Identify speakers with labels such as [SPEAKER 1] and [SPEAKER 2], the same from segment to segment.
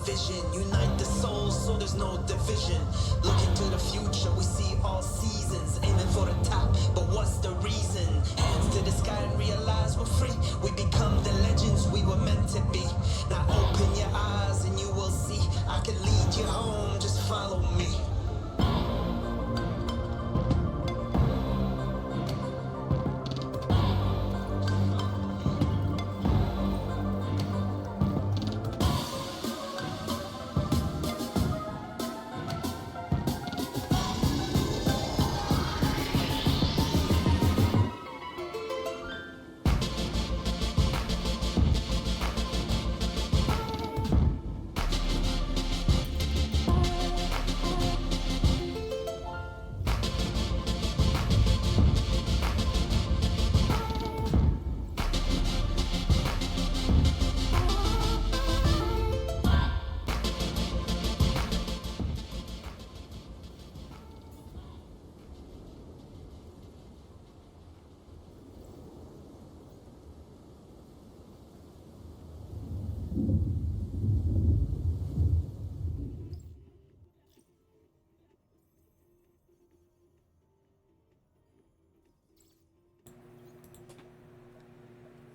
[SPEAKER 1] vision. Unite the souls so there's no division. Looking to the future, we see all seasons. Aiming for the top, but what's the reason? Hands to the sky and realize we're free. We become the legends we were meant to be. Now open your eyes and you will see. I can lead you home, just follow me.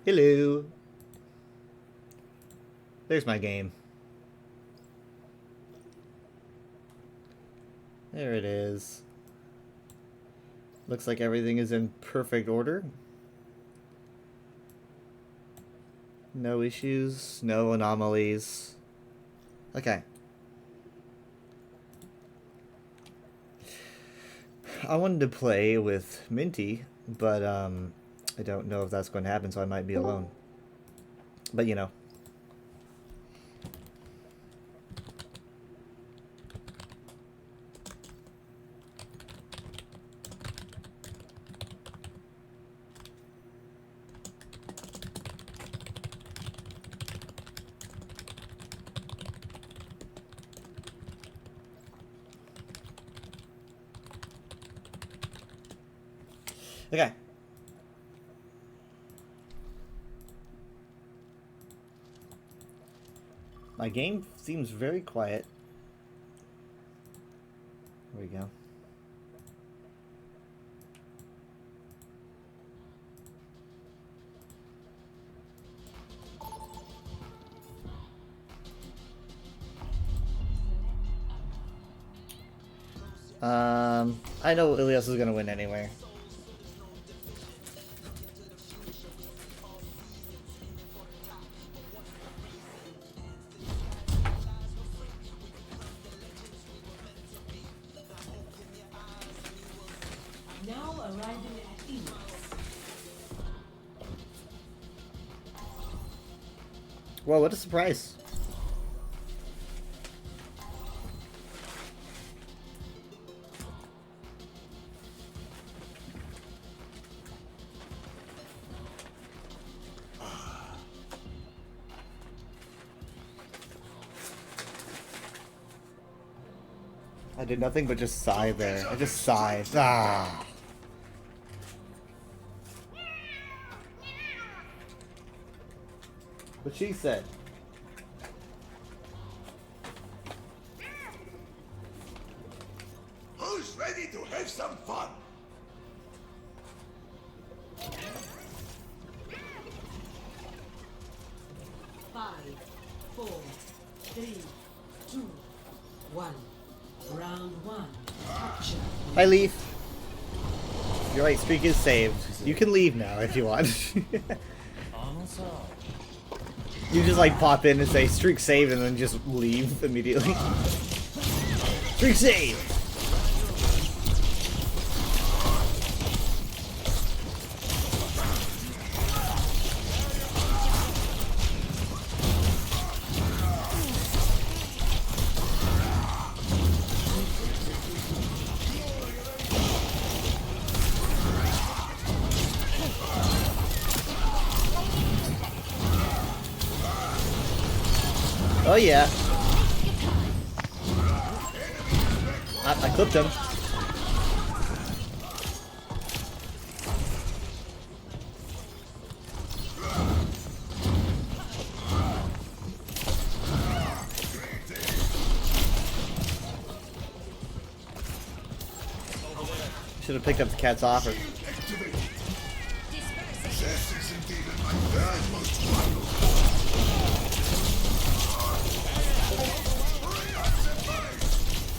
[SPEAKER 2] Hello. There's my game. There it is. Looks like everything is in perfect order. No issues, no anomalies. Okay. I wanted to play with Minty, but I don't know if that's going to happen, so I might be alone. But you know. Okay. My game seems very quiet. There we go. I know Ilias is gonna win anyway. Whoa, what a surprise. I did nothing but just sigh there. I just sighed. Ah. What she said.
[SPEAKER 3] Who's ready to have some fun?
[SPEAKER 4] Five, 4, 3, 2, 1. Round 1. Capture.
[SPEAKER 2] Hi, Leaf. You're right, streak is saved. You can leave now if you want. You just like pop in and say streak saved and then just leave immediately. Streak saved! Oh yeah. I clipped him. should have picked up the cat's offer.
[SPEAKER 3] Activated. This isn't even my third most vital.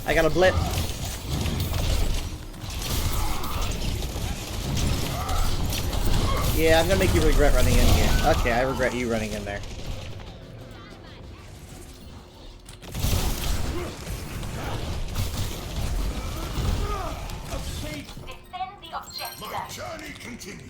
[SPEAKER 2] I got a blip. Yeah, I'm gonna make you regret running in here. Okay, I regret you running in there.
[SPEAKER 5] Defend the objective.
[SPEAKER 3] My journey continues.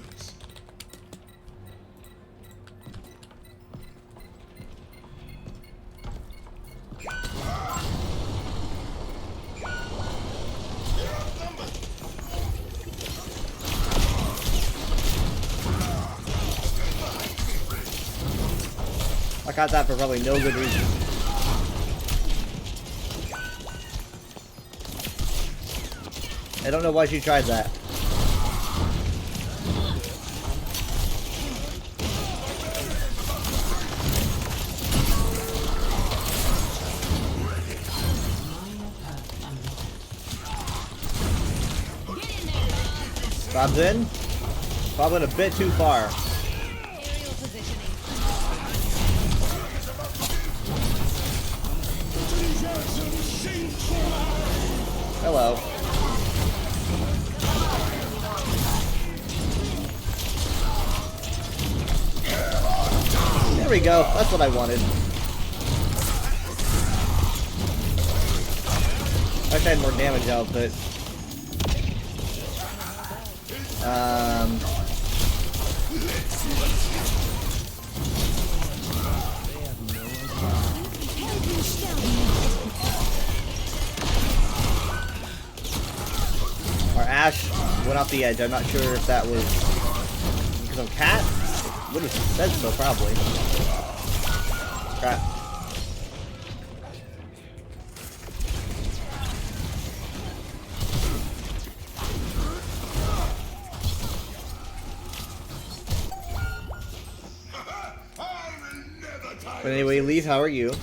[SPEAKER 2] I got that for probably no good reason. I don't know why she tried that. Bob's in. Bob went a bit too far.
[SPEAKER 6] Aerial positioning.
[SPEAKER 2] Hello. There we go. That's what I wanted. I wish I had more damage output. Our Ash went off the edge. I'm not sure if that was because of cat. Would have said so, probably. Crap. But anyway, Leaf, how are you?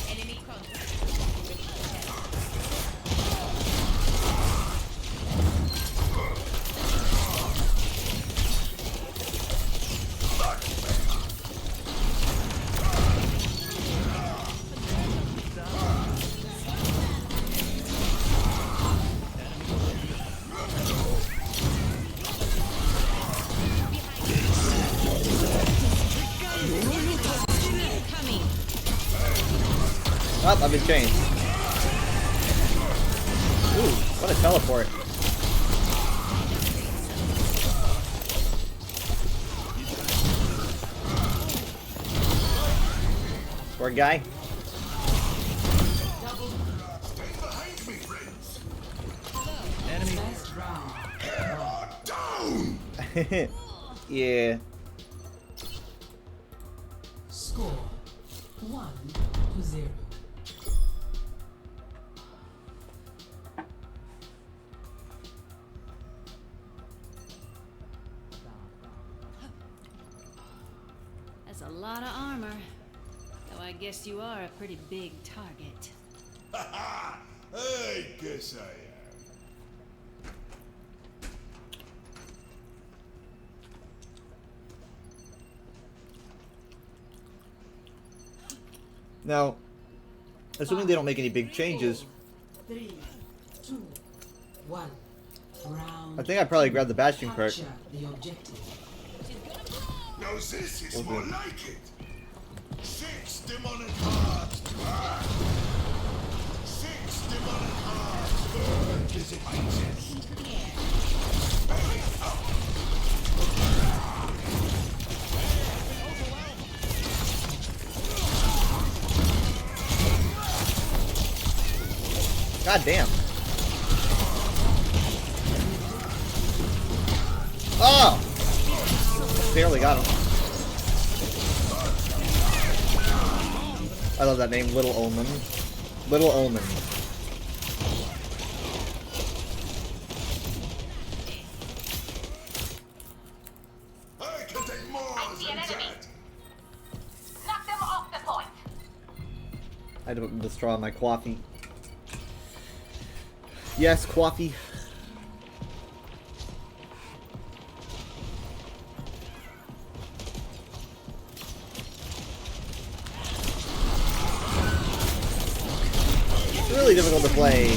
[SPEAKER 6] Enemy contact. Incoming.
[SPEAKER 2] Oh, I've been changed. Ooh, what a teleport. Poor guy.
[SPEAKER 3] Behind me, friends.
[SPEAKER 4] First round.
[SPEAKER 3] Down.
[SPEAKER 2] Yeah.
[SPEAKER 4] Score 1-0.
[SPEAKER 6] That's a lot of armor. Though I guess you are a pretty big target.
[SPEAKER 3] I guess I am.
[SPEAKER 2] Now, assuming they don't make any big changes,
[SPEAKER 4] 3, 2, 1. Round.
[SPEAKER 2] I think I'd probably grab the Bastion perk.
[SPEAKER 4] Capture the objective.
[SPEAKER 3] Now this is more like it. 6 demonic hearts. 6 demonic hearts. Burn visit my chest.
[SPEAKER 2] God damn. Oh! Barely got him. I love that name, Little Omen. Little Omen.
[SPEAKER 3] I can take more
[SPEAKER 5] I see
[SPEAKER 3] than
[SPEAKER 5] an enemy.
[SPEAKER 3] that.
[SPEAKER 5] Knock
[SPEAKER 2] I don't destroy my coffee. Yes, coffee. It's really difficult to play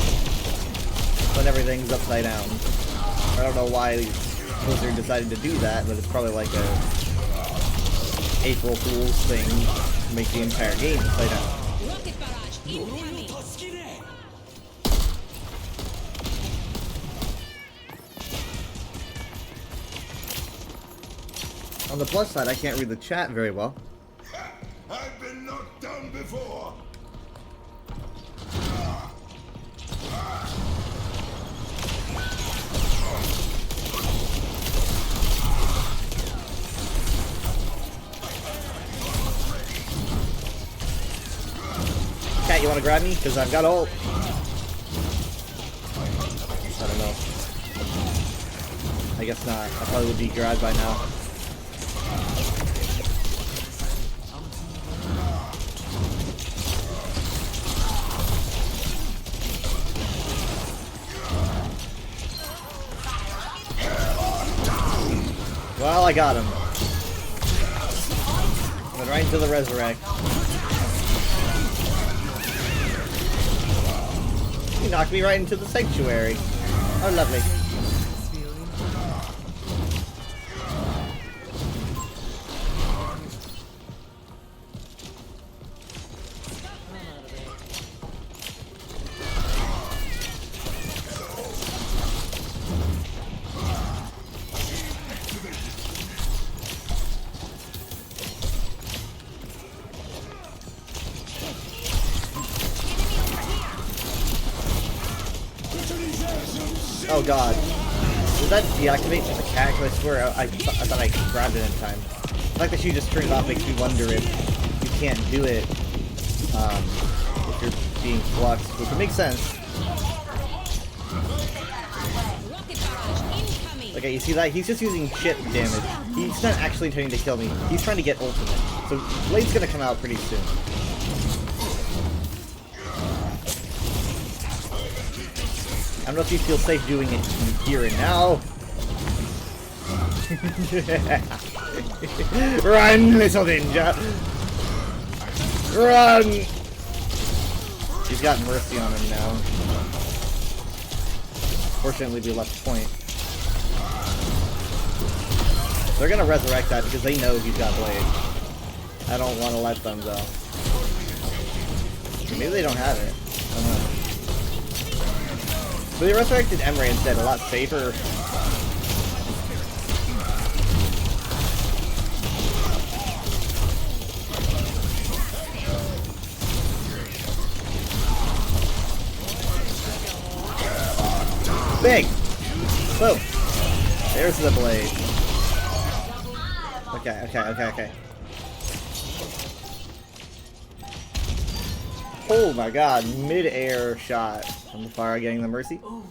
[SPEAKER 2] when everything's upside down. I don't know why Blizzard decided to do that, but it's probably like a April Fool's thing to make the entire game upside down.
[SPEAKER 6] Rocket barrage incoming.
[SPEAKER 2] On the plus side, I can't read the chat very well.
[SPEAKER 3] I've been knocked down before.
[SPEAKER 2] Cat, you want to grab me? Because I've got ult. I don't know. I guess not. I probably would be grabbed by now. Well, I got him. Went right into the resurrect. He knocked me right into the sanctuary. Oh, lovely. Oh god. Did that deactivate the cat? 'Cause I swear I thought I grabbed it in time. The fact that she just turned it off makes me wonder if you can't do it if you're being fluxed, which would make sense.
[SPEAKER 6] Rocket barrage incoming.
[SPEAKER 2] Okay, you see that? He's just using chip damage. He's not actually intending to kill me. He's trying to get ultimate. So Blade's gonna come out pretty soon. I don't know if you feel safe doing it here and now. Run, little ninja! Run! He's got mercy on him now. Fortunately, we left point. They're gonna resurrect that because they know he's got Blade. I don't want to let them though. Maybe they don't have it. I don't know. But they resurrected Emre instead, a lot safer. Big! Boom! There's the blade. Okay. Oh my god, mid-air shot from the fire getting the mercy.
[SPEAKER 4] Overtime.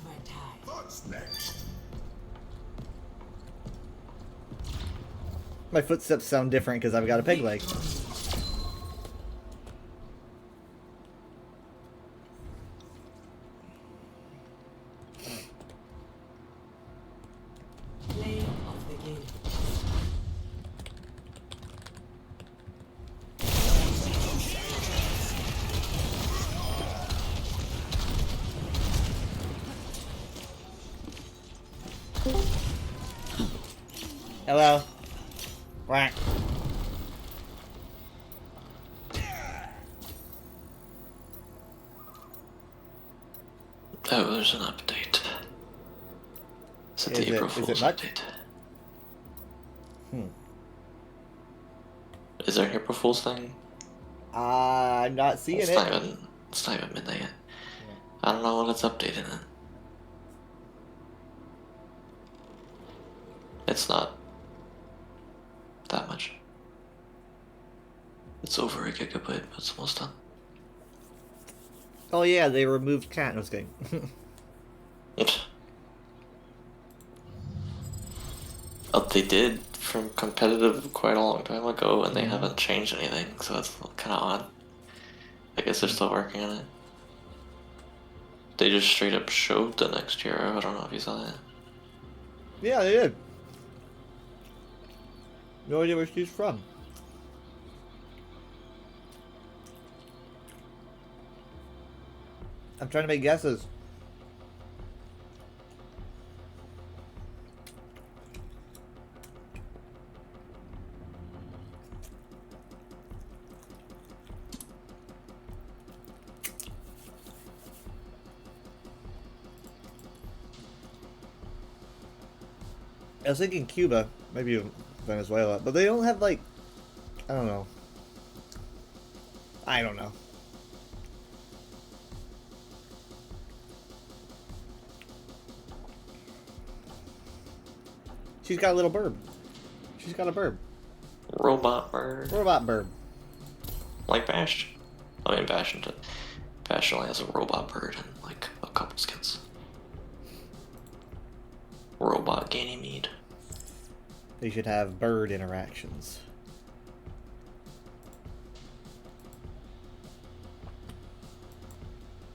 [SPEAKER 3] What's next?
[SPEAKER 2] My footsteps sound different because I've got a peg leg.
[SPEAKER 4] Play of the game.
[SPEAKER 2] Hello. Quack.
[SPEAKER 7] Oh, there's an update. Is it the April Fool's
[SPEAKER 2] not?
[SPEAKER 7] update? Is there an April Fool's thing?
[SPEAKER 2] I'm not seeing
[SPEAKER 7] It's
[SPEAKER 2] it.
[SPEAKER 7] not even midnight yet. I don't know what it's updated in. It's not that much. It's over a gigabyte, but it's almost done.
[SPEAKER 2] Oh yeah, they removed cat. No, I was kidding.
[SPEAKER 7] They did from competitive quite a long time ago, and they haven't changed anything, so it's kind of odd. I guess they're still working on it. They just straight up showed the next hero. I don't know if you saw that.
[SPEAKER 2] Yeah, they did. No idea where she's from. I'm trying to make guesses. I was thinking Cuba, maybe Venezuela, but they don't have like, I don't know. I don't know. She's got a little bird. She's got a bird.
[SPEAKER 7] Robot bird.
[SPEAKER 2] Robot bird.
[SPEAKER 7] Like Bastion. I mean, Bastion only has a robot bird and like a couple skins. Robot Ganymede.
[SPEAKER 2] They should have bird interactions.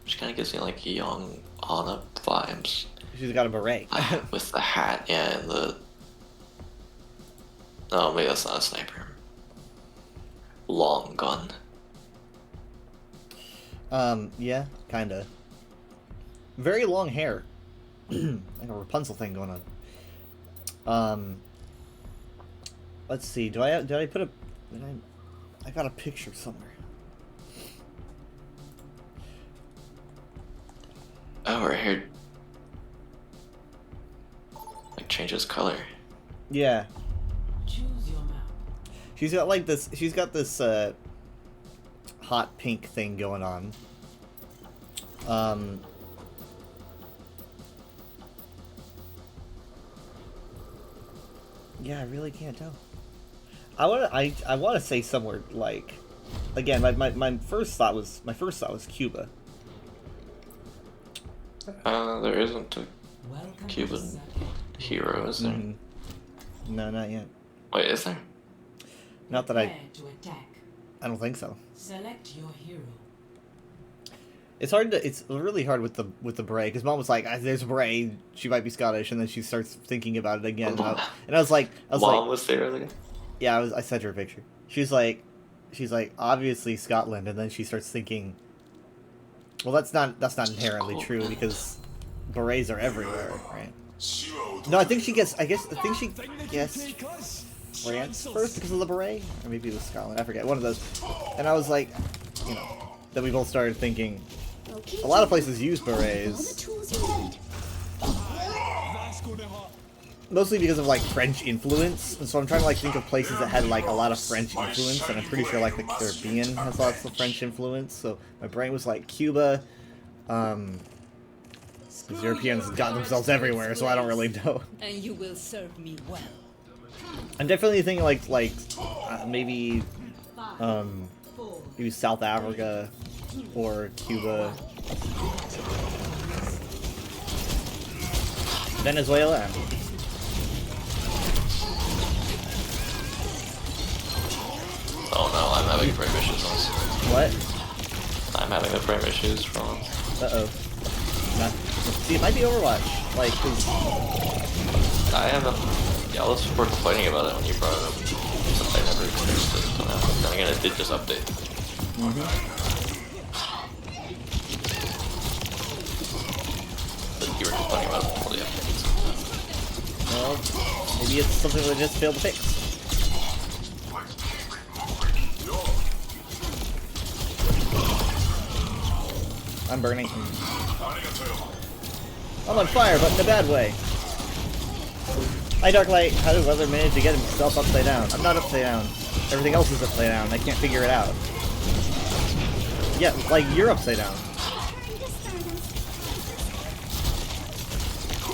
[SPEAKER 7] Which kind of gives me like young Anna vibes.
[SPEAKER 2] She's got a beret.
[SPEAKER 7] With the hat, yeah, and the... Oh, maybe that's not a sniper. Long gun.
[SPEAKER 2] Yeah, kinda. Very long hair. Like a Rapunzel thing going on. Let's see. Did I put a? I got a picture somewhere.
[SPEAKER 7] Oh, her hair like changes color.
[SPEAKER 2] Yeah.
[SPEAKER 4] Choose your map.
[SPEAKER 2] She's got like this. She's got this hot pink thing going on. Yeah, I really can't tell. I want to say somewhere like, again, my first thought was Cuba.
[SPEAKER 7] There isn't a
[SPEAKER 4] Welcome to
[SPEAKER 7] Cuban
[SPEAKER 4] Circuit.
[SPEAKER 7] hero, is there?
[SPEAKER 2] No, not yet.
[SPEAKER 7] Wait, is there?
[SPEAKER 2] Not that I
[SPEAKER 4] Prepare to attack.
[SPEAKER 2] don't think so.
[SPEAKER 4] Select your hero.
[SPEAKER 2] It's hard to. It's really hard with the beret because Mom was like, "There's a beret. She might be Scottish," and then she starts thinking about it again. And I was like,
[SPEAKER 7] Mom was there earlier.
[SPEAKER 2] yeah, I sent her a picture. She's like, obviously Scotland, and then she starts thinking, well, that's not inherently true because berets are everywhere, right? No, I think she guessed France first because of the beret, or maybe it was Scotland. I forget, one of those. And I was like, you know, then we both started thinking. A lot of places use berets. Mostly because of like French influence, and so I'm trying to like think of places that had like a lot of French influence, and I'm pretty sure like the Caribbean has lots of French influence. So my brain was like Cuba. These Europeans got themselves everywhere, so I don't really know.
[SPEAKER 6] And you will serve me well.
[SPEAKER 2] I'm definitely thinking maybe maybe South Africa or Cuba, Venezuela.
[SPEAKER 7] Oh no, I'm having frame issues also.
[SPEAKER 2] What?
[SPEAKER 7] I'm having the frame issues from...
[SPEAKER 2] Uh-oh. See, it might be Overwatch. Like, 'cause
[SPEAKER 7] I haven't... Yeah, I was complaining about it when you brought it up. But I never experienced it until now. Then again, it did just update. But you were complaining about all the updates.
[SPEAKER 2] well, maybe it's something that just failed to fix. I'm burning. I'm on fire, but in a bad way. Hi, Darklight. How did Weather manage to get himself upside down? I'm not upside down. Everything else is upside down. I can't figure it out. Yeah, like, you're upside down.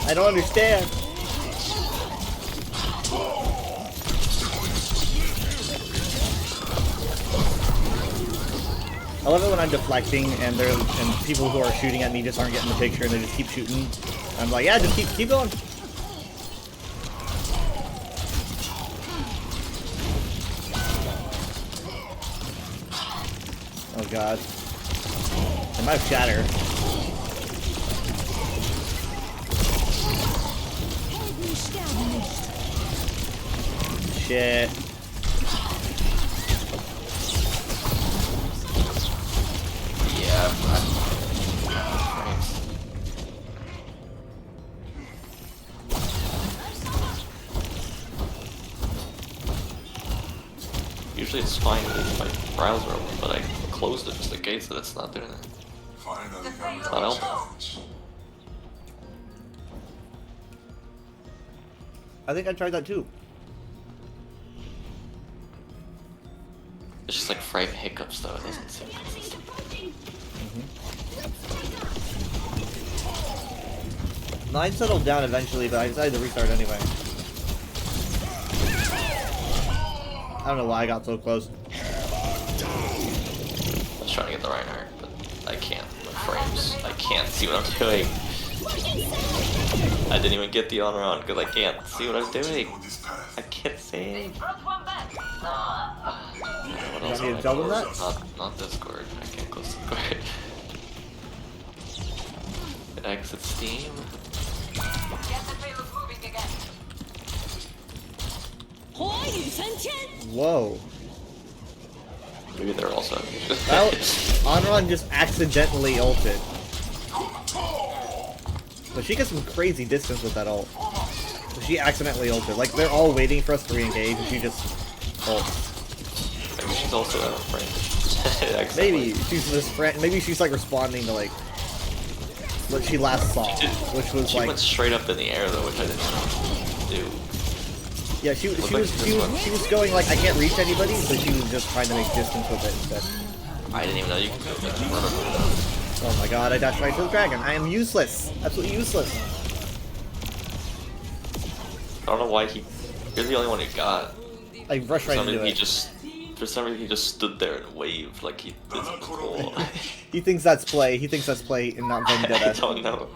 [SPEAKER 2] I don't understand. I love it when I'm deflecting and people who are shooting at me just aren't getting the picture and they just keep shooting. I'm like, yeah, just keep going. Oh god. I might have Shatter. Shit.
[SPEAKER 7] Yeah, frames. Usually it's fine if my browser open, but I closed it just in case that it's not doing it.
[SPEAKER 3] Finally,
[SPEAKER 7] It's not helping.
[SPEAKER 2] I think I tried that too.
[SPEAKER 7] It's just like frame hiccups though, it doesn't seem consistent.
[SPEAKER 2] Mine settled down eventually, but I decided to restart anyway. I don't know why I got so close.
[SPEAKER 7] I was trying to get the Reinhardt, but I can't with frames. I can't see what I'm doing. I didn't even get the honor on because I can't see what I'm doing. I can't see.
[SPEAKER 5] Brought one back.
[SPEAKER 7] What
[SPEAKER 2] You
[SPEAKER 7] else
[SPEAKER 2] want me to
[SPEAKER 7] can I
[SPEAKER 2] tell them
[SPEAKER 7] close?
[SPEAKER 2] that?
[SPEAKER 7] Not Discord. I can't close Discord. Exit Steam.
[SPEAKER 5] Get the payload moving again.
[SPEAKER 2] Whoa.
[SPEAKER 7] Maybe they're also.
[SPEAKER 2] That Onron just accidentally ulted. But she gets some crazy distance with that ult. So she accidentally ulted. Like, they're all waiting for us to re-engage, and she just ults.
[SPEAKER 7] Maybe she's also out of frame.
[SPEAKER 2] Maybe she's just maybe she's like responding to like what she last saw, which was
[SPEAKER 7] She
[SPEAKER 2] like
[SPEAKER 7] went straight up in the air though, which I didn't do.
[SPEAKER 2] yeah, she
[SPEAKER 7] Looked
[SPEAKER 2] was
[SPEAKER 7] like this one.
[SPEAKER 2] going like I can't reach anybody, so she was just trying to make distance with it instead.
[SPEAKER 7] I didn't even know you could go like vertical.
[SPEAKER 2] Oh my god, I dashed right to the dragon. I am useless, absolutely useless.
[SPEAKER 7] I don't know why you're the only one who got.
[SPEAKER 2] I rushed right into it.
[SPEAKER 7] For some reason he just stood there and waved like he did something cool.
[SPEAKER 2] He thinks that's play. He thinks that's play and not
[SPEAKER 7] I
[SPEAKER 2] vendetta.
[SPEAKER 7] don't know.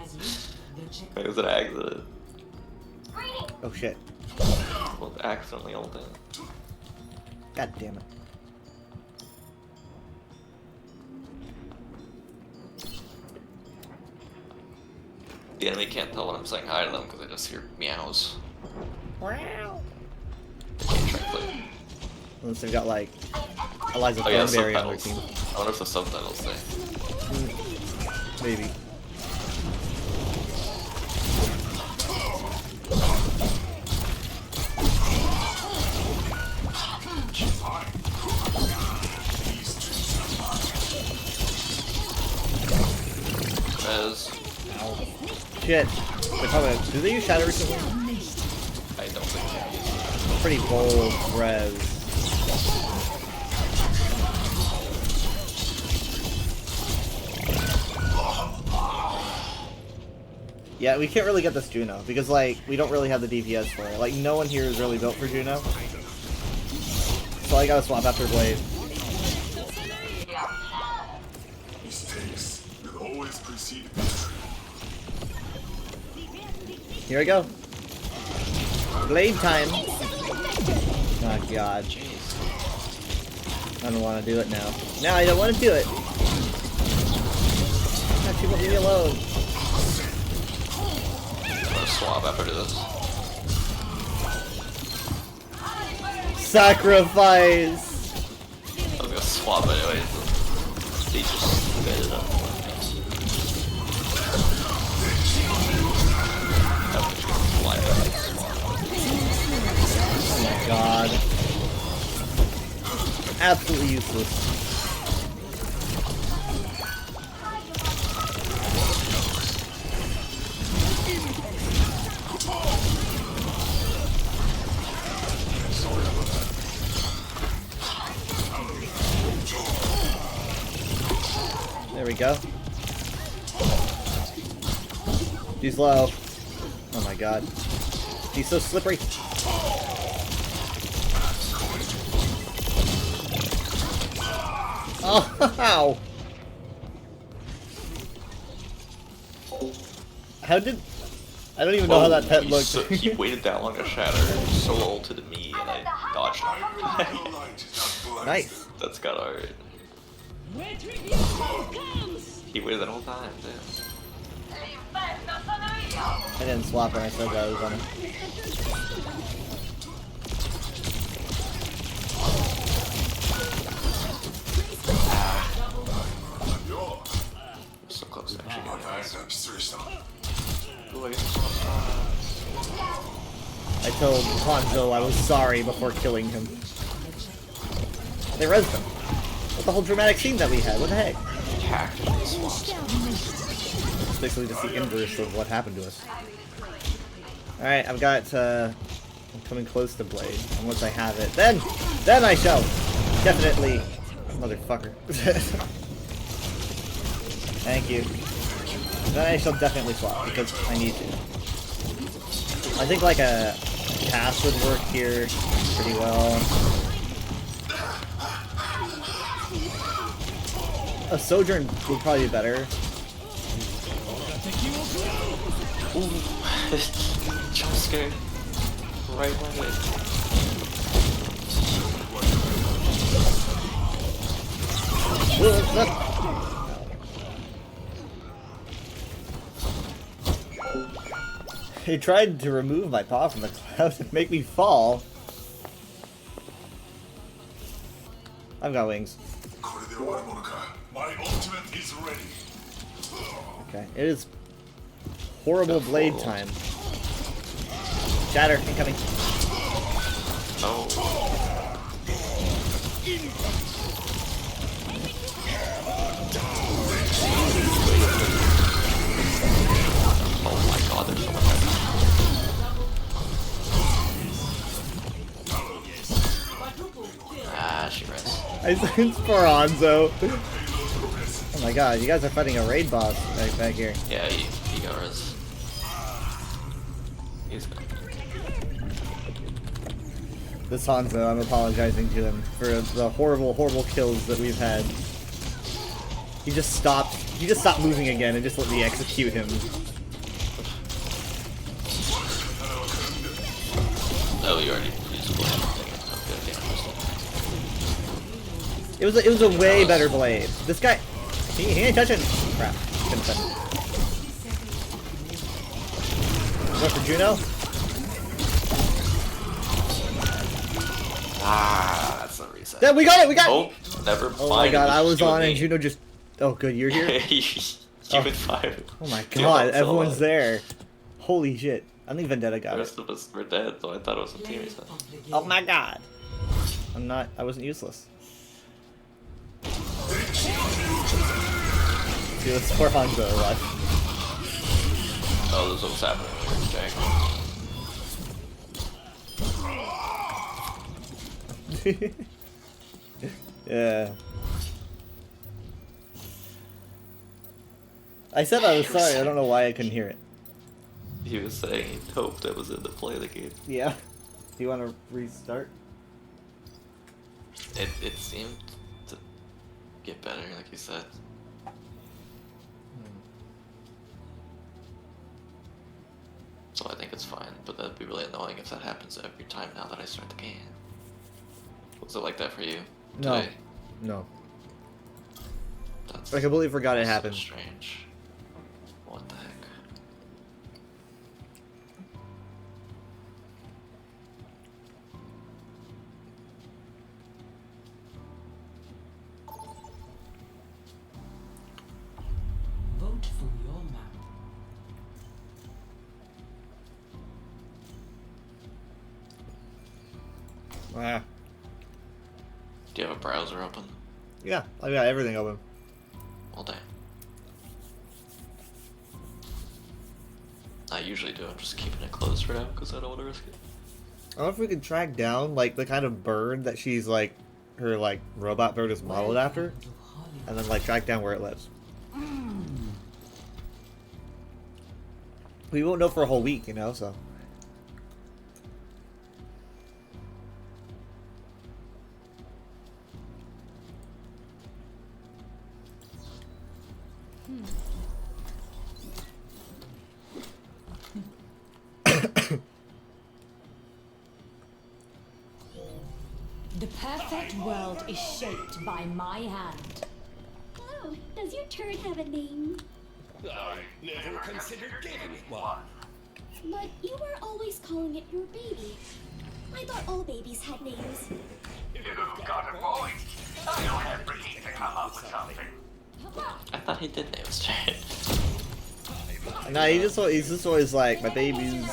[SPEAKER 7] It was an accident.
[SPEAKER 2] Oh shit.
[SPEAKER 7] Well, accidentally ulting.
[SPEAKER 2] God damn it.
[SPEAKER 7] The enemy can't tell when I'm saying hi to them because I just hear meows.
[SPEAKER 2] Wow.
[SPEAKER 7] They can't translate.
[SPEAKER 2] Unless they've got like Eliza
[SPEAKER 7] Oh yeah,
[SPEAKER 2] Thornberry on their
[SPEAKER 7] subtitles.
[SPEAKER 2] team.
[SPEAKER 7] I wonder if the subtitles say.
[SPEAKER 2] Maybe.
[SPEAKER 7] As
[SPEAKER 2] Shit. They're probably, do they use Shadow recently?
[SPEAKER 7] I don't think they use
[SPEAKER 2] Pretty bold res. Yeah, we can't really get this Juno because like we don't really have the DPS for it. Like no one here is really built for Juno. So I gotta swap after Blade.
[SPEAKER 3] Mistakes will always precede victory.
[SPEAKER 2] Here I go. Blade time. Oh god. I don't want to do it now. No, I don't want to do it. God, she won't leave me alone.
[SPEAKER 7] I'm gonna swap after this.
[SPEAKER 2] Sacrifice.
[SPEAKER 7] I was gonna swap anyway. They just sped it up. I'm just gonna fly back and swap.
[SPEAKER 2] Oh my god. Absolutely useless. There we go. She's low. Oh my god. She's so slippery. Oh, how did... I don't even know how that pet
[SPEAKER 7] he
[SPEAKER 2] looked.
[SPEAKER 7] he waited that long to shatter, so ulted at me, and I dodged him.
[SPEAKER 3] The light is not blind.
[SPEAKER 2] Nice.
[SPEAKER 7] That's got alright. He He waited that whole time, damn.
[SPEAKER 5] L'inferno sono io!
[SPEAKER 2] I didn't swap when I said that I was gonna.
[SPEAKER 7] So close to actually getting
[SPEAKER 3] Alright,
[SPEAKER 7] this.
[SPEAKER 3] seriously.
[SPEAKER 7] Ooh, I get this one.
[SPEAKER 2] I told Hanzo I was sorry before killing him. They rezzed him. What the whole dramatic scene that we had? What the heck?
[SPEAKER 7] Hacked in the swamps.
[SPEAKER 2] It's basically just the inverse of what happened to us. Alright, I've got, I'm coming close to Blade. And once I have it, then I shall definitely... Motherfucker. Thank you. Then I shall definitely swap, because I need to. I think like a cast would work here pretty well. A Sojourn would probably be better.
[SPEAKER 7] Jump scare. Right when it.
[SPEAKER 2] He tried to remove my paw from the cloud and make me fall. I've got wings.
[SPEAKER 3] これで終わるものか。My ultimate is ready.
[SPEAKER 2] Okay, it is horrible blade time. Shatter, incoming.
[SPEAKER 7] Oh. Oh my god, there's so much. Ah, she rests.
[SPEAKER 2] I sent Sporanzo. Oh my god, you guys are fighting a raid boss back here.
[SPEAKER 7] Yeah, he got res. He's good.
[SPEAKER 2] This Hanzo, I'm apologizing to him for the horrible, horrible kills that we've had. He just stopped moving again and just let me execute him.
[SPEAKER 7] Oh, you already used blade. Okay,
[SPEAKER 2] It was a way better blade. This guy, he ain't touching. Crap, couldn't touch it. Go for Juno.
[SPEAKER 7] Ah, that's the reset.
[SPEAKER 2] Yeah, we got it. We got it.
[SPEAKER 7] Oh, never mind.
[SPEAKER 2] Oh my god,
[SPEAKER 7] it
[SPEAKER 2] I was
[SPEAKER 7] you
[SPEAKER 2] on
[SPEAKER 7] me.
[SPEAKER 2] and Juno just. Oh, good, you're here.
[SPEAKER 7] you and five.
[SPEAKER 2] Oh my
[SPEAKER 7] Dude,
[SPEAKER 2] god,
[SPEAKER 7] I'm so
[SPEAKER 2] everyone's
[SPEAKER 7] alive.
[SPEAKER 2] there. Holy shit. I think Vendetta
[SPEAKER 7] The
[SPEAKER 2] got it.
[SPEAKER 7] rest of us were dead, so I thought it was a team. So.
[SPEAKER 2] Oh my god. I wasn't useless. See, let's pour Hanzo alive.
[SPEAKER 7] Oh, this is what's happening. Jack.
[SPEAKER 2] Yeah. I said I was sorry, I don't know why I couldn't hear it.
[SPEAKER 7] He was saying he hoped I was in to play the game.
[SPEAKER 2] Yeah. Do you want to restart?
[SPEAKER 7] It seemed to get better, like you said. So I think it's fine, but that'd be really annoying if that happens every time now that I start the game. Was it like that for you?
[SPEAKER 2] No.
[SPEAKER 7] Today?
[SPEAKER 2] No.
[SPEAKER 7] That's
[SPEAKER 2] I completely forgot it
[SPEAKER 7] so
[SPEAKER 2] happened.
[SPEAKER 7] strange. What the heck?
[SPEAKER 4] Vote for your map.
[SPEAKER 2] Ah.
[SPEAKER 7] Do you have a browser open?
[SPEAKER 2] Yeah, I got everything open.
[SPEAKER 7] All day. I usually do. I'm just keeping it closed for now because I don't want to risk it.
[SPEAKER 2] I don't know if we could track down, like, the kind of bird that she's, like, her, like, robot bird is modeled after,
[SPEAKER 4] To Hollywood.
[SPEAKER 2] and then, like, track down where it lives. We won't know for a whole week, you know, so.
[SPEAKER 8] The perfect world is shaped by my hand.
[SPEAKER 9] Hello,
[SPEAKER 8] Does your turd have a name?
[SPEAKER 3] I never considered giving it one.
[SPEAKER 8] But you were always calling it your baby. I thought all babies had names.
[SPEAKER 5] You've got a point. I don't have to need to come up with something.
[SPEAKER 7] I thought he did name his child.
[SPEAKER 2] Nah, he's just always like, my babies,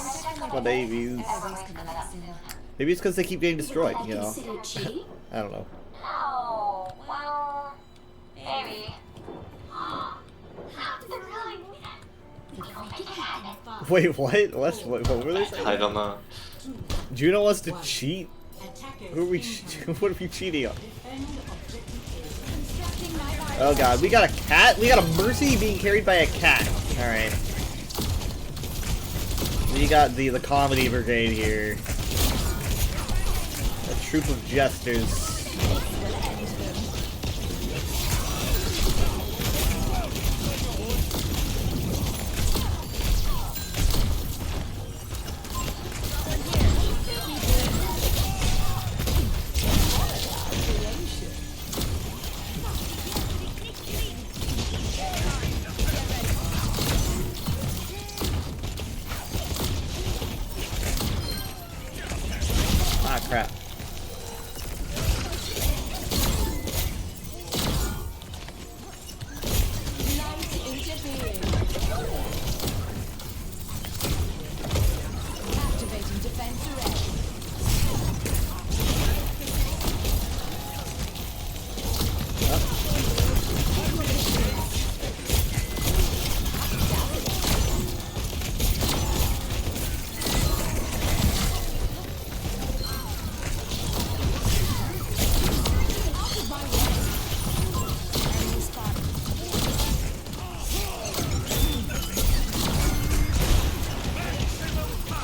[SPEAKER 2] my babies. Maybe it's because they keep getting destroyed, you know?
[SPEAKER 8] Considered cheating?
[SPEAKER 2] I don't know.
[SPEAKER 5] Oh, well, maybe.
[SPEAKER 2] Wait, what? What were they saying?
[SPEAKER 7] I don't know.
[SPEAKER 2] Juno wants to cheat? Who are we? What are we cheating on? Oh god, we got a cat? We got a Mercy being carried by a cat. Alright. We got the comedy brigade here. A troop of jesters. Ah, crap.
[SPEAKER 6] Activating defense array.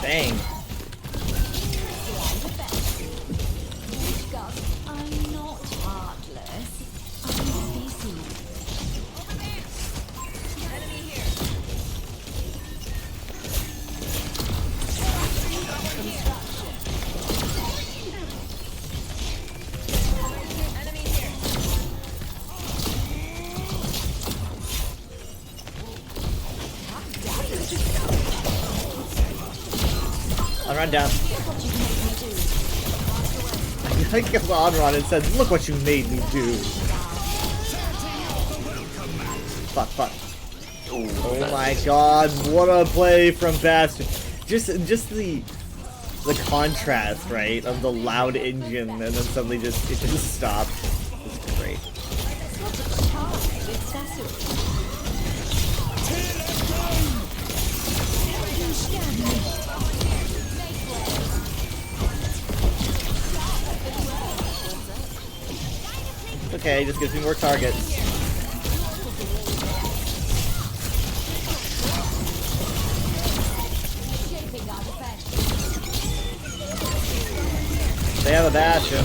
[SPEAKER 2] Dang.
[SPEAKER 6] I'm not heartless. I'm busy. Enemy here. Enemy here.
[SPEAKER 2] I'll run down. I think Onron and said, look what you made me do. Fuck, fuck.
[SPEAKER 7] Ooh,
[SPEAKER 2] Oh my god, what a play from Bastion. Just the contrast, right, of the loud engine and then suddenly it just stopped. It's great. Okay, just gives me more targets. They have a Bastion.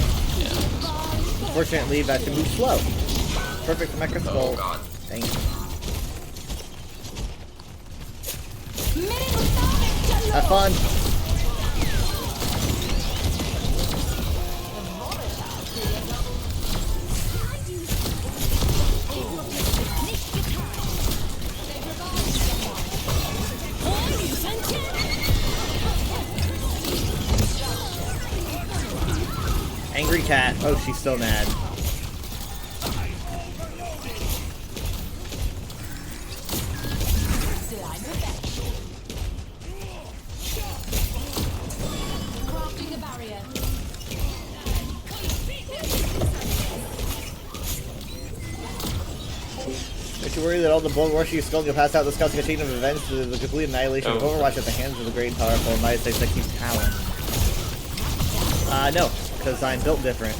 [SPEAKER 2] Unfortunately, Bastion moves slow. Perfect for Mecha Skull.
[SPEAKER 7] Oh god.
[SPEAKER 2] Thank you. Have fun. Angry cat. Oh, she's still mad.
[SPEAKER 6] Crafting a barrier.
[SPEAKER 2] Don't you worry that all the blood rushing skull you'll pass out the scouts a chain of events to the complete annihilation of
[SPEAKER 7] Oh.
[SPEAKER 2] Overwatch at the hands of the great and powerful and mighty that keep talent. No, because I'm built different.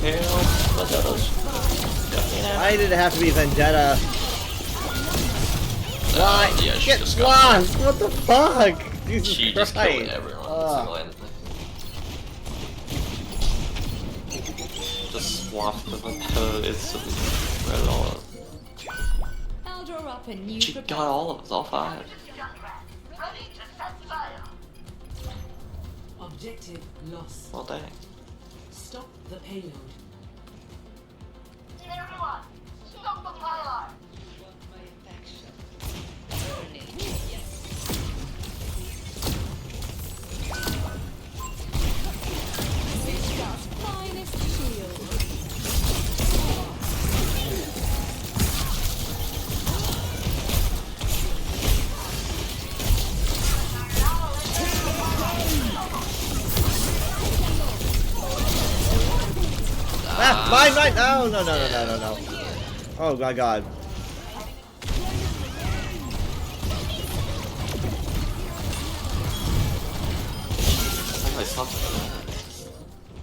[SPEAKER 7] Help. Vendettas.
[SPEAKER 2] Why did it have to be Vendetta? Why?
[SPEAKER 7] Yeah, she
[SPEAKER 2] Get
[SPEAKER 7] just got.
[SPEAKER 2] lost! What the fuck? Jesus
[SPEAKER 7] She
[SPEAKER 2] Christ.
[SPEAKER 7] just killed everyone. Single-handedly. Just swapped the Vendetta instantly. Read it all up.
[SPEAKER 6] I'll draw up a new
[SPEAKER 7] She got all of us, all 5.
[SPEAKER 5] Ready to set fire.
[SPEAKER 4] Objective lost.
[SPEAKER 7] Well, dang.
[SPEAKER 4] Stop the payload.
[SPEAKER 5] Everyone, stop the pylon!
[SPEAKER 8] Finest shield.
[SPEAKER 2] Ah, mine! No, no, no, no, no, no, no. Oh my god.
[SPEAKER 7] They swapped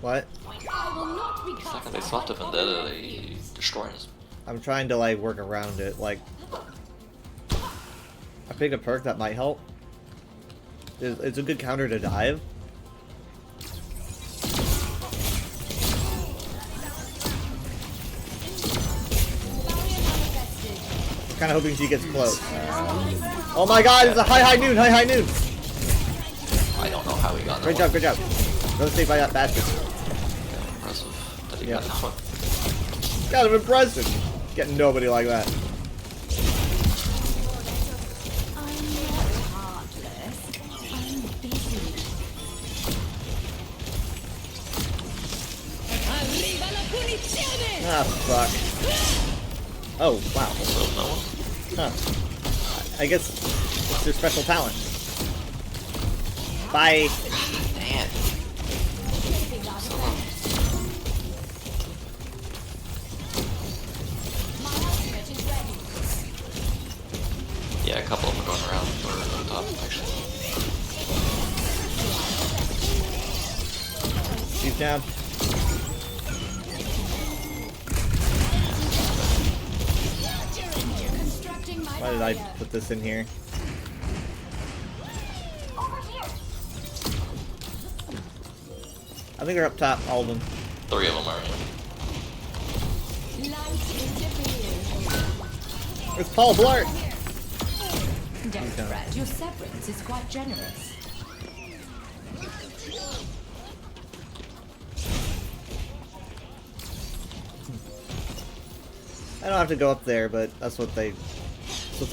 [SPEAKER 2] What?
[SPEAKER 8] I will not
[SPEAKER 7] the
[SPEAKER 8] recast
[SPEAKER 7] second they swapped the Vendetta, they destroyed us.
[SPEAKER 2] I'm trying to like work around it. Like, I picked a perk that might help. It's a good counter to dive. Kind of hoping she gets close. Oh my god, it's a high noon, high noon.
[SPEAKER 7] I don't know how he got that
[SPEAKER 2] Great
[SPEAKER 7] one.
[SPEAKER 2] job, good job. Don't save by that bastard.
[SPEAKER 7] Impressive that he
[SPEAKER 2] Yeah.
[SPEAKER 7] got that one.
[SPEAKER 2] Kind of impressive. Getting nobody like that.
[SPEAKER 8] I'm not heartless. I'm busy.
[SPEAKER 2] Ah, fuck. Oh, wow.
[SPEAKER 7] So no one.
[SPEAKER 2] Huh. I guess it's their special talent. Bye.
[SPEAKER 7] Damn. Yeah, a couple of them are going around or on top, actually.
[SPEAKER 2] She's down.
[SPEAKER 8] Constructing my
[SPEAKER 2] Why did I
[SPEAKER 8] barrier.
[SPEAKER 2] put this in here? I think they're up top, all of them.
[SPEAKER 7] 3 of them are.
[SPEAKER 8] Light interferes.
[SPEAKER 2] It's Paul Blart!
[SPEAKER 8] Don't fret, your severance is quite generous.
[SPEAKER 2] I don't have to go up there, but that's what they're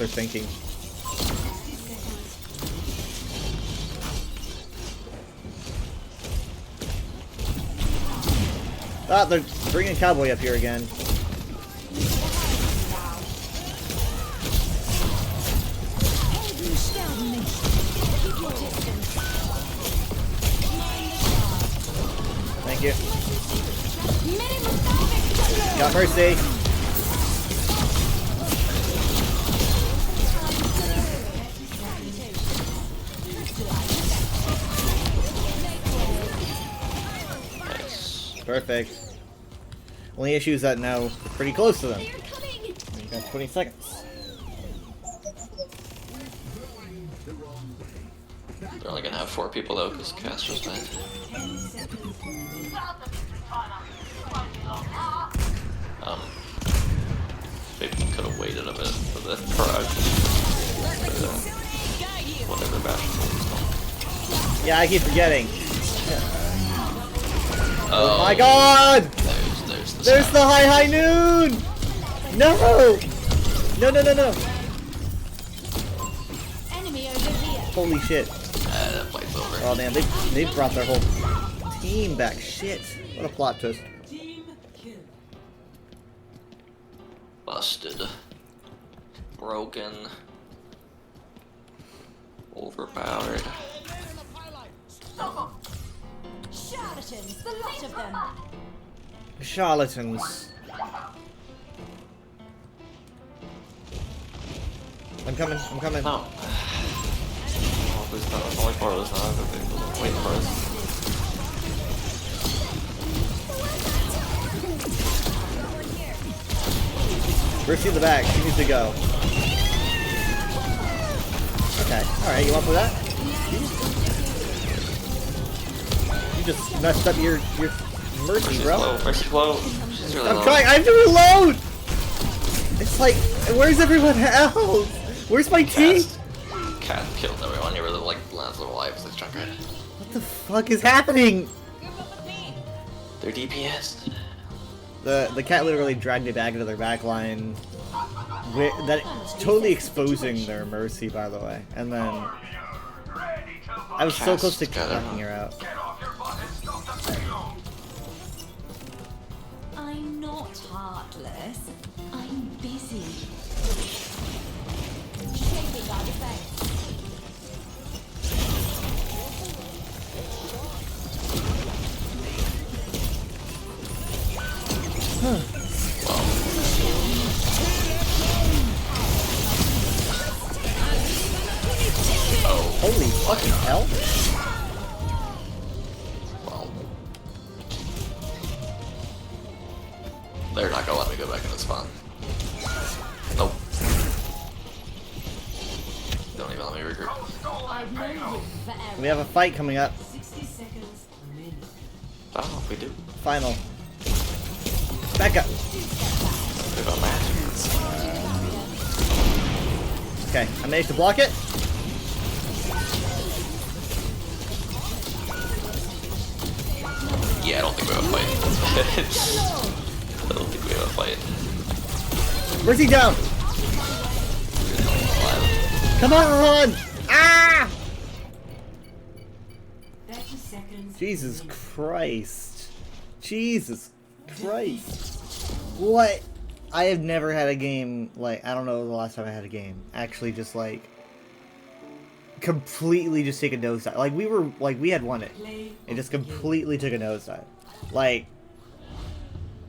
[SPEAKER 2] thinking. Ah, they're bringing Cowboy up here again. Thank you. Got Mercy.
[SPEAKER 7] Nice.
[SPEAKER 2] Perfect. Only issue is that now we're pretty close to them.
[SPEAKER 8] They're coming!
[SPEAKER 2] We got 20 seconds.
[SPEAKER 7] They're only gonna have 4 people though, because Castro's died. Maybe could have waited a bit for the frog. Whatever Bastion.
[SPEAKER 2] Yeah, I keep forgetting.
[SPEAKER 7] Oh
[SPEAKER 2] My god!
[SPEAKER 7] There's the
[SPEAKER 2] There's
[SPEAKER 7] sound.
[SPEAKER 2] the high noon! No! No, no, no, no.
[SPEAKER 8] Enemy over here.
[SPEAKER 2] Holy shit.
[SPEAKER 7] That fight's over.
[SPEAKER 2] Oh man, they've brought their whole team back. Shit. What a plot twist.
[SPEAKER 4] Team kill.
[SPEAKER 7] Busted. Broken. Overpowered.
[SPEAKER 8] Charlatans, the lot of them.
[SPEAKER 2] Charlatans. I'm coming, I'm coming.
[SPEAKER 7] No. Oh, please no. It's only 4 of us now. Okay, waiting for us.
[SPEAKER 2] Mercy in the back. She needs to go. Okay. Alright, you up with that? You just messed up your Mercy,
[SPEAKER 7] Mercy's
[SPEAKER 2] bro.
[SPEAKER 7] low. Mercy's low. She's really
[SPEAKER 2] I'm
[SPEAKER 7] low.
[SPEAKER 2] trying. I have to reload. It's like, where's everyone else? Where's my team?
[SPEAKER 7] Cat killed everyone. You were the like last little life. Like Junkrat.
[SPEAKER 2] What the fuck is happening?
[SPEAKER 7] Their DPS.
[SPEAKER 2] The cat literally dragged it back into their back line. That's totally exposing their Mercy, by the way. And then I was so close to knocking her out.
[SPEAKER 5] Get off your butt and stop the payload!
[SPEAKER 8] I'm not heartless. I'm busy. Changing our defense.
[SPEAKER 2] Holy fucking hell!
[SPEAKER 7] Well, they're not gonna let me go back in the spawn. Nope. Don't even let me regroup.
[SPEAKER 8] I've known you forever.
[SPEAKER 2] We have a fight coming up.
[SPEAKER 4] 60 seconds remaining.
[SPEAKER 7] Oh, we do.
[SPEAKER 2] Final. Back up.
[SPEAKER 7] What about Matt?
[SPEAKER 2] Okay, I managed to block it.
[SPEAKER 7] Yeah, I don't think we have a fight. I don't think we have a fight.
[SPEAKER 2] Where's he down? Come on! Ah!
[SPEAKER 4] 30 seconds.
[SPEAKER 2] Jesus Christ. Jesus Christ. What? I have never had a game, like, I don't know the last time I had a game. Actually just, like, completely just take a nosedive. Like, we had won it. It just completely took a nosedive. Like,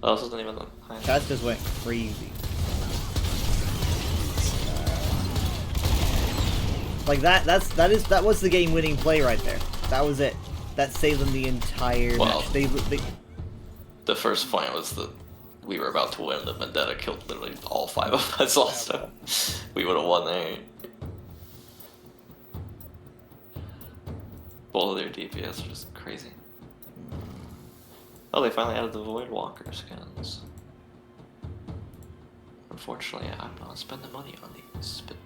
[SPEAKER 7] Oh, this isn't even the high.
[SPEAKER 2] that just went crazy. Like, that was the game-winning play right there. That was it. That saved them the entire
[SPEAKER 7] Well,
[SPEAKER 2] match. They
[SPEAKER 7] The first point was that we were about to win, the Vendetta killed literally all 5 of us also. We would have won there. Both of their DPS are just crazy. Oh, they finally added the Void Walker skins. Unfortunately, I'm not spending money on these, but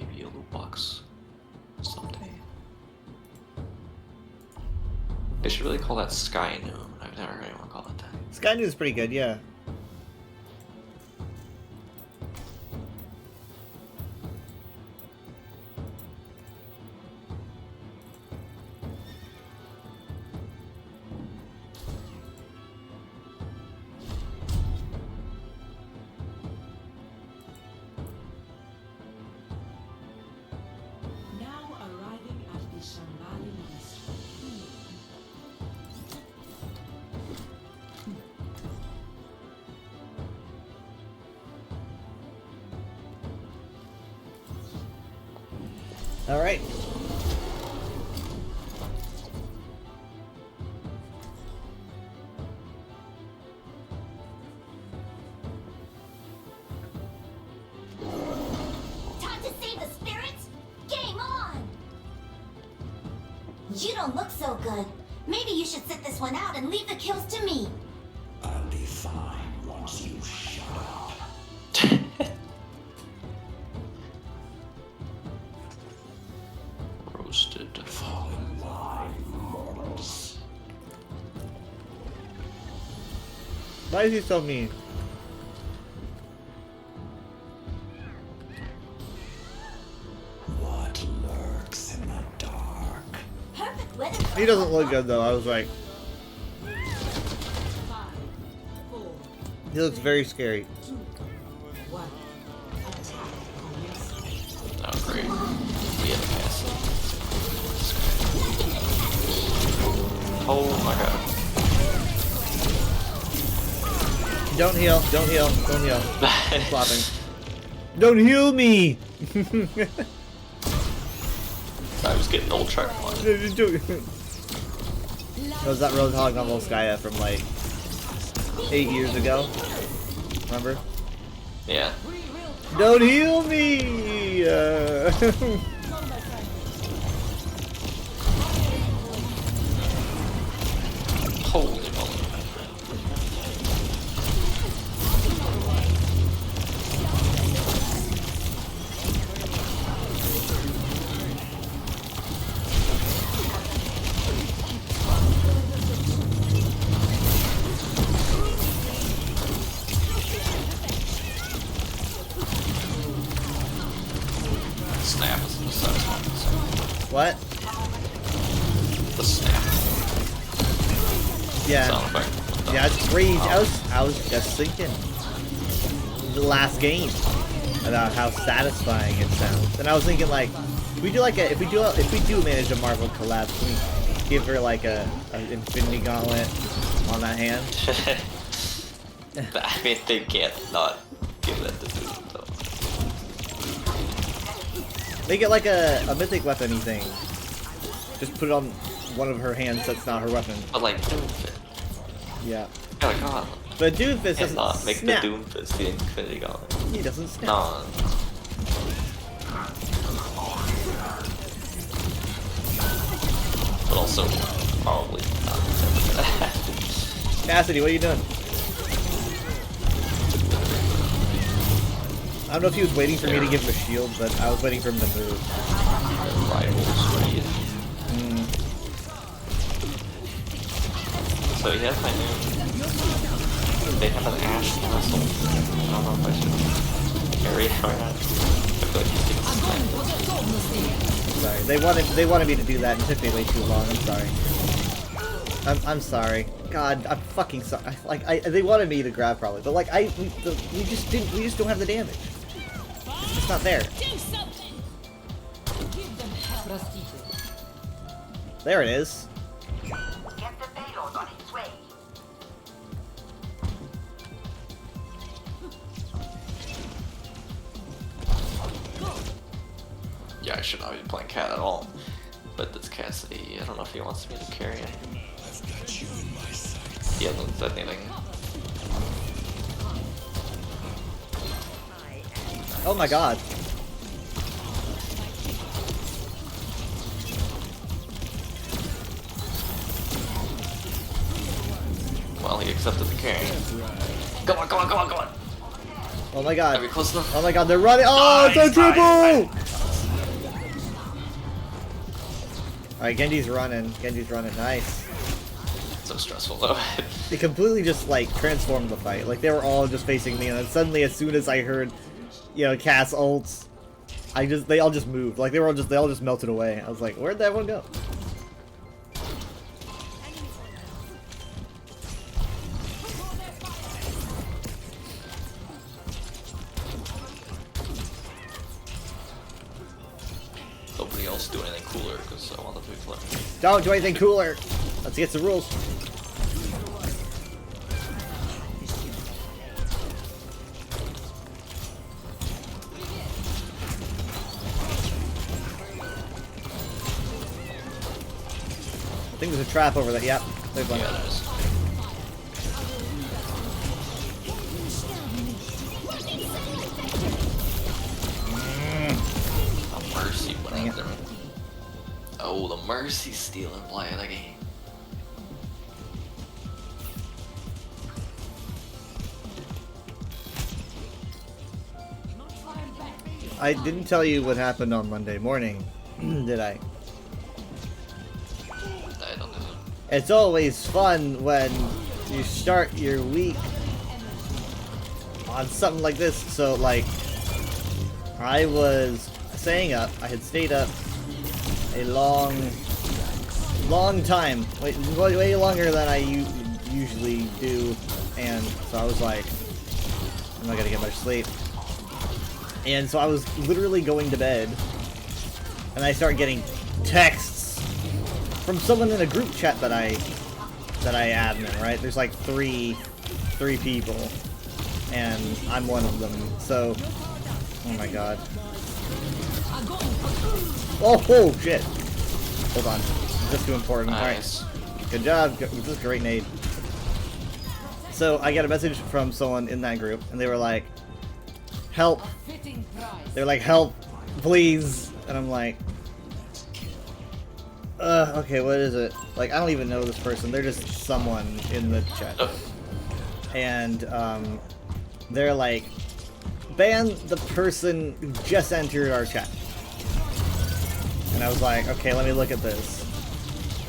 [SPEAKER 7] maybe a loot box someday. They should really call that Sky Noon. I've never heard anyone call it that.
[SPEAKER 2] Sky News is pretty good, yeah.
[SPEAKER 4] Now arriving at the Shambhala Monastery.
[SPEAKER 2] All right.
[SPEAKER 8] Time to save the spirits? Game on! You don't look so good. Maybe you should sit this one out and leave the kills to me.
[SPEAKER 3] I'll be fine once you shut up.
[SPEAKER 7] Roasted.
[SPEAKER 3] Fall in line, mortals.
[SPEAKER 2] Why is he so mean?
[SPEAKER 3] What lurks in the dark?
[SPEAKER 8] Perfect weather for
[SPEAKER 2] He doesn't look good though. I was like,
[SPEAKER 4] 5, 4,
[SPEAKER 2] he looks very scary.
[SPEAKER 4] 2, 1. Attack commence.
[SPEAKER 7] Oh, great. We have a castle. Oh my god.
[SPEAKER 2] Don't heal. Don't heal. Don't heal. I'm flopping. Don't heal me.
[SPEAKER 7] I was getting old track one.
[SPEAKER 2] That was that Roadhog on Volskaya from like 8 years ago. Remember?
[SPEAKER 7] Yeah.
[SPEAKER 2] Don't heal me.
[SPEAKER 7] Holy moly.
[SPEAKER 2] What?
[SPEAKER 7] The snap
[SPEAKER 2] Yeah.
[SPEAKER 7] sound effect.
[SPEAKER 2] Yeah, it's rage. I was just thinking the last game about how satisfying it sounds, and I was thinking like, we do like if we do manage a Marvel collab, can we give her like an Infinity Gauntlet on that hand?
[SPEAKER 7] I mean, they can't not give that to Doom, though.
[SPEAKER 2] They get like a mythic weapon-y thing. Just put it on one of her hands that's not her weapon.
[SPEAKER 7] But like Doomfist.
[SPEAKER 2] Yeah.
[SPEAKER 7] Oh my god.
[SPEAKER 2] But Doomfist
[SPEAKER 7] Can't
[SPEAKER 2] doesn't
[SPEAKER 7] not make
[SPEAKER 2] snap.
[SPEAKER 7] the Doomfist the Infinity Gauntlet.
[SPEAKER 2] He doesn't snap.
[SPEAKER 7] No. But also, probably not.
[SPEAKER 2] Cassidy, what are you doing? I don't know if he was waiting for me to give him a shield, but I was waiting for him to move.
[SPEAKER 7] Rivals, right? So yeah, I knew they have an Ash Castle. I don't know if I should carry it or not. I feel like he's getting
[SPEAKER 2] Sorry, they wanted me to do that and it took me way too long. I'm sorry. I'm sorry. God, I'm fucking sorry. They wanted me to grab probably, but like we just don't have the damage. It's not there. There it is.
[SPEAKER 5] Get the payload on its way.
[SPEAKER 7] Yeah, I should not be playing Cat at all. But that's Cassidy. I don't know if he wants me to carry him. He hasn't said anything.
[SPEAKER 2] Oh my god.
[SPEAKER 7] Well, he accepted the carry. Come on, come on, come on, come on!
[SPEAKER 2] Oh my
[SPEAKER 7] Are
[SPEAKER 2] god.
[SPEAKER 7] we close enough?
[SPEAKER 2] Oh my god, they're running. Oh, it's a triple! Alright, Genji's running. Genji's running. Nice.
[SPEAKER 7] So stressful though.
[SPEAKER 2] It completely just like transformed the fight. Like they were all just facing me, and then suddenly, as soon as I heard, you know, Cass ults, they all just moved. Like they all just melted away. I was like, where'd that one go?
[SPEAKER 7] Nobody else do anything cooler because I want them to be flipped.
[SPEAKER 2] Don't do anything cooler. Let's get the rules. I think there's a trap over there. Yep, there's one.
[SPEAKER 7] Yeah, there's. Oh, Mercy went
[SPEAKER 2] Dang
[SPEAKER 7] after me. Oh, the Mercy stealing play of the game.
[SPEAKER 2] I didn't tell you what happened on Monday morning, did I?
[SPEAKER 7] I don't know.
[SPEAKER 2] It's always fun when you start your week on something like this. So, like, I was staying up. I had stayed up a long time. Way longer than I usually do. And so I was like, I'm not gonna get much sleep. And so I was literally going to bed. And I started getting texts from someone in a group chat that I admin, right? There's like three people, and I'm one of them. So, oh my god. Oh shit! Hold on, this is too important.
[SPEAKER 7] Nice.
[SPEAKER 2] Alright, good job. This is a great nade. So I got a message from someone in that group, and they were like, "Help!" They're like, "Help, please!" And I'm like, okay, what is it? Like, I don't even know this person. They're just someone in the chat. And, they're like, ban the person who just entered our chat. And I was like, okay, let me look at this.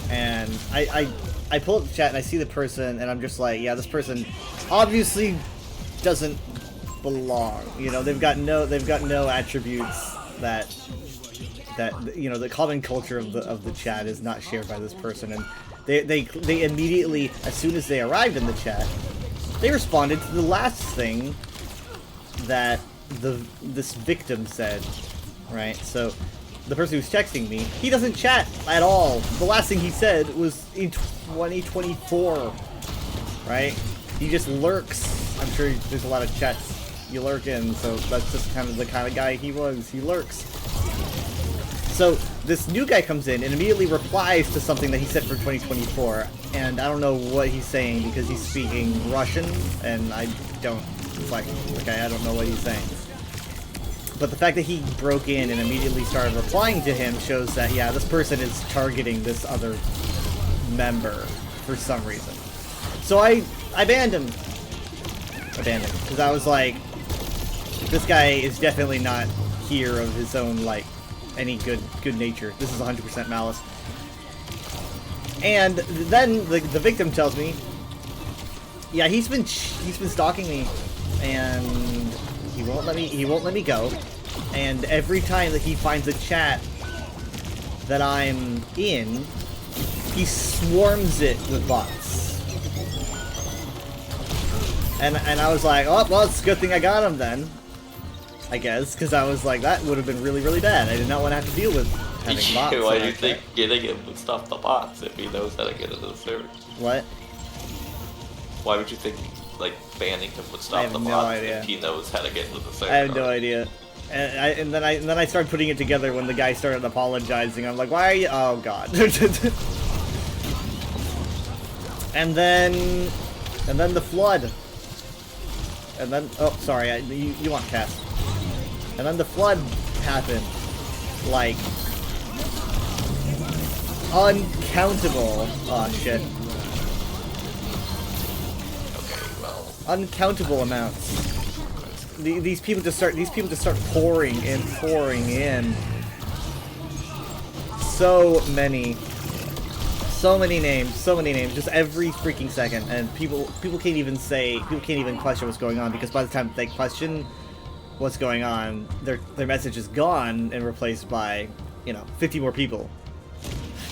[SPEAKER 2] And I pull up the chat and I see the person and I'm just like, yeah, this person obviously doesn't belong. You know, they've got no attributes that that you know the common culture of the chat is not shared by this person, and they immediately, as soon as they arrived in the chat, they responded to the last thing that this victim said, right? So the person who's texting me, he doesn't chat at all. The last thing he said was in 2024, right? He just lurks. I'm sure there's a lot of chats you lurk in, so that's just kind of the kind of guy he was. He lurks. So this new guy comes in and immediately replies to something that he said for 2024, and I don't know what he's saying because he's speaking Russian, and I don't, it's like, okay, I don't know what he's saying. But the fact that he broke in and immediately started replying to him shows that, yeah, this person is targeting this other member for some reason. So I banned him. Because I was like, this guy is definitely not here of his own, like, any good nature. This is 100% malice. And then the victim tells me, yeah, he's been stalking me, and he won't let me go. And every time that he finds a chat that I'm in, he swarms it with bots. And I was like, oh, well, it's a good thing I got him then, I guess, because I was like, that would have been really, really bad. I did not want to have to deal with having bots.
[SPEAKER 7] Why do you think getting him would stop the bots if he knows how to get into the server?
[SPEAKER 2] What?
[SPEAKER 7] Why would you think, like, banning him would stop the bots if he knows how to get into the server?
[SPEAKER 2] I have no idea. And then I started putting it together when the guy started apologizing. I'm like, why are you? Oh god. and then the flood. And then, oh, sorry, you want cast. And then the flood happened. Like, uncountable. Oh shit.
[SPEAKER 7] Okay, well.
[SPEAKER 2] Uncountable amounts. These people just start pouring in. So many names, just every freaking second, and people can't even question what's going on, because by the time they question what's going on, their message is gone and replaced by, 50 more people.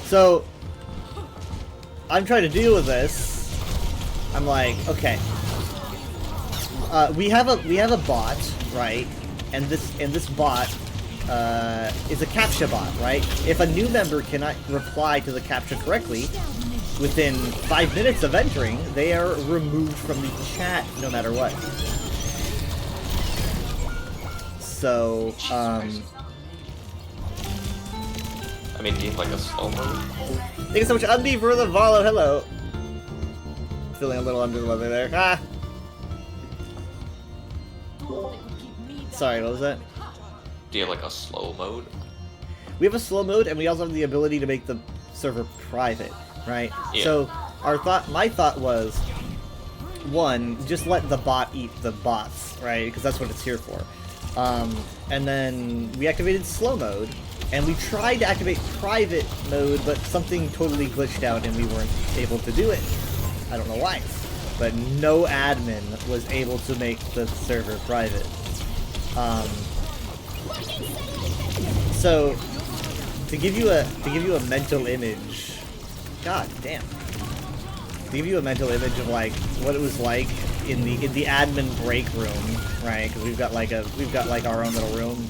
[SPEAKER 2] So I'm trying to deal with this. I'm like, okay, we have a bot, right? And this bot is a CAPTCHA bot, right? If a new member cannot reply to the CAPTCHA correctly within 5 minutes of entering, they are removed from the chat no matter what. So,
[SPEAKER 7] I mean, do you have like a slow mode?
[SPEAKER 2] Thank you so much, Undy, for the follow. Hello. Feeling a little under the weather there. Ah. Sorry, what was that?
[SPEAKER 7] Do you have like a slow mode?
[SPEAKER 2] We have a slow mode, and we also have the ability to make the server private, right?
[SPEAKER 7] Yeah.
[SPEAKER 2] So my thought was, one, just let the bot eat the bots, right? Because that's what it's here for. And then we activated slow mode, and we tried to activate private mode, but something totally glitched out, and we weren't able to do it. I don't know why, but no admin was able to make the server private. So to give you a mental image, god damn. To give you a mental image of like what it was like in the admin break room, right? Because we've got like our own little room.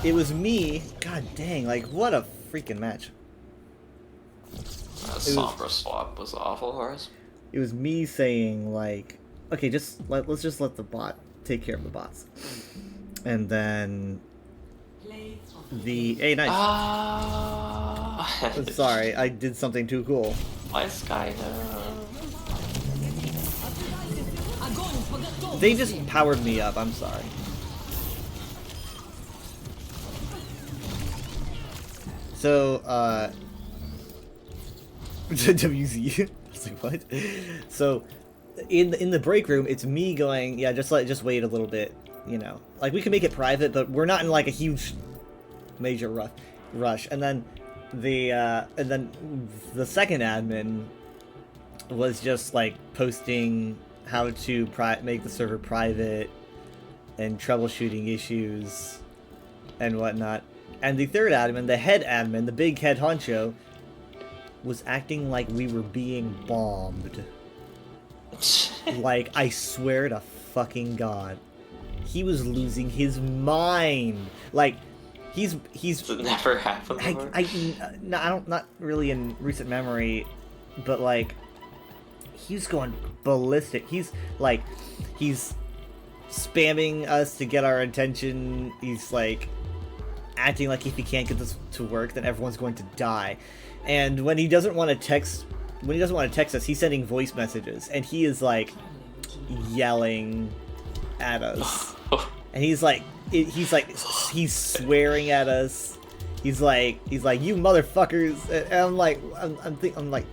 [SPEAKER 2] It was me. God dang! Like what a freaking match.
[SPEAKER 7] Sombra swap was awful, Horace.
[SPEAKER 2] It was me saying like, okay, let's just let the bot take care of the bots, and then hey, nice. Sorry, I did something too cool.
[SPEAKER 7] My Sky,
[SPEAKER 2] They just powered me up. I'm sorry. So, WZ. I was like, what? So, in the break room, it's me going, yeah, just wait a little bit, Like, we can make it private, but we're not in, like, a huge, major rush. And then the second admin was just, like, posting how to make the server private and troubleshooting issues. and whatnot. And the third admin, the head admin, the big head honcho, was acting like we were being bombed. Like, I swear to fucking God. He was losing his mind. Like, he's
[SPEAKER 7] Does it never happen before?
[SPEAKER 2] no, I don't, not really in recent memory, but like, he's going ballistic. He's spamming us to get our attention. He's like acting like if he can't get this to work, then everyone's going to die. And when he doesn't want to text us, he's sending voice messages, and he is like yelling at us. And he's swearing at us. He's like, you motherfuckers. And I'm like,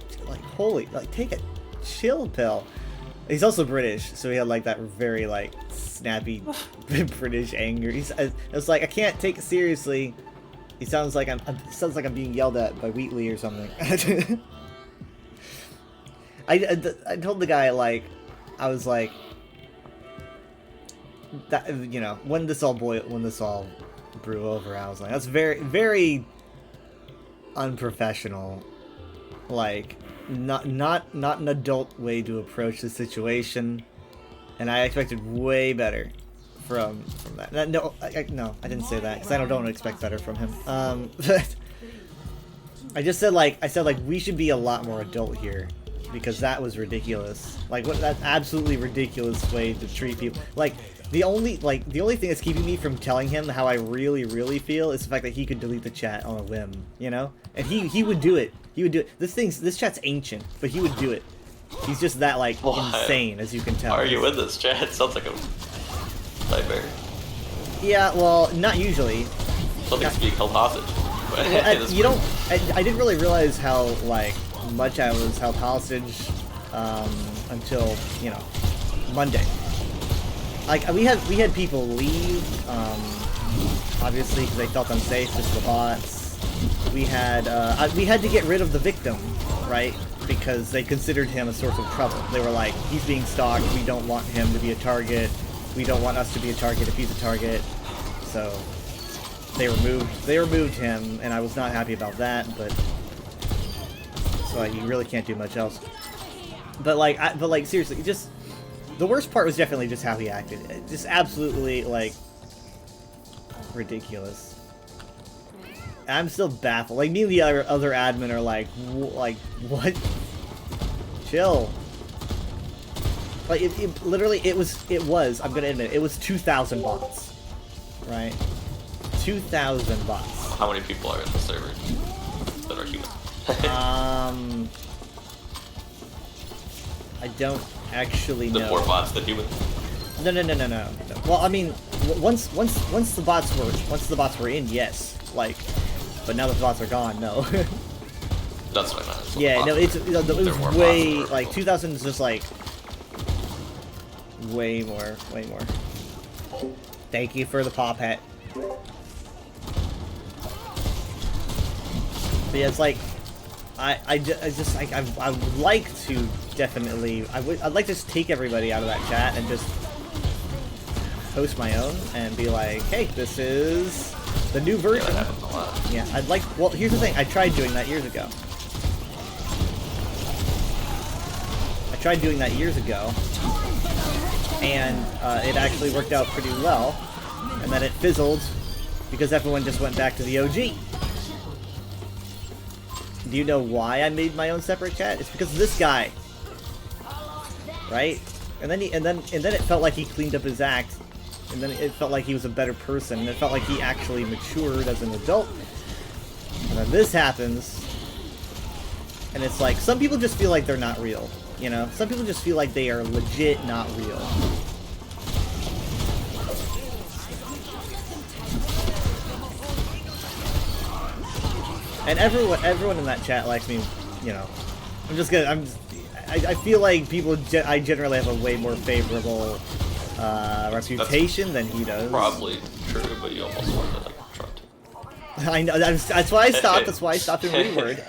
[SPEAKER 2] holy, like, take a chill pill. He's also British, so he had like that very like snappy British anger. It's like, I can't take it seriously. He sounds like I'm being yelled at by Wheatley or something. I told the guy, like, I was like, that, you know, when this all brew over, I was like, that's very, very unprofessional. Like, not an adult way to approach the situation, and I expected way better from that. No, I didn't say that because I don't expect better from him. But I said we should be a lot more adult here, because that was ridiculous. Like, what, that absolutely ridiculous way to treat people. Like, the only thing that's keeping me from telling him how I really, really feel is the fact that he could delete the chat on a whim, you know? And he would do it. He would do it. This chat's ancient, but he would do it. He's just that, like, insane, as you can tell.
[SPEAKER 7] Why are you in this chat? It sounds like a nightmare.
[SPEAKER 2] Yeah, well, not usually.
[SPEAKER 7] Something's being held hostage.
[SPEAKER 2] I didn't really realize how, like, much I was held hostage until, you know, Monday. Like, we had people leave, obviously, because they felt unsafe, just the bots. We had to get rid of the victim, right? Because they considered him a source of trouble. They were like, he's being stalked, we don't want him to be a target, we don't want us to be a target if he's a target. So they removed him, and I was not happy about that, but so you really can't do much else. But like seriously, just the worst part was definitely just how he acted. Just absolutely, like, ridiculous. I'm still baffled. Like, me and the other admin are like, what? Chill. Like, it literally, it was, I'm gonna admit, it was 2,000 bots. Right? 2,000 bots.
[SPEAKER 7] How many people are in the server that are human?
[SPEAKER 2] I don't actually know.
[SPEAKER 7] The more bots than humans?
[SPEAKER 2] No. Well, I mean, once the bots were in, yes. Like, but now that the bots are gone, no.
[SPEAKER 7] That's what I meant.
[SPEAKER 2] Yeah, no, it was way, like, 2,000 is just like way more. Thank you for the pop hat. But yeah, it's like, I would like to definitely, I'd like to just take everybody out of that chat and just post my own and be like, hey, this is the new version.
[SPEAKER 7] Yeah, that happens a lot.
[SPEAKER 2] Yeah, I'd like, well, here's the thing, I tried doing that years ago. And it actually worked out pretty well, and then it fizzled because everyone just went back to the OG. Do you know why I made my own separate chat? It's because of this guy, right? And then it felt like he cleaned up his act, and then it felt like he was a better person, and it felt like he actually matured as an adult. And then this happens, and it's like, some people just feel like they're not real, you know? Some people just feel like they are legit not real. And everyone in that chat likes me, you know. I feel like I generally have a way more favorable reputation than he does.
[SPEAKER 7] Probably true, but you almost wanted to, like, try to.
[SPEAKER 2] I know, that's why I stopped. That's why I stopped in Reword.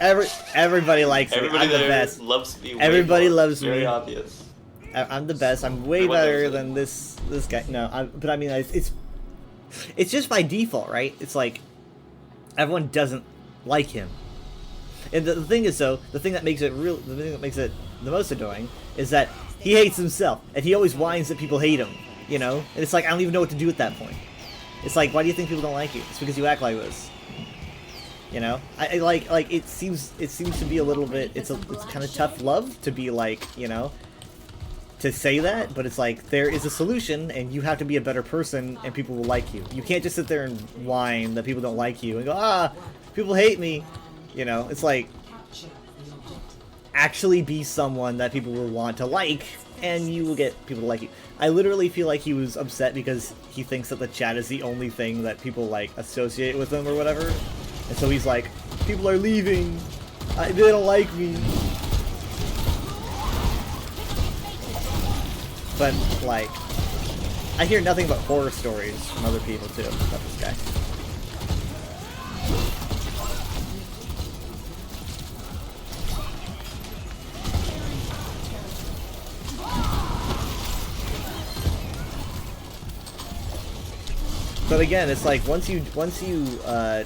[SPEAKER 2] Everybody likes me. I'm the best.
[SPEAKER 7] Loves me.
[SPEAKER 2] Everybody loves me.
[SPEAKER 7] Very obvious.
[SPEAKER 2] I'm the best. I'm way better than this guy. No, but I mean, it's It's just by default, right? It's like everyone doesn't like him. And the thing is, though, the thing that makes it the most annoying is that he hates himself, and he always whines that people hate him. You know, and it's like I don't even know what to do at that point. It's like, why do you think people don't like you? It's because you act like this. You know, I like it seems to be a little bit. It's kind of tough love to be like, you know, to say that, but it's like there is a solution, and you have to be a better person, and people will like you. You can't just sit there and whine that people don't like you and go, people hate me. You know, it's like actually be someone that people will want to like, and you will get people to like you. I literally feel like he was upset because he thinks that the chat is the only thing that people like associate with him or whatever. And so he's like, people are leaving. They don't like me. But like, I hear nothing but horror stories from other people too about this guy. But again, it's like once you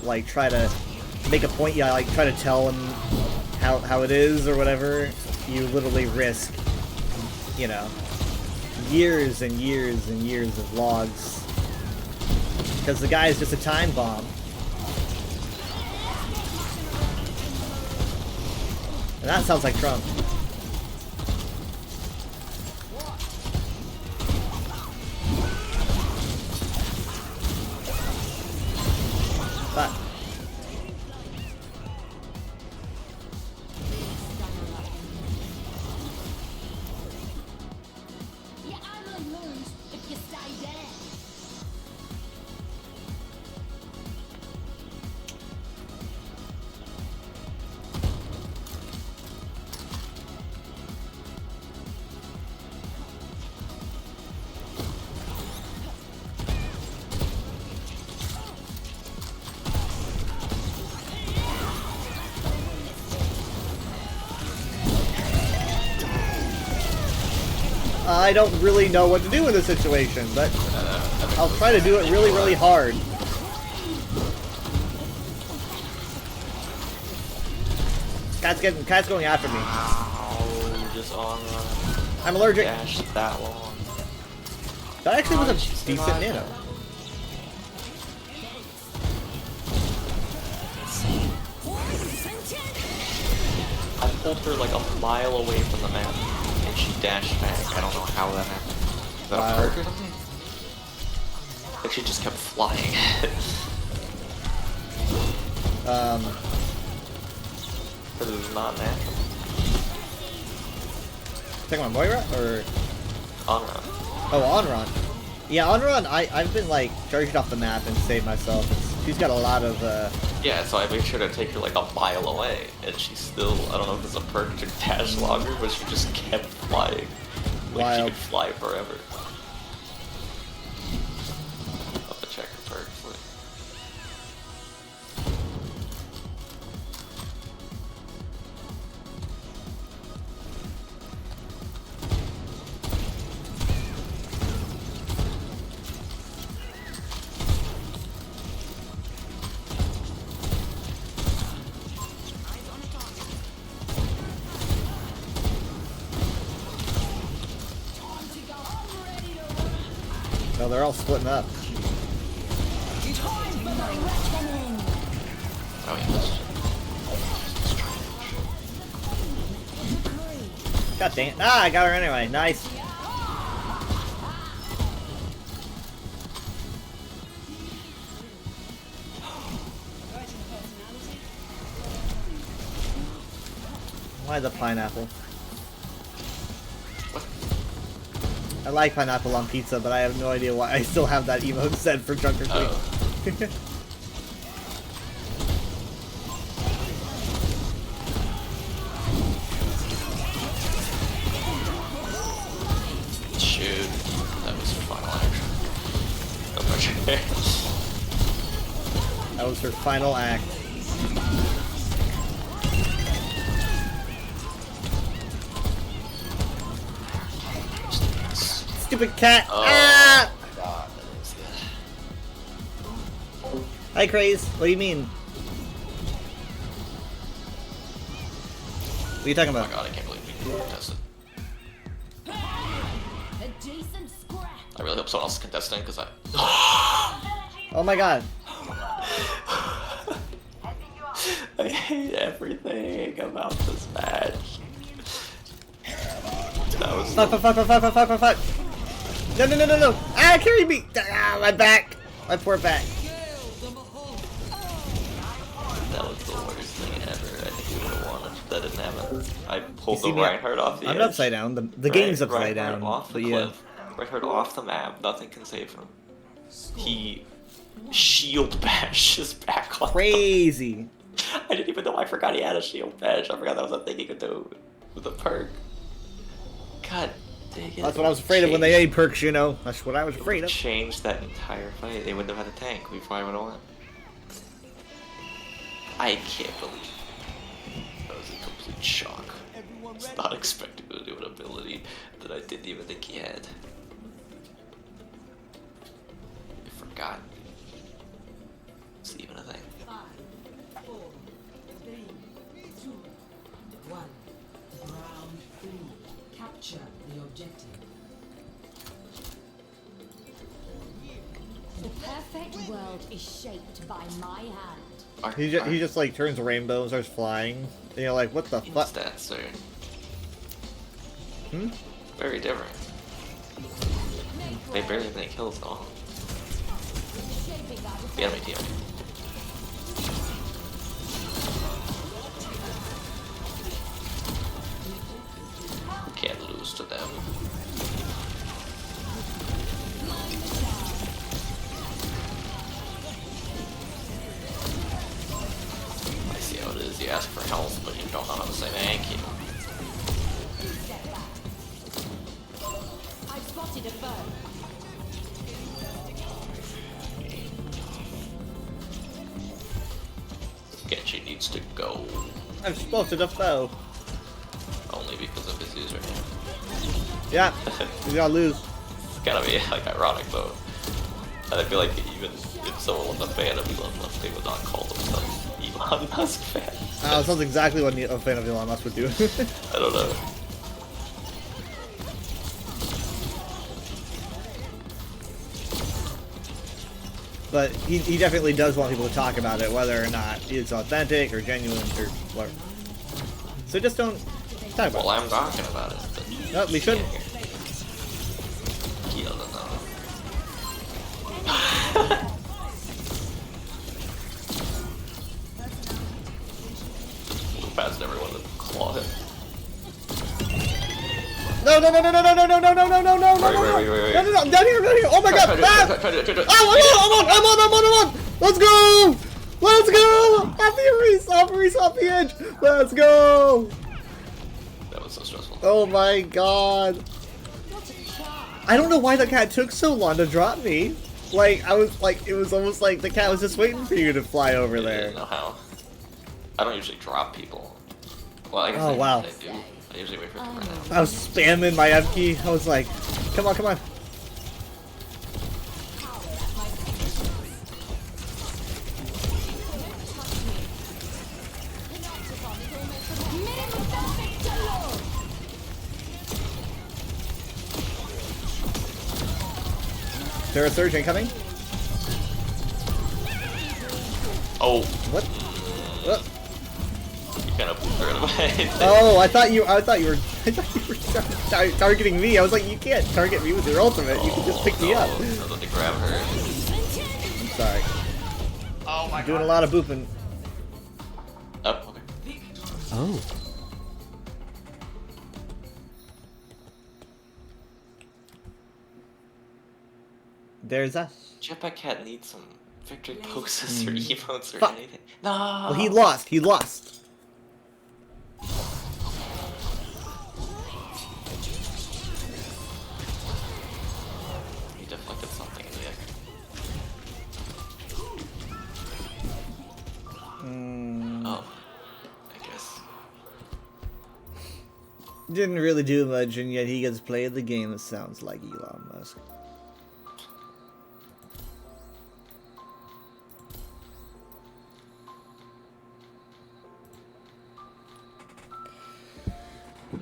[SPEAKER 2] like try to make a point, like try to tell him how it is or whatever, you literally risk, you know, years and years and years of logs, because the guy is just a time bomb. And that sounds like Trump. But
[SPEAKER 8] Yeah, I'm alone if you stay there.
[SPEAKER 2] I don't really know what to do in this situation, but I'll try to do it really, really hard. Cat's going after me.
[SPEAKER 7] Ow, just on run.
[SPEAKER 2] I'm allergic.
[SPEAKER 7] Dash that long.
[SPEAKER 2] That actually was a decent nano.
[SPEAKER 7] I pulled her like a mile away from the map, and she dashed back. I don't know how that happened. Is that
[SPEAKER 2] Wow.
[SPEAKER 7] a perk or something? Like she just kept flying. This is not natural.
[SPEAKER 2] Talking about Moira or
[SPEAKER 7] On-run.
[SPEAKER 2] oh, Onron. Yeah, Onron. I've been like charging off the map and saved myself. She's got a lot of
[SPEAKER 7] Yeah, so I made sure to take her like a mile away, and she still, I don't know if it's a perk to dash longer, but she just kept flying. Like
[SPEAKER 2] Wild.
[SPEAKER 7] she could fly forever. I'll have to check her perks. Like.
[SPEAKER 2] no, they're all splitting up.
[SPEAKER 7] Oh yeah, that's
[SPEAKER 2] God dang it! Ah, I got her anyway. Nice. Why the pineapple? I like pineapple on pizza, but I have no idea why I still have that emote set for Drunk or Quick.
[SPEAKER 7] oh. Shoot, that was her final action. Okay.
[SPEAKER 2] That was her final act. Stupid cat!
[SPEAKER 7] Oh.
[SPEAKER 2] Ah!
[SPEAKER 7] God, that is good.
[SPEAKER 2] Hi, Craze. What do you mean? What are you talking
[SPEAKER 7] Oh my
[SPEAKER 2] about?
[SPEAKER 7] god, I can't believe we contested.
[SPEAKER 8] Adjacent scrap.
[SPEAKER 7] I really hope someone else is contesting because I.
[SPEAKER 2] Oh my god.
[SPEAKER 7] I hate everything about this match. That was
[SPEAKER 2] Fuck. No. Ah, carry me. Ah, my back. My poor back.
[SPEAKER 7] that was the worst thing ever. I think we would have won if that didn't happen. I pulled
[SPEAKER 2] see
[SPEAKER 7] the
[SPEAKER 2] me-
[SPEAKER 7] Reinhardt off the
[SPEAKER 2] I'm
[SPEAKER 7] edge.
[SPEAKER 2] upside down. The game's upside
[SPEAKER 7] Reinhardt
[SPEAKER 2] down.
[SPEAKER 7] off the
[SPEAKER 2] But yeah.
[SPEAKER 7] cliff. Reinhardt off the map. Nothing can save him. He shield bash his back on.
[SPEAKER 2] Crazy.
[SPEAKER 7] I didn't even know. I forgot he had a shield bash. I forgot that was a thing he could do with a perk. God dang it.
[SPEAKER 2] That's what I was afraid of when they had perks, you know. That's what I was afraid of.
[SPEAKER 7] Changed that entire fight. They wouldn't have had a tank. We probably would have won. I can't believe that was a complete shock. I was not expecting to do an ability that I didn't even think he had. I forgot. It's even a thing.
[SPEAKER 4] 5, 4, 3, 2, 1. Round 3. Capture the objective.
[SPEAKER 8] The perfect world is shaped by my hand.
[SPEAKER 2] He just like turns rainbow and starts flying. You know, like what the fuck?
[SPEAKER 7] Stats are
[SPEAKER 2] Hmm?
[SPEAKER 7] very different. They barely have any kills though. The enemy team. Can't lose to them. I see how it is. You ask for health, but you don't know how to say thank you.
[SPEAKER 8] I've spotted a foe.
[SPEAKER 7] Genji needs to go.
[SPEAKER 2] I've spotted a foe.
[SPEAKER 7] Only because of his username.
[SPEAKER 2] Yeah, you gotta lose.
[SPEAKER 7] It's gotta be like ironic though. And I feel like even if someone was a fan of Elon Musk, they would not call themselves Elon Musk fan.
[SPEAKER 2] Sounds exactly what a fan of Elon Musk would do.
[SPEAKER 7] I don't know.
[SPEAKER 2] But he definitely does want people to talk about it, whether or not it's authentic or genuine or whatever. So just don't talk about
[SPEAKER 7] Well, I'm talking about it. But
[SPEAKER 2] No, we shouldn't.
[SPEAKER 7] He doesn't know. Flew past everyone and clawed him.
[SPEAKER 2] No! Wait.
[SPEAKER 7] Wait.
[SPEAKER 2] No, down here! Oh my god! Ah! I'm on! Let's go! Off the edge! Let's go!
[SPEAKER 7] That was so stressful.
[SPEAKER 2] Oh my god! I don't know why the cat took so long to drop me. Like, it was almost like the cat was just waiting for you to fly over
[SPEAKER 7] I
[SPEAKER 2] there.
[SPEAKER 7] didn't know how. I don't usually drop people. Well, I guess
[SPEAKER 2] Oh, wow.
[SPEAKER 7] I do. I usually wait for it to run out.
[SPEAKER 2] I was spamming my F key. I was like, come on. Is there a surge incoming?
[SPEAKER 7] Oh,
[SPEAKER 2] What?
[SPEAKER 7] you kind of blew it away.
[SPEAKER 2] Oh, I thought you were targeting me. I was like, you can't target me with your ultimate. You can just pick me up.
[SPEAKER 7] I was about to grab her.
[SPEAKER 2] I'm sorry.
[SPEAKER 7] Oh my
[SPEAKER 2] I'm doing a lot of booping.
[SPEAKER 7] Oh, okay.
[SPEAKER 2] Oh. There's us.
[SPEAKER 7] Jetpack Cat needs some victory poses or emotes or
[SPEAKER 2] Fuck.
[SPEAKER 7] anything. No.
[SPEAKER 2] Well, he lost.
[SPEAKER 7] He deflected something in the air. Oh, I guess.
[SPEAKER 2] Didn't really do much, and yet he gets played the game that sounds like Elon Musk.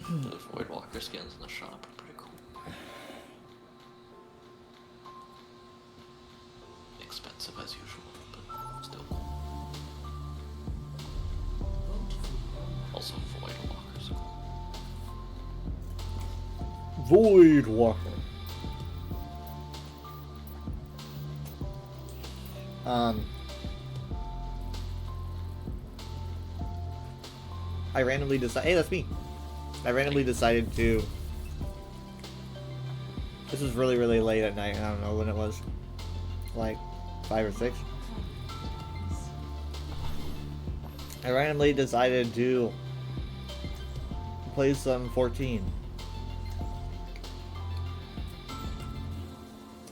[SPEAKER 7] The Voidwalker skins in the shop are pretty cool. Expensive as usual, but still. Also, Voidwalkers are cool.
[SPEAKER 2] Voidwalker. I randomly decided. Hey, that's me. I randomly decided to. This was really, really late at night. I don't know when it was. Like 5 or 6. I randomly decided to play some 14.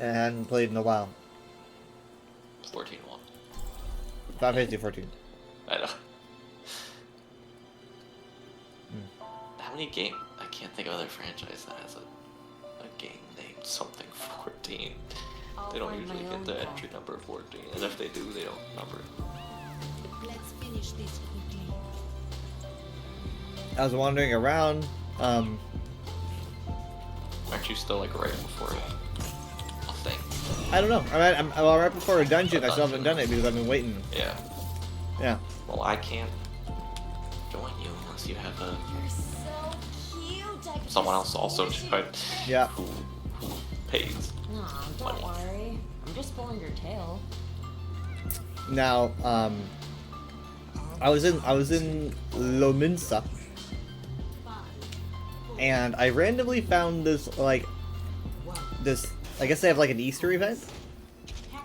[SPEAKER 2] And I hadn't played in a while.
[SPEAKER 7] 14-1.
[SPEAKER 2] Final Fantasy 14.
[SPEAKER 7] I know. How many games? I can't think of other franchise that has a game named something 14. They don't usually get the entry number 14, and if they do, they don't number it.
[SPEAKER 4] Let's finish this quickly.
[SPEAKER 2] I was wandering around.
[SPEAKER 7] Aren't you still like right before a thing?
[SPEAKER 2] I don't know. I'm right before a dungeon. I still haven't done it because I've been waiting.
[SPEAKER 7] Yeah.
[SPEAKER 2] Yeah.
[SPEAKER 7] Well, I can't join you unless you have a
[SPEAKER 8] You're so cute.
[SPEAKER 7] someone else also joined
[SPEAKER 2] Yeah.
[SPEAKER 7] who pays.
[SPEAKER 9] Nah, don't worry. I'm just pulling your tail.
[SPEAKER 2] Now, I was in Lominsa, and I randomly found this I guess they have like an Easter event.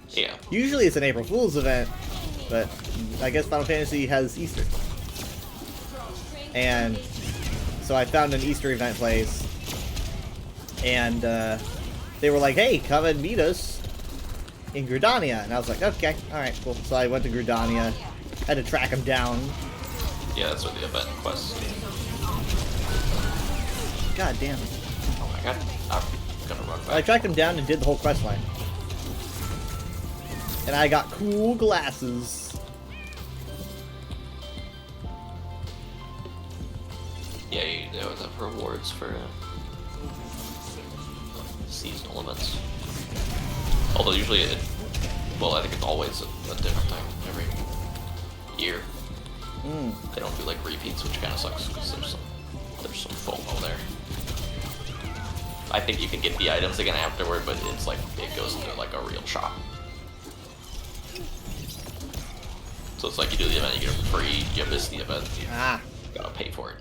[SPEAKER 7] Yeah.
[SPEAKER 2] Usually it's an April Fool's event, but I guess Final Fantasy has Easter. And so I found an Easter event place, and they were like, "Hey, come and meet us in Gridania." And I was like, "Okay, all right, cool." So I went to Gridania, had to track them down.
[SPEAKER 7] Yeah, that's what the event quest.
[SPEAKER 2] God damn it!
[SPEAKER 7] Oh my god. I'm gonna run
[SPEAKER 2] I
[SPEAKER 7] back.
[SPEAKER 2] tracked them down and did the whole quest line, and I got cool glasses.
[SPEAKER 7] Yeah, they always have rewards for seasonal events. Although usually I think it's always a different time every year. They don't do like repeats, which kind of sucks because there's some FOMO there. I think you can get the items again afterward, but it's like it goes into like a real shop. So it's like you do the event, you get it for free. You miss the event, you gotta pay for it.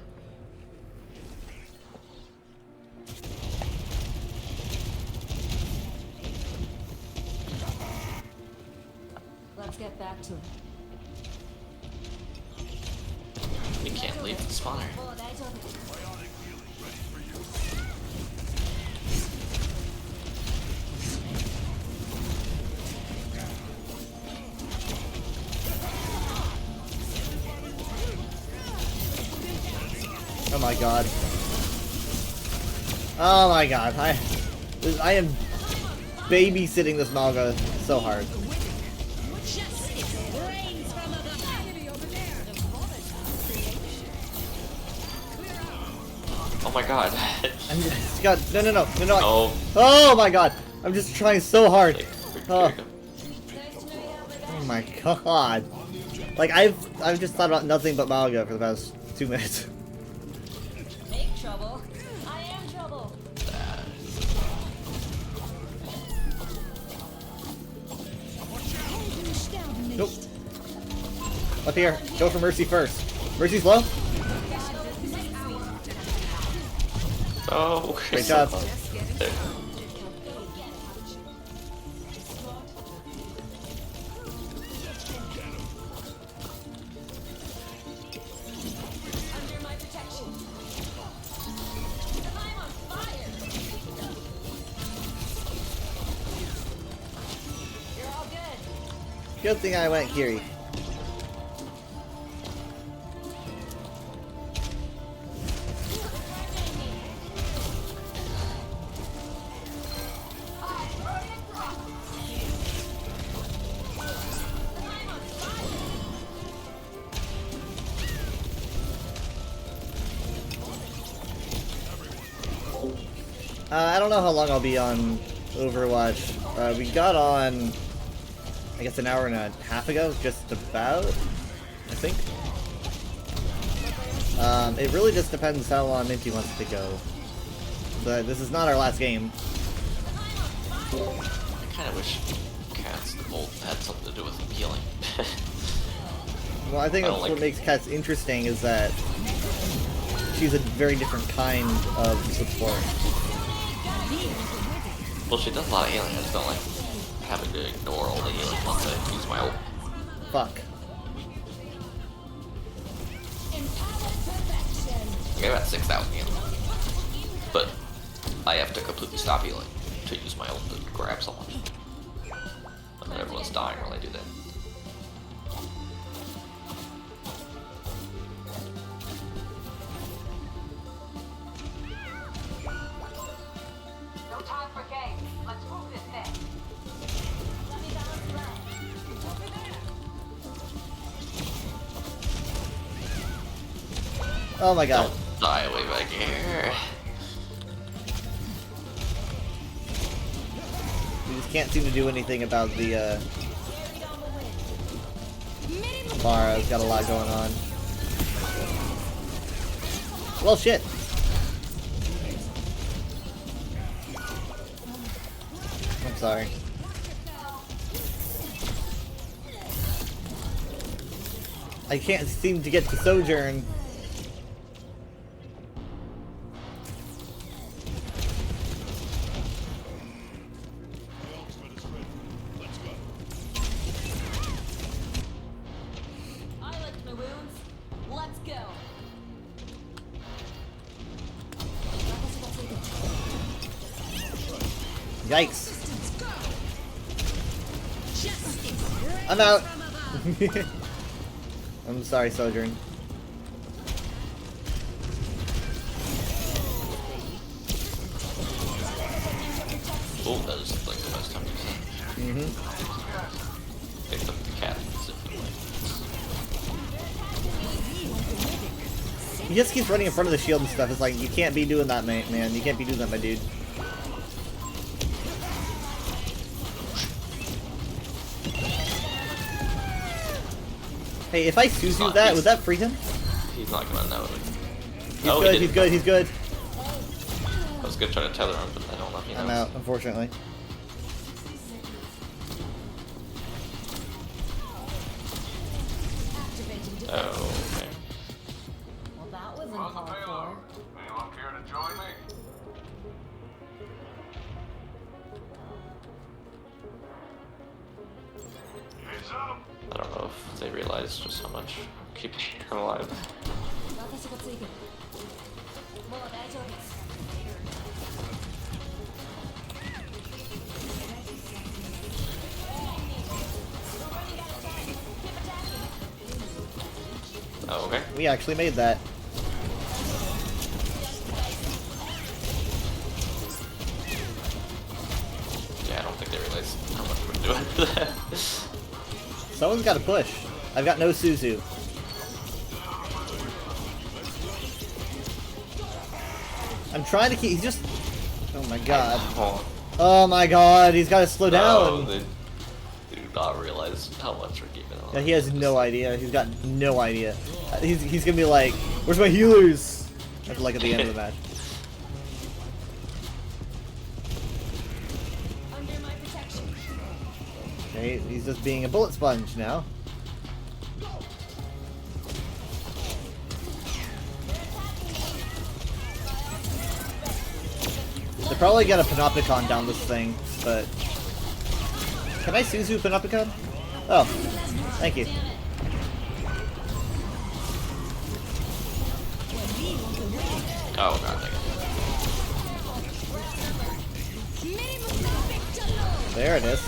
[SPEAKER 9] Let's get back to it.
[SPEAKER 7] You can't leave the spawner.
[SPEAKER 2] Oh my god. Oh my god. I am babysitting this Malga so hard.
[SPEAKER 7] Oh my god.
[SPEAKER 2] I'm just god. No.
[SPEAKER 7] Oh.
[SPEAKER 2] Oh my god. I'm just trying so hard.
[SPEAKER 7] Here
[SPEAKER 2] Oh.
[SPEAKER 7] you go.
[SPEAKER 2] Oh my god. Like I've just thought about nothing but Malga for the past 2 minutes.
[SPEAKER 9] Make trouble. I am trouble.
[SPEAKER 2] Nope. Up here. Go for Mercy first. Mercy's low.
[SPEAKER 7] Oh,
[SPEAKER 2] Great job.
[SPEAKER 7] There.
[SPEAKER 9] Under my protection. I'm on fire. You're all good.
[SPEAKER 2] Good thing I went Kiri. I don't know how long I'll be on Overwatch. We got on, I guess, an hour and a half ago, just about, I think. It really just depends how long Minty wants to go. But this is not our last game.
[SPEAKER 7] I kind of wish Cats Ult had something to do with healing.
[SPEAKER 2] Well, I think
[SPEAKER 7] I
[SPEAKER 2] that's
[SPEAKER 7] don't
[SPEAKER 2] what
[SPEAKER 7] like-
[SPEAKER 2] makes Cats interesting is that she's a very different kind of support.
[SPEAKER 7] Well, she does a lot of healing. I just don't like having to ignore all the healing once I use my ult.
[SPEAKER 2] Fuck.
[SPEAKER 7] I got about 6,000 healing. But I have to completely stop healing to use my ult to grab someone. And then everyone's dying when I do that.
[SPEAKER 9] No time for games. Let's move this thing. Let me balance around. Over there.
[SPEAKER 2] Oh my god.
[SPEAKER 7] Don't die way back here.
[SPEAKER 2] We just can't seem to do anything about the, Mara's got a lot going on. Well, shit. I'm sorry. I can't seem to get to Sojourn.
[SPEAKER 9] I licked my wounds. Let's go.
[SPEAKER 2] Yikes. I'm out. I'm sorry, Sojourn.
[SPEAKER 7] Oh, that is like the best time to use that.
[SPEAKER 2] Mm-hmm.
[SPEAKER 7] Picked up the cat specifically.
[SPEAKER 2] He just keeps running in front of the shield and stuff. It's like, you can't be doing that, man. You can't be doing that, my dude. Hey, if I Suzu that, would that freeze him?
[SPEAKER 7] He's not gonna know.
[SPEAKER 2] He's good, he's good, he's good.
[SPEAKER 7] I was gonna try to tether him, but I don't know if he knows.
[SPEAKER 2] I'm out, unfortunately.
[SPEAKER 7] Oh, okay.
[SPEAKER 9] Well, that was uncalled for.
[SPEAKER 5] Anyone care to join me? Heads up!
[SPEAKER 7] I don't know if they realize just how much I'm keeping him alive.
[SPEAKER 9] 私がついてる。もう大丈夫です。
[SPEAKER 7] Oh, okay.
[SPEAKER 2] We actually made that.
[SPEAKER 7] Yeah, I don't think they realize how much we're doing for that.
[SPEAKER 2] Someone's got to push. I've got no Suzu. I'm trying to keep. He's just. Oh my god.
[SPEAKER 7] Oh,
[SPEAKER 2] Oh my god. He's got to slow
[SPEAKER 7] no,
[SPEAKER 2] down.
[SPEAKER 7] they do not realize how much we're keeping him
[SPEAKER 2] Yeah,
[SPEAKER 7] alive.
[SPEAKER 2] he has no idea. He's got no idea. He's gonna be like, "Where's my healers?" After, like, at the end of the match.
[SPEAKER 9] Under my protection.
[SPEAKER 2] Okay, he's just being a bullet sponge now. They're probably gonna Panopticon down this thing, but can I Suzu Panopticon? Oh, thank you.
[SPEAKER 7] Oh god, dang it.
[SPEAKER 2] There it is.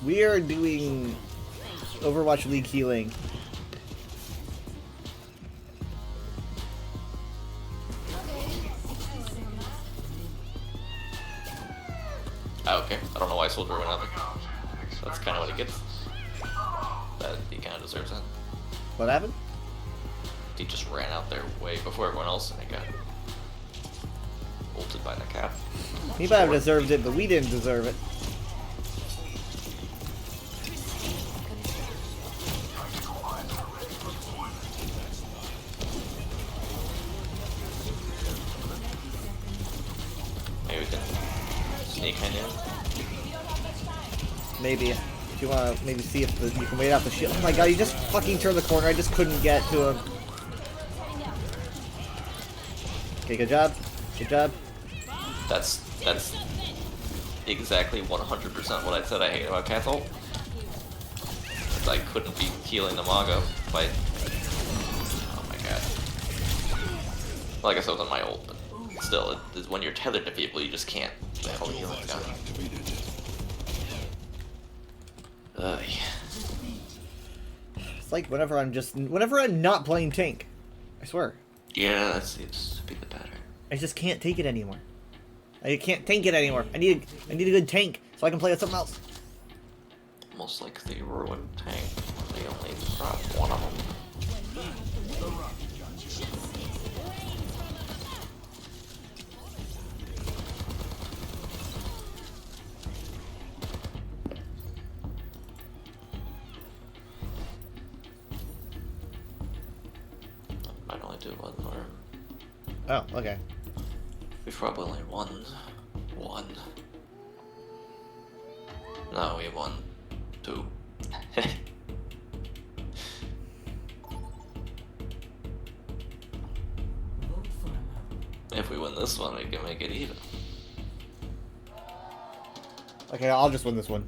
[SPEAKER 2] We are doing Overwatch League healing.
[SPEAKER 7] Oh, okay. I don't know why Soldier went up. That's kind of what he gets. That he kind of deserves that.
[SPEAKER 2] What happened?
[SPEAKER 7] he just ran out there way before everyone else and he got ulted by the cap.
[SPEAKER 2] He might have deserved it, but we didn't deserve it.
[SPEAKER 7] Maybe we can sneak in.
[SPEAKER 2] Maybe. If you want to maybe see if you can wait out the shield. Oh my god, you just fucking turned the corner. I just couldn't get to him. Okay, good job. Good job.
[SPEAKER 7] That's exactly 100% what I said I hate about Cat's ult. I couldn't be healing the Mago by... Oh my god. Well, I guess I was on my ult, but still, when you're tethered to people, you just can't. The hell healing guy.
[SPEAKER 2] It's like whenever I'm not playing tank. I swear.
[SPEAKER 7] Yeah, that seems to be the pattern.
[SPEAKER 2] I just can't take it anymore. I can't tank it anymore. I need a good tank so I can play with something else.
[SPEAKER 7] Almost like the ruined tank. They only brought one of them. I'd only do one more.
[SPEAKER 2] Oh, okay.
[SPEAKER 7] We've probably only won one. No, we won two. If we win this one, we can make it even.
[SPEAKER 2] Okay, I'll just win this one.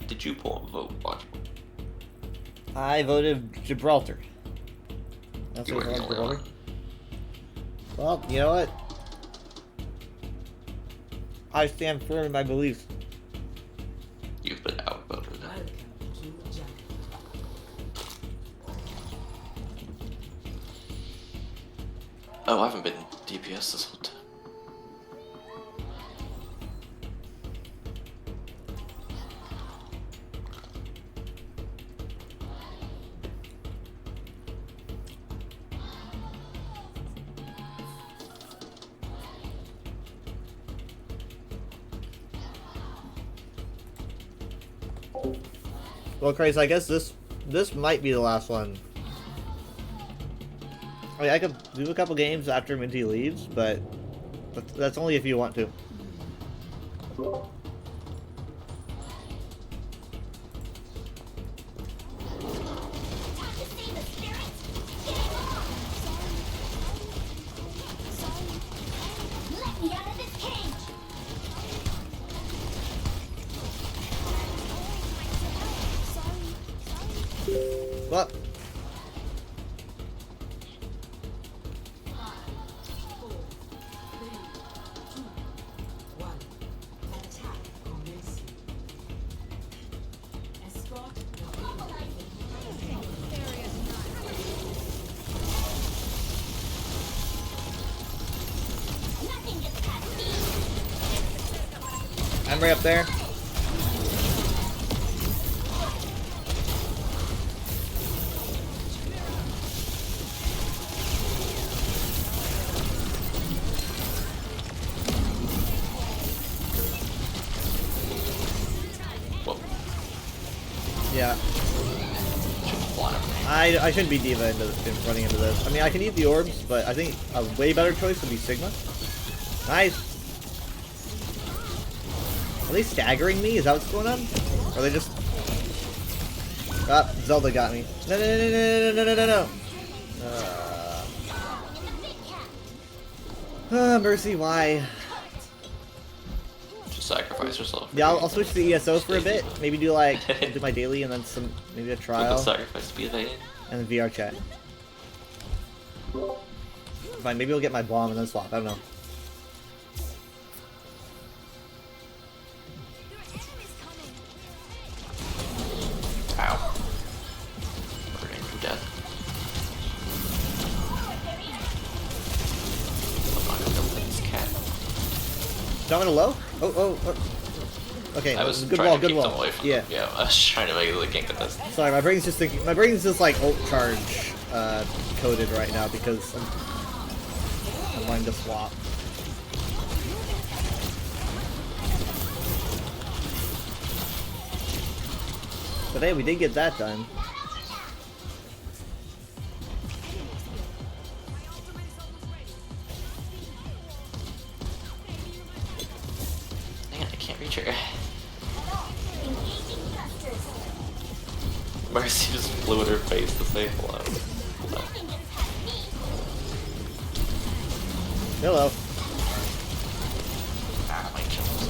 [SPEAKER 7] Did you vote Watch?
[SPEAKER 2] I voted Gibraltar. That's
[SPEAKER 7] You
[SPEAKER 2] what
[SPEAKER 7] were
[SPEAKER 2] I
[SPEAKER 7] the
[SPEAKER 2] voted
[SPEAKER 7] only
[SPEAKER 2] Gibraltar.
[SPEAKER 7] one.
[SPEAKER 2] Well, you know what? I stand firm in my beliefs.
[SPEAKER 7] You've been outvoted. Oh, I haven't been DPS this whole time.
[SPEAKER 2] Well, Crazy, I guess this might be the last one. I mean, I could do a couple games after Minty leaves, but that's only if you want to.
[SPEAKER 8] Let me out of this cage!
[SPEAKER 2] Well,
[SPEAKER 8] Nothing gets past me!
[SPEAKER 2] I'm right up there.
[SPEAKER 7] Whoa.
[SPEAKER 2] Yeah.
[SPEAKER 7] Shouldn't fly over me.
[SPEAKER 2] I shouldn't be D.Va running into this. I mean, I can eat the orbs, but I think a way better choice would be Sigma. Nice. Are they staggering me? Is that what's going on? Or are they just... Ah, Zelda got me. No, no, no, no, no, no, no, no, no. Mercy, why?
[SPEAKER 7] Just sacrifice yourself.
[SPEAKER 2] Yeah, I'll switch to ESO for a bit. Maybe do like, do my daily and then maybe a
[SPEAKER 7] With the
[SPEAKER 2] trial.
[SPEAKER 7] sacrifice to be evaded.
[SPEAKER 2] And then VR chat. Fine, maybe we'll get my bomb and then swap. I don't know.
[SPEAKER 7] Ow. Burning to death. I'm not gonna kill this cat.
[SPEAKER 2] Domino low? Oh, oh, oh. Okay,
[SPEAKER 7] I was
[SPEAKER 2] good
[SPEAKER 7] trying
[SPEAKER 2] wall,
[SPEAKER 7] to
[SPEAKER 2] good
[SPEAKER 7] keep them
[SPEAKER 2] wall.
[SPEAKER 7] away from
[SPEAKER 2] Yeah.
[SPEAKER 7] them. Yeah, I was trying to make it the gank contest.
[SPEAKER 2] Sorry, my brain's just thinking. My brain's just like ult charge coded right now because I'm wanting to swap. But hey, we did get that done.
[SPEAKER 7] Man, I can't reach her.
[SPEAKER 8] Engaging thrusters.
[SPEAKER 7] Mercy just flew in her face to say hello.
[SPEAKER 8] Nothing gets past me.
[SPEAKER 2] Hello.
[SPEAKER 7] Ah, my kills.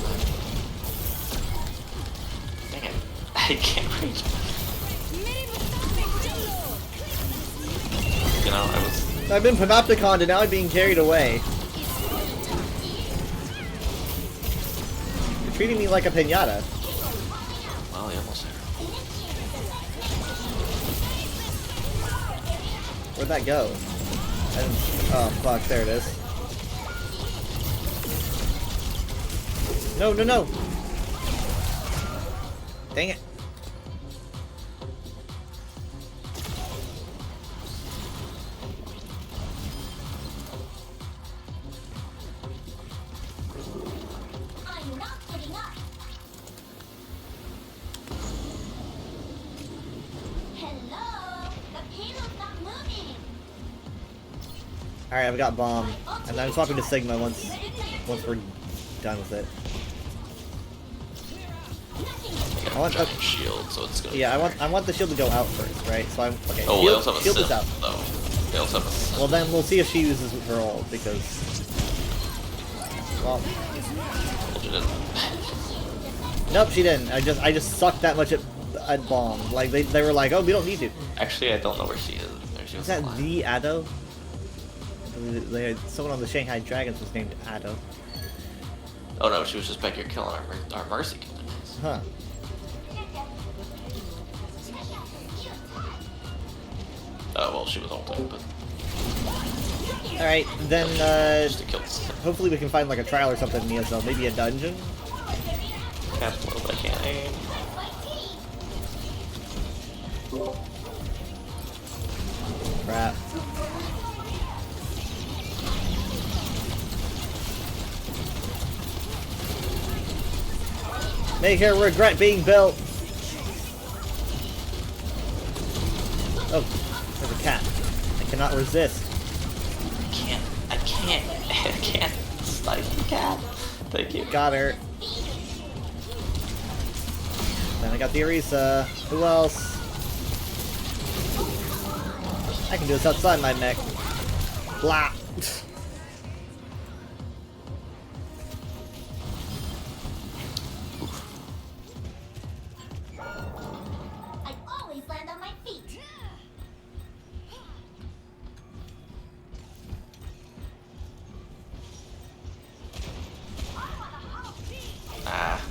[SPEAKER 7] Dang it. I can't reach her. You know, I was...
[SPEAKER 2] I've been panopticon and now I'm being carried away. You're treating me like a pinata.
[SPEAKER 7] Well, he almost had her.
[SPEAKER 2] Where'd that go? Oh fuck, there it is. No, no, no! Dang it.
[SPEAKER 8] I'm not giving up. Hello? The payload's not moving.
[SPEAKER 2] Alright, I've got bomb. And I'm swapping to Sigma once we're done with it.
[SPEAKER 7] I got
[SPEAKER 2] I want-
[SPEAKER 7] a giant shield, so it's gonna...
[SPEAKER 2] Yeah, I want the shield to go out first, right? So I'm okay.
[SPEAKER 7] Oh, they also have a
[SPEAKER 2] shield is out.
[SPEAKER 7] Sith, though. They also have a Sith.
[SPEAKER 2] Well, then we'll see if she uses her ult because. Well,
[SPEAKER 7] Told you didn't.
[SPEAKER 2] nope, she didn't. I just sucked that much at bomb. Like they were like, oh, we don't need to.
[SPEAKER 7] Actually, I don't know where she is. There she
[SPEAKER 2] Is
[SPEAKER 7] was
[SPEAKER 2] that
[SPEAKER 7] alive.
[SPEAKER 2] the Addo? They had someone on the Shanghai Dragons was named Addo.
[SPEAKER 7] Oh no, she was just back here killing our Mercy killed.
[SPEAKER 2] Huh.
[SPEAKER 7] Oh well, she was ulting, but
[SPEAKER 2] All right, then
[SPEAKER 7] just to kill the
[SPEAKER 2] hopefully we can find like a trial or something in Neo Zone. Maybe a dungeon.
[SPEAKER 7] cast low, but I can't aim.
[SPEAKER 2] Crap. Make her regret being built. Oh, there's a cat. I cannot resist.
[SPEAKER 7] I can't snipe the cat. Thank you.
[SPEAKER 2] Got her. Then I got the Orisa. Who else? I can do this outside my neck. Blah.
[SPEAKER 8] I always land on my feet.
[SPEAKER 7] Ah,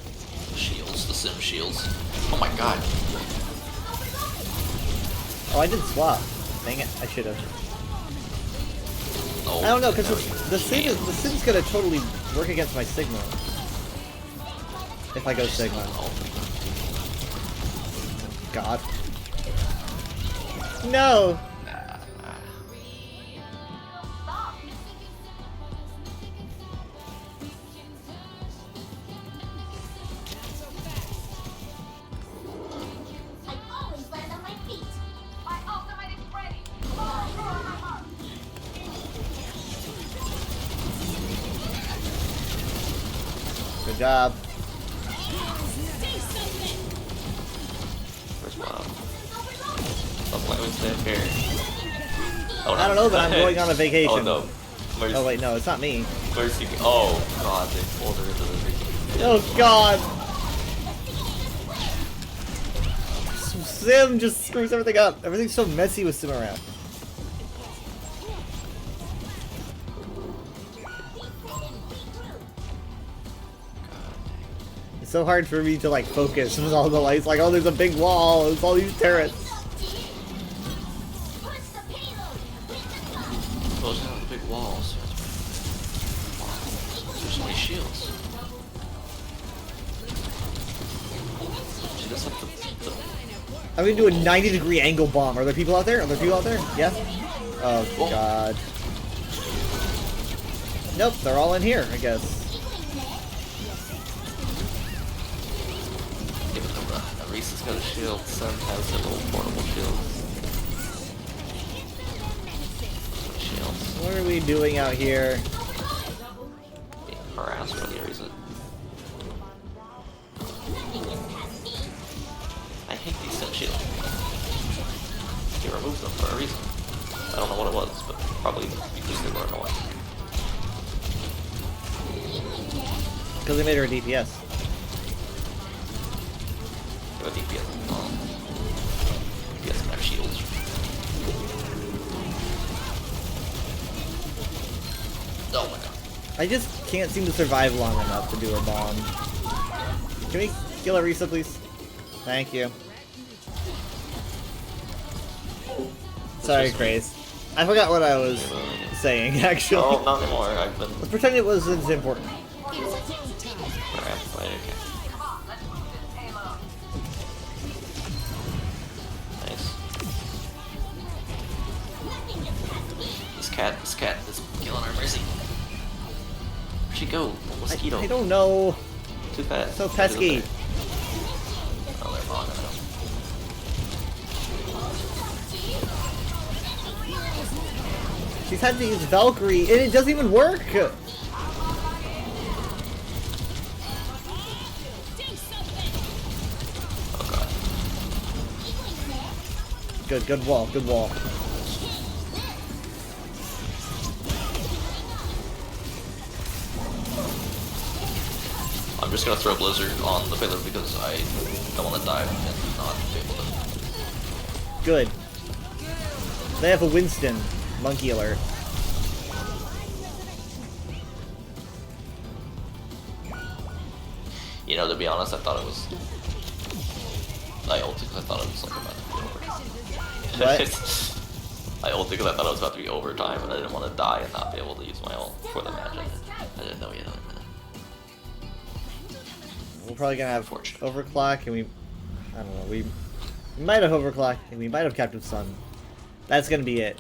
[SPEAKER 7] the shields, the sim shields. Oh my god.
[SPEAKER 2] Oh, I did swap. Dang it, I should have.
[SPEAKER 7] Oh,
[SPEAKER 2] I don't know, because
[SPEAKER 7] no,
[SPEAKER 2] the Sim's gonna totally work against my Sigma. If I go Sigma.
[SPEAKER 7] Oh,
[SPEAKER 2] God. No!
[SPEAKER 8] I always land on my feet.
[SPEAKER 9] My ultimate is ready. Follow through on my mark.
[SPEAKER 2] Good job.
[SPEAKER 7] where's Bob? Stop playing with Steph here. Oh,
[SPEAKER 2] I don't know, but I'm going on a vacation.
[SPEAKER 7] Oh no. Mercy.
[SPEAKER 2] Oh wait, no, it's not me.
[SPEAKER 7] Mercy. Oh god, they pulled her into the freaking...
[SPEAKER 2] Oh God! Sim just screws everything up. Everything's so messy with Sim around. It's so hard for me to like focus with all the lights. Like, oh, there's a big wall. There's all these turrets.
[SPEAKER 8] Push the payload with the gun.
[SPEAKER 7] Close down the big walls. Wow. There's so many shields. just have to
[SPEAKER 2] I'm gonna do a 90-degree angle bomb. Are there people out there? Are there people out there? Yes? Oh,
[SPEAKER 7] Whoa.
[SPEAKER 2] God. Nope, they're all in here, I guess.
[SPEAKER 7] give it to the Reese has got a shield, Sun has a little portable shield. Shields.
[SPEAKER 2] What are we doing out here?
[SPEAKER 7] Being harassed for any reason. I hate these set shields. He removed them for a reason. I don't know what it was, but probably because they were annoying.
[SPEAKER 2] Because they made her a DPS.
[SPEAKER 7] Give a DPS. DPS and have shields. Oh my god.
[SPEAKER 2] I just can't seem to survive long enough to do a bomb. Can we kill Arisa, please? Thank you. Sorry, Craze. I forgot what I was saying, actually.
[SPEAKER 7] Oh, not anymore. I've been.
[SPEAKER 2] Let's pretend it wasn't important.
[SPEAKER 7] Right, okay.
[SPEAKER 9] Come on, let's move this payload.
[SPEAKER 7] Nice. This cat is killing our Mercy. Where'd she go? Mosquito.
[SPEAKER 2] I don't know.
[SPEAKER 7] Too fast.
[SPEAKER 2] So pesky.
[SPEAKER 7] Oh, they're following us.
[SPEAKER 2] She's had to use Valkyrie, and it doesn't even work!
[SPEAKER 7] Oh god.
[SPEAKER 2] Good wall, good wall.
[SPEAKER 7] I'm just gonna throw Blizzard on the payload because I don't want to die and not be able to.
[SPEAKER 2] Good. They have a Winston. Monkey alert.
[SPEAKER 7] You know, to be honest, I thought it was. I ulted because I thought it was like about to be over.
[SPEAKER 2] What?
[SPEAKER 7] I ulted because I thought it was about to be overtime and I didn't want to die and not be able to use my ult for the match. I didn't know yet.
[SPEAKER 2] We're probably gonna have
[SPEAKER 7] Unfortunate.
[SPEAKER 2] overclock, and I don't know, we might have overclocked, and we might have Captain Sun. That's gonna be it.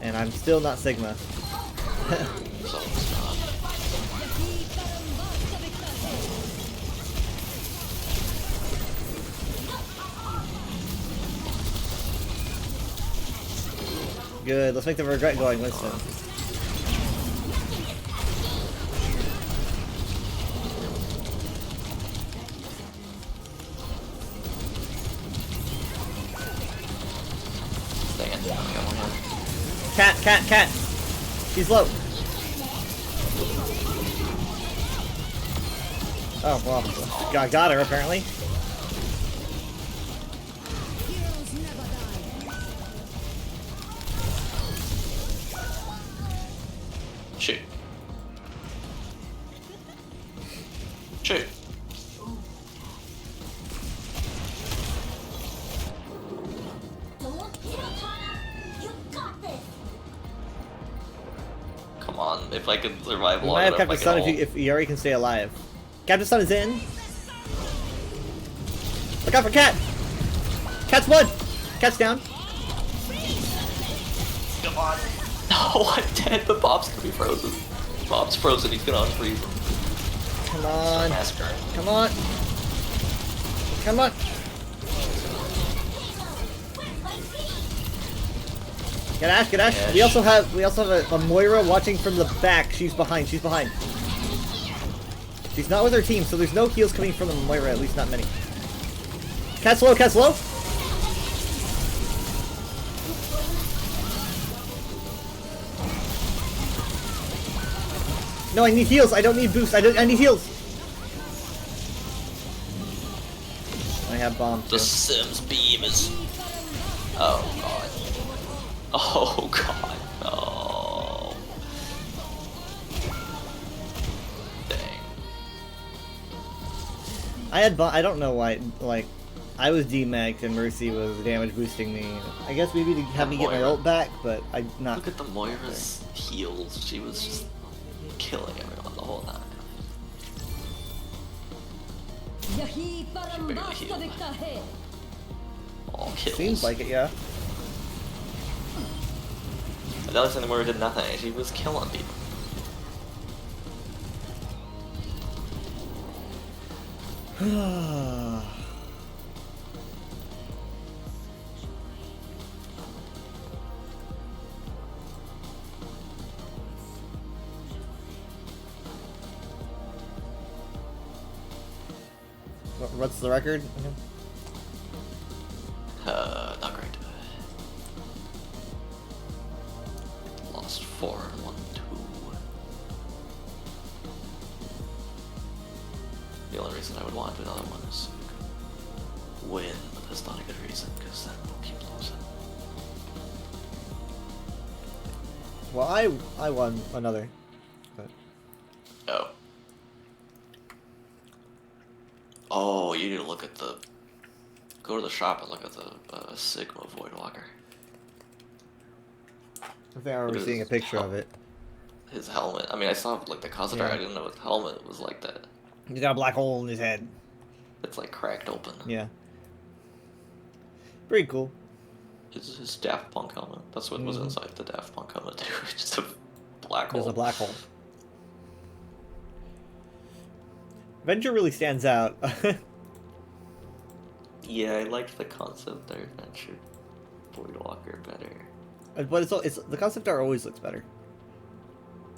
[SPEAKER 2] And I'm still not Sigma.
[SPEAKER 7] So it's not.
[SPEAKER 2] Good, let's make the regret going, Winston.
[SPEAKER 7] Dang it. I got one more.
[SPEAKER 2] Cat! She's low. Oh, well, got her, apparently.
[SPEAKER 7] Shoot. Shoot. Come on, if I could survive
[SPEAKER 2] We
[SPEAKER 7] long
[SPEAKER 2] might have
[SPEAKER 7] enough,
[SPEAKER 2] Captain Sun if Yuri can stay alive. Captain Sun is in. Look out for Cat! Cat's blood! Cat's down.
[SPEAKER 7] Come on. No, I'm dead. The Bob's gonna be frozen. Bob's frozen. He's gonna unfreeze him.
[SPEAKER 2] Come on.
[SPEAKER 7] Massacre.
[SPEAKER 2] Come on. Come on. Get Ash, get Ash.
[SPEAKER 7] Ash.
[SPEAKER 2] We also have a Moira watching from the back. She's behind. She's not with her team, so there's no heals coming from the Moira, at least not many. Cat's low, Cat's low. No, I need heals. I don't need boost. I need heals. I have bombs.
[SPEAKER 7] The Sims beam is. Oh god. Oh god. No. Dang.
[SPEAKER 2] I don't know why. Like, I was demagged and Mercy was damage boosting me. I guess maybe to have me get my ult back, but I'm not.
[SPEAKER 7] Look at the Moira's heals. She was just killing everyone the whole time. Barely healed. All kills.
[SPEAKER 2] Seems like it, yeah.
[SPEAKER 7] Another thing where we did nothing, she was killing people.
[SPEAKER 2] What's the record?
[SPEAKER 7] Not great. Lost 4 and 1, 2. The only reason I would want to do another one is win, but that's not a good reason, because then we'll keep losing.
[SPEAKER 2] Well, I won another. But
[SPEAKER 7] Oh. Oh, you need to look at the... Go to the shop and look at the Sigma Voidwalker.
[SPEAKER 2] I think I remember seeing a picture of it.
[SPEAKER 7] His helmet. I mean, I saw like the concept art.
[SPEAKER 2] Yeah.
[SPEAKER 7] I didn't know his helmet was like that.
[SPEAKER 2] He's got a black hole in his head.
[SPEAKER 7] It's like cracked open.
[SPEAKER 2] Yeah. Pretty cool.
[SPEAKER 7] His Daft Punk helmet. That's what was inside the Daft Punk helmet too. Just a black hole.
[SPEAKER 2] There's a black hole. Venture really stands out.
[SPEAKER 7] Yeah, I liked the concept art. Venture Voidwalker better.
[SPEAKER 2] But it's the concept art always looks better.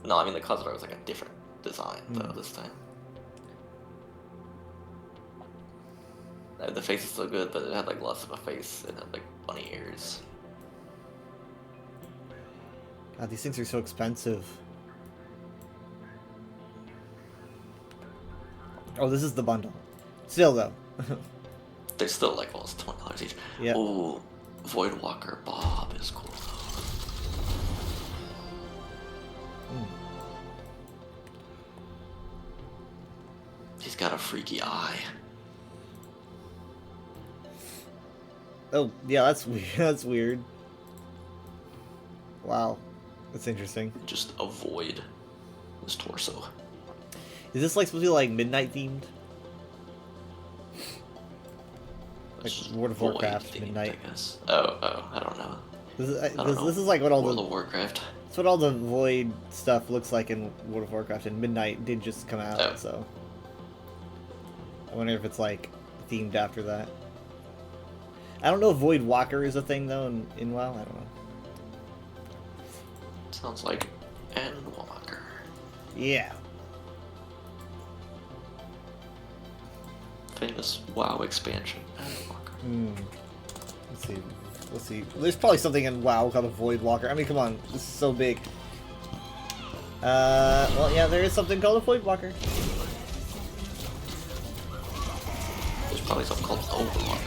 [SPEAKER 7] No, I mean the concept art was like a different design though this time. The face is still good, but it had like less of a face. It had like bunny ears.
[SPEAKER 2] God, these things are so expensive. Oh, this is the bundle. Still though.
[SPEAKER 7] They're still like almost $20 each.
[SPEAKER 2] Yeah.
[SPEAKER 7] Ooh, Voidwalker Bob is cool though. He's got a freaky eye.
[SPEAKER 2] Oh, yeah, that's weird. That's weird. Wow. That's interesting.
[SPEAKER 7] Just avoid his torso.
[SPEAKER 2] Is this like supposed to be like midnight themed? Like World of Warcraft
[SPEAKER 7] Void
[SPEAKER 2] midnight.
[SPEAKER 7] themed, I guess. Oh, I don't know.
[SPEAKER 2] This is,
[SPEAKER 7] I don't know.
[SPEAKER 2] this is like what all
[SPEAKER 7] World
[SPEAKER 2] the
[SPEAKER 7] of Warcraft.
[SPEAKER 2] That's what all the Void stuff looks like in World of Warcraft, and Midnight did just come out,
[SPEAKER 7] Oh.
[SPEAKER 2] so I wonder if it's like themed after that. I don't know if Void Walker is a thing though in WoW. I don't know.
[SPEAKER 7] Sounds like Endwalker.
[SPEAKER 2] Yeah.
[SPEAKER 7] Famous WoW expansion. Endwalker.
[SPEAKER 2] Let's see. Let's see. There's probably something in WoW called a Void Walker. I mean, come on, this is so big. Well, yeah, there is something called a Void Walker.
[SPEAKER 7] There's probably something called Overwalker.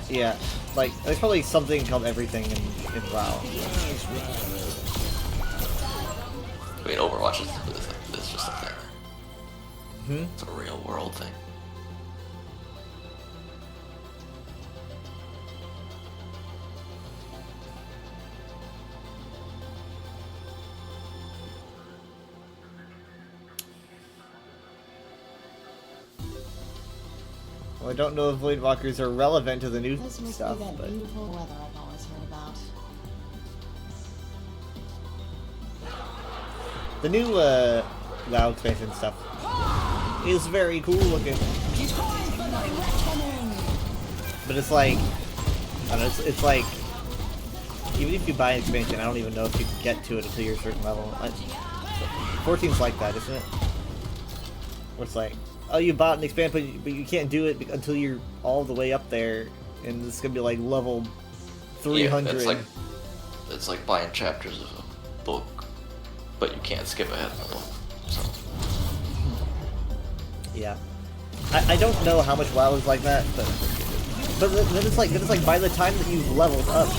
[SPEAKER 2] Yeah, like there's probably something called everything in WoW.
[SPEAKER 7] I mean, Overwatch is just a thing. It's a real world thing.
[SPEAKER 2] Well, I don't know if Void Walkers are relevant to the new
[SPEAKER 10] This must
[SPEAKER 2] stuff,
[SPEAKER 10] be that
[SPEAKER 2] but
[SPEAKER 10] beautiful weather I've always heard about.
[SPEAKER 2] the new WoW expansion stuff is very cool looking. But it's like, I don't know, it's like, even if you buy an expansion, I don't even know if you can get to it until you're a certain level. 14's like that, isn't it? Where it's like, oh, you bought an expansion, but you can't do it until you're all the way up there, and it's gonna be like level 300.
[SPEAKER 7] Yeah, it's like buying chapters of a book, but you can't skip ahead in the book. So.
[SPEAKER 2] Yeah, I don't know how much WoW is like that, but then it's like by the time that you've leveled up,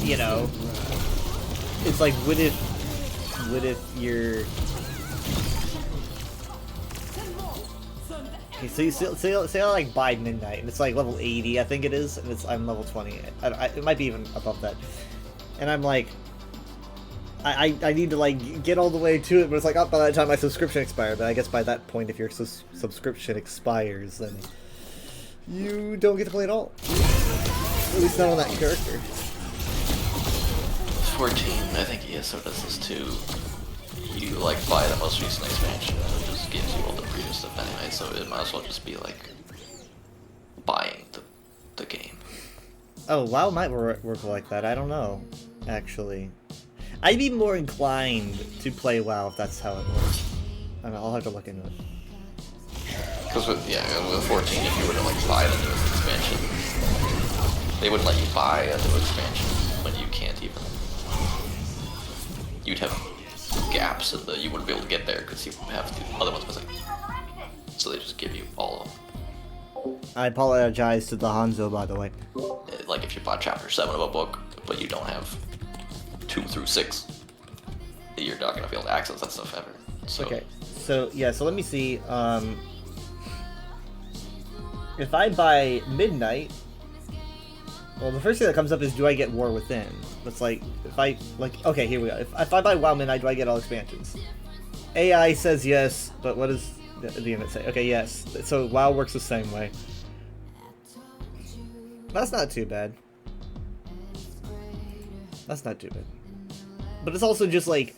[SPEAKER 2] you know, it's like what if you're okay, so you say I like buy Midnight, and it's like level 80, I think it is, and I'm level 20. It might be even above that, and I'm like, I need to like get all the way to it, but it's like, oh, by that time my subscription expired. But I guess by that point, if your subscription expires, then you don't get to play at all. At least not on that character.
[SPEAKER 7] 14, I think ESO does this too. You like buy the most recent expansion and it just gives you all the previous stuff anyway, so it might as well just be like buying the game.
[SPEAKER 2] Oh, WoW might work like that. I don't know, actually. I'd be more inclined to play WoW if that's how it works. I don't know, I'll have to look into it.
[SPEAKER 7] Because with 14, if you were to like buy the newest expansion, they wouldn't let you buy a new expansion when you can't even. You'd have gaps in the you wouldn't be able to get there because you have the other ones missing. So they just give you all of them.
[SPEAKER 2] I apologize to the Hanzo, by the way.
[SPEAKER 7] Like if you bought chapter 7 of a book, but you don't have 2 through 6, you're not gonna be able to access that stuff ever. So.
[SPEAKER 2] Okay, so yeah, so let me see. If I buy Midnight, well, the first thing that comes up is, do I get War Within? It's like, if I, like, okay, here we go. If I buy WoW Midnight, do I get all expansions? AI says yes, but what does the unit say? Okay, yes. So WoW works the same way. That's not too bad. That's not too bad. But it's also just like,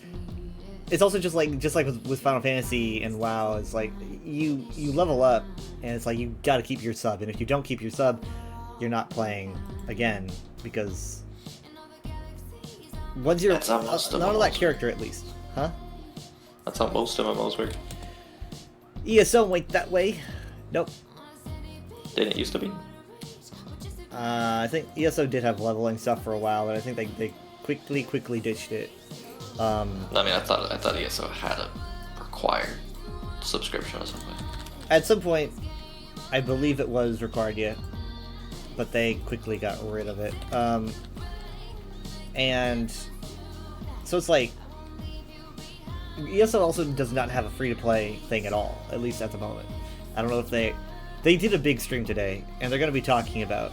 [SPEAKER 2] it's also just like with Final Fantasy and WoW, it's like you level up and it's like you gotta keep your sub, and if you don't keep your sub, you're not playing again, because once you're not on that character at least, huh?
[SPEAKER 7] That's how most MMOs work.
[SPEAKER 2] ESO went that way. Nope.
[SPEAKER 7] Didn't it used to be?
[SPEAKER 2] I think ESO did have leveling stuff for a while, but I think they quickly ditched it.
[SPEAKER 7] I mean, I thought ESO had a required subscription at some point.
[SPEAKER 2] At some point, I believe it was required, yeah, but they quickly got rid of it. And so it's like ESO also does not have a free-to-play thing at all, at least at the moment. I don't know if they did a big stream today, and they're going to be talking about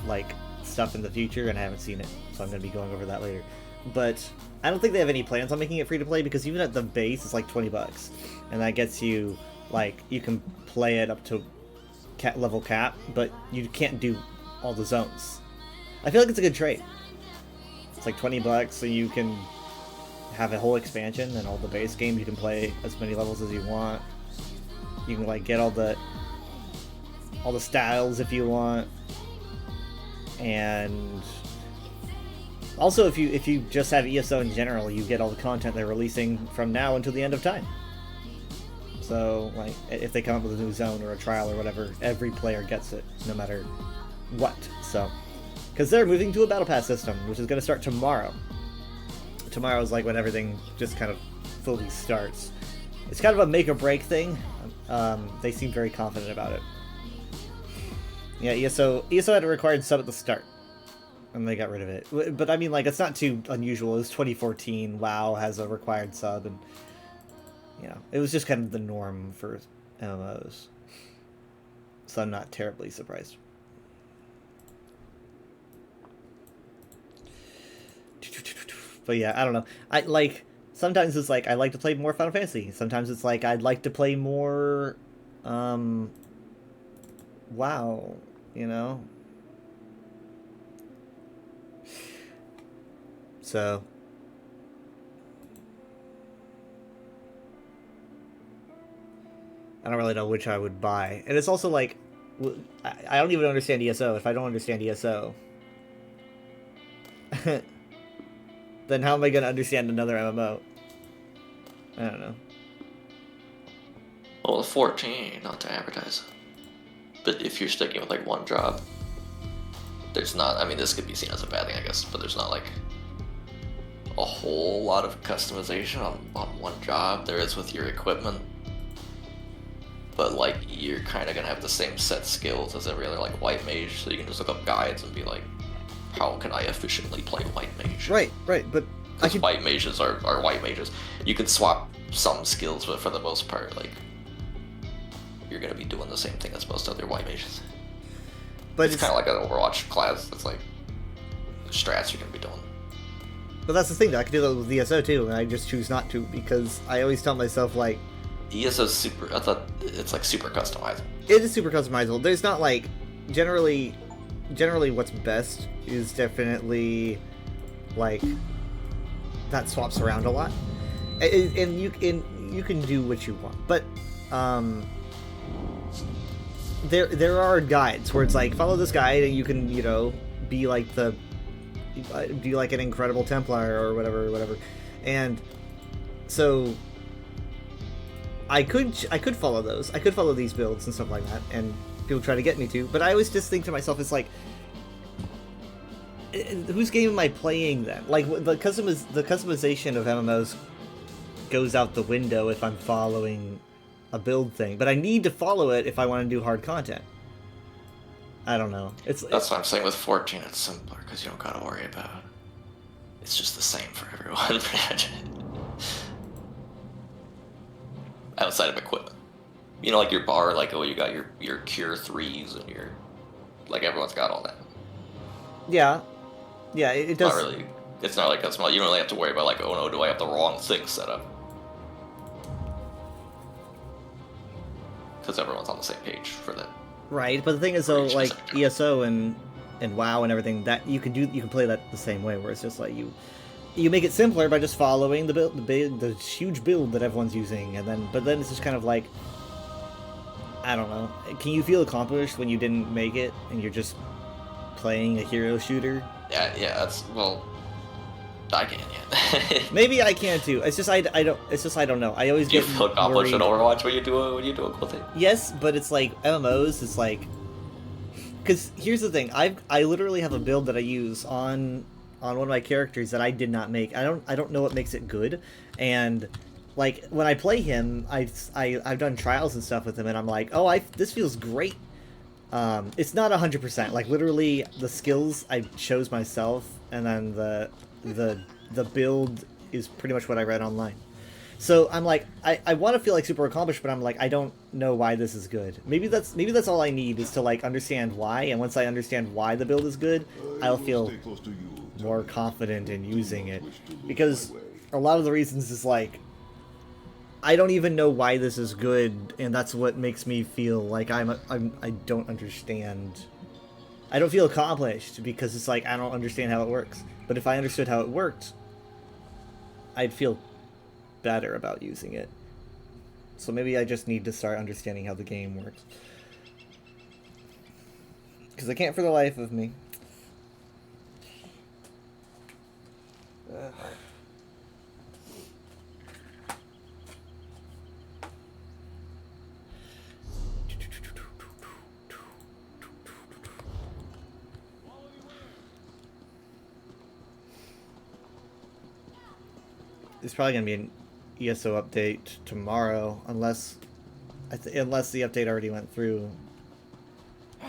[SPEAKER 2] like stuff in the future, and I haven't seen it, so I'm going to be going over that later. But I don't think they have any plans on making it free to play, because even at the base it's like $20, and that gets you, like, you can play it up to level cap, but you can't do all the zones. I feel like it's a good trade. It's like $20, so you can have a whole expansion, and all the base game you can play as many levels as you want. You can like get all the styles if you want, and also if you just have ESO in general, you get all the content they're releasing from now until the end of time. So like if they come up with a new zone or a trial or whatever, every player gets it no matter what. So because they're moving to a battle pass system, which is going to start tomorrow. Tomorrow is like when everything just kind of fully starts. It's kind of a make or break thing. They seem very confident about it. Yeah, ESO had a required sub at the start, and they got rid of it. But I mean, like, it's not too unusual. It was 2014. WoW has a required sub, and you know, it was just kind of the norm for MMOs. So I'm not terribly surprised. But yeah, I don't know. I like. Sometimes it's like I like to play more Final Fantasy. Sometimes it's like I'd like to play more WoW, you know? So I don't really know which I would buy. And it's also like I don't even understand ESO. If I don't understand ESO, then how am I going to understand another MMO? I don't know.
[SPEAKER 7] Well, 14, not to advertise. But if you're sticking with like one job, there's not, I mean, this could be seen as a bad thing, I guess, but there's not like a whole lot of customization on one job. There is with your equipment. But like, you're kind of going to have the same set skills as every other like white mage, so you can just look up guides and be like, how can I efficiently play white mage?
[SPEAKER 2] Right, but
[SPEAKER 7] because white mages are white mages. You can swap some skills, but for the most part, like, you're gonna be doing the same thing as most other white mages. But it's kind of like an Overwatch class. It's like strats you're gonna be doing.
[SPEAKER 2] But that's the thing, though. I can do that with ESO too, and I just choose not to, because I always tell myself, like,
[SPEAKER 7] ESO's super. I thought it's like super customizable.
[SPEAKER 2] It is super customizable. There's not like generally what's best is definitely like that swaps around a lot, and you can do what you want, but there are guides where it's like follow this guide and you can be like an incredible Templar or whatever, and so I could follow those. I could follow these builds and stuff like that, and people try to get me to. But I always just think to myself, it's like, whose game am I playing then? Like the customization of MMOs goes out the window if I'm following a build thing. But I need to follow it if I want to do hard content. I don't know.
[SPEAKER 7] That's what I'm saying with 14. It's simpler because you don't gotta worry about it. It's just the same for everyone. Outside of equipment, like your bar, like you got your cure 3s and your everyone's got all that.
[SPEAKER 2] Yeah, it does.
[SPEAKER 7] Not really. It's not like that's small. You don't really have to worry about oh no, do I have the wrong thing set up? Because everyone's on the same page for that.
[SPEAKER 2] Right, but the thing is though, like ESO and WoW and everything, that you can play that the same way, where it's just like you make it simpler by just following the huge build that everyone's using, but then it's just kind of like, I don't know. Can you feel accomplished when you didn't make it and you're just playing a hero shooter?
[SPEAKER 7] Yeah, I can, yeah.
[SPEAKER 2] Maybe I can too. It's just I don't know. I always
[SPEAKER 7] do you
[SPEAKER 2] get
[SPEAKER 7] feel accomplished in
[SPEAKER 2] worried.
[SPEAKER 7] Overwatch when you do a cool thing?
[SPEAKER 2] Yes, but it's like MMOs. It's like, because here's the thing. I literally have a build that I use on one of my characters that I did not make. I don't know what makes it good, and like when I play him, I've done trials and stuff with him, and I'm like, oh, this feels great. It's not 100%. Like literally, the skills I chose myself, and then the build is pretty much what I read online. So I'm like, I want to feel like super accomplished, but I'm like, I don't know why this is good. Maybe that's all I need is to like understand why, and once I understand why the build is good, I'll feel more confident in using it. Because a lot of the reasons is like, I don't even know why this is good, and that's what makes me feel like I don't understand. I don't feel accomplished because it's like I don't understand how it works. But if I understood how it worked, I'd feel better about using it. So maybe I just need to start understanding how the game works. Because I can't for the life of me. There's probably gonna be an ESO update tomorrow, unless the update already went through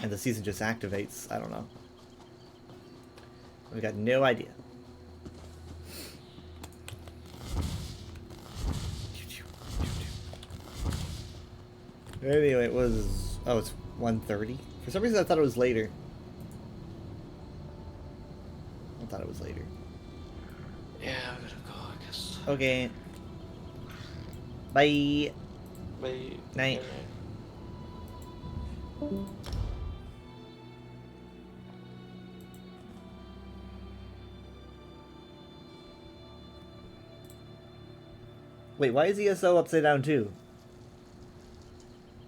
[SPEAKER 2] and the season just activates. I don't know. We've got no idea. Anyway, it's 1:30. For some reason I thought it was later. I thought it was later.
[SPEAKER 7] Yeah, I'm gonna go, I guess.
[SPEAKER 2] Okay. Bye.
[SPEAKER 7] Bye.
[SPEAKER 2] Night. Wait, why is ESO upside down too?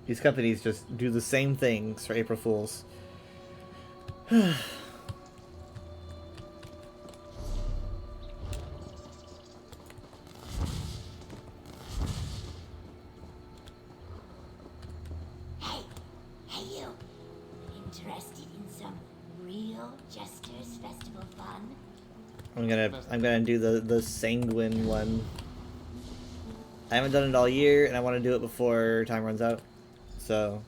[SPEAKER 2] These companies just do the same things for April Fools.
[SPEAKER 8] Hey you. Interested in some real Jester's Festival fun?
[SPEAKER 2] I'm gonna do the Sanguine one. I haven't done it all year, and I want to do it before time runs out. So,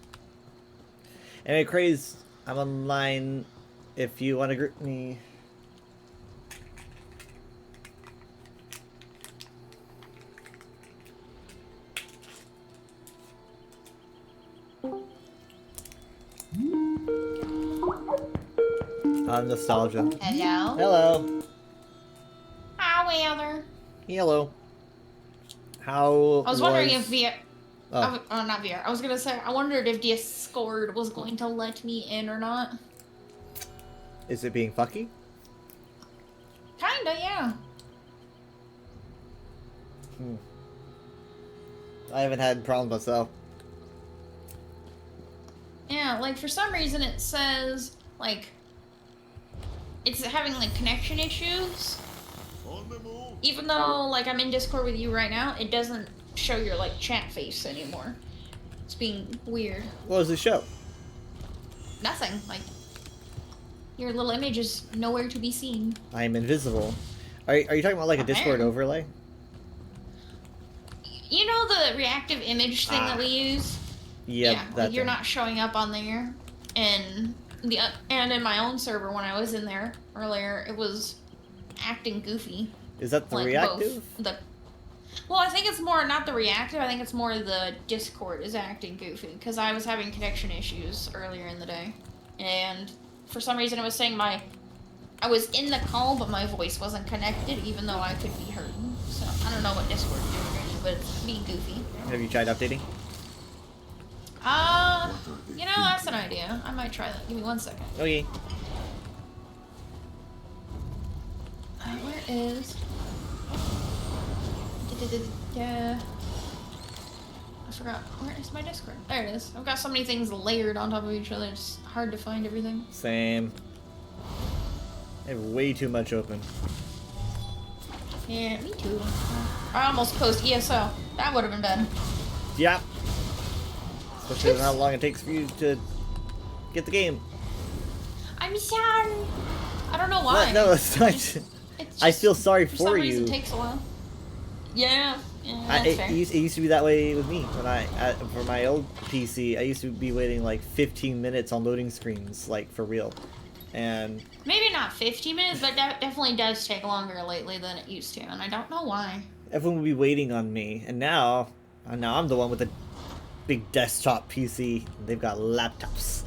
[SPEAKER 2] anyway, Craze, I'm online if you want to group me. Nostalgia.
[SPEAKER 10] Hello?
[SPEAKER 2] Hello.
[SPEAKER 10] Hi, Weather.
[SPEAKER 2] Hello. How
[SPEAKER 10] I was wondering if
[SPEAKER 2] Oh,
[SPEAKER 11] Not VR. I was gonna say, I wondered if Discord was going to let me in or not.
[SPEAKER 2] is it being fucky?
[SPEAKER 11] Kinda, yeah.
[SPEAKER 2] I haven't had problems myself.
[SPEAKER 11] Yeah, like for some reason it says, like, it's having like connection issues.
[SPEAKER 3] On the move.
[SPEAKER 11] Even though, like, I'm in Discord with you right now, it doesn't show your, like, chat face anymore. It's being weird.
[SPEAKER 2] What does it show?
[SPEAKER 11] Nothing. Like, your little image is nowhere to be seen.
[SPEAKER 2] I am invisible. Are you talking about like a Discord
[SPEAKER 11] man.
[SPEAKER 2] overlay?
[SPEAKER 11] You know the reactive image thing that we use?
[SPEAKER 2] Yep,
[SPEAKER 11] Yeah,
[SPEAKER 2] that
[SPEAKER 11] like you're
[SPEAKER 2] thing.
[SPEAKER 11] not showing up on there. And in my own server when I was in there earlier, it was acting goofy.
[SPEAKER 2] Is that the
[SPEAKER 11] Like
[SPEAKER 2] reactive?
[SPEAKER 11] Well, I think it's more not the reactive. I think it's more the Discord is acting goofy because I was having connection issues earlier in the day, and for some reason it was saying I was in the call, but my voice wasn't connected, even though I could be heard. So I don't know what Discord is doing, but it's being goofy.
[SPEAKER 2] Have you tried updating?
[SPEAKER 11] You know, that's an idea. I might try that. Give me 1 second.
[SPEAKER 2] Okay.
[SPEAKER 11] Where is? I forgot. Where is my Discord? There it is. I've got so many things layered on top of each other. It's hard to find everything.
[SPEAKER 2] Same. I have way too much open.
[SPEAKER 11] Yeah, me too. I almost closed ESO. That would have been bad.
[SPEAKER 2] Yeah. Especially how long it takes for you to get the game.
[SPEAKER 11] I'm sorry. I don't know why.
[SPEAKER 2] What? No, it's not.
[SPEAKER 11] It's
[SPEAKER 2] I feel sorry
[SPEAKER 11] for
[SPEAKER 2] for
[SPEAKER 11] some
[SPEAKER 2] you.
[SPEAKER 11] reason, it takes a while. Yeah. That's
[SPEAKER 2] It
[SPEAKER 11] fair.
[SPEAKER 2] used to be that way with me when for my old PC. I used to be waiting like 15 minutes on loading screens, like for real. And
[SPEAKER 11] Maybe not 15 minutes, but that definitely does take longer lately than it used to, and I don't know why.
[SPEAKER 2] everyone would be waiting on me. And now I'm the one with a big desktop PC. They've got laptops.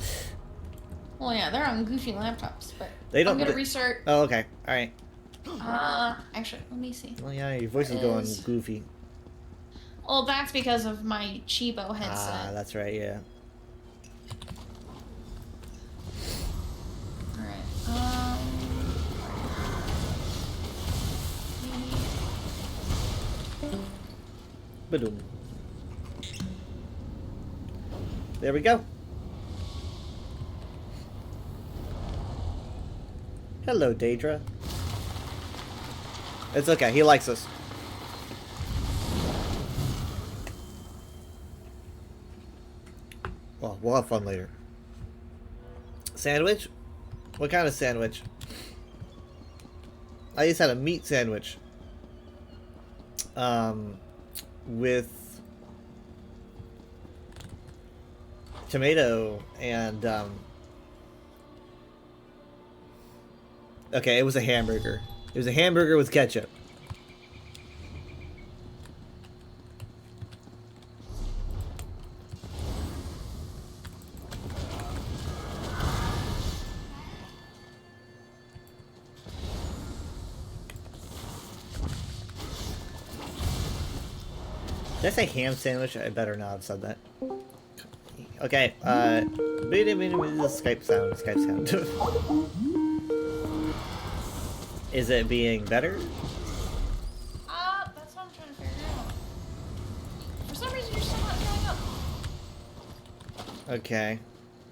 [SPEAKER 11] Well, yeah, they're on goofy laptops, but
[SPEAKER 2] They don't.
[SPEAKER 11] I'm gonna restart.
[SPEAKER 2] Oh, okay. All right.
[SPEAKER 11] Actually, let me see.
[SPEAKER 2] Well, yeah, your voice is going
[SPEAKER 11] Is-
[SPEAKER 2] goofy.
[SPEAKER 11] Well, that's because of my cheapo headset.
[SPEAKER 2] Ah, that's right. Yeah.
[SPEAKER 11] Alright,
[SPEAKER 2] Badoom. There we go. Hello, Daedra. It's okay. He likes us. Well, we'll have fun later. Sandwich? What kind of sandwich? I just had a meat sandwich. With tomato and okay, it was a hamburger. It was a hamburger with ketchup. Did I say ham sandwich? I better not have said that. Okay, Skype sound. Is it being better?
[SPEAKER 11] That's what I'm trying to figure out. For some reason, you're still not showing up.
[SPEAKER 2] Okay.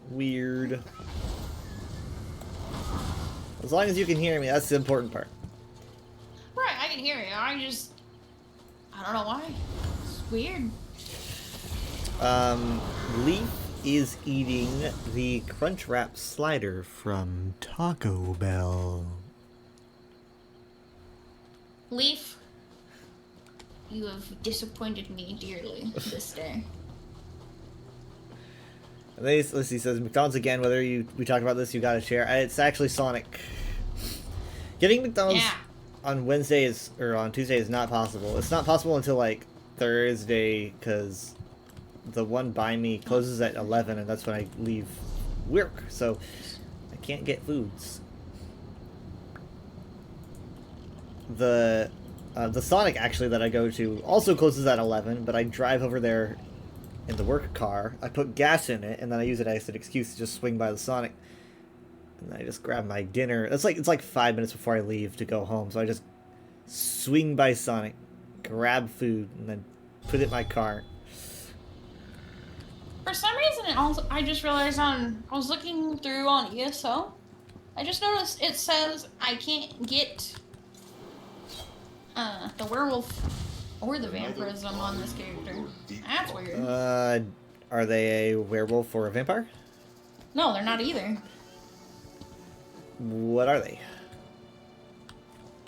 [SPEAKER 2] Weird. As long as you can hear me, that's the important part.
[SPEAKER 11] Right, I can hear you. I don't know why. It's weird.
[SPEAKER 2] Leaf is eating the Crunchwrap slider from Taco Bell.
[SPEAKER 11] Leaf, you have disappointed me dearly this day.
[SPEAKER 2] And then he says, McDonald's again, whether we talk about this, you gotta share. It's actually Sonic. Getting McDonald's on Wednesday or on Tuesday is not possible. It's not possible until like Thursday, because the one by me closes at 11, and that's when I leave work, so I can't get foods. The Sonic actually that I go to also closes at 11, but I drive over there in the work car. I put gas in it, and then I use it as an excuse to just swing by the Sonic. And then I just grab my dinner. It's like 5 minutes before I leave to go home, so I just swing by Sonic, grab food, and then put it in my car.
[SPEAKER 11] For some reason, I just realized I was looking through on ESO. I just noticed it says I can't get the werewolf or the vampirism on this character. That's weird.
[SPEAKER 2] Are they a werewolf or a vampire?
[SPEAKER 11] No, they're not either.
[SPEAKER 2] What are they?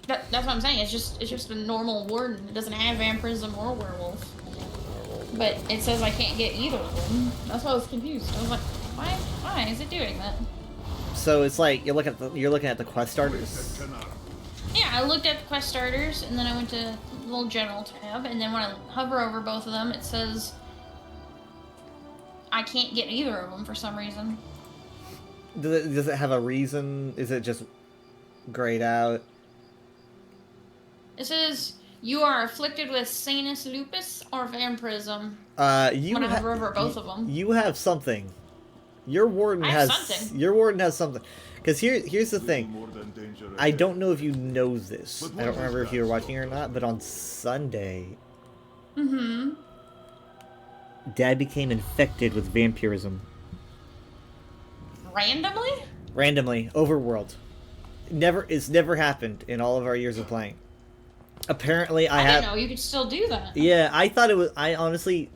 [SPEAKER 11] That's what I'm saying. It's just a normal warden. It doesn't have vampirism or werewolf. But it says I can't get either of them. That's why I was confused. I was like, why is it doing that?
[SPEAKER 2] So it's like you're looking at the quest starters.
[SPEAKER 11] Yeah, I looked at the quest starters, and then I went to the little general tab, and then when I hover over both of them, it says I can't get either of them for some reason.
[SPEAKER 2] Does it have a reason? Is it just grayed out?
[SPEAKER 11] It says you are afflicted with sinus lupus or vampirism.
[SPEAKER 2] You
[SPEAKER 11] when I hover over both of them.
[SPEAKER 2] You have something. Your warden
[SPEAKER 11] I have something.
[SPEAKER 2] Your warden has something. Because here's the thing. I don't know if you know this. I don't remember if you were watching or not, but on Sunday, Dad became infected with vampirism.
[SPEAKER 11] Randomly?
[SPEAKER 2] Randomly, overworld. It's never happened in all of our years of playing. Apparently, I
[SPEAKER 11] didn't know you could still do that.
[SPEAKER 2] Yeah, I thought it was. I honestly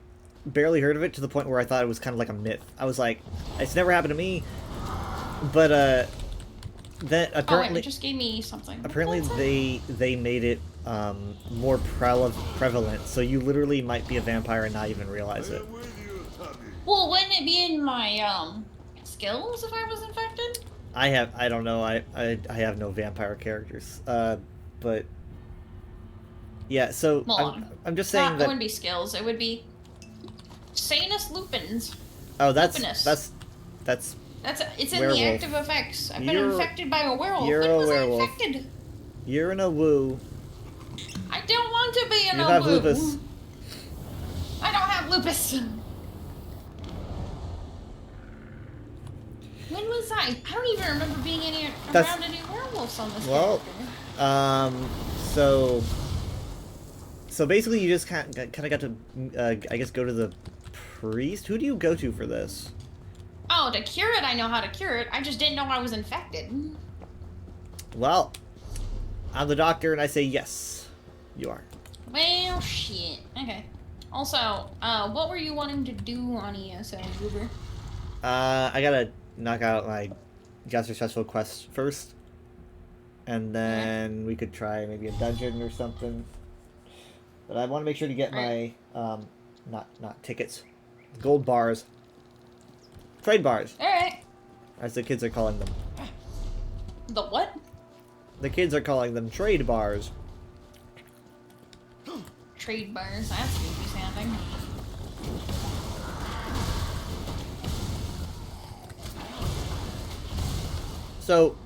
[SPEAKER 2] barely heard of it to the point where I thought it was kind of like a myth. I was like, it's never happened to me. But then apparently,
[SPEAKER 11] it just gave me something.
[SPEAKER 2] Apparently, they made it more prevalent, so you literally might be a vampire and not even realize it.
[SPEAKER 11] Well, wouldn't it be in my skills if I was infected?
[SPEAKER 2] I don't know. I have no vampire characters. But yeah. So
[SPEAKER 11] well,
[SPEAKER 2] I'm just saying that
[SPEAKER 11] it wouldn't be skills. It would be Sanus lupins.
[SPEAKER 2] Oh, that's
[SPEAKER 11] it's in
[SPEAKER 2] werewolf.
[SPEAKER 11] the active effects. I've been infected by a werewolf.
[SPEAKER 2] You're
[SPEAKER 11] when
[SPEAKER 2] a
[SPEAKER 11] was
[SPEAKER 2] werewolf.
[SPEAKER 11] I infected?
[SPEAKER 2] You're in a woo.
[SPEAKER 11] I don't want to be in
[SPEAKER 2] you
[SPEAKER 11] a
[SPEAKER 2] have
[SPEAKER 11] woo.
[SPEAKER 2] lupus.
[SPEAKER 11] I don't have lupus. When was I? I don't even remember being around any werewolves on this character.
[SPEAKER 2] So basically, you just kind of got to, I guess, go to the priest. Who do you go to for this?
[SPEAKER 11] Oh, to cure it, I know how to cure it. I just didn't know I was infected.
[SPEAKER 2] Well, I'm the doctor, and I say yes, you are.
[SPEAKER 11] Well, shit. Okay. Also, what were you wanting to do on ESO, Uber?
[SPEAKER 2] I gotta knock out my Got Successful quest first, and then we could try maybe a dungeon or something. But I want to make sure to get my not tickets, gold bars, trade bars.
[SPEAKER 11] All right.
[SPEAKER 2] As the kids are calling them.
[SPEAKER 11] The what?
[SPEAKER 2] The kids are calling them trade bars.
[SPEAKER 11] Trade bars. That's goofy sounding.
[SPEAKER 2] So,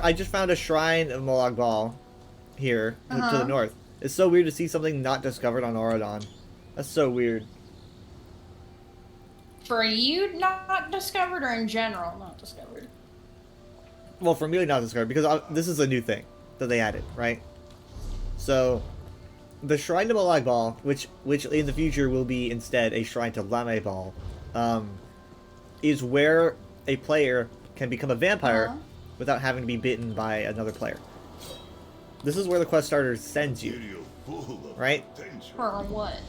[SPEAKER 2] I just found a shrine of Molag Bal here to the north. It's so weird to see something not discovered on Auradon. That's so weird.
[SPEAKER 11] For you, not discovered, or in general, not discovered?
[SPEAKER 2] Well, for me, not discovered, because this is a new thing that they added, right? So, the Shrine to Molag Bal, which in the future will be instead a Shrine to Lamé Bal, is where a player can become a vampire without having to be bitten by another player. This is where the quest starter sends you, right?
[SPEAKER 11] For what?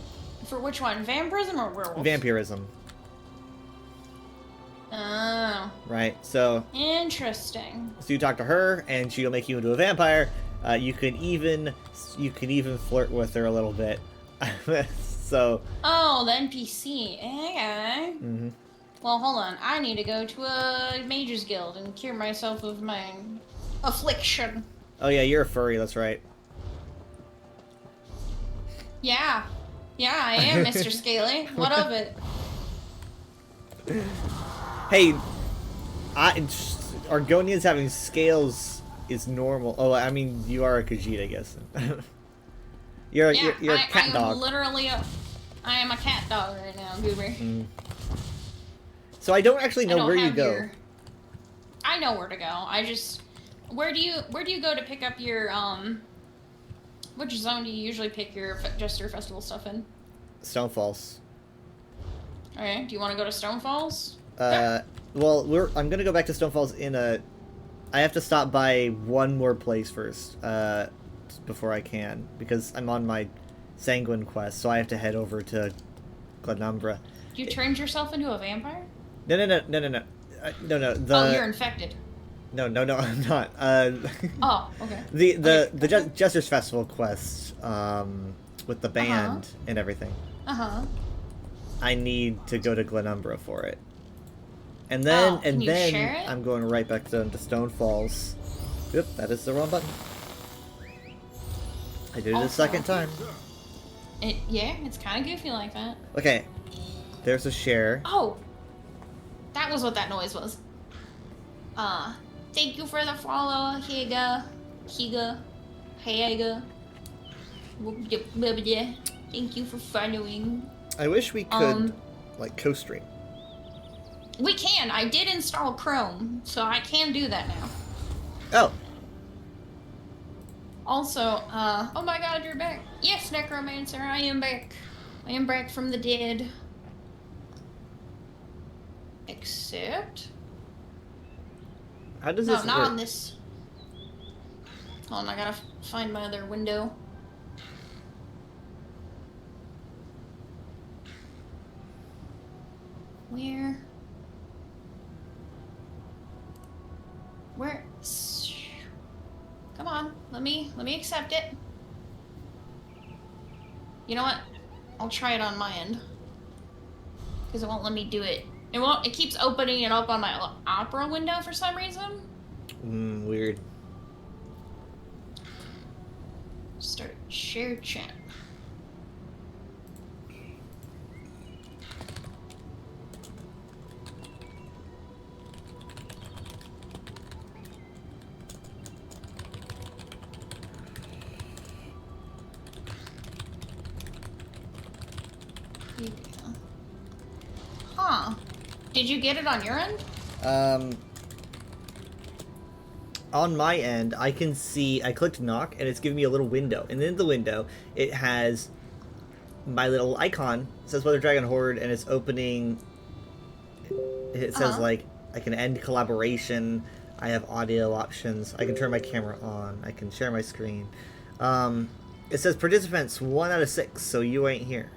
[SPEAKER 11] For which one? Vampirism or werewolf?
[SPEAKER 2] Vampirism.
[SPEAKER 11] Oh.
[SPEAKER 2] Right, so...
[SPEAKER 11] Interesting.
[SPEAKER 2] So you talk to her, and she'll make you into a vampire. You can even flirt with her a little bit. So...
[SPEAKER 11] Oh, the NPC. Okay.
[SPEAKER 2] Mm-hmm.
[SPEAKER 11] Well, hold on. I need to go to a mage's guild and cure myself of my affliction.
[SPEAKER 2] Oh yeah, you're a furry, that's right.
[SPEAKER 11] Yeah. Yeah, I am, Mr. Scaly. What of it?
[SPEAKER 2] Hey, Argonians having scales is normal. Oh, I mean, you are a Khajiit, I guess. you're a cat dog.
[SPEAKER 11] I am a cat dog right now, Goober.
[SPEAKER 2] So I don't actually
[SPEAKER 11] I
[SPEAKER 2] know
[SPEAKER 11] don't
[SPEAKER 2] where you
[SPEAKER 11] have
[SPEAKER 2] go.
[SPEAKER 11] I know where to go. I just... Where do you go to pick up your, Which zone do you usually pick your Jester Festival stuff in?
[SPEAKER 2] Stone Falls.
[SPEAKER 11] Okay, do you want to go to Stone Falls?
[SPEAKER 2] Well, I'm gonna go back to Stone Falls in a... I have to stop by one more place first, before I can, because I'm on my Sanguine quest, so I have to head over to Glenumbra.
[SPEAKER 11] You turned yourself into a vampire?
[SPEAKER 2] No. No.
[SPEAKER 11] Oh, you're infected.
[SPEAKER 2] No, I'm not.
[SPEAKER 11] Oh, okay.
[SPEAKER 2] The Jester's Festival quest, with the band and everything. I need to go to Glenumbra for it. And then
[SPEAKER 11] can you share it?
[SPEAKER 2] I'm going right back to Stone Falls. Yep, that is the wrong button. I did it a second time.
[SPEAKER 11] Yeah, it's kind of goofy like that.
[SPEAKER 2] Okay, there's a share.
[SPEAKER 11] Oh, that was what that noise was. Thank you for the follow, Higa. Thank you for following.
[SPEAKER 2] I wish we could, like, co-stream.
[SPEAKER 11] We can. I did install Chrome, so I can do that now.
[SPEAKER 2] Oh.
[SPEAKER 11] Also, oh my god, you're back. Yes, Necromancer, I am back. I am back from the dead. Except...
[SPEAKER 2] How does this
[SPEAKER 11] No, not
[SPEAKER 2] work?
[SPEAKER 11] on this. Hold on, I gotta find my other window. Where? Come on, let me accept it. You know what? I'll try it on my end. Because it won't let me do it. It keeps opening it up on my Opera window for some reason.
[SPEAKER 2] Weird.
[SPEAKER 11] Start share chat. Huh. Did you get it on your end?
[SPEAKER 2] On my end, I can see, I clicked knock, and it's giving me a little window. And in the window, it has my little icon. It says Weather Dragon Horde, and it's opening. It says, like, I can end collaboration. I have audio options. I can turn my camera on. I can share my screen. It says participants 1 out of 6, so you ain't here.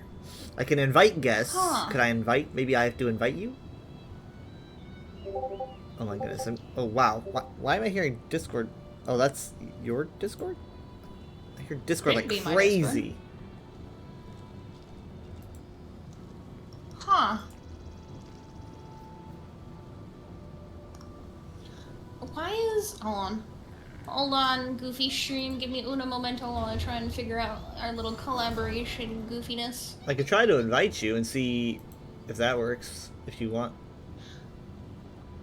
[SPEAKER 2] I can invite guests. Could I invite? Maybe I have to invite you? Oh my goodness. Oh wow. Why am I hearing Discord? Oh, that's your Discord? I hear Discord like crazy.
[SPEAKER 11] Huh. Why is... Hold on, Goofy Stream. Give me una momento while I try and figure out our little collaboration goofiness.
[SPEAKER 2] I could try to invite you and see if that works, if you want.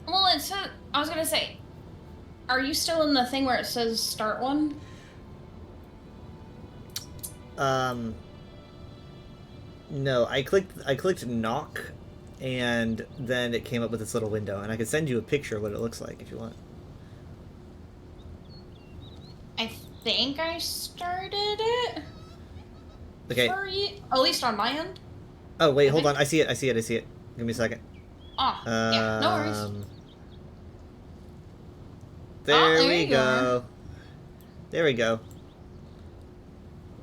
[SPEAKER 11] Well, it said... I was gonna say... Are you still in the thing where it says start one?
[SPEAKER 2] No, I clicked knock, and then it came up with this little window, and I could send you a picture of what it looks like if you want.
[SPEAKER 11] I think I started it.
[SPEAKER 2] Okay.
[SPEAKER 11] For you, at least on my end.
[SPEAKER 2] Oh wait, hold on. I see it. Give me a second.
[SPEAKER 11] Oh, yeah, no worries.
[SPEAKER 2] There we go. There we go.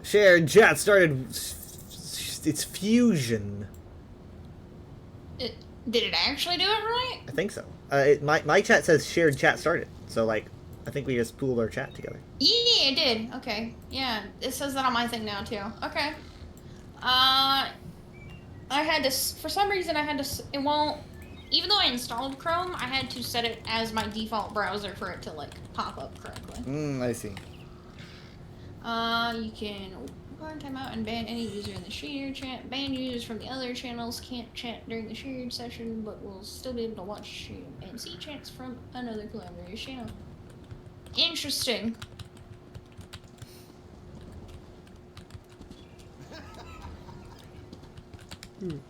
[SPEAKER 2] Shared chat started. It's fusion.
[SPEAKER 11] Did it actually do it right?
[SPEAKER 2] I think so. My chat says shared chat started. So like, I think we just pooled our chat together.
[SPEAKER 11] Yeah, it did. Okay. Yeah, it says that on my thing now too. Okay. I had to, for some reason I had to, it won't, even though I installed Chrome, I had to set it as my default browser for it to like pop up correctly.
[SPEAKER 2] I see.
[SPEAKER 11] You can warn timeout and ban any user in the shared chat. Ban users from the other channels can't chat during the shared session, but will still be able to watch and see chats from another collaborator channel. Interesting.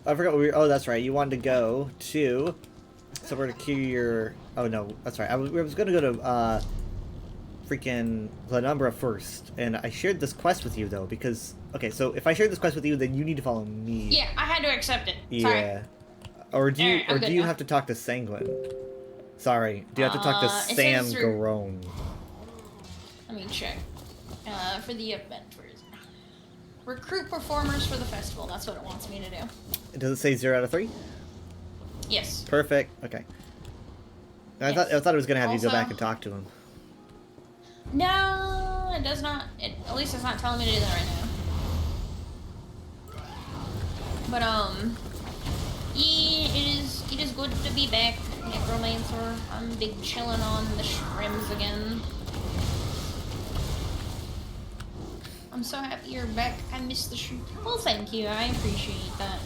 [SPEAKER 2] I forgot what we were, oh, that's right. You wanted to go to somewhere to cure your, oh no, that's right. I was gonna go to, freaking Penumbra first, and I shared this quest with you though, because, okay, so if I shared this quest with you, then you need to follow me.
[SPEAKER 11] Yeah, I had to accept it.
[SPEAKER 2] Yeah.
[SPEAKER 11] Sorry.
[SPEAKER 2] Or do you,
[SPEAKER 11] Alright, I'm
[SPEAKER 2] or do
[SPEAKER 11] good
[SPEAKER 2] you
[SPEAKER 11] now.
[SPEAKER 2] have to talk to Sanguine? Sorry, do you have to talk to
[SPEAKER 11] it
[SPEAKER 2] Sam
[SPEAKER 11] says
[SPEAKER 2] Garone?
[SPEAKER 11] Let me check. For the event, where is it? Recruit performers for the festival. That's what it wants me to do.
[SPEAKER 2] Does it say 0 out of 3?
[SPEAKER 11] Yes.
[SPEAKER 2] Perfect. Okay. I thought it was gonna have you go
[SPEAKER 11] Also-
[SPEAKER 2] back and talk to him.
[SPEAKER 11] No, it does not. At least it's not telling me to do that right now. But yeah, it is good to be back, Necromancer. I'm big chilling on the shrims again. I'm so happy you're back. I missed the shoot. Well, thank you. I appreciate that.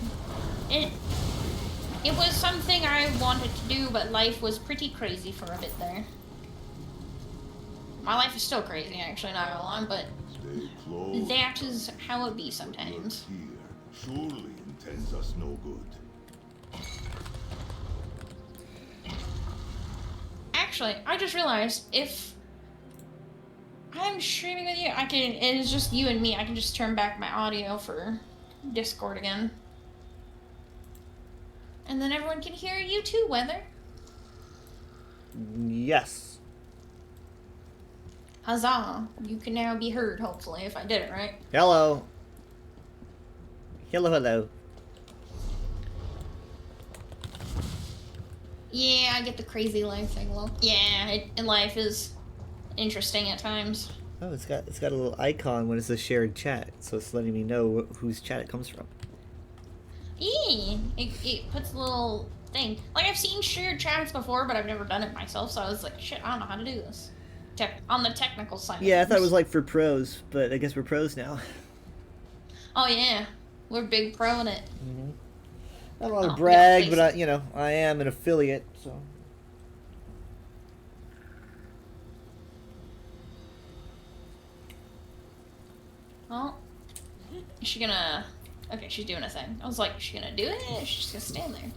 [SPEAKER 11] It was something I wanted to do, but life was pretty crazy for a bit there. My life is still crazy, actually, not gonna lie, but
[SPEAKER 3] Stay close.
[SPEAKER 11] that is how it be sometimes.
[SPEAKER 3] Here surely intends us no good.
[SPEAKER 11] Actually, I just realized if I'm streaming with you, it is just you and me, I can just turn back my audio for Discord again. And then everyone can hear you too, Weather.
[SPEAKER 2] Yes.
[SPEAKER 11] Huzzah. You can now be heard, hopefully, if I did it right.
[SPEAKER 2] Hello. Hello.
[SPEAKER 11] Yeah, I get the crazy life thing, Lo. Yeah, and life is interesting at times.
[SPEAKER 2] Oh, it's got a little icon when it's a shared chat, so it's letting me know whose chat it comes from.
[SPEAKER 11] It puts a little thing. Like, I've seen shared chats before, but I've never done it myself, so I was like, shit, I don't know how to do this. On the technical side.
[SPEAKER 2] Yeah, I
[SPEAKER 11] of
[SPEAKER 2] thought it was
[SPEAKER 11] things.
[SPEAKER 2] like for pros, but I guess we're pros now.
[SPEAKER 11] Oh yeah, we're big pro in it.
[SPEAKER 2] I don't want to
[SPEAKER 11] Oh,
[SPEAKER 2] brag,
[SPEAKER 11] yeah,
[SPEAKER 2] but I am an affiliate, so.
[SPEAKER 11] Oh, is she gonna? Okay, she's doing a thing. I was like, is she gonna do it? Or is she just gonna stand there?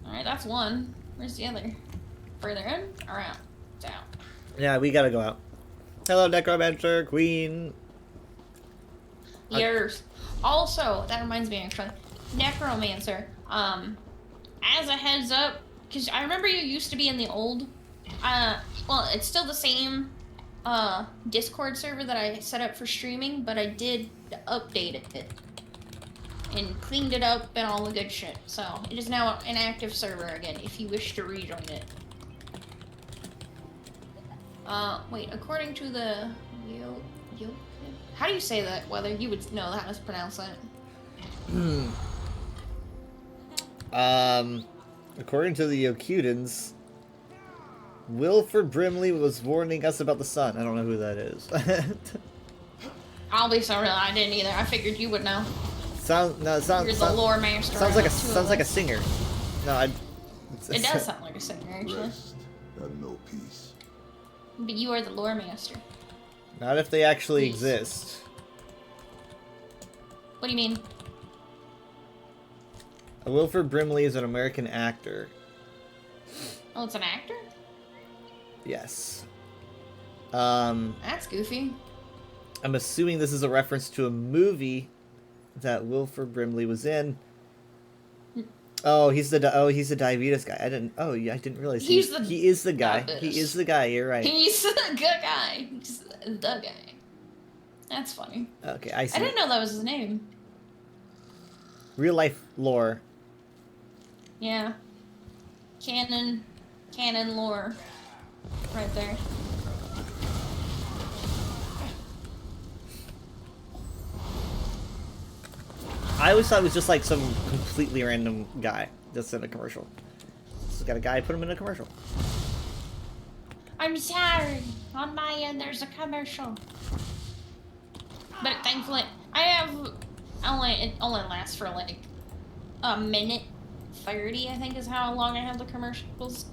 [SPEAKER 11] All right, that's one. Where's the other? Further in or out? It's out.
[SPEAKER 2] Yeah, we gotta go out. Hello, Necromancer Queen.
[SPEAKER 11] Yours. Also, that reminds me actually, Necromancer. As a heads up, because I remember you used to be in the old, well, it's still the same, Discord server that I set up for streaming, but I did update it and cleaned it up and all the good shit. So it is now an active server again if you wish to rejoin it. Wait, according to the how do you say that? Whether you would know how to pronounce that?
[SPEAKER 2] According to the Yokudans, Wilford Brimley was warning us about the sun. I don't know who that is.
[SPEAKER 11] I'll be so real, I didn't either. I figured you would know. You're the lore master.
[SPEAKER 2] Sounds like a
[SPEAKER 11] Two of
[SPEAKER 2] sounds like a
[SPEAKER 11] us.
[SPEAKER 2] singer. No,
[SPEAKER 11] It does sound like a singer, actually.
[SPEAKER 3] Rest and no peace.
[SPEAKER 11] But you are the lore master.
[SPEAKER 2] Not if they actually
[SPEAKER 11] Please.
[SPEAKER 2] exist.
[SPEAKER 11] What do you mean?
[SPEAKER 2] Wilford Brimley is an American actor.
[SPEAKER 11] Oh, it's an actor?
[SPEAKER 2] Yes.
[SPEAKER 11] That's goofy.
[SPEAKER 2] I'm assuming this is a reference to a movie that Wilford Brimley was in. Oh, he's the diabetes guy. I didn't realize he is the guy. He
[SPEAKER 11] diabetes.
[SPEAKER 2] is the guy. You're right.
[SPEAKER 11] He's the good guy. He's the guy. That's funny.
[SPEAKER 2] Okay, I see.
[SPEAKER 11] I didn't know that was his name.
[SPEAKER 2] Real life lore.
[SPEAKER 11] Yeah. Canon lore. Right there.
[SPEAKER 2] I always thought it was just like some completely random guy that's in a commercial. Just got a guy, put him in a commercial.
[SPEAKER 11] I'm sorry. On my end, there's a commercial. But thankfully, it only lasts for like a minute 30, I think is how long I have the commercials.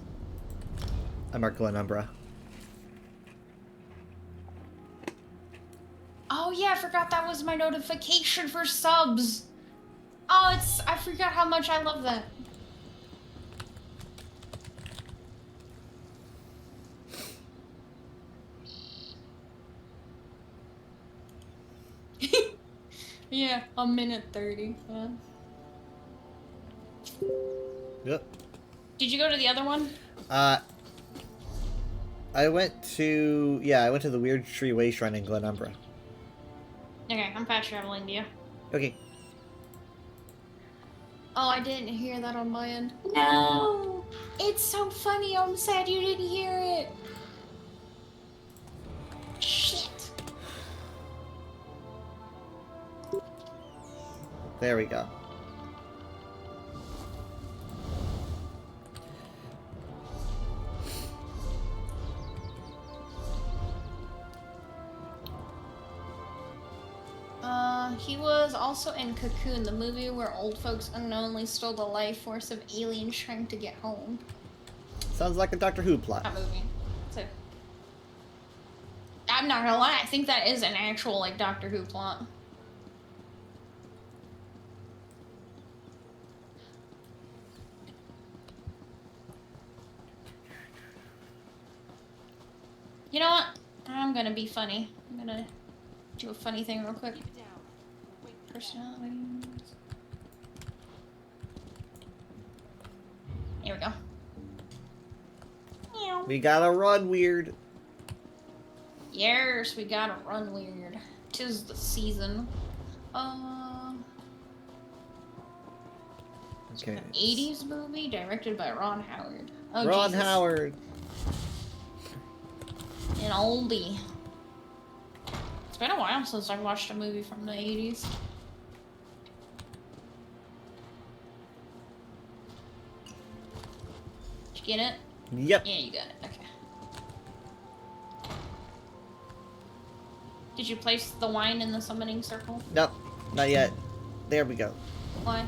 [SPEAKER 2] I'm Mark Glenumbra.
[SPEAKER 11] Oh yeah, I forgot that was my notification for subs. Oh, I forgot how much I love that. Yeah, a minute 30. Yeah.
[SPEAKER 2] Yep.
[SPEAKER 11] Did you go to the other one?
[SPEAKER 2] I went to the Weird Tree Way Shrine in Glenumbra.
[SPEAKER 11] Okay, I'm fast traveling to you.
[SPEAKER 2] Okay.
[SPEAKER 11] Oh, I didn't hear that on my end. No! It's so funny. I'm sad you didn't hear it. Shit.
[SPEAKER 2] There we go.
[SPEAKER 11] He was also in Cocoon, the movie where old folks unknowingly stole the life force of aliens trying to get home.
[SPEAKER 2] Sounds like a Doctor Who plot.
[SPEAKER 11] That movie. So, I'm not gonna lie, I think that is an actual, like, Doctor Who plot. You know what? I'm gonna be funny. I'm gonna do a funny thing real quick. Personalities. Here we go. Meow.
[SPEAKER 2] We gotta run weird.
[SPEAKER 11] Yes, we gotta run weird. 'Tis the season.
[SPEAKER 2] Okay.
[SPEAKER 11] An 80s movie directed by Ron Howard. Oh,
[SPEAKER 2] Ron
[SPEAKER 11] Jesus.
[SPEAKER 2] Howard.
[SPEAKER 11] An oldie. It's been a while since I watched a movie from the 80s. Did you get it?
[SPEAKER 2] Yep.
[SPEAKER 11] Yeah, you got it. Okay. Did you place the wine in the summoning circle?
[SPEAKER 2] Nope. Not yet. There we go.
[SPEAKER 11] Why?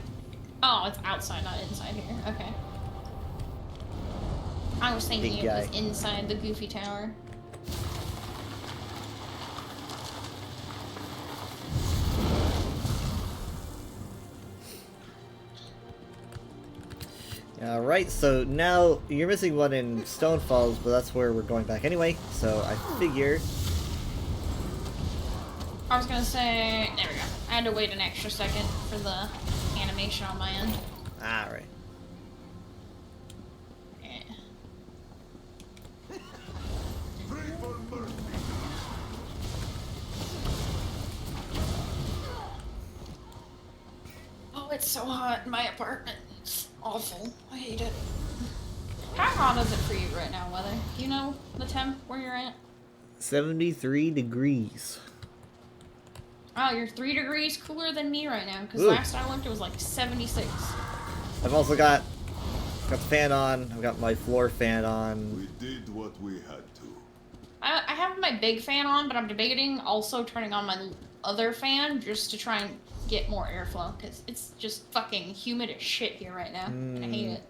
[SPEAKER 11] Oh, it's outside, not inside here. Okay. I was thinking
[SPEAKER 2] Big
[SPEAKER 11] it
[SPEAKER 2] guy.
[SPEAKER 11] was inside the Goofy Tower.
[SPEAKER 2] Alright, so now you're missing one in Stone Falls, but that's where we're going back anyway, so I figure...
[SPEAKER 11] I was gonna say, there we go. I had to wait an extra second for the animation on my end.
[SPEAKER 2] Alright.
[SPEAKER 11] Yeah. Oh, it's so hot in my apartment. It's awful. I hate it. How hot is it for you right now, weather? Do you know the temp where you're at?
[SPEAKER 2] 73 degrees.
[SPEAKER 11] Oh, you're 3 degrees cooler than me right now, because
[SPEAKER 2] Ooh.
[SPEAKER 11] last I looked it was like 76.
[SPEAKER 2] I've also got the fan on, I've got my floor fan on.
[SPEAKER 3] We did what we had to.
[SPEAKER 11] I have my big fan on, but I'm debating also turning on my other fan just to try and get more airflow, because it's just fucking humid as shit here right now, and I hate it.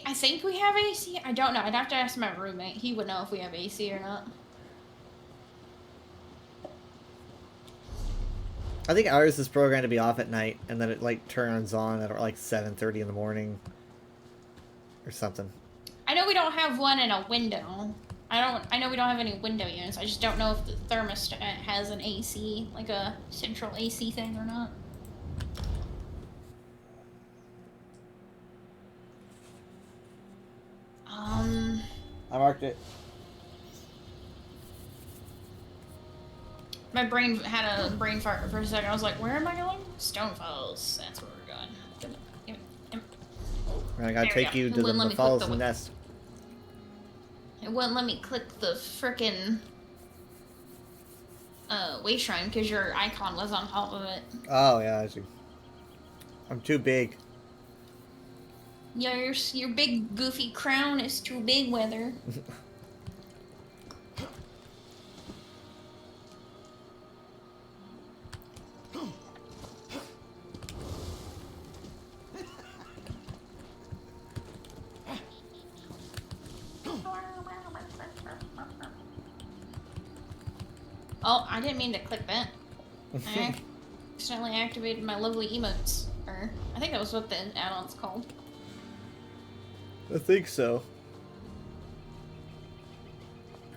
[SPEAKER 11] I think we have AC? I don't know. I'd have to ask my roommate. He would know if we have AC or not.
[SPEAKER 2] I think ours is programmed to be off at night, and then it like turns on at like 7:30 in the morning, or something.
[SPEAKER 11] I know we don't have one in a window. I know we don't have any window units. I just don't know if the thermostat has an AC, like a central AC thing or not.
[SPEAKER 2] I marked it.
[SPEAKER 11] My brain had a brain fart for a second. I was like, where am I going? Stone Falls. That's where we're going. Give it.
[SPEAKER 2] I gotta
[SPEAKER 11] There we
[SPEAKER 2] take
[SPEAKER 11] go.
[SPEAKER 2] you
[SPEAKER 11] It
[SPEAKER 2] to
[SPEAKER 11] wouldn't let
[SPEAKER 2] the
[SPEAKER 11] me
[SPEAKER 2] Falls
[SPEAKER 11] click the
[SPEAKER 2] Nest.
[SPEAKER 11] It wouldn't let me click the frickin' way shrine because your icon was on top of it.
[SPEAKER 2] Oh yeah, I see. I'm too big.
[SPEAKER 11] Yeah, your big goofy crown is too big, Weather. Oh, I didn't mean to click that. I accidentally activated my lovely emotes. Or, I think that was what the add-on's called.
[SPEAKER 2] I think so.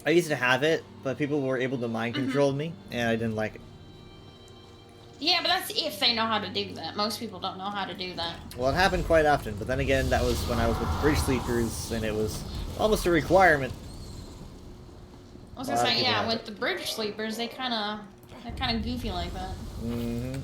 [SPEAKER 2] I used to have it, but people were able to mind control me, and I didn't like it.
[SPEAKER 11] Yeah, but that's if they know how to do that. Most people don't know how to do that.
[SPEAKER 2] Well, it happened quite often, but then again, that was when I was with the Bridge Sleepers, and it was almost a requirement.
[SPEAKER 11] I was gonna say, yeah, with the Bridge Sleepers, they're kind of goofy like that.
[SPEAKER 2] Mm-hmm.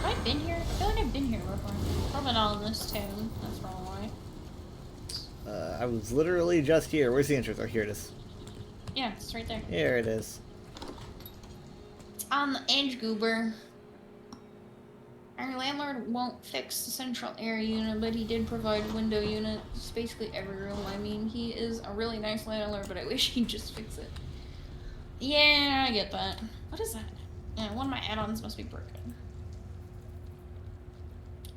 [SPEAKER 11] Have I been here? I feel like I've been here before. Probably not in this town. That's probably why.
[SPEAKER 2] I was literally just here. Where's the entrance? Oh, here it is.
[SPEAKER 11] Yeah, it's right there.
[SPEAKER 2] Here it is.
[SPEAKER 11] It's on the edge, goober. Our landlord won't fix the central air unit, but he did provide a window unit. It's basically every room. I mean, he is a really nice landlord, but I wish he'd just fix it. Yeah, I get that. What is that? Yeah, one of my add-ons must be broken.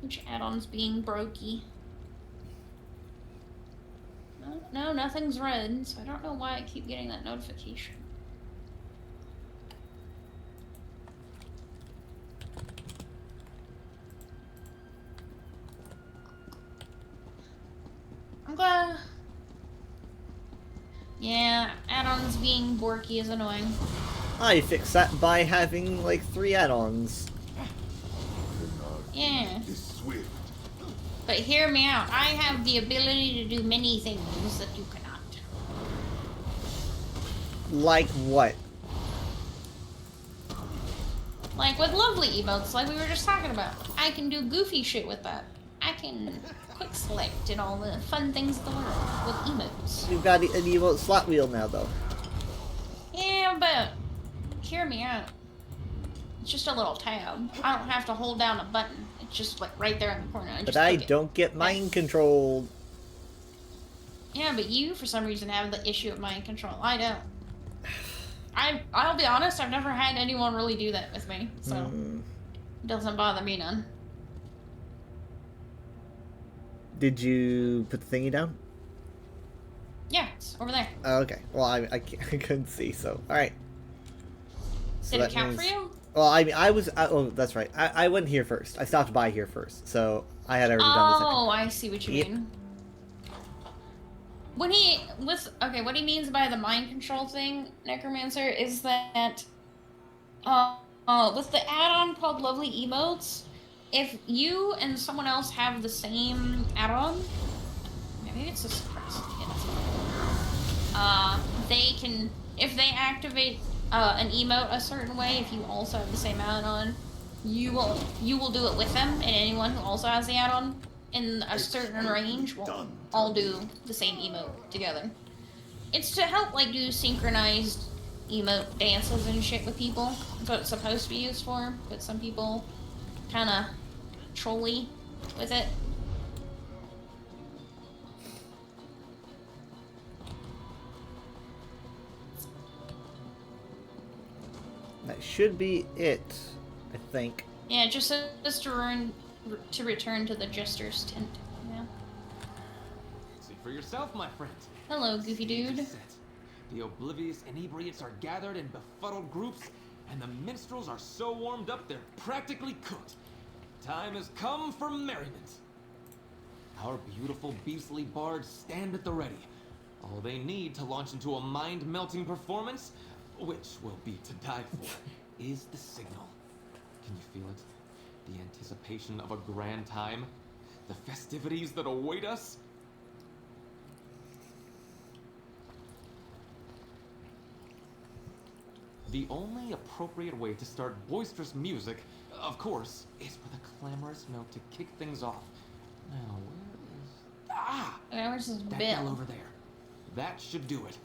[SPEAKER 11] Which add-on's being brokey? No, nothing's red, so I don't know why I keep getting that notification. I'm glad. Yeah, add-ons being borky is annoying.
[SPEAKER 2] I fixed that by having like 3 add-ons.
[SPEAKER 11] Yeah.
[SPEAKER 3] Is swift.
[SPEAKER 11] But hear me out. I have the ability to do many things that you cannot.
[SPEAKER 2] Like what?
[SPEAKER 11] Like with lovely emotes, like we were just talking about. I can do goofy shit with that. I can quick select and all the fun things of the world with emotes.
[SPEAKER 2] You've got an emote slot wheel now, though.
[SPEAKER 11] Yeah, but hear me out. It's just a little tab. I don't have to hold down a button. It's just like right there in the corner.
[SPEAKER 2] But I don't get mind controlled.
[SPEAKER 11] Yeah, but you, for some reason, have the issue of mind control. I don't. I'll be honest, I've never had anyone really do that with me, so it doesn't bother me none.
[SPEAKER 2] Did you put the thingy down?
[SPEAKER 11] Yeah, it's over there.
[SPEAKER 2] Oh, okay. Well, I couldn't see, so alright. So
[SPEAKER 11] Did it count for you?
[SPEAKER 2] Well, I mean, oh, that's right. I went here first. I stopped by here first, so I had already done the second.
[SPEAKER 11] Oh, I see what you mean. When what he means by the mind control thing, Necromancer, is that with the add-on called Lovely Emotes, if you and someone else have the same add-on, maybe it's a suppressed. They can, if they activate an emote a certain way, if you also have the same add-on, you will do it with them, and anyone who also has the add-on in a certain range will all do the same emote together. It's to help like do synchronized emote dances and shit with people. That's what it's supposed to be used for, but some people kind of trolly with it.
[SPEAKER 2] That should be it, I think.
[SPEAKER 11] Yeah, just to return to the Jester's tent. Yeah.
[SPEAKER 12] See for yourself, my friend.
[SPEAKER 11] Hello, goofy dude.
[SPEAKER 12] The oblivious inebriates are gathered in befuddled groups, and the minstrels are so warmed up they're practically cooked. Time has come for merriment. Our beautiful beastly bards stand at the ready. All they need to launch into a mind-melting performance, which will be to die for, is the signal. Can you feel it? The anticipation of a grand time? The festivities that await us? The only appropriate way to start boisterous music, of course, is with a clamorous note to kick things off. Now, where is... Ah!
[SPEAKER 11] Okay, where's this
[SPEAKER 12] that
[SPEAKER 11] bell?
[SPEAKER 12] bell over there. That should do it.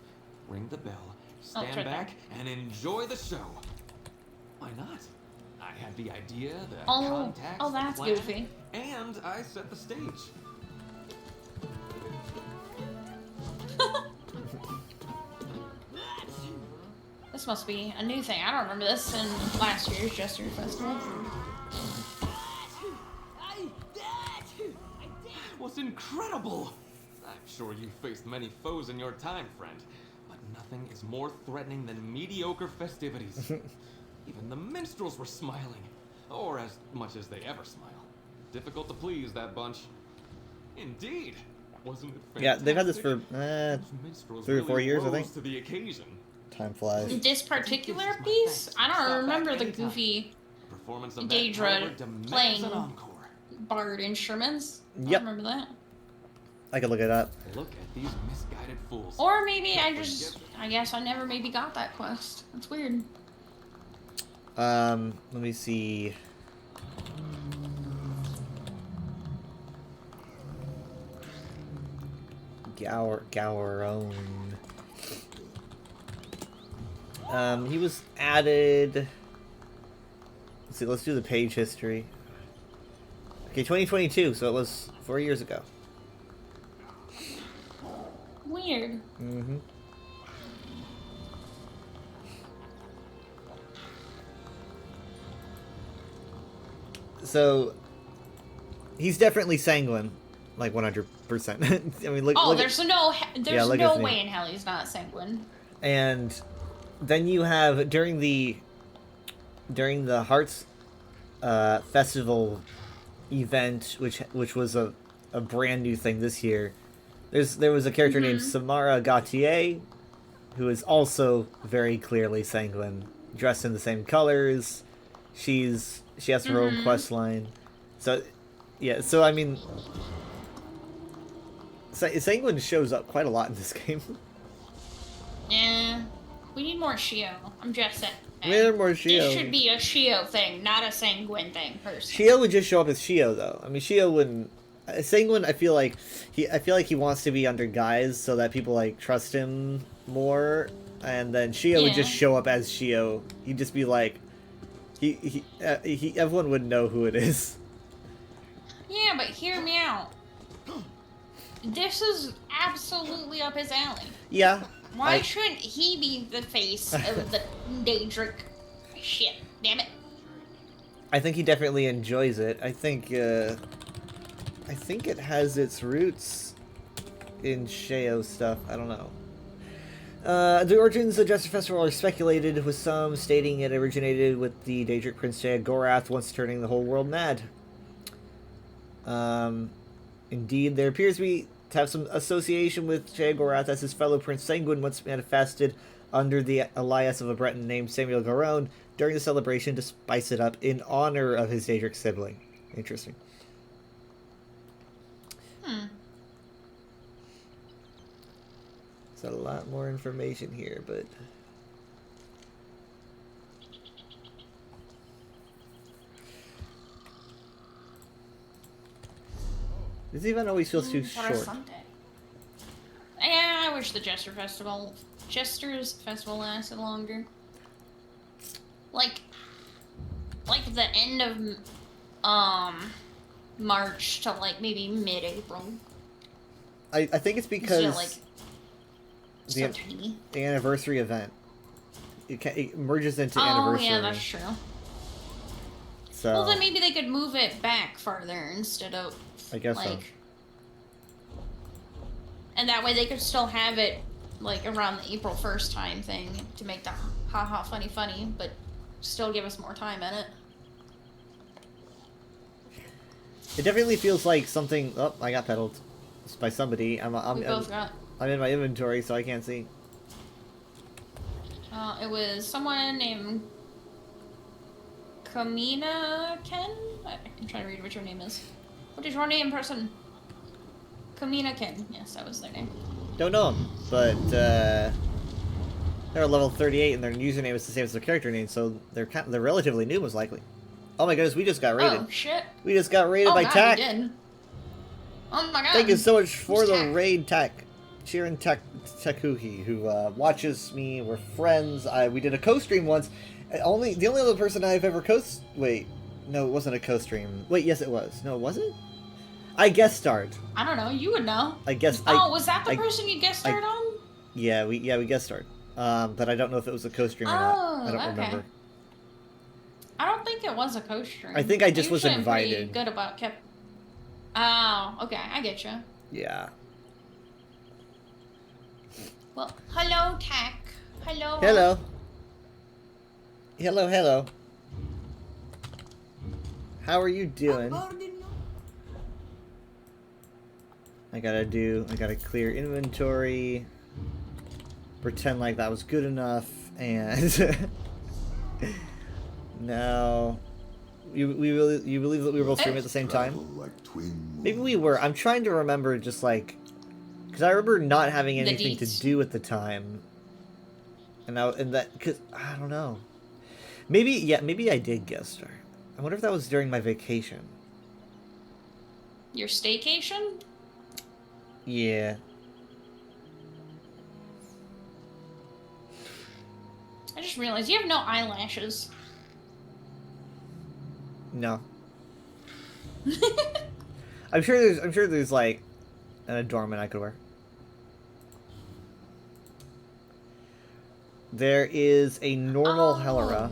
[SPEAKER 12] Ring the bell,
[SPEAKER 11] it's
[SPEAKER 12] stand
[SPEAKER 11] right
[SPEAKER 12] back,
[SPEAKER 11] there.
[SPEAKER 12] and enjoy the show. Why not? I had the idea, the contacts,
[SPEAKER 11] oh,
[SPEAKER 12] the
[SPEAKER 11] that's
[SPEAKER 12] plan,
[SPEAKER 11] goofy.
[SPEAKER 12] and I set the stage.
[SPEAKER 11] This must be a new thing. I don't remember this in last year's Jester Festival.
[SPEAKER 12] Was incredible! I'm sure you faced many foes in your time, friend, but nothing is more threatening than mediocre festivities. Even the minstrels were smiling, or as much as they ever smile. Difficult to please, that bunch. Indeed. Wasn't it fantastic?
[SPEAKER 2] Yeah, they've had this for
[SPEAKER 12] Those minstrels
[SPEAKER 2] 3 or 4
[SPEAKER 12] really
[SPEAKER 2] years, I
[SPEAKER 12] rose
[SPEAKER 2] think.
[SPEAKER 12] to the occasion.
[SPEAKER 2] Time flies.
[SPEAKER 11] This particular piece, I don't remember the goofy
[SPEAKER 12] Performance of that caliber
[SPEAKER 11] Daedra
[SPEAKER 12] demands
[SPEAKER 11] playing
[SPEAKER 12] an encore.
[SPEAKER 11] bard instruments. I
[SPEAKER 2] Yep.
[SPEAKER 11] don't remember that.
[SPEAKER 2] I could look it up.
[SPEAKER 12] Look at these misguided fools.
[SPEAKER 11] Or maybe I guess I never maybe got that quest. That's weird.
[SPEAKER 2] Let me see. Gowron. He was added. Let's see. Let's do the page history. Okay, 2022. So it was 4 years ago.
[SPEAKER 11] Weird.
[SPEAKER 2] Mm-hmm. So he's definitely sanguine, like 100%. I mean, look.
[SPEAKER 11] Oh,
[SPEAKER 2] look
[SPEAKER 11] there's
[SPEAKER 2] at,
[SPEAKER 11] no
[SPEAKER 2] look
[SPEAKER 11] no
[SPEAKER 2] at me.
[SPEAKER 11] way in hell he's not sanguine.
[SPEAKER 2] And then you have during the Hearts festival event, which was a brand new thing this year. There was a character named Samara Gautier, who is also very clearly sanguine, dressed in the same colors. She has her own quest line. So, yeah. So I mean, sanguine shows up quite a lot in this game.
[SPEAKER 11] Yeah, we need more Shio. I'm just saying.
[SPEAKER 2] We need more Shio.
[SPEAKER 11] This should be a Shio thing, not a sanguine thing. Personally.
[SPEAKER 2] Shio would just show up as Shio, though. I mean, Shio wouldn't. Sanguine, I feel like he wants to be under guise so that people like trust him more, and then Shio would just show up as Shio. He'd just be like, everyone would know who it is.
[SPEAKER 11] Yeah, but hear me out. This is absolutely up his alley.
[SPEAKER 2] Yeah.
[SPEAKER 11] Why shouldn't he be the face of the Daedric shit? Damn it.
[SPEAKER 2] I think he definitely enjoys it. I think it has its roots in Sheo stuff. I don't know. The origins of Jester Festival are speculated, with some stating it originated with the Daedric Prince Sheogorath once turning the whole world mad. Indeed, there appears to have some association with Sheogorath, as his fellow Prince Sanguine once manifested under the alias of a Breton named Samuel Garon during the celebration to spice it up in honor of his Daedric sibling. Interesting. There's a lot more information here, but... This event always feels too short.
[SPEAKER 11] Yeah, I wish the Jester Jester's Festival lasted longer. Like the end of March to like maybe mid-April.
[SPEAKER 2] I think it's because
[SPEAKER 11] like so tiny.
[SPEAKER 2] The anniversary event it merges into anniversary.
[SPEAKER 11] Oh yeah, that's true.
[SPEAKER 2] So
[SPEAKER 11] well, then maybe they could move it back farther instead of
[SPEAKER 2] I guess
[SPEAKER 11] like,
[SPEAKER 2] so.
[SPEAKER 11] And that way they could still have it like around the April 1st time thing to make the haha funny, but still give us more time in it.
[SPEAKER 2] It definitely feels like something. Oh, I got peddled by somebody.
[SPEAKER 11] We both got.
[SPEAKER 2] I'm in my inventory, so I can't see.
[SPEAKER 11] It was someone named Kamina Ken. I'm trying to read what your name is. What is your name, person? Kamina Ken. Yes, that was their name.
[SPEAKER 2] Don't know them, but they're level 38 and their username is the same as their character name, so they're relatively new, most likely. Oh my goodness, we just got raided.
[SPEAKER 11] Oh shit!
[SPEAKER 2] We just got raided by
[SPEAKER 11] God,
[SPEAKER 2] Tak.
[SPEAKER 11] we did. Oh my god!
[SPEAKER 2] Thank you so much for
[SPEAKER 11] Who's
[SPEAKER 2] the
[SPEAKER 11] Tak?
[SPEAKER 2] raid, Tak. Shirin Takuhi, who watches me. We're friends. We did a co-stream once. The only other person I've ever wait, no, it wasn't a co-stream. Wait, yes, it was. No, was it? I guest starred.
[SPEAKER 11] I don't know. You would know.
[SPEAKER 2] I guess.
[SPEAKER 11] Oh, was that the person you guest starred on?
[SPEAKER 2] Yeah, we guest starred. But I don't know if it was a co-stream or not. I don't remember.
[SPEAKER 11] I don't think it was a co-stream.
[SPEAKER 2] I think I just was
[SPEAKER 11] Usually I'm
[SPEAKER 2] invited.
[SPEAKER 11] pretty good about kept. Oh, okay, I get you.
[SPEAKER 2] Yeah.
[SPEAKER 11] Well, hello, Tack. Hello.
[SPEAKER 2] Hello. Hello, hello. How are you doing? I gotta clear inventory. Pretend like that was good enough, and now you believe that we were both streaming at the same time? Maybe we were. I'm trying to remember, just like, because I remember not having anything to do at the time, and because I don't know. Maybe I did guest star. I wonder if that was during my vacation.
[SPEAKER 11] Your staycation?
[SPEAKER 2] Yeah.
[SPEAKER 11] I just realized you have no eyelashes.
[SPEAKER 2] No. I'm sure there's like an adornment I could wear. There is a normal Helera.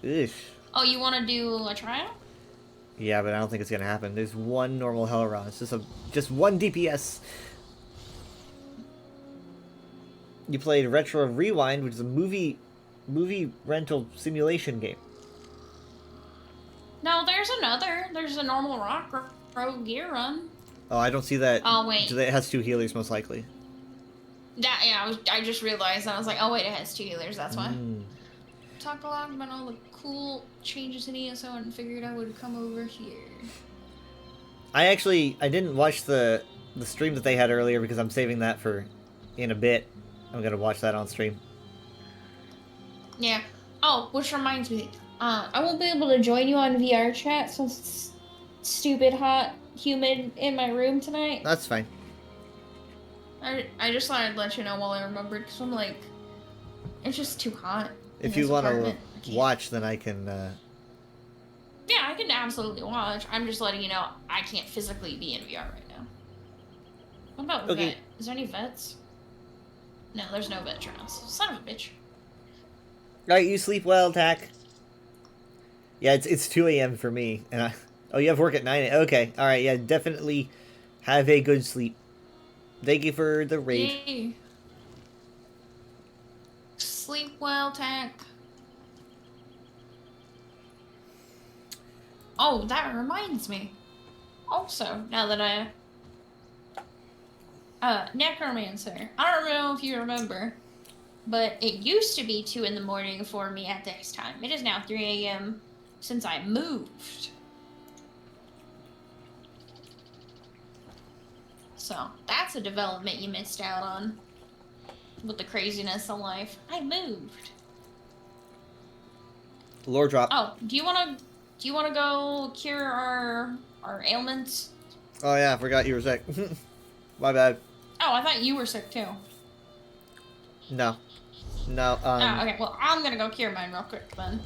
[SPEAKER 2] Eesh.
[SPEAKER 11] Oh, you want to do a trial?
[SPEAKER 2] Yeah, but I don't think it's gonna happen. There's one normal Helera. It's just one DPS. You played Retro Rewind, which is a movie rental simulation game.
[SPEAKER 11] No, there's another. There's a normal Rogue Gear Run.
[SPEAKER 2] Oh, I don't see that.
[SPEAKER 11] Oh, wait.
[SPEAKER 2] It has 2 healers, most likely.
[SPEAKER 11] I just realized, and I was like, oh wait, it has 2 healers, that's why. Talked a lot about all the cool changes in ESO and figured I would come over here.
[SPEAKER 2] I didn't watch the stream that they had earlier because I'm saving that for in a bit. I'm gonna watch that on stream.
[SPEAKER 11] Yeah. Oh, which reminds me, I won't be able to join you on VR chat since it's stupid hot, humid in my room tonight.
[SPEAKER 2] That's fine.
[SPEAKER 11] I just thought I'd let you know while I remembered, because I'm like, it's just too hot.
[SPEAKER 2] If you want to watch, then I can...
[SPEAKER 11] Yeah, I can absolutely watch. I'm just letting you know I can't physically be in VR right now. What about vet? Is there any vets? No, there's no vet trials. Son of a bitch.
[SPEAKER 2] Alright, you sleep well, Tack. Yeah, it's 2 a.m. for me. And oh, you have work at 9 a.m. Okay, alright, yeah, definitely have a good sleep. Thank you for the raid.
[SPEAKER 11] Yay. Sleep well, Tack. Oh, that reminds me. Also, now that Necromancer. I don't know if you remember, but it used to be 2 in the morning for me at this time. It is now 3 a.m. since I moved. So, that's a development you missed out on. With the craziness of life. I moved.
[SPEAKER 2] Lore drop.
[SPEAKER 11] Oh, do you wanna go cure our ailments?
[SPEAKER 2] Oh yeah, I forgot you were sick. My bad.
[SPEAKER 11] Oh, I thought you were sick too.
[SPEAKER 2] No. No,
[SPEAKER 11] oh, okay, well, I'm gonna go cure mine real quick then.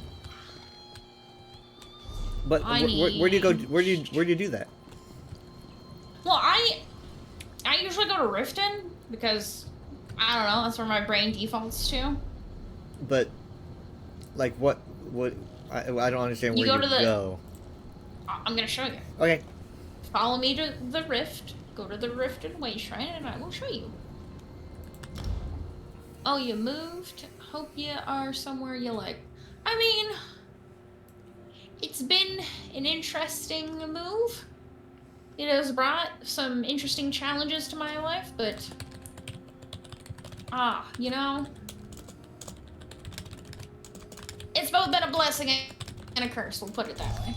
[SPEAKER 2] But where do you go? Where do you do that?
[SPEAKER 11] Well, I usually go to Riften because I don't know, that's where my brain defaults to.
[SPEAKER 2] But like what I don't understand where you go.
[SPEAKER 11] I'm gonna show you.
[SPEAKER 2] Okay.
[SPEAKER 11] Follow me to the Rift. Go to the Riften Way Shrine and I will show you. Oh, you moved? Hope you are somewhere you like. I mean, it's been an interesting move. It has brought some interesting challenges to my life, but you know, it's both been a blessing and a curse, we'll put it that way.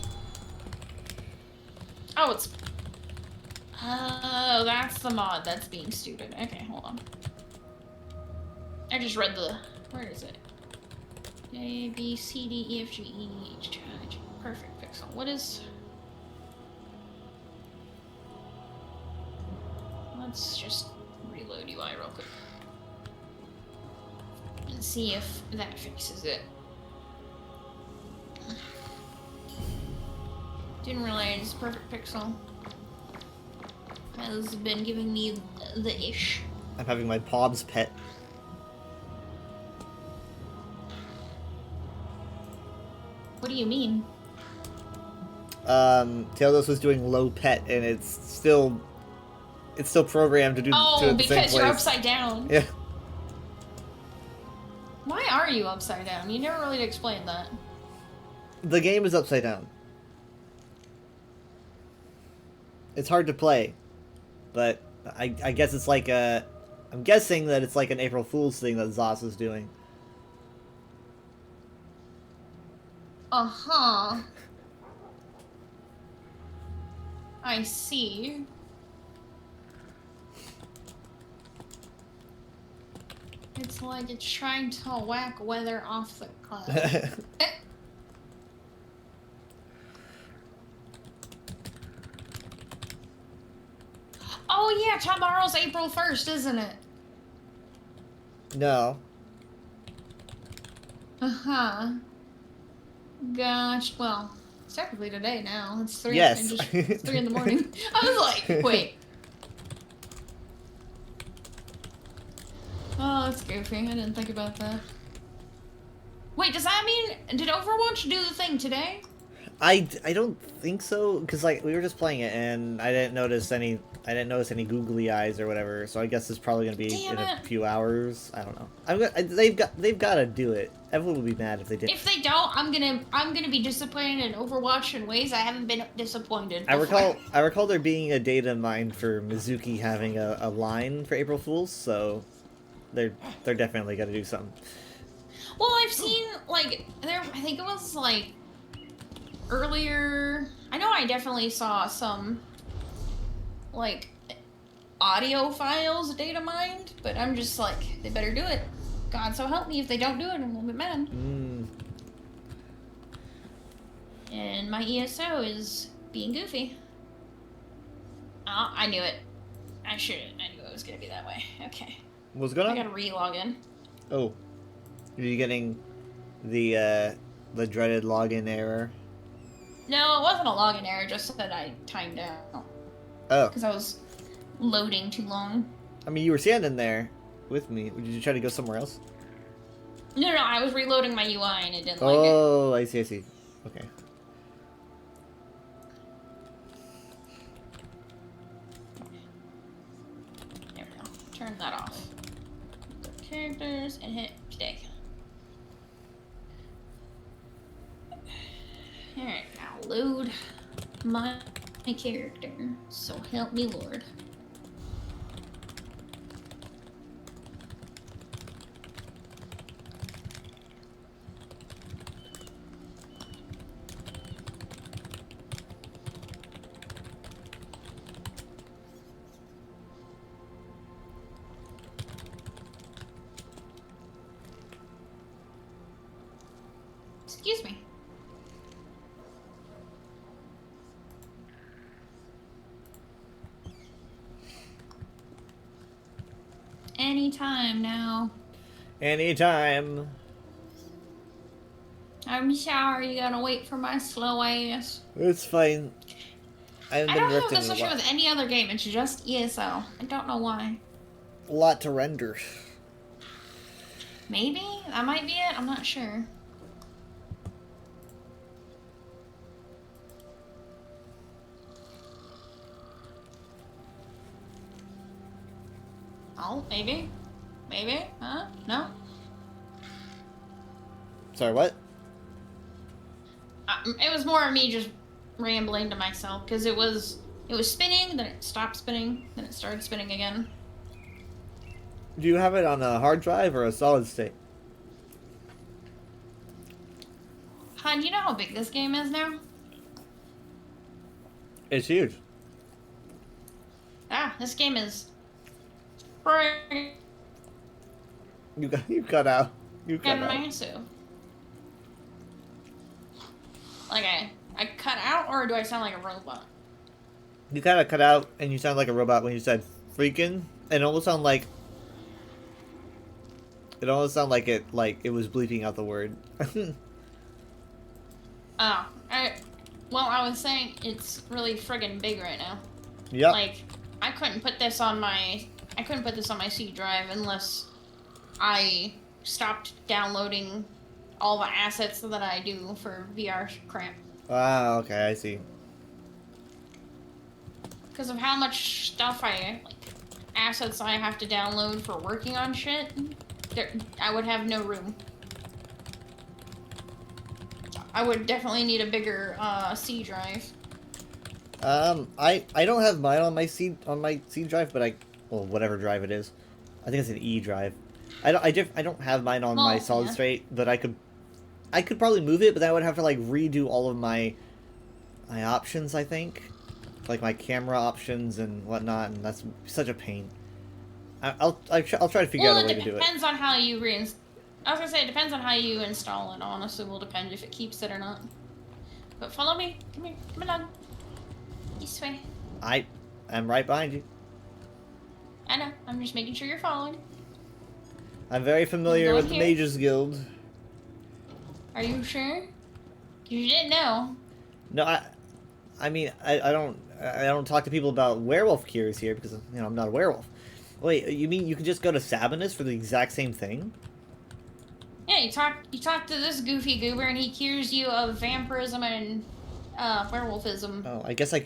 [SPEAKER 11] Oh, it's... Oh, that's the mod that's being stupid. Okay, hold on. I just read the... Where is it? A, B, C, D, E, F, G, E, H, G. Perfect pixel. What is... Let's just reload UI real quick. And see if that fixes it. Didn't realize perfect pixel has been giving me the ish.
[SPEAKER 2] I'm having my Pobs pet.
[SPEAKER 11] What do you mean?
[SPEAKER 2] Taildos was doing low pet, and it's still programmed to do
[SPEAKER 11] Oh,
[SPEAKER 2] to the same
[SPEAKER 11] because you're
[SPEAKER 2] place.
[SPEAKER 11] upside down.
[SPEAKER 2] Yeah.
[SPEAKER 11] Why are you upside down? You never really explained that.
[SPEAKER 2] The game is upside down. It's hard to play, but I guess it's like a. I'm guessing that it's like an April Fool's thing that Zos is doing.
[SPEAKER 11] Uh-huh. I see. It's like it's trying to whack weather off the clouds. Oh yeah, tomorrow's April 1st, isn't it?
[SPEAKER 2] No.
[SPEAKER 11] Uh-huh. Gosh, well, it's technically today now. It's 3.
[SPEAKER 2] Yes.
[SPEAKER 11] It's 3 in the morning. I was like, wait. Oh, that's goofy. I didn't think about that. Wait, does that mean... Did Overwatch do the thing today?
[SPEAKER 2] I don't think so, because like we were just playing it and I didn't notice any googly eyes or whatever. So I guess it's probably gonna be
[SPEAKER 11] Damn
[SPEAKER 2] in a
[SPEAKER 11] it.
[SPEAKER 2] few hours. I don't know. They've got to do it. Everyone would be mad if they didn't.
[SPEAKER 11] If they don't, I'm gonna be disappointed in Overwatch in ways I haven't been disappointed
[SPEAKER 2] I
[SPEAKER 11] before.
[SPEAKER 2] recall there being a data mine for Mizuki having a line for April Fools, so they're definitely gonna do something.
[SPEAKER 11] Well, I've seen, like, I think it was, like, earlier... I know I definitely saw some, like, audio files data mined, but I'm just like, they better do it. God so help me if they don't do it, I'm a little bit mad. And my ESO is being goofy. Oh, I knew it. I knew it was gonna be that way. Okay.
[SPEAKER 2] What's going on?
[SPEAKER 11] I gotta re-log in.
[SPEAKER 2] Oh. Are you getting the dreaded login error?
[SPEAKER 11] No, it wasn't a login error, just that I timed out.
[SPEAKER 2] Oh.
[SPEAKER 11] Because I was loading too long.
[SPEAKER 2] I mean, you were standing there with me. Did you try to go somewhere else?
[SPEAKER 11] No, I was reloading my UI and it didn't like it.
[SPEAKER 2] Oh, I see. Okay.
[SPEAKER 11] There we go. Turn that off. Go to characters and hit play. Alright, now load my character. So help me Lord. Excuse me. Anytime now.
[SPEAKER 2] Anytime.
[SPEAKER 11] I'm sorry, you gotta wait for my slow ass.
[SPEAKER 2] It's fine. I haven't
[SPEAKER 11] I
[SPEAKER 2] been
[SPEAKER 11] don't have
[SPEAKER 2] drifting
[SPEAKER 11] this
[SPEAKER 2] in a
[SPEAKER 11] issue
[SPEAKER 2] while.
[SPEAKER 11] with any other game, it's just ESO. I don't know why.
[SPEAKER 2] A lot to render.
[SPEAKER 11] Maybe? That might be it? I'm not sure. Oh, maybe? Maybe? Huh? No?
[SPEAKER 2] Sorry, what?
[SPEAKER 11] It was more of me just rambling to myself, because it was spinning, then it stopped spinning, then it started spinning again.
[SPEAKER 2] Do you have it on a hard drive or a solid state?
[SPEAKER 11] Hun, do you know how big this game is now?
[SPEAKER 2] It's huge.
[SPEAKER 11] Ah, this game is...
[SPEAKER 2] You cut out. You cut out.
[SPEAKER 11] massive. Like I cut out, or do I sound like a robot?
[SPEAKER 2] You kind of cut out, and you sound like a robot when you said "freaking." It almost sounded like. It almost sounded like it was bleeping out the word.
[SPEAKER 11] Oh, well, I was saying it's really friggin' big right now.
[SPEAKER 2] Yep.
[SPEAKER 11] Like, I couldn't put this on my C drive unless I stopped downloading all the assets that I do for VR crap.
[SPEAKER 2] Ah, okay, I see.
[SPEAKER 11] Because of how much stuff assets I have to download for working on shit, I would have no room. I would definitely need a bigger C drive.
[SPEAKER 2] I don't have mine on my C drive, but well, whatever drive it is. I think it's an E drive. I don't have mine on my solid state, but I could probably move it, but then I would have to like redo all of my options, I think. Like my camera options and whatnot, and that's such a pain. I'll try to figure out a way to do it.
[SPEAKER 11] It depends on how you I was gonna say, it depends on how you install it, honestly. Will depend if it keeps it or not. But follow me. Come here. Come along. This way.
[SPEAKER 2] I'm right behind you.
[SPEAKER 11] I know. I'm just making sure you're following.
[SPEAKER 2] I'm very familiar with the Mages Guild.
[SPEAKER 11] Are you sure? 'Cause you didn't know.
[SPEAKER 2] No, I mean, I don't talk to people about werewolf cures here because, I'm not a werewolf. Wait, you mean you can just go to Sabinus for the exact same thing?
[SPEAKER 11] Yeah, you talk to this goofy goober and he cures you of vampirism and werewolfism.
[SPEAKER 2] Oh, I guess I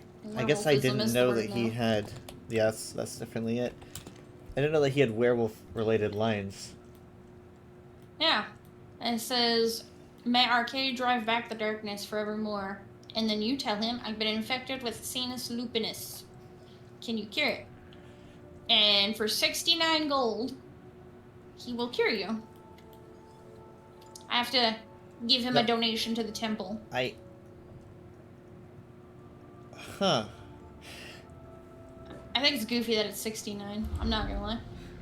[SPEAKER 2] didn't know that he had. Yes, that's definitely it. I didn't know that he had werewolf-related lines.
[SPEAKER 11] Yeah, and it says, "May Arcade drive back the darkness forevermore." And then you tell him, "I've been infected with Sinus lupinus. Can you cure it?" And for 69 gold, he will cure you. I have to give him a donation to the temple.
[SPEAKER 2] Huh.
[SPEAKER 11] I think it's goofy that it's 69. I'm not gonna lie.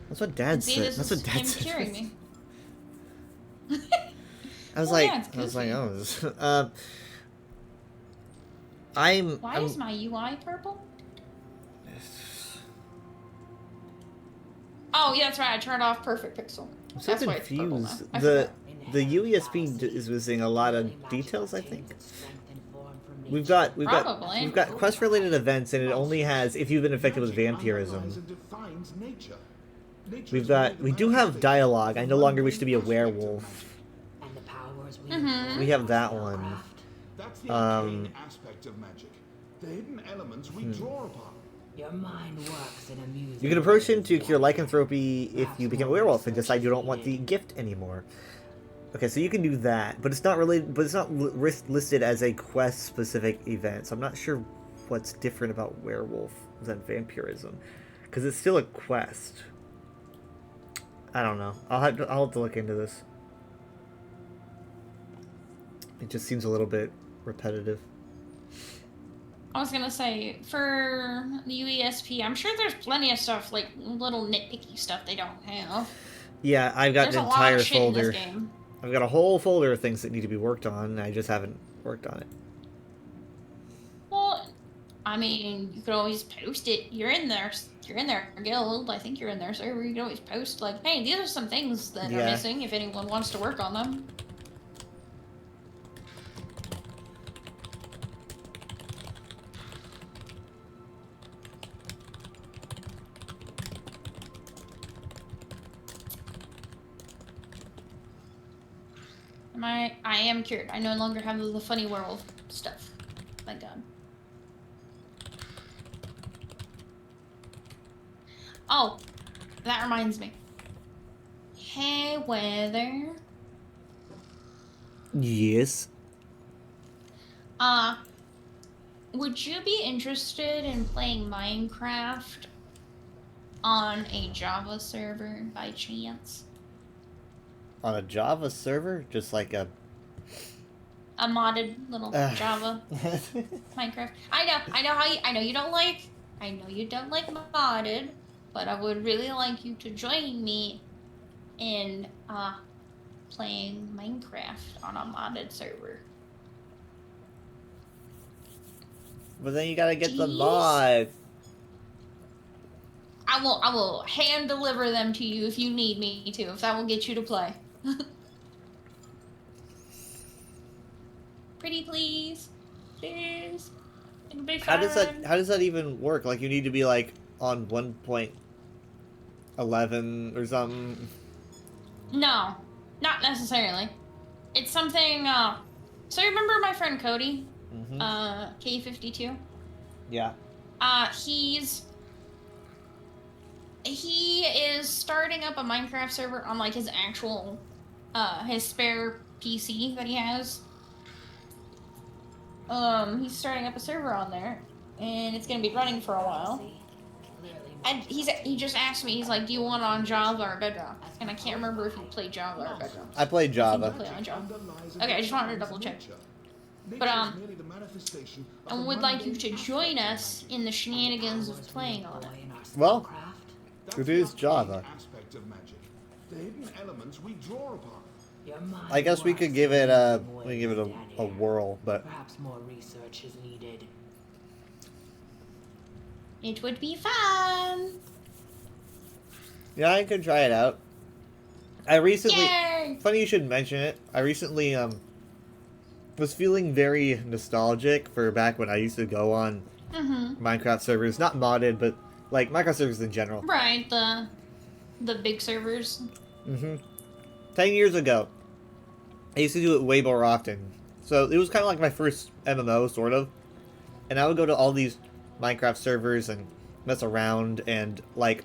[SPEAKER 2] That's what Dad
[SPEAKER 11] See,
[SPEAKER 2] said.
[SPEAKER 11] this
[SPEAKER 2] That's
[SPEAKER 11] is
[SPEAKER 2] what Dad
[SPEAKER 11] him
[SPEAKER 2] said.
[SPEAKER 11] curing me.
[SPEAKER 2] I was
[SPEAKER 11] Well,
[SPEAKER 2] like,
[SPEAKER 11] yeah, it's
[SPEAKER 2] oh,
[SPEAKER 11] Why is my UI purple? Oh, yeah, that's right. I turned off Perfect Pixel.
[SPEAKER 2] I'm so
[SPEAKER 11] That's why it's purple now.
[SPEAKER 2] confused.
[SPEAKER 11] I
[SPEAKER 2] The UESP is missing a lot of details, I think. We've got quest related events, and it only has if you've been infected with vampirism. We do have dialogue. I no longer wish to be a werewolf. We have that one.
[SPEAKER 3] That's the arcane aspect of magic. The hidden elements we draw upon.
[SPEAKER 13] Your mind works in a music.
[SPEAKER 2] You can approach him to cure lycanthropy if you become a werewolf and decide you don't want the gift anymore. Okay, so you can do that, but it's not related. But it's not listed as a quest-specific event. So I'm not sure what's different about werewolf than vampirism, because it's still a quest. I don't know. I'll have to look into this. It just seems a little bit repetitive.
[SPEAKER 11] I was gonna say, for the UESP, I'm sure there's plenty of stuff, like little nitpicky stuff they don't have.
[SPEAKER 2] Yeah, I've got
[SPEAKER 11] There's
[SPEAKER 2] an
[SPEAKER 11] a lot
[SPEAKER 2] entire
[SPEAKER 11] of shit in
[SPEAKER 2] folder.
[SPEAKER 11] this game.
[SPEAKER 2] I've got a whole folder of things that need to be worked on, and I just haven't worked on it.
[SPEAKER 11] Well, I mean, you could always post it. You're in their guild. I think you're in their server. You can always post, like, hey, these are some things that are missing if anyone wants to work on them. I am cured. I no longer have the funny werewolf stuff. Thank God. Oh, that reminds me. Hey, Weather.
[SPEAKER 2] Yes.
[SPEAKER 11] Would you be interested in playing Minecraft on a Java server by chance?
[SPEAKER 2] On a Java server? Just like a
[SPEAKER 11] modded little Java Minecraft. I know you don't like modded, but I would really like you to join me in playing Minecraft on a modded server.
[SPEAKER 2] But then you gotta get the mod.
[SPEAKER 11] I will hand deliver them to you if you need me to, if that will get you to play. Pretty please. Cheers. It'll be fun.
[SPEAKER 2] How does that even work? Like, you need to be like on 1.11 or something?
[SPEAKER 11] No, not necessarily. It's something. So you remember my friend Cody,
[SPEAKER 2] Mm-hmm.
[SPEAKER 11] K52.
[SPEAKER 2] Yeah.
[SPEAKER 11] He is starting up a Minecraft server on like his actual, his spare PC that he has. He's starting up a server on there, and it's gonna be running for a while. And he just asked me, he's like, do you want it on Java or Bedrock? And I can't remember if you played Java or Bedrock.
[SPEAKER 2] I played Java.
[SPEAKER 11] I think you play on Java. Okay, I just wanted to double check. But I would like you to join us in the shenanigans of playing on it.
[SPEAKER 2] Well, it is Java.
[SPEAKER 3] Aspect of magic. The hidden elements we draw upon.
[SPEAKER 2] I guess we could give it a whirl, but
[SPEAKER 13] Perhaps more research is needed.
[SPEAKER 11] It would be fun.
[SPEAKER 2] yeah, I could try it out. I recently,
[SPEAKER 11] Yay!
[SPEAKER 2] funny you should mention it. I recently was feeling very nostalgic for back when I used to go on Minecraft servers, not modded, but like Minecraft servers in general.
[SPEAKER 11] Right, the big servers.
[SPEAKER 2] 10 years ago, I used to do it way more often. So it was kind of like my first MMO, sort of. And I would go to all these Minecraft servers and mess around, and like,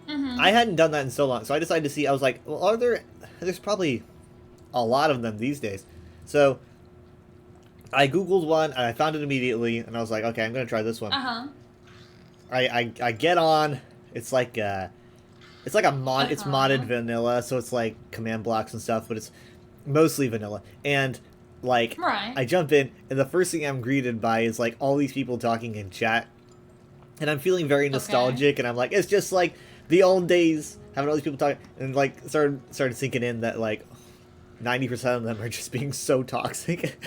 [SPEAKER 2] I hadn't done that in so long. So I decided to see, I was like, well, there's probably a lot of them these days. So I Googled one, and I found it immediately, and I was like, okay, I'm going to try this one. I get on, it's like a mod, it's modded vanilla, so it's like command blocks and stuff, but it's mostly vanilla. And like, I jump in, and the first thing I'm greeted by is like all these people talking in chat, and I'm feeling very nostalgic, and I'm like, it's just like the old days, having all these people talking, and like started sinking in that like 90% of them are just being so toxic.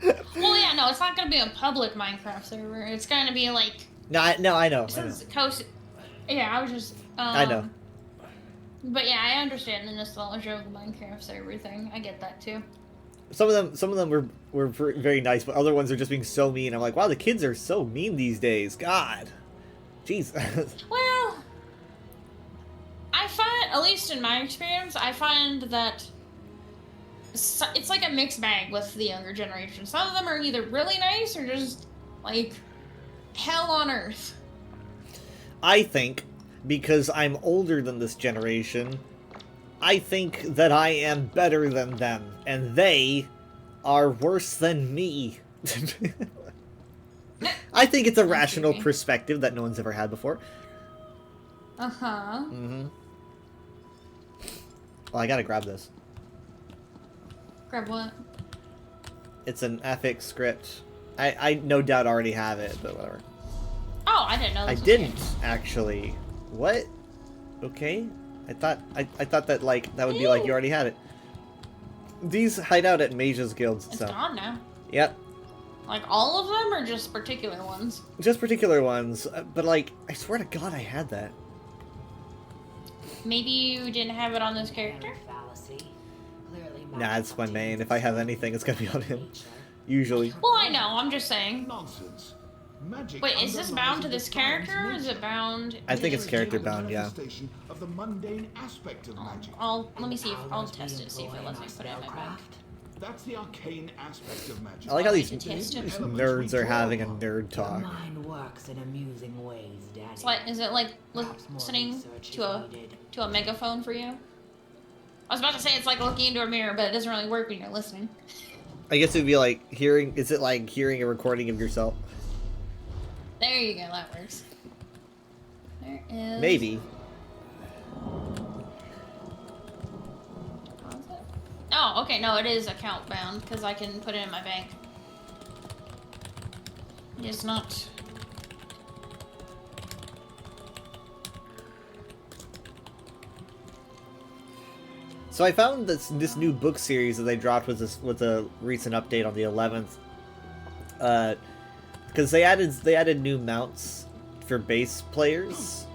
[SPEAKER 11] Well, yeah, no, it's not gonna be a public Minecraft server. It's gonna be like.
[SPEAKER 2] No, I know.
[SPEAKER 11] Since Coast. Yeah, I was just.
[SPEAKER 2] I know.
[SPEAKER 11] But yeah, I understand the nostalgia of the Minecraft server thing. I get that too.
[SPEAKER 2] Some of them were very nice, but other ones are just being so mean. I'm like, wow, the kids are so mean these days. God, jeez.
[SPEAKER 11] Well, I find, at least in my experience, I find that it's like a mixed bag with the younger generation. Some of them are either really nice or just like hell on earth.
[SPEAKER 2] I think, because I'm older than this generation, I think that I am better than them, and they are worse than me. I think it's a rational perspective that no one's ever had before. Well, I gotta grab this.
[SPEAKER 11] Grab what?
[SPEAKER 2] It's an epic script. I no doubt already have it, but whatever.
[SPEAKER 11] Oh, I didn't know this
[SPEAKER 2] I
[SPEAKER 11] was
[SPEAKER 2] didn't,
[SPEAKER 11] here.
[SPEAKER 2] actually. What? Okay. I thought that, like, that would be like you already had it. These hide out at Mage's Guilds,
[SPEAKER 11] It's
[SPEAKER 2] so.
[SPEAKER 11] gone now.
[SPEAKER 2] Yep.
[SPEAKER 11] Like all of them or just particular ones?
[SPEAKER 2] Just particular ones, but like, I swear to God I had that.
[SPEAKER 11] Maybe you didn't have it on this character?
[SPEAKER 2] Nah, it's my main. If I have anything, it's gonna be on him. Usually.
[SPEAKER 11] Well, I know, I'm just saying.
[SPEAKER 3] Nonsense. Magic
[SPEAKER 11] Wait, is this bound to this character or is it bound?
[SPEAKER 2] I think it's character bound, yeah.
[SPEAKER 3] Of the mundane aspect of magic.
[SPEAKER 11] Let me see if I'll test it, see if it lets me put it in my bag.
[SPEAKER 3] That's the arcane aspect of magic.
[SPEAKER 2] I like how these
[SPEAKER 11] Taste it.
[SPEAKER 2] nerds are having a nerd talk.
[SPEAKER 13] Mind works in amusing ways, Daddy.
[SPEAKER 11] It's like, is it like listening to a megaphone for you? I was about to say it's like looking into a mirror, but it doesn't really work when you're listening.
[SPEAKER 2] I guess it'd be like hearing, is it like hearing a recording of yourself?
[SPEAKER 11] There you go, that works. There is...
[SPEAKER 2] Maybe.
[SPEAKER 11] Oh, okay, no, it is account bound, because I can put it in my bank. It is not...
[SPEAKER 2] So I found this new book series that they dropped with a recent update on the 11th. Because they added new mounts for base players.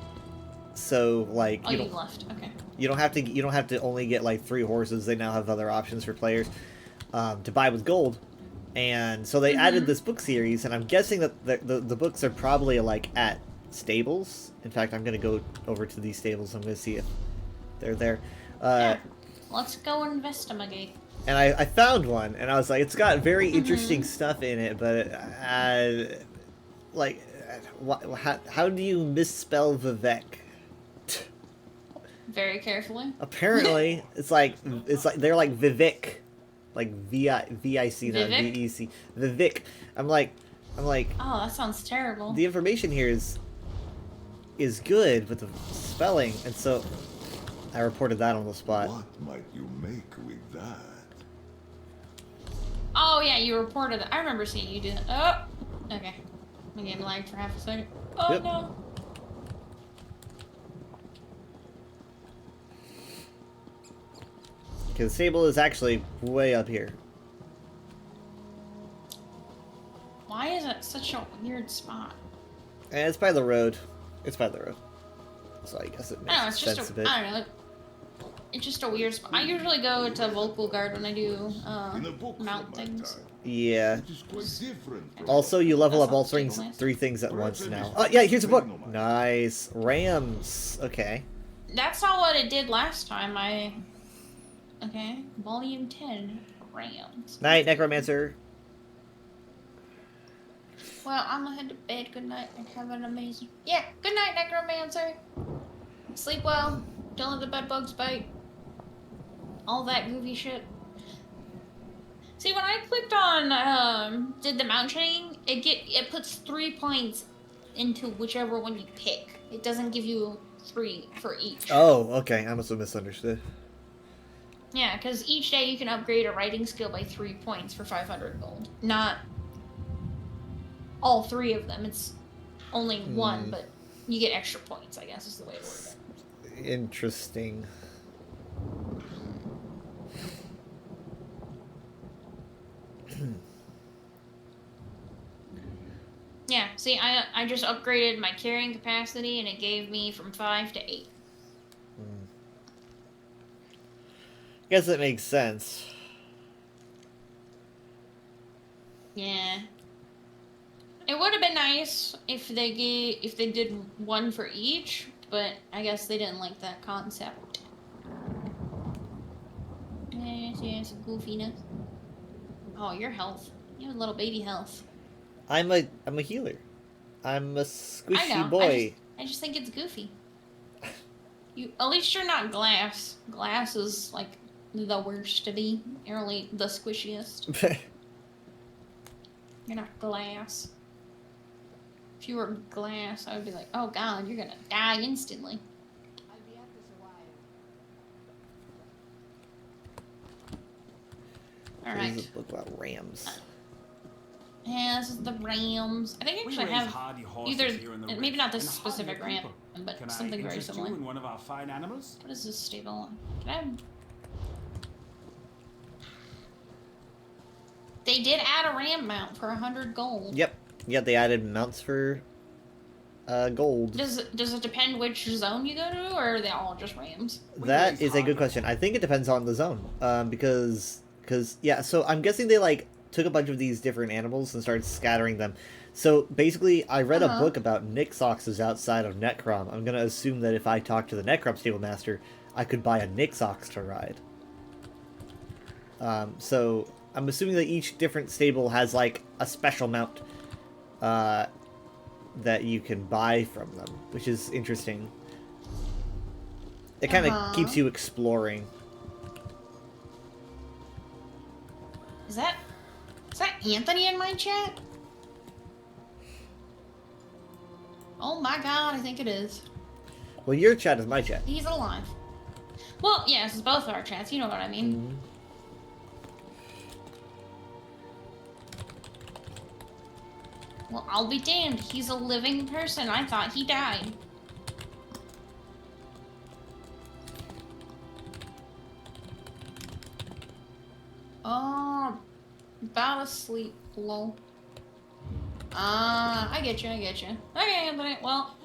[SPEAKER 2] So like
[SPEAKER 11] you left. Okay.
[SPEAKER 2] You don't have to only get like 3 horses. They now have other options for players to buy with gold. And so they added this book series, and I'm guessing that the books are probably like at stables. In fact, I'm gonna go over to these stables. I'm gonna see if they're there.
[SPEAKER 11] Let's go investigate.
[SPEAKER 2] And I found one, and I was like, it's got very interesting stuff in it, but like, how do you misspell Vivek?
[SPEAKER 11] Very carefully.
[SPEAKER 2] Apparently, it's like they're like Vivek, like V-I-C, not
[SPEAKER 11] Vivek?
[SPEAKER 2] V-E-C. Vivek. I'm like.
[SPEAKER 11] Oh, that sounds terrible.
[SPEAKER 2] The information here is good, but the spelling, and so I reported that on the spot.
[SPEAKER 3] What might you make with that?
[SPEAKER 11] Oh yeah, you reported it. I remember seeing you do it. Oh, okay. My game lagged for half a second. Oh
[SPEAKER 2] Yep.
[SPEAKER 11] no.
[SPEAKER 2] Okay, the stable is actually way up here.
[SPEAKER 11] Why is it such a weird spot?
[SPEAKER 2] And it's by the road. It's by the road. So I guess it
[SPEAKER 11] I don't know,
[SPEAKER 2] makes
[SPEAKER 11] it's just
[SPEAKER 2] sense
[SPEAKER 11] a,
[SPEAKER 2] a bit.
[SPEAKER 11] I don't know. It's just a weird spot. I usually go to Vocal Guard when I do mount things.
[SPEAKER 2] Yeah.
[SPEAKER 3] It is quite different.
[SPEAKER 2] Also, you level
[SPEAKER 11] That's
[SPEAKER 2] up all
[SPEAKER 11] not
[SPEAKER 2] three,
[SPEAKER 11] stable,
[SPEAKER 2] three things at once now. Oh, yeah, here's a book. Nice. Rams. Okay.
[SPEAKER 11] That's not what it did last time. Okay, volume 10, Rams.
[SPEAKER 2] Night, Necromancer.
[SPEAKER 11] Well, I'm gonna head to bed. Good night and have an amazing. Yeah, good night, Necromancer. Sleep well. Don't let the bed bugs bite. All that goofy shit. See, when I clicked on did the mount chain, it puts 3 points into whichever one you pick. It doesn't give you 3 for each.
[SPEAKER 2] Oh, okay. I must have misunderstood.
[SPEAKER 11] Yeah, because each day you can upgrade a writing skill by 3 points for 500 gold. Not all 3 of them. It's only one, but you get extra points, I guess is the way to word it.
[SPEAKER 2] Interesting.
[SPEAKER 11] Yeah, see, I just upgraded my carrying capacity and it gave me from 5 to 8.
[SPEAKER 2] Guess that makes sense.
[SPEAKER 11] Yeah. It would have been nice if they did one for each, but I guess they didn't like that concept. Yes, goofiness. Oh, your health. You have a little baby health.
[SPEAKER 2] I'm a healer. I'm a
[SPEAKER 11] I
[SPEAKER 2] squishy
[SPEAKER 11] know.
[SPEAKER 2] boy.
[SPEAKER 11] I just think it's goofy. At least you're not Glass. Glass is like the worst to be. You're only the squishiest. You're not Glass. If you were Glass, I would be like, oh god, you're gonna die instantly. Alright.
[SPEAKER 2] This is a book about rams.
[SPEAKER 11] Yeah, this is the Rams. I think I actually have either, maybe not this specific ram, but something very similar.
[SPEAKER 14] In one of our fine animals?
[SPEAKER 11] What is this stable? Can I have... They did add a ram mount for 100 gold.
[SPEAKER 2] Yep. Yeah, they added mounts for gold.
[SPEAKER 11] Does it depend which zone you go to, or are they all just rams?
[SPEAKER 2] That is a good question. I think it depends on the zone. Because yeah, so I'm guessing they like took a bunch of these different animals and started scattering them. So basically, I read a book about Nixoxes outside of Necrom. I'm gonna assume that if I talk to the Necrom stable master, I could buy a Nixox to ride. So I'm assuming that each different stable has like a special mount that you can buy from them, which is interesting. It kind of keeps you exploring.
[SPEAKER 11] Is that Anthony in my chat? Oh my god, I think it is.
[SPEAKER 2] Well, your chat is my chat.
[SPEAKER 11] He's alive. Well, yes, it's both our chats, you know what I mean. Well, I'll be damned. He's a living person. I thought he died. Oh, about asleep, lol. I get you, Okay, Anthony, well,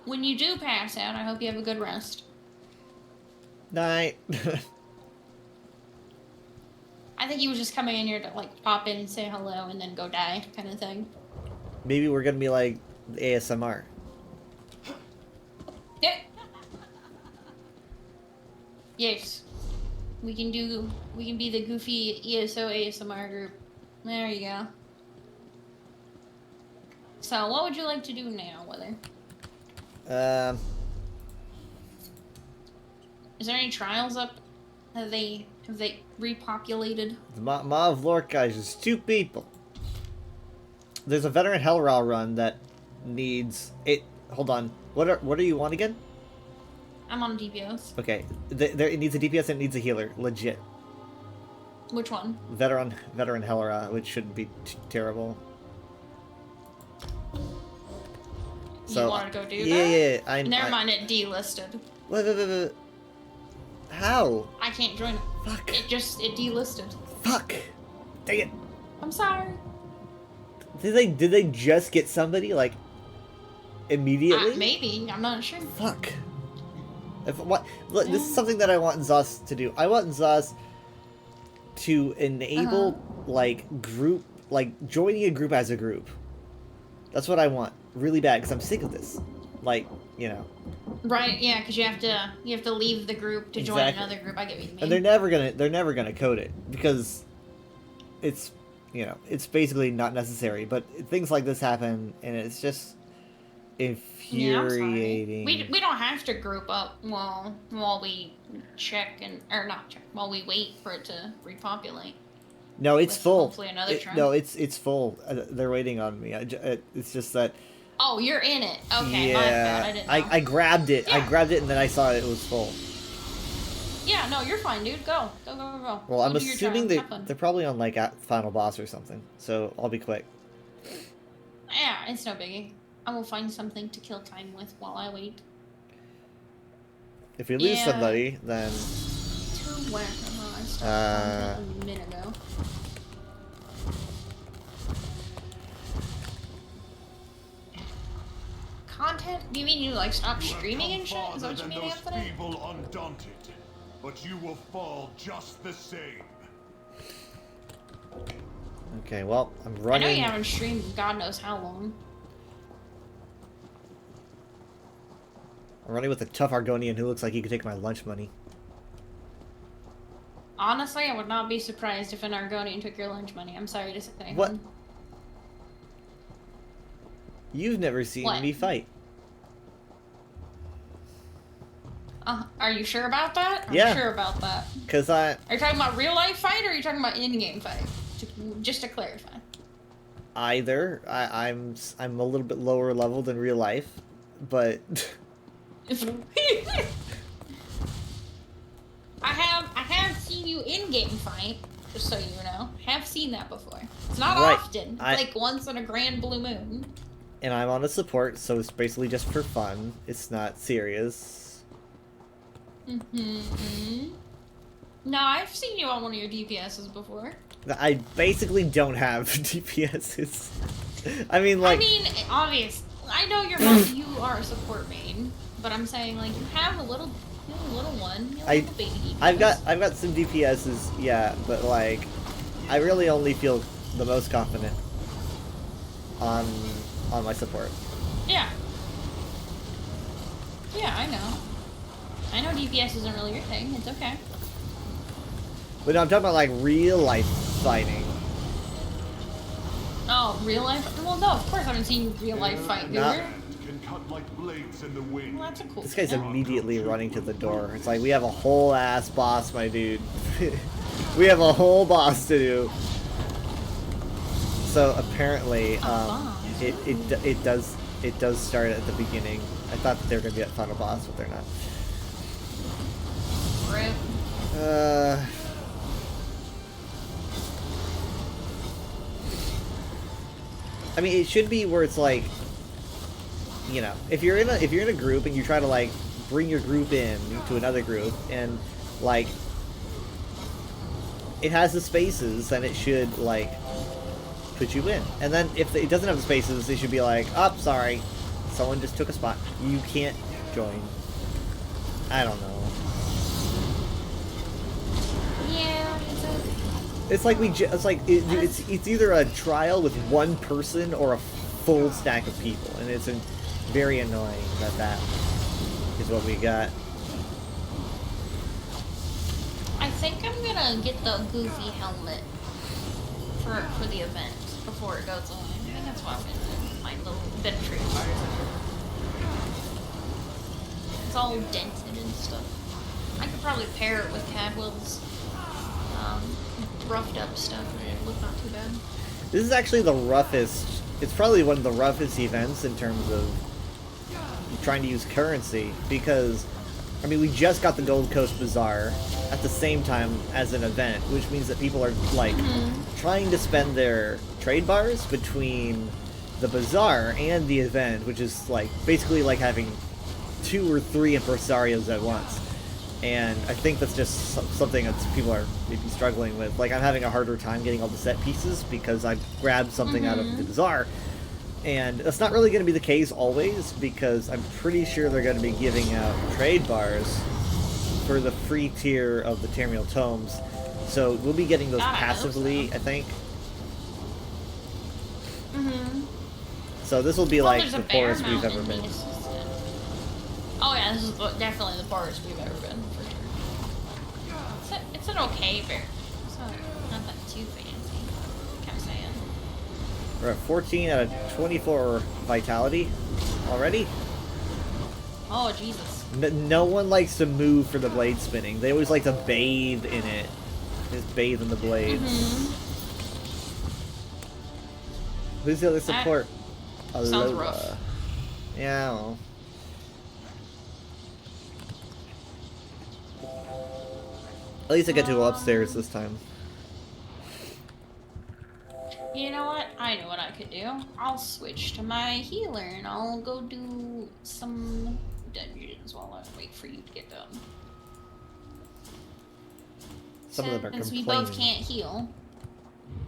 [SPEAKER 11] when you do pass out, I hope you have a good rest.
[SPEAKER 2] Night.
[SPEAKER 11] I think he was just coming in here to, like, pop in and say hello and then go die, kind of thing.
[SPEAKER 2] Maybe we're gonna be like ASMR.
[SPEAKER 11] Yeah. Yes. We can be the goofy ESO ASMR group. There you go. So, what would you like to do now, Wither? Is there any trials up? Have they repopulated?
[SPEAKER 2] The Maw of Lorca is just 2 people. There's a veteran Hellraw run that needs it. Hold on. What are you on again?
[SPEAKER 11] I'm on DPS.
[SPEAKER 2] Okay. It needs a DPS and it needs a healer. Legit.
[SPEAKER 11] Which one?
[SPEAKER 2] Veteran Hellraw, which shouldn't be terrible. So,
[SPEAKER 11] you want to go do that?
[SPEAKER 2] Yeah.
[SPEAKER 11] Never mind, it delisted.
[SPEAKER 2] What? How?
[SPEAKER 11] I can't join it.
[SPEAKER 2] Fuck.
[SPEAKER 11] It delisted.
[SPEAKER 2] Fuck. Dang it.
[SPEAKER 11] I'm sorry.
[SPEAKER 2] Did they just get somebody like immediately?
[SPEAKER 11] Maybe. I'm not sure.
[SPEAKER 2] Fuck. Look, this is something that I want Zos to do. I want Zos to enable joining a group as a group. That's what I want really bad because I'm sick of this. Like, you know.
[SPEAKER 11] Right, yeah, because you have to leave the group to join another group. I get what you mean.
[SPEAKER 2] And they're never gonna code it because it's, you know, it's basically not necessary. But things like this happen, and it's just infuriating.
[SPEAKER 11] Yeah, we don't have to group up while we while we wait for it to repopulate.
[SPEAKER 2] No, it's full.
[SPEAKER 11] Hopefully another trend.
[SPEAKER 2] No, it's full. They're waiting on me. It's just that.
[SPEAKER 11] Oh, you're in it. Okay,
[SPEAKER 2] yeah,
[SPEAKER 11] my bad. I didn't know.
[SPEAKER 2] I grabbed it.
[SPEAKER 11] Yeah.
[SPEAKER 2] I grabbed it and then I saw it was full.
[SPEAKER 11] Yeah, no, you're fine, dude. Go.
[SPEAKER 2] Well, I'm
[SPEAKER 11] do your
[SPEAKER 2] assuming
[SPEAKER 11] trial. Have fun.
[SPEAKER 2] they're probably on like at final boss or something. So I'll be quick.
[SPEAKER 11] Yeah, it's no biggie. I will find something to kill time with while I wait.
[SPEAKER 2] If we lose somebody, then.
[SPEAKER 11] To where? I started a minute ago. Content? Do you mean you like stop streaming and shit? Is that what you mean, Anthony?
[SPEAKER 3] People undaunted, but you will fall just the same.
[SPEAKER 2] Okay, well, I'm
[SPEAKER 11] I
[SPEAKER 2] running.
[SPEAKER 11] know you haven't streamed God knows how long.
[SPEAKER 2] I'm running with a tough Argonian who looks like he could take my lunch money.
[SPEAKER 11] Honestly, I would not be surprised if an Argonian took your lunch money. I'm sorry to say.
[SPEAKER 2] What? You've never seen me fight.
[SPEAKER 11] Are you sure about that?
[SPEAKER 2] Yeah.
[SPEAKER 11] I'm sure about that.
[SPEAKER 2] Are
[SPEAKER 11] you talking about real life fight or are you talking about in-game fight? Just to clarify.
[SPEAKER 2] Either. I'm a little bit lower level than real life, but
[SPEAKER 11] I have seen you in-game fight, just so you know. Have seen that before. It's not often. It's like once in a grand blue moon.
[SPEAKER 2] And I'm on a support, so it's basically just for fun. It's not serious.
[SPEAKER 11] No, I've seen you on one of your DPSs before.
[SPEAKER 2] I basically don't have DPSs. I mean,
[SPEAKER 11] obvious. I know you are a support main, but I'm saying like you have a little one. You have a baby DPS.
[SPEAKER 2] I've got some DPSs, yeah, but like I really only feel the most confident on my support.
[SPEAKER 11] Yeah. Yeah, I know. I know DPS isn't really your thing. It's okay.
[SPEAKER 2] But no, I'm talking about like real life fighting.
[SPEAKER 11] Oh, real life? Well, no, of course I haven't seen real life fight, dude.
[SPEAKER 3] Can cut like blades in the wind.
[SPEAKER 11] Well, that's a cool
[SPEAKER 2] This guy's
[SPEAKER 11] thing.
[SPEAKER 2] immediately running to the door. It's like we have a whole ass boss, my dude. We have a whole boss to do. So apparently, it does start at the beginning. I thought that they were gonna be at final boss, but they're not. I mean, it should be where it's like, you know, if you're in a group and you try to like bring your group in to another group and like it has the spaces, then it should like put you in. And then if it doesn't have the spaces, it should be like, oh, sorry, someone just took a spot. You can't join. I don't know.
[SPEAKER 11] Yeah,
[SPEAKER 2] it's like it's either a trial with one person or a full stack of people, and it's very annoying that is what we got.
[SPEAKER 11] I think I'm gonna get the Goofy helmet for the event before it goes on. I think that's what I'm gonna do. My little bit of trade bars. It's all dented and stuff. I could probably pair it with Cadwell's roughed up stuff and it'd look not too bad.
[SPEAKER 2] This is actually the roughest. It's probably one of the roughest events in terms of trying to use currency, because I mean we just got the Gold Coast Bazaar at the same time as an event, which means that people are like trying to spend their trade bars between the bazaar and the event, which is like basically like having 2 or 3 impresarios at once. And I think that's just something that people are maybe struggling with. Like, I'm having a harder time getting all the set pieces because I grabbed something out of the bazaar. And that's not really going to be the case always, because I'm pretty sure they're going to be giving out trade bars for the free tier of the Tamriel Tomes. So we'll be getting those passively, I think. So this will be like the poorest we've ever been.
[SPEAKER 11] Oh yeah, this is definitely the poorest we've ever been, for sure. It's an okay bear. It's not that too fancy. I'm saying.
[SPEAKER 2] We're at 14 out of 24 vitality already.
[SPEAKER 11] Oh Jesus.
[SPEAKER 2] No one likes to move for the blade spinning. They always like to bathe in it. Just bathe in the blades. Who's the other support?
[SPEAKER 11] Sounds rough.
[SPEAKER 2] Yeah, well. At least I get to go upstairs this time.
[SPEAKER 11] You know what? I know what I could do. I'll switch to my healer and I'll go do some dungeons while I wait for you to get done.
[SPEAKER 2] Some of them are
[SPEAKER 11] Since we
[SPEAKER 2] complaining.
[SPEAKER 11] both can't heal.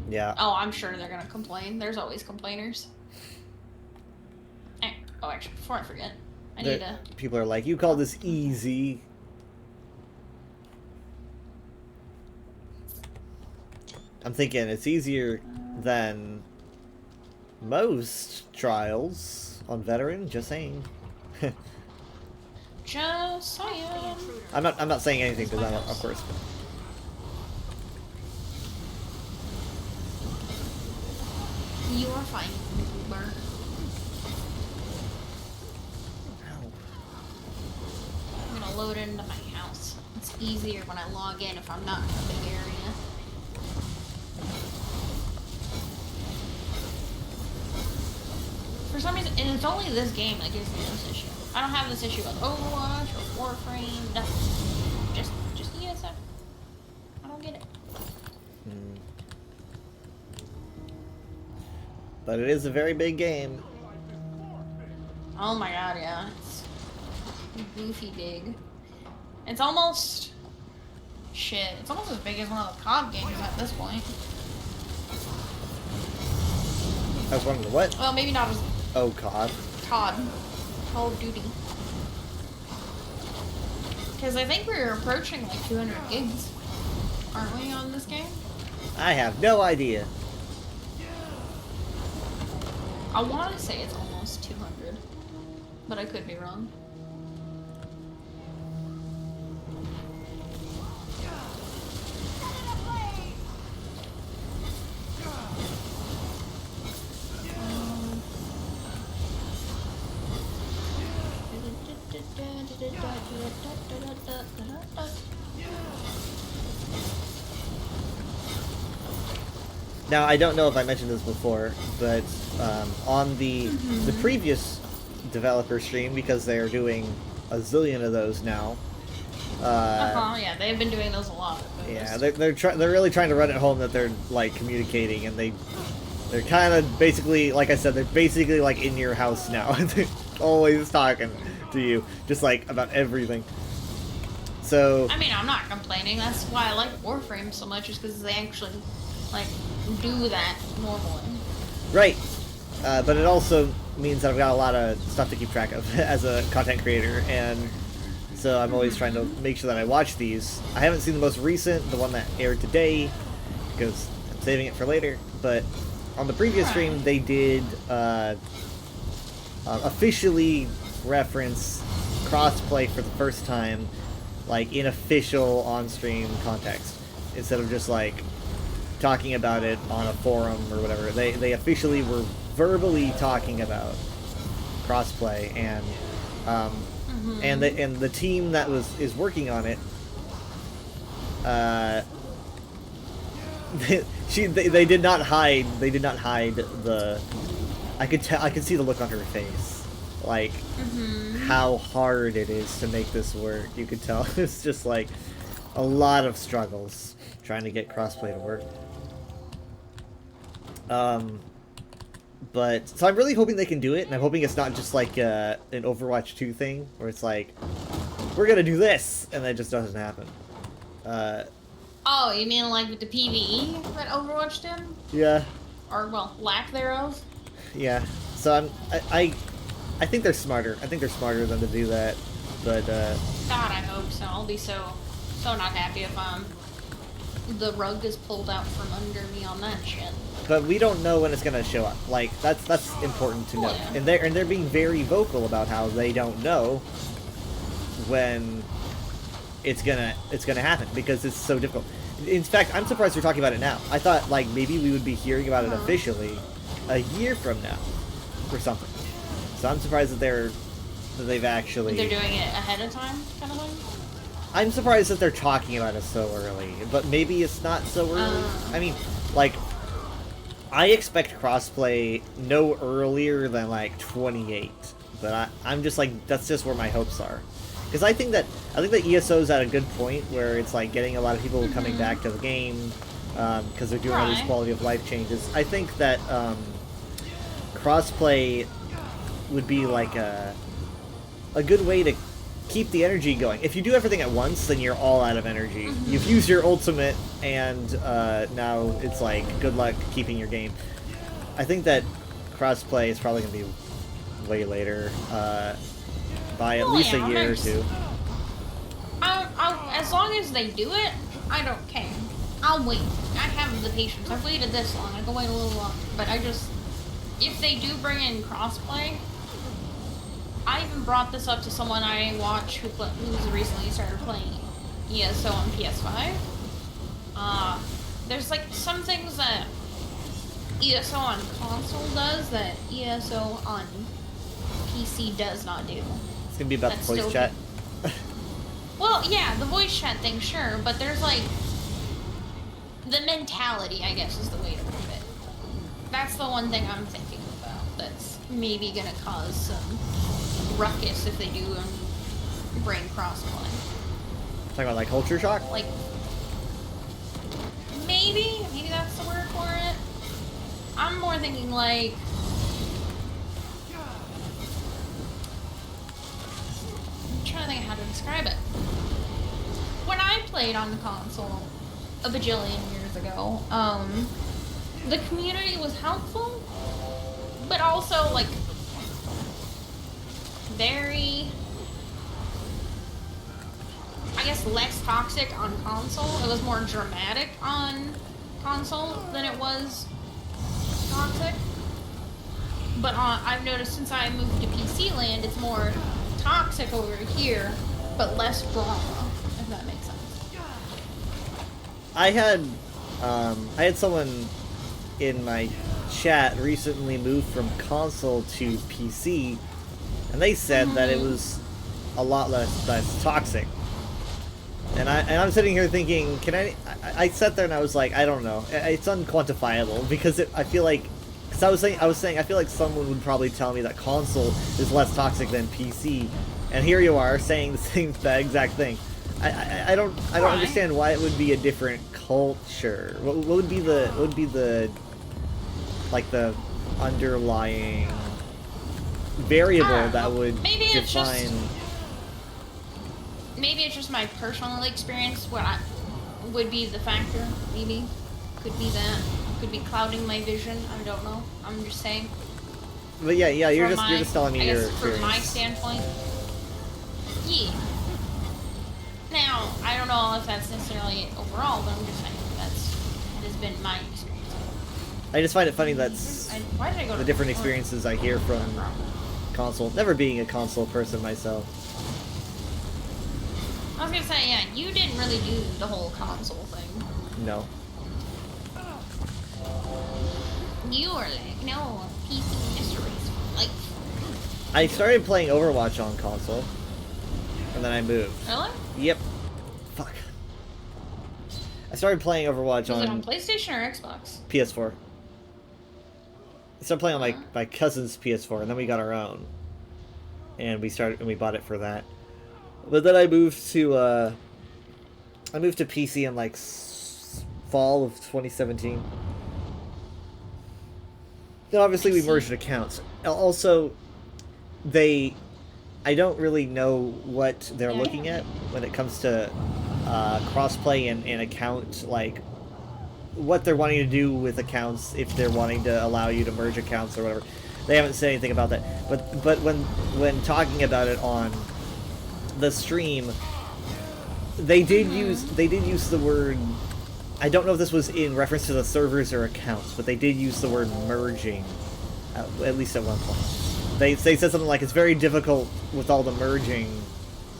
[SPEAKER 2] Yeah.
[SPEAKER 11] Oh, I'm sure they're gonna complain. There's always complainers. Oh, actually, before I forget, I need to...
[SPEAKER 2] People are like, you call this easy. I'm thinking it's easier than most trials on veteran, just saying.
[SPEAKER 11] Just saying.
[SPEAKER 2] I'm not saying anything because I'm of course.
[SPEAKER 11] You are fine, Uber. I'm gonna load into my house. It's easier when I log in if I'm not in a big area. For some reason, and it's only this game that gives me this issue. I don't have this issue with Overwatch or Warframe, nothing. Just ESF. I don't get it.
[SPEAKER 2] But it is a very big game.
[SPEAKER 11] Oh my god, yeah. It's goofy big. It's almost... Shit. It's almost as big as one of the COD games at this point.
[SPEAKER 2] I was wondering what?
[SPEAKER 11] Well, maybe not as...
[SPEAKER 2] Oh, COD.
[SPEAKER 11] COD. Call of Duty. Because I think we're approaching like 200 gigs. Aren't we on this game?
[SPEAKER 2] I have no idea.
[SPEAKER 11] I want to say it's almost 200. But I could be wrong.
[SPEAKER 2] Now, I don't know if I mentioned this before, but on the previous developer stream, because they're doing a zillion of those now.
[SPEAKER 11] Yeah, they've been doing those a lot.
[SPEAKER 2] Yeah, they're really trying to run it home that they're like communicating, and they're kind of basically, like I said, they're basically like in your house now. They're always talking to you, just like about everything. So
[SPEAKER 11] I mean, I'm not complaining. That's why I like Warframe so much, is because they actually like do that normally.
[SPEAKER 2] Right, but it also means that I've got a lot of stuff to keep track of as a content creator, and so I'm always trying to make sure that I watch these. I haven't seen the most recent, the one that aired today, because I'm saving it for later, but on the previous stream they did officially reference crossplay for the first time like in official on-stream context, instead of just like talking about it on a forum or whatever. They officially were verbally talking about crossplay, and and the team that is working on it, they did not hide the. I could see the look on her face, like how hard it is to make this work. You could tell it's just like a lot of struggles trying to get crossplay to work. But so I'm really hoping they can do it, and I'm hoping it's not just like an Overwatch 2 thing where it's like we're gonna do this and that just doesn't happen.
[SPEAKER 11] Oh, you mean like with the PvE that Overwatch did?
[SPEAKER 2] Yeah.
[SPEAKER 11] Or well, lack thereof.
[SPEAKER 2] Yeah. So I think they're smarter. I think they're smarter than to do that. But
[SPEAKER 11] God, I hope so. I'll be so not happy if the rug is pulled out from under me on that shit.
[SPEAKER 2] But we don't know when it's gonna show up. Like that's important to know.
[SPEAKER 11] Yeah.
[SPEAKER 2] And they're being very vocal about how they don't know when it's gonna happen because it's so difficult. In fact, I'm surprised we're talking about it now. I thought like maybe we would be hearing about it officially a year from now or something. So I'm surprised that they've actually.
[SPEAKER 11] They're doing it ahead of time, kind of thing.
[SPEAKER 2] I'm surprised that they're talking about it so early, but maybe it's not so early. I mean, like, I expect crossplay no earlier than like 28, but I'm just like that's just where my hopes are, because I think that ESO's at a good point where it's like getting a lot of people coming back to the game because they're doing all these quality of life changes. I think that crossplay would be like a good way to keep the energy going. If you do everything at once, then you're all out of energy. You've used your ultimate, and now it's like, good luck keeping your game. I think that crossplay is probably going to be way later, by at least a year or two.
[SPEAKER 11] As long as they do it, I don't care. I'll wait. I have the patience. I've waited this long. I can wait a little longer. But if they do bring in crossplay, I even brought this up to someone I watch who's recently started playing ESO on PS5. There's like some things that ESO on console does that ESO on PC does not do.
[SPEAKER 2] It's gonna be about the voice chat.
[SPEAKER 11] Well, yeah, the voice chat thing, sure, but there's like the mentality, I guess, is the way to put it. That's the one thing I'm thinking about. That's maybe gonna cause some ruckus if they do bring crossplay.
[SPEAKER 2] Talking about like culture shock?
[SPEAKER 11] Like maybe that's the word for it. I'm more thinking like I'm trying to think of how to describe it. When I played on the console a bajillion years ago, the community was helpful, but also like very, I guess, less toxic on console. It was more dramatic on console than it was toxic. But I've noticed since I moved to PC land, it's more toxic over here, but less drama, if that makes sense.
[SPEAKER 2] I had someone in my chat recently moved from console to PC, and they said that it was a lot less toxic. And I'm sitting here thinking, I sat there and I was like, I don't know. It's unquantifiable because I feel like, because I was saying I feel like someone would probably tell me that console is less toxic than PC, and here you are saying the exact thing. I don't understand why it would be a different culture. What would be the like the underlying variable that would define?
[SPEAKER 11] Maybe it's just my personal experience. What would be the factor? Maybe could be that. Could be clouding my vision. I don't know. I'm just saying.
[SPEAKER 2] But yeah, you're just telling me your experience.
[SPEAKER 11] From my standpoint. Yeah. Now, I don't know if that's necessarily it overall, but I'm just saying that has been my experience.
[SPEAKER 2] I just find it funny that's
[SPEAKER 11] why did I go
[SPEAKER 2] the different experiences I hear from console. Never being a console person myself.
[SPEAKER 11] I was gonna say, yeah, you didn't really do the whole console thing.
[SPEAKER 2] No.
[SPEAKER 11] You were like, no, PC mysteries. Like,
[SPEAKER 2] I started playing Overwatch on console, and then I moved.
[SPEAKER 11] really?
[SPEAKER 2] Yep. Fuck. I started playing Overwatch
[SPEAKER 11] Was it on
[SPEAKER 2] on
[SPEAKER 11] PlayStation or Xbox?
[SPEAKER 2] PS4. I started playing on my cousin's PS4, and then we got our own. And we bought it for that. But then I moved to PC in like fall of 2017. Then obviously we merged accounts. Also, I don't really know what they're looking at when it comes to crossplay and account, like what they're wanting to do with accounts, if they're wanting to allow you to merge accounts or whatever. They haven't said anything about that. But when talking about it on the stream, they did use the word. I don't know if this was in reference to the servers or accounts, but they did use the word merging, at least at one point. They said something like it's very difficult with all the merging.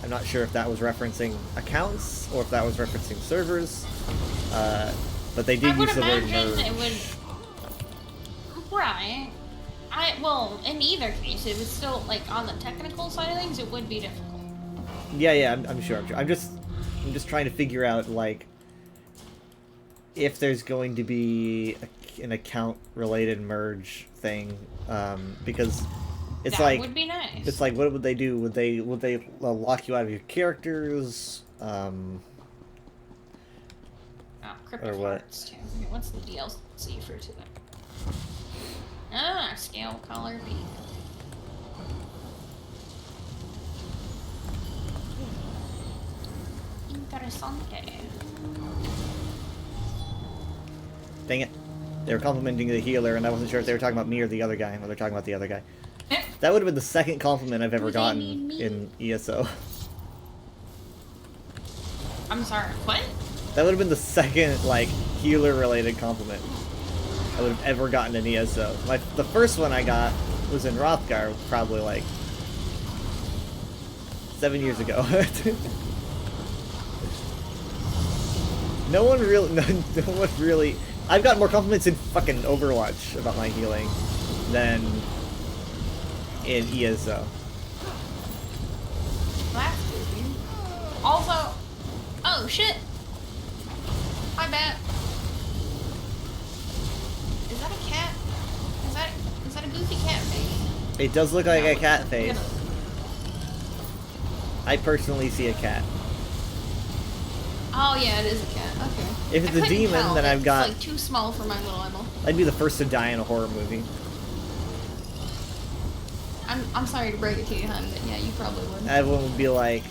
[SPEAKER 2] I'm not sure if that was referencing accounts or if that was referencing servers, but they did use the word merge.
[SPEAKER 11] It would, right. Well, in either case, it was still, like, on the technical side of things, it would be difficult.
[SPEAKER 2] Yeah, I'm sure. I'm just trying to figure out, like, if there's going to be an account-related merge thing, because it's
[SPEAKER 11] that would be nice.
[SPEAKER 2] It's like, what would they do? Would they lock you out of your characters?
[SPEAKER 11] Cryptic
[SPEAKER 2] or what?
[SPEAKER 11] Hearts, too. Okay, what's the DLC for today? Scale color peak. Interessante.
[SPEAKER 2] Dang it. They were complimenting the healer, and I wasn't sure if they were talking about me or the other guy, or they're talking about the other guy. That would have been the second compliment I've ever gotten in ESO.
[SPEAKER 11] I'm sorry, what?
[SPEAKER 2] That would have been the second, like, healer-related compliment I would have ever gotten in ESO. The first one I got was in Rothgar, probably, like, 7 years ago. No one really... I've gotten more compliments in fucking Overwatch about my healing than in ESO.
[SPEAKER 11] That's goofy. Also, oh shit! My bad. Is that a cat? Is that a goofy cat face?
[SPEAKER 2] It does look like a cat face. I personally see a cat.
[SPEAKER 11] Oh yeah, it is a cat. Okay.
[SPEAKER 2] If it's a demon, then I've got...
[SPEAKER 11] It's like too small for my little eyeball.
[SPEAKER 2] I'd be the first to die in a horror movie.
[SPEAKER 11] I'm sorry to break it to you, hon, but yeah, you probably would.
[SPEAKER 2] Everyone would be like,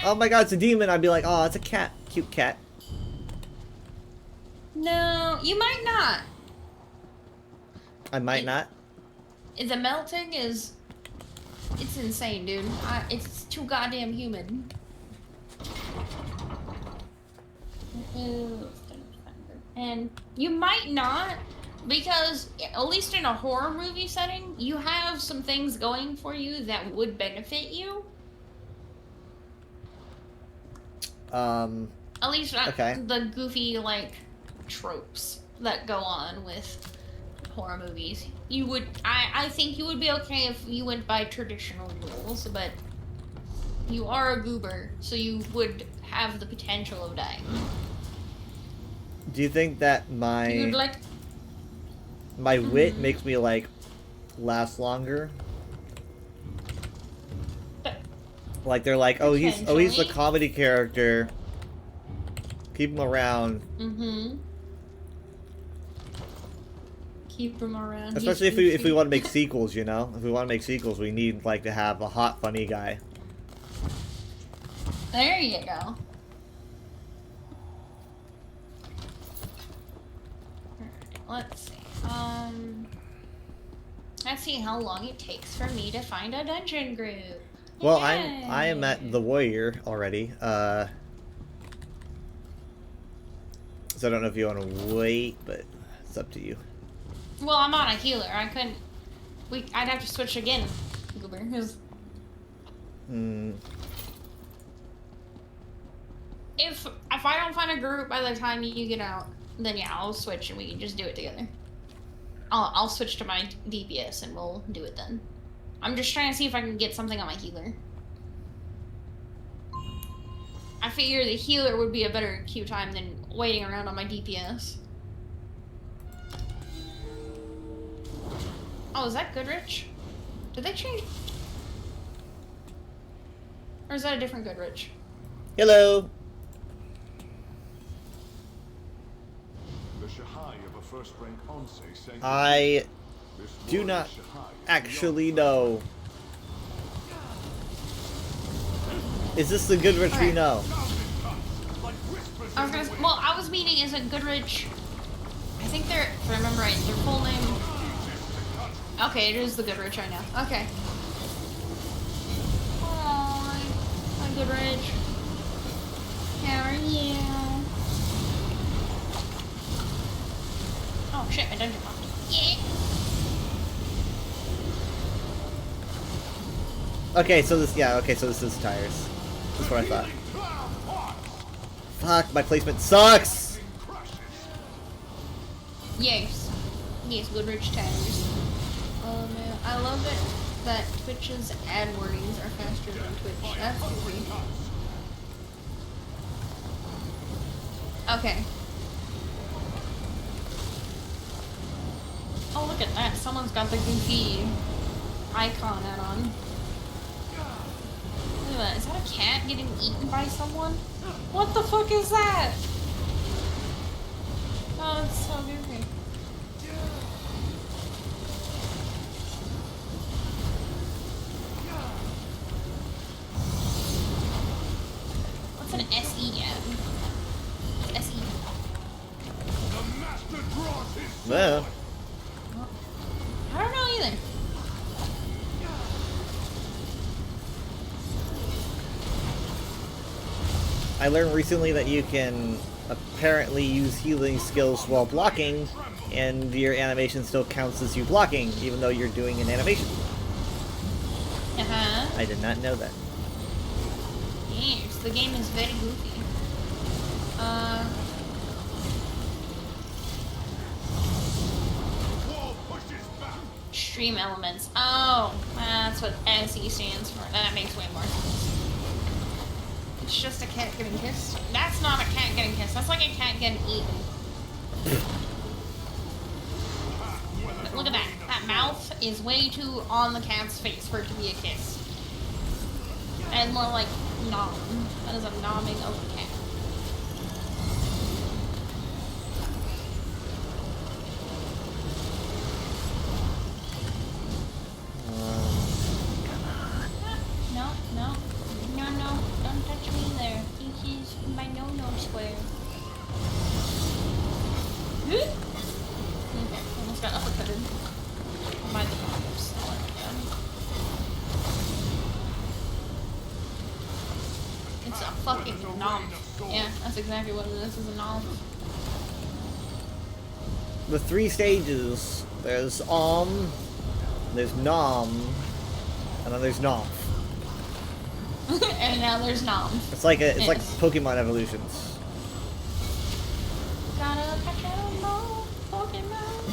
[SPEAKER 2] oh my god, it's a demon. I'd be like, oh, it's a cat. Cute cat.
[SPEAKER 11] No, you might not.
[SPEAKER 2] I might not?
[SPEAKER 11] The melting is... It's insane, dude. It's too goddamn humid. And you might not, because at least in a horror movie setting, you have some things going for you that would benefit you. At least
[SPEAKER 2] okay.
[SPEAKER 11] The goofy, like, tropes that go on with horror movies. You would, I think you would be okay if you went by traditional rules, but you are a goober, so you would have the potential of dying.
[SPEAKER 2] Do you think that my
[SPEAKER 11] You'd like...
[SPEAKER 2] my wit makes me, like, last longer? Like, they're like, oh, he's the comedy character. Keep him around.
[SPEAKER 11] Mm-hmm. Keep him around.
[SPEAKER 2] Especially if we want to make sequels, you know? If we want to make sequels, we need, like, to have a hot, funny guy.
[SPEAKER 11] There you go. Let's see. Let's see how long it takes for me to find a dungeon group.
[SPEAKER 2] Well, I am at the warrior already. So I don't know if you want to wait, but it's up to you.
[SPEAKER 11] Well, I'm on a healer. I couldn't. I'd have to switch again, Goober. if I don't find a group by the time you get out, then yeah, I'll switch and we can just do it together. I'll switch to my DPS and we'll do it then. I'm just trying to see if I can get something on my healer. I figure the healer would be a better queue time than waiting around on my DPS. Oh, is that Goodrich? Did they change? Or is that a different Goodrich?
[SPEAKER 2] Hello.
[SPEAKER 3] The Shahai of a first-rank Onse say
[SPEAKER 2] I
[SPEAKER 3] this
[SPEAKER 2] do
[SPEAKER 3] warrior
[SPEAKER 2] not
[SPEAKER 3] Shahai is
[SPEAKER 2] actually know. Is this the Goodrich we know?
[SPEAKER 11] I was gonna. Well, I was meaning isn't Goodrich. I think they're. If I remember right, their full name. Okay, it is the Goodrich I know. Okay. Hi, hi Goodrich. How are you? Oh shit, my dungeon popped. Yeah.
[SPEAKER 2] Okay, so this, yeah, okay, so this is tires. That's what I thought. Fuck, my placement sucks!
[SPEAKER 11] Yes. Yes, Goodrich tires. Oh man, I love it that Twitch's ad wordings are faster than Twitch. That's goofy. Okay. Oh, look at that. Someone's got the goofy icon add on. Look at that. Is that a cat getting eaten by someone? What the fuck is that? Oh, it's so goofy. What's an SE ad? SE.
[SPEAKER 2] Well,
[SPEAKER 11] I don't know either.
[SPEAKER 2] I learned recently that you can apparently use healing skills while blocking, and your animation still counts as you blocking, even though you're doing an animation.
[SPEAKER 11] Uh-huh.
[SPEAKER 2] I did not know that.
[SPEAKER 11] Yes, the game is very goofy. Stream elements. Oh, that's what SE stands for. That makes way more sense. It's just a cat getting kissed. That's not a cat getting kissed. That's like a cat getting eaten. Look at that. That mouth is way too on the cat's face for it to be a kiss. And more like nom. That is a nomming of a cat. No, no. No, no. Don't touch me there. This is my no-no square. Okay, almost got uppercutted. By the bombs. It's a fucking nom. Yeah, that's exactly what it is. It's a nom.
[SPEAKER 2] The 3 stages. There's there's Nom, and then there's Nom.
[SPEAKER 11] And now there's nom.
[SPEAKER 2] It's like like Pokemon evolutions.
[SPEAKER 11] Gotta catch a Pokemon.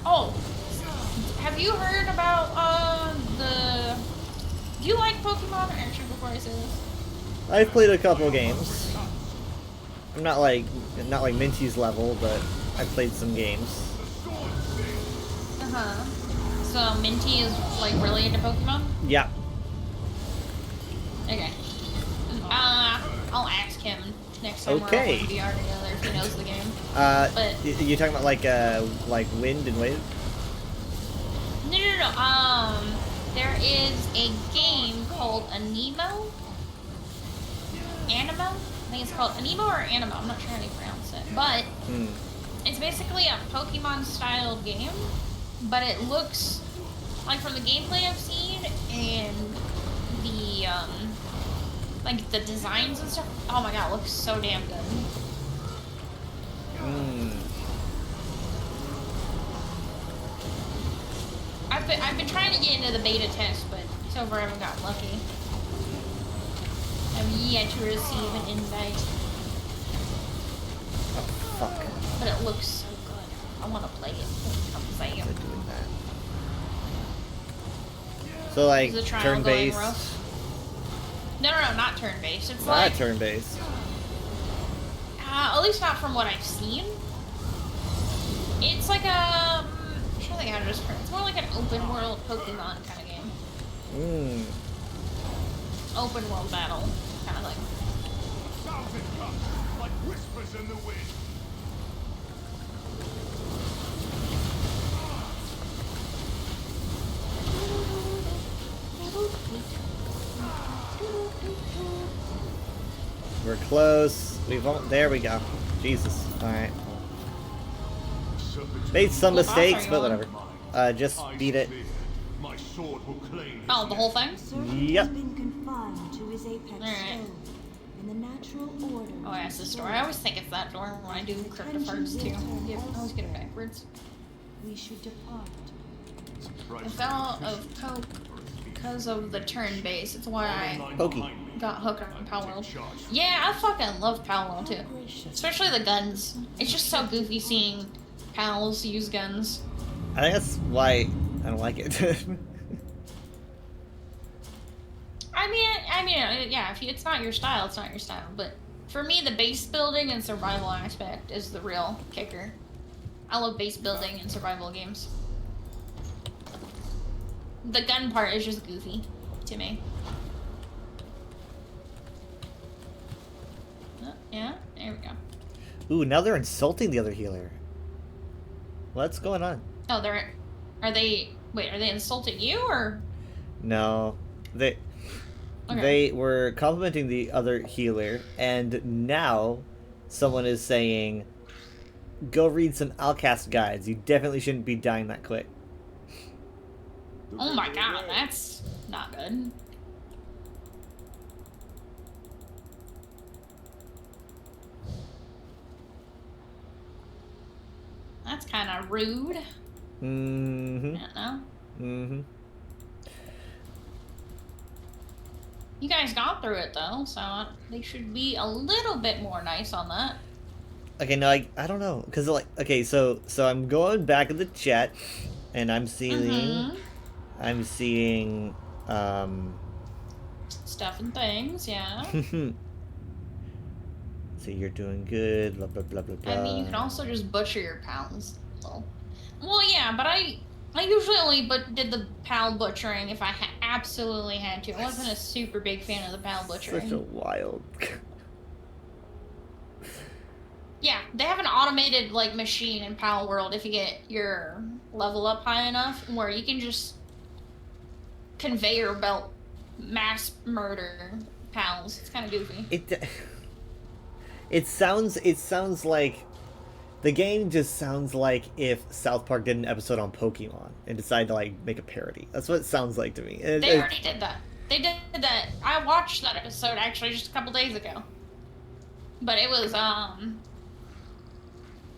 [SPEAKER 11] Oh, have you heard about the? Do you like Pokemon? Actually, before I say this,
[SPEAKER 2] I've played a couple games. I'm not like Minty's level, but I've played some games.
[SPEAKER 11] So Minty is like really into Pokemon?
[SPEAKER 2] Yeah.
[SPEAKER 11] Okay. I'll ask him next time we're all in VR together if he knows the game. But
[SPEAKER 2] you talking about like Wind and Wave?
[SPEAKER 11] No. There is a game called Anemo. Anemo? I think it's called Anemo or Anemo. I'm not sure how you pronounce it. But it's basically a Pokemon-styled game. But it looks like, from the gameplay I've seen and the like the designs and stuff. Oh my god, it looks so damn good. I've been trying to get into the beta test, but so far I haven't gotten lucky. Have yet to receive an invite.
[SPEAKER 2] Oh, fuck.
[SPEAKER 11] But it looks so good. I want to play it. I'm saying.
[SPEAKER 2] They're doing that. So, like,
[SPEAKER 11] Is the trial going
[SPEAKER 2] turn-based.
[SPEAKER 11] rough? No, not turn-based. It's
[SPEAKER 2] Not
[SPEAKER 11] like
[SPEAKER 2] turn-based.
[SPEAKER 11] at least not from what I've seen. It's like a. I'm trying to think how to describe it. It's more like an open world Pokemon kind of game. Open world battle kind of thing.
[SPEAKER 3] Sounds it comes, like whispers in the wind.
[SPEAKER 2] We're close. There we go. Jesus. Alright. Made some
[SPEAKER 11] What boss are
[SPEAKER 2] mistakes,
[SPEAKER 11] you
[SPEAKER 2] but
[SPEAKER 11] on?
[SPEAKER 2] whatever. Just beat it.
[SPEAKER 3] My sword will claim
[SPEAKER 11] Oh, the whole thing?
[SPEAKER 2] Yep.
[SPEAKER 14] been confined to his apex
[SPEAKER 11] Alright.
[SPEAKER 14] stone, and the natural order.
[SPEAKER 11] Oh, yeah, it's this door. I always think it's that door when I do Crypt Hearts too. Yep, I always get it backwards.
[SPEAKER 14] We should depart.
[SPEAKER 11] I fell of Poke because of the turn base. It's why I
[SPEAKER 2] Pokey.
[SPEAKER 11] got hooked on Pal World. Yeah, I fucking love Pal World too. Especially the guns. It's just so goofy seeing pals use guns.
[SPEAKER 2] I think that's why I don't like it.
[SPEAKER 11] I mean, yeah, if it's not your style, it's not your style. But for me, the base building and survival aspect is the real kicker. I love base building and survival games. The gun part is just goofy to me. Oh, yeah, there we go.
[SPEAKER 2] Ooh, now they're insulting the other healer. What's going on?
[SPEAKER 11] Oh, are they insulting you or?
[SPEAKER 2] No.
[SPEAKER 11] Okay.
[SPEAKER 2] They were complimenting the other healer, and now someone is saying, go read some Alcast guides. You definitely shouldn't be dying that quick.
[SPEAKER 11] Oh my god, that's not good. That's kind of rude.
[SPEAKER 2] Mm-hmm.
[SPEAKER 11] No.
[SPEAKER 2] Mm-hmm.
[SPEAKER 11] You guys got through it though, so they should be a little bit more nice on that.
[SPEAKER 2] Okay, no, I don't know, because like, okay, so I'm going back in the chat, and I'm seeing,
[SPEAKER 11] Stuff and things, yeah.
[SPEAKER 2] So you're doing good, blah blah blah blah blah.
[SPEAKER 11] I mean, you can also just butcher your pals. So. Well, yeah, but I usually only did the pal butchering if I absolutely had to. I wasn't a super big fan of the pal butchering.
[SPEAKER 2] Such a wild.
[SPEAKER 11] Yeah, they have an automated like machine in Pal World if you get your level up high enough, where you can just conveyor belt mass murder pals. It's kind of goofy.
[SPEAKER 2] It sounds like the game just sounds like if South Park did an episode on Pokemon and decided to like make a parody. That's what it sounds like to me.
[SPEAKER 11] They already did that. They did that. I watched that episode actually just a couple days ago. But it was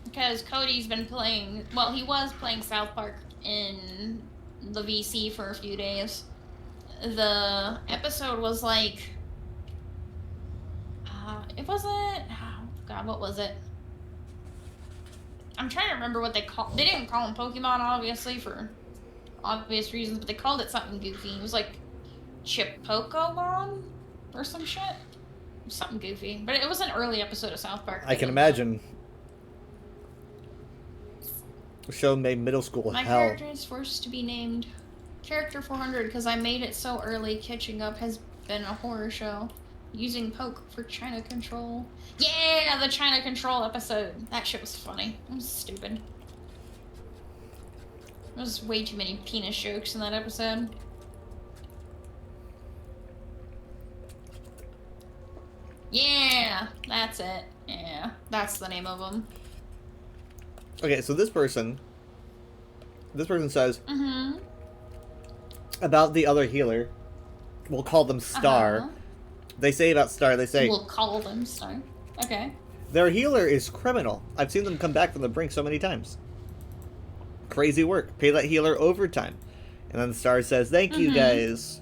[SPEAKER 11] because Cody's been playing. Well, he was playing South Park in the VC for a few days. The episode was like. It wasn't. Oh God, what was it? I'm trying to remember what they called. They didn't call him Pokemon, obviously, for obvious reasons, but they called it something goofy. It was like Chipokemon or some shit. Something goofy. But it was an early episode of South Park.
[SPEAKER 2] I can imagine. The show made middle school
[SPEAKER 11] My
[SPEAKER 2] hell.
[SPEAKER 11] character is forced to be named Character 400 because I made it so early. Catching up has been a horror show. Using Poke for China Control. Yeah, the China Control episode. That shit was funny. It was stupid. There was way too many penis jokes in that episode. Yeah, that's it. Yeah, that's the name of them.
[SPEAKER 2] Okay, so this person says
[SPEAKER 11] Mm-hmm.
[SPEAKER 2] about the other healer. We'll call them Star.
[SPEAKER 11] Uh-huh.
[SPEAKER 2] They say about Star. They say
[SPEAKER 11] We'll call them Star. Okay.
[SPEAKER 2] their healer is criminal. I've seen them come back from the brink so many times. Crazy work. Pay that healer overtime. And then Star says, "Thank you, guys."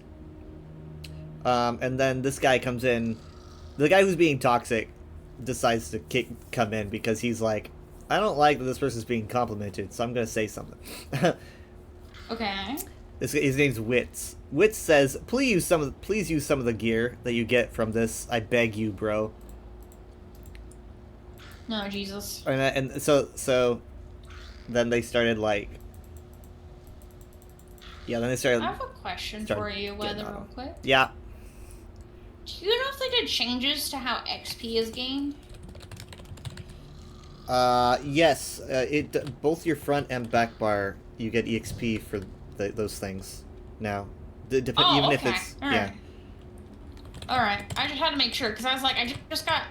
[SPEAKER 2] And then this guy comes in the guy who's being toxic decides to come in because he's like, I don't like that this person's being complimented, so I'm gonna say something.
[SPEAKER 11] Okay.
[SPEAKER 2] His name's Wits. Wits says, please use some of the gear that you get from this. I beg you, bro.
[SPEAKER 11] No, Jesus.
[SPEAKER 2] And so then they started like, yeah, then they started.
[SPEAKER 11] I have a question for you, Weather, real quick.
[SPEAKER 2] Yeah.
[SPEAKER 11] Do you know if they did changes to how XP is gained?
[SPEAKER 2] Yes. Both your front and back bar, you get EXP for those things now. Even
[SPEAKER 11] okay.
[SPEAKER 2] if it's
[SPEAKER 11] All right. I just had to make sure because I was like, I just got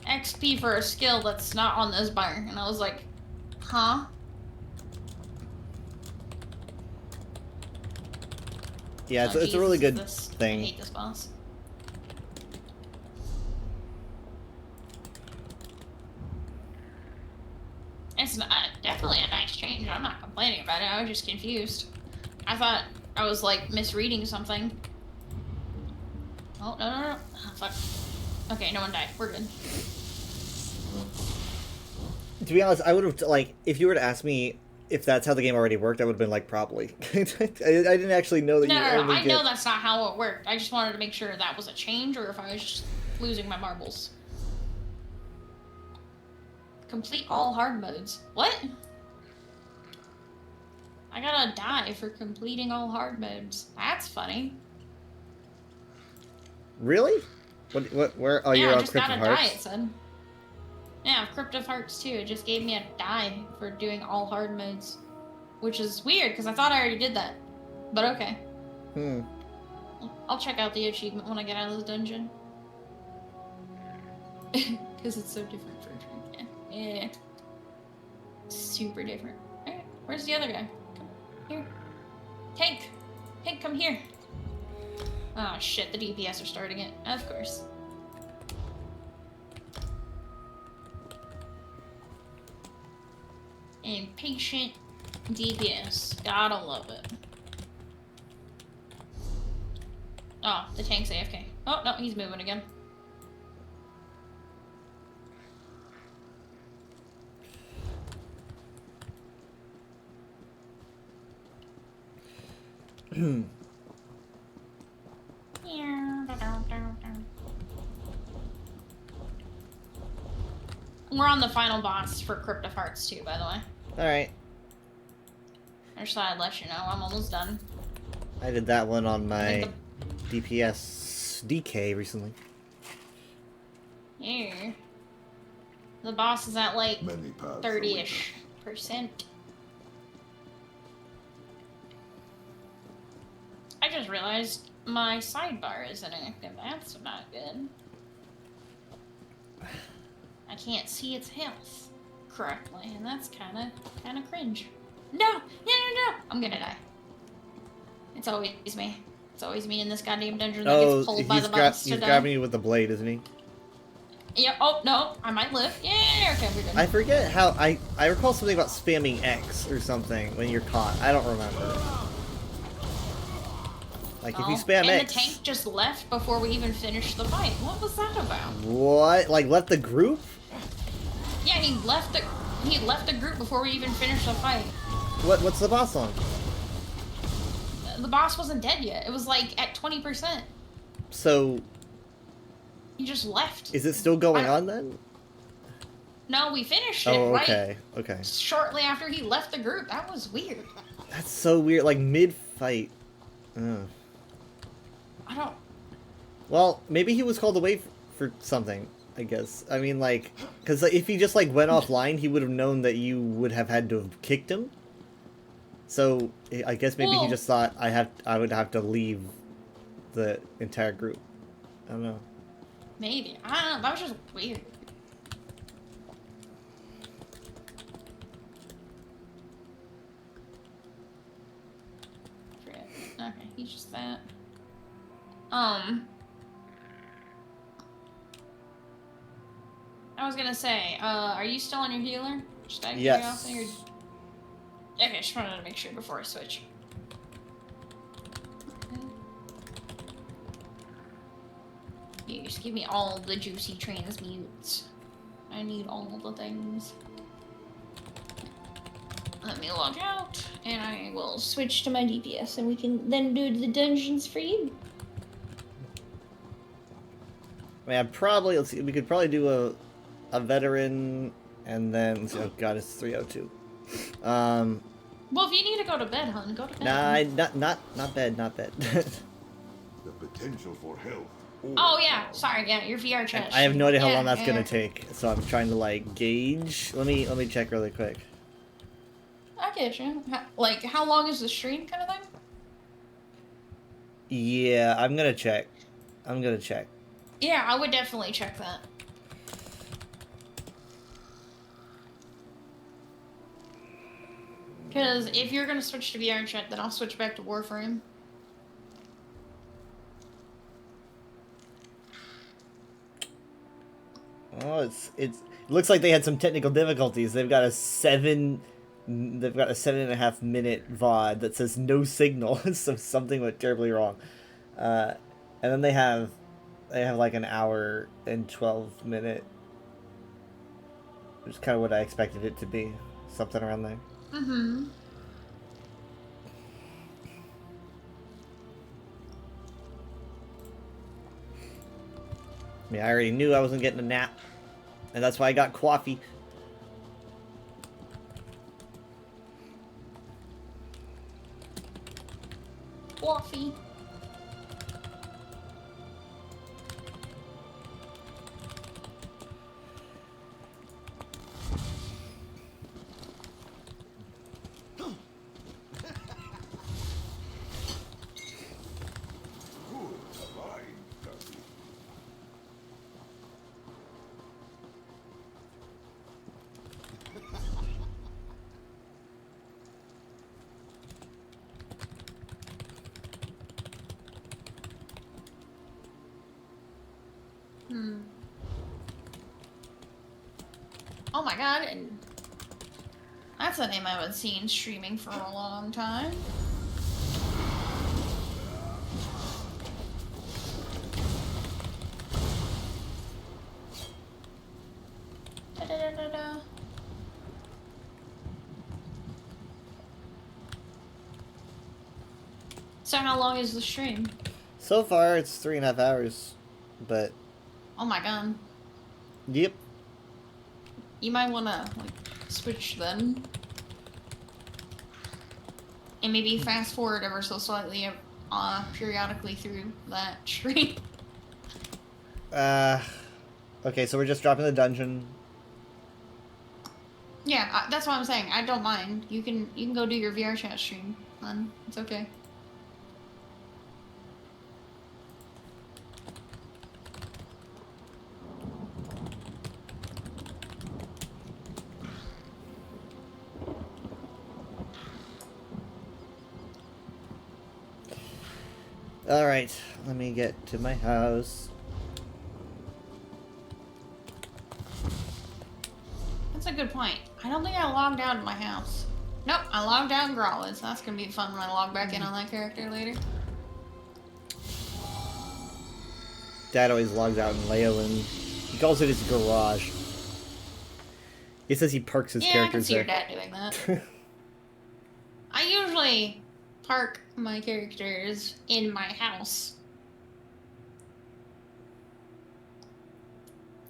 [SPEAKER 11] XP for a skill that's not on this bar, and I was like, huh?
[SPEAKER 2] Yeah, it's a really good thing.
[SPEAKER 11] I hate this boss. It's definitely a nice change. I'm not complaining about it. I was just confused. I thought I was like misreading something. Oh no! Oh, fuck. Okay, no one died. We're good.
[SPEAKER 2] To be honest, I would have like if you were to ask me if that's how the game already worked, I would have been like probably. I didn't actually know that.
[SPEAKER 11] No. I know that's not how it worked. I just wanted to make sure that was a change or if I was just losing my marbles. Complete all hard modes. What? I gotta die for completing all hard modes. That's funny.
[SPEAKER 2] Really? What? Where? Oh,
[SPEAKER 11] yeah,
[SPEAKER 2] you're
[SPEAKER 11] I
[SPEAKER 2] on
[SPEAKER 11] just
[SPEAKER 2] Crypt of
[SPEAKER 11] gotta die,
[SPEAKER 2] Hearts?
[SPEAKER 11] it said. Yeah, Crypt of Hearts too. It just gave me a die for doing all hard modes. Which is weird, because I thought I already did that. But okay. I'll check out the achievement when I get out of the dungeon. Because it's so different for Drink. Yeah. Super different. Alright, where's the other guy? Come here. Tank! Tank, come here! Oh shit, the DPS are starting it. Of course. Impatient DPS. Gotta love it. Oh, the tank's AFK. Oh, no, he's moving again. We're on the final boss for Crypt of Hearts too, by the way.
[SPEAKER 2] Alright.
[SPEAKER 11] I just thought I'd let you know. I'm almost done.
[SPEAKER 2] I did that one on my DPS DK recently.
[SPEAKER 11] Yeah. The boss is at like 30-ish%. I just realized my sidebar isn't active. That's not good. I can't see its health correctly, and that's kind of cringe. No! I'm gonna die. It's always me. It's always me in this goddamn dungeon that gets pulled by the boss to die.
[SPEAKER 2] He's grabbing you with the blade, isn't he?
[SPEAKER 11] Yeah. Oh no! I might live. Yeah. Okay, we're good.
[SPEAKER 2] I forget how I recall something about spamming X or something when you're caught. I don't remember. Like if you spam
[SPEAKER 11] and
[SPEAKER 2] X.
[SPEAKER 11] the tank just left before we even finished the fight. What was that about?
[SPEAKER 2] What? Like left the group?
[SPEAKER 11] Yeah, he left the group before we even finished the fight.
[SPEAKER 2] What's the boss on?
[SPEAKER 11] The boss wasn't dead yet. It was like at 20%.
[SPEAKER 2] So
[SPEAKER 11] he just left.
[SPEAKER 2] Is it still going on then?
[SPEAKER 11] No, we finished it,
[SPEAKER 2] oh,
[SPEAKER 11] right?
[SPEAKER 2] okay. Okay.
[SPEAKER 11] Shortly after he left the group. That was weird.
[SPEAKER 2] That's so weird. Like mid-fight. Ugh.
[SPEAKER 11] I don't...
[SPEAKER 2] Well, maybe he was called away for something, I guess. I mean, like, because if he just, like, went offline, he would have known that you would have had to have kicked him. So, I guess maybe he just thought I would have to leave the entire group. I don't know.
[SPEAKER 11] Maybe. I don't know. That was just weird. Okay, he's just that. I was gonna say, are you still on your healer? Just out of curiosity, or... Okay, just wanted to make sure before I switch. You just give me all the juicy transmutes. I need all the things. Let me log out, and I will switch to my DPS, and we can then do the dungeons for you.
[SPEAKER 2] I mean, let's see, we could probably do a veteran, and then, let's see, oh god, it's 3:02.
[SPEAKER 11] Well, if you need to go to bed, hun, go to bed.
[SPEAKER 2] Nah, not bed.
[SPEAKER 3] The potential for health.
[SPEAKER 11] Oh, yeah, sorry, yeah, your VR chat.
[SPEAKER 2] I have no idea how long that's
[SPEAKER 11] yeah.
[SPEAKER 2] gonna take, so I'm trying to, like, gauge. Let me check really quick.
[SPEAKER 11] I get you. Like, how long is the stream kind of thing?
[SPEAKER 2] Yeah, I'm gonna check.
[SPEAKER 11] Yeah, I would definitely check that. Because if you're going to switch to VR chat, then I'll switch back to Warframe.
[SPEAKER 2] Oh, it looks like they had some technical difficulties. They've got a 7.5 minute VOD that says no signal, so something went terribly wrong. And then they have like an hour and 12 minute, which is kind of what I expected it to be, something around there.
[SPEAKER 11] Mm-hmm.
[SPEAKER 2] I mean, I already knew I wasn't getting a nap, and that's why I got coffee.
[SPEAKER 11] Coffee. Oh my god, and that's a name I haven't seen streaming for a long time. Da-da-da-da-da. So how long is the stream?
[SPEAKER 2] So far, it's 3.5 hours, but...
[SPEAKER 11] Oh my god.
[SPEAKER 2] Yep.
[SPEAKER 11] You might wanna, like, switch then. And maybe fast forward ever so slightly, periodically through that stream.
[SPEAKER 2] Okay, so we're just dropping the dungeon.
[SPEAKER 11] Yeah, that's what I'm saying. I don't mind. You can go do your VR chat stream, man. It's okay.
[SPEAKER 2] Alright, let me get to my house.
[SPEAKER 11] That's a good point. I don't think I logged out of my house. Nope, I logged out in Grawlitz. That's gonna be fun when I log back in on that character later.
[SPEAKER 2] Dad always logs out in Leolin. He calls it his garage. He says he parks his characters
[SPEAKER 11] there. Yeah, I
[SPEAKER 2] there.
[SPEAKER 11] can see your dad doing that. I usually park my characters in my house.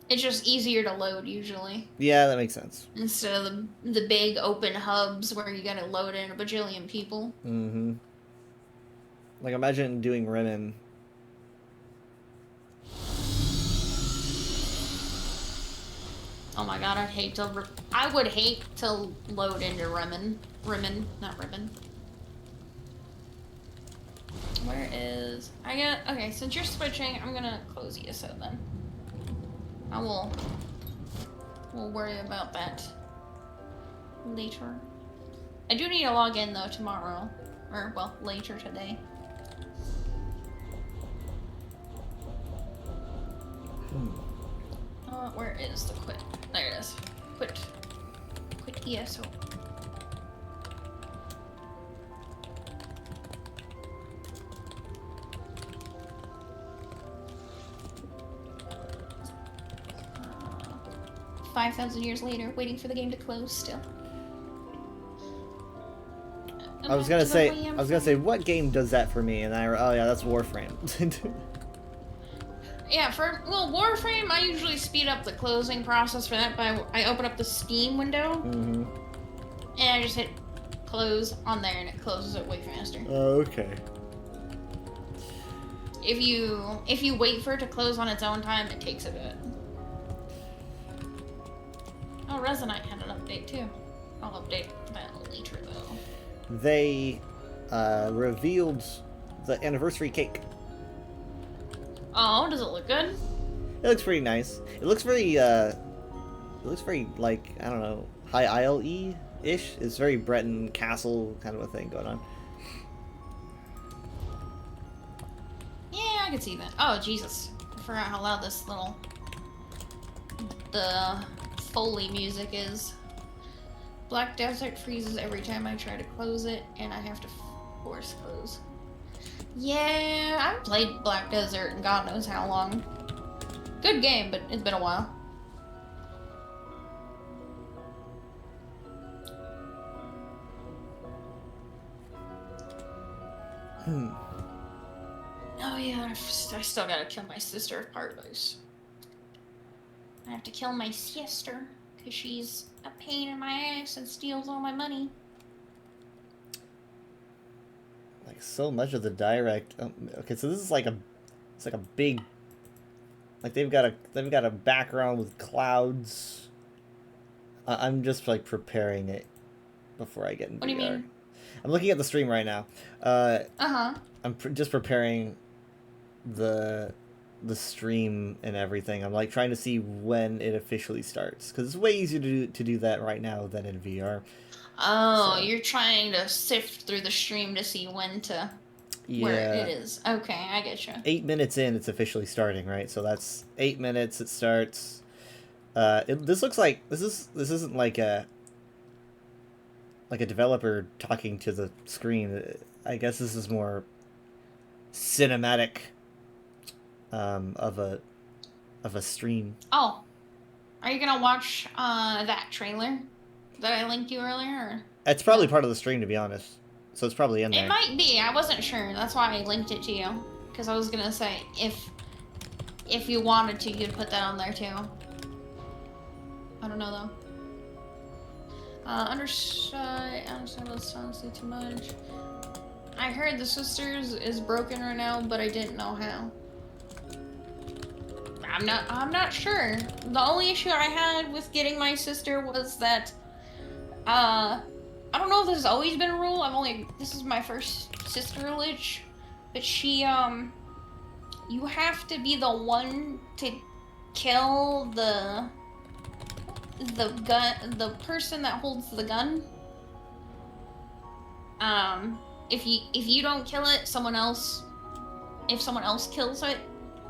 [SPEAKER 11] It's just easier to load usually.
[SPEAKER 2] Yeah, that makes sense.
[SPEAKER 11] Instead of the big open hubs where you gotta load in a bajillion people.
[SPEAKER 2] Mm-hmm. Like, imagine doing Renin.
[SPEAKER 11] Oh my god, I would hate to load into Remin, not Ribbon. Where is... Okay, since you're switching, I'm gonna close ESO then. We'll worry about that later. I do need to log in though tomorrow. Or, well, later today. Where is the quit? There it is. Quit ESO. 5,000 years later, waiting for the game to close still.
[SPEAKER 2] I was gonna say, what game does that for me? And oh yeah, that's Warframe.
[SPEAKER 11] Yeah, Warframe, I usually speed up the closing process for that by I open up the Steam window, and I just hit close on there, and it closes it way faster.
[SPEAKER 2] Oh, okay.
[SPEAKER 11] If you wait for it to close on its own time, it takes a bit. Oh, Resonite had an update too. I'll update that later though.
[SPEAKER 2] They revealed the anniversary cake.
[SPEAKER 11] Oh, does it look good?
[SPEAKER 2] It looks pretty nice. It looks very like, I don't know, High Isle-y-ish. It's very Breton Castle kind of a thing going on.
[SPEAKER 11] Yeah, I can see that. Oh, Jesus. I forgot how loud the Foley music is. Black Desert freezes every time I try to close it, and I have to force close. Yeah, I haven't played Black Desert in God knows how long. Good game, but it's been a while. Oh yeah, I still gotta kill my sister of Paradise. I have to kill my sister, because she's a pain in my ass and steals all my money.
[SPEAKER 2] Like so much of the direct. Okay, so this is like it's like a big. Like they've got a background with clouds. I'm just like preparing it before I get into.
[SPEAKER 11] What do you mean?
[SPEAKER 2] I'm looking at the stream right now. I'm just preparing the stream and everything. I'm like trying to see when it officially starts, because it's way easier to do that right now than in VR.
[SPEAKER 11] Oh, so you're trying to sift through the stream to see when to where it is. Okay, I get you.
[SPEAKER 2] 8 minutes in, it's officially starting, right? So that's 8 minutes. It starts. This looks like this isn't like a developer talking to the screen. I guess this is more cinematic of a stream.
[SPEAKER 11] Oh, are you gonna watch that trailer that I linked you earlier? Or?
[SPEAKER 2] It's probably part of the stream, to be honest. So it's probably in there.
[SPEAKER 11] It might be. I wasn't sure. That's why I linked it to you, because I was gonna say if you wanted to, you'd put that on there too. I don't know though. Underside, let's not say too much. I heard the sisters is broken right now, but I didn't know how. I'm not sure. The only issue I had with getting my sister was that I don't know if this has always been a rule. This is my first sister lich, but she you have to be the one to kill the person that holds the gun. If you don't kill it, if someone else kills it,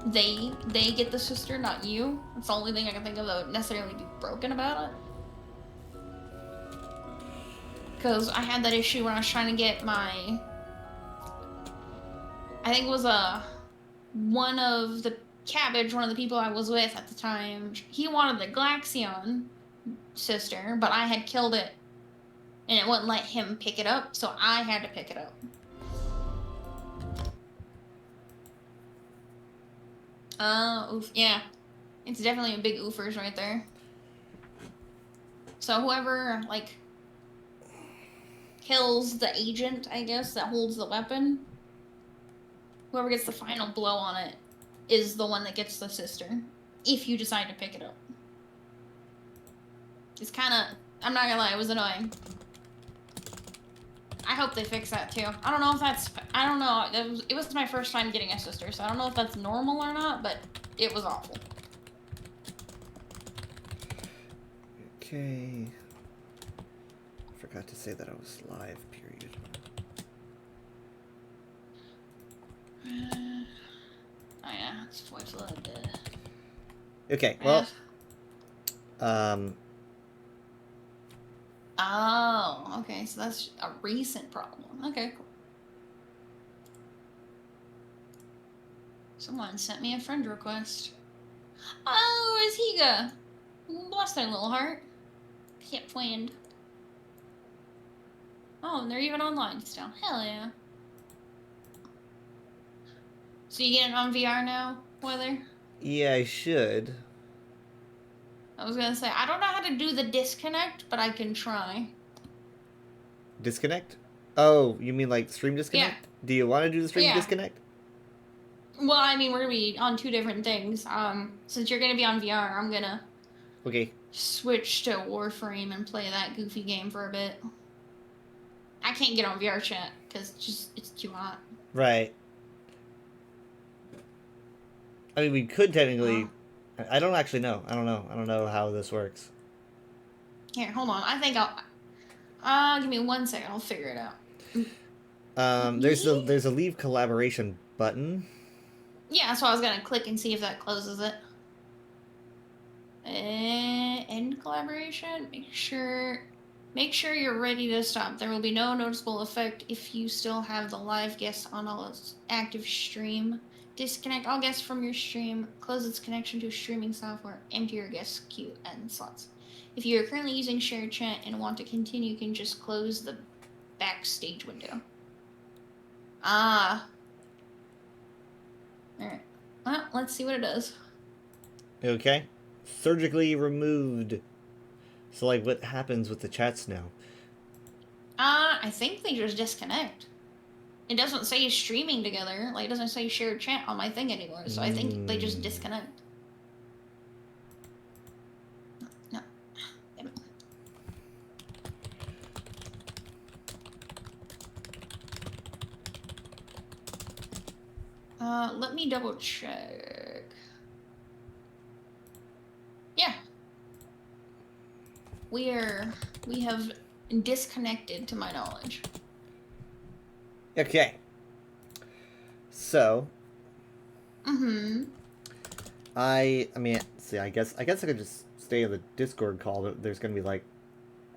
[SPEAKER 11] they get the sister, not you. That's the only thing I can think of that would necessarily be broken about it. Because I had that issue when I was trying to get my... I think it was one of the people I was with at the time, he wanted the Glaxion sister, but I had killed it, and it wouldn't let him pick it up, so I had to pick it up. Oof, yeah. It's definitely a big oofers right there. So whoever, like, kills the agent, I guess, that holds the weapon, whoever gets the final blow on it is the one that gets the sister, if you decide to pick it up. It's kinda, I'm not gonna lie, it was annoying. I hope they fix that too. I don't know if that's, I don't know, it was my first time getting a sister, so I don't know if that's normal or not, but it was awful.
[SPEAKER 2] Okay. I forgot to say that I was live, period.
[SPEAKER 11] Oh yeah, it's voice load.
[SPEAKER 2] Okay, well,
[SPEAKER 11] Oh, okay, so that's a recent problem. Okay, cool. Someone sent me a friend request. Oh, it's Higa. Bless their little heart. Kept wind. Oh, and they're even online still. Hell yeah. So you getting on VR now, Weather?
[SPEAKER 2] Yeah, I should.
[SPEAKER 11] I was gonna say, I don't know how to do the disconnect, but I can try.
[SPEAKER 2] Disconnect? Oh, you mean like stream disconnect?
[SPEAKER 11] Yeah.
[SPEAKER 2] Do you want to do the stream
[SPEAKER 11] Yeah.
[SPEAKER 2] disconnect?
[SPEAKER 11] Well, I mean, we're gonna be on two different things. Since you're gonna be on VR, I'm gonna
[SPEAKER 2] Okay.
[SPEAKER 11] switch to Warframe and play that goofy game for a bit. I can't get on VR chat because it's too hot.
[SPEAKER 2] Right. I mean, we could technically. I don't actually know. I don't know. I don't know how this works.
[SPEAKER 11] Here, hold on. I think I'll. Give me 1 second. I'll figure it out.
[SPEAKER 2] There's a leave collaboration button.
[SPEAKER 11] Yeah, that's why I was gonna click and see if that closes it. End collaboration. Make sure you're ready to stop. There will be no noticeable effect if you still have the live guest on a active stream. Disconnect all guests from your stream. Close its connection to streaming software. Empty your guest queue and slots. If you are currently using shared chat and want to continue, you can just close the backstage window. Ah. Alright. Well, let's see what it does.
[SPEAKER 2] Okay. Surgically removed. So, like, what happens with the chats now?
[SPEAKER 11] I think they just disconnect. It doesn't say streaming together. Like, it doesn't say shared chat on my thing anymore. So I think they just disconnect. No. Damn it. Let me double check. Yeah. We have disconnected to my knowledge.
[SPEAKER 2] Okay. So. I mean, see, I guess I could just stay in the Discord call, but there's gonna be like,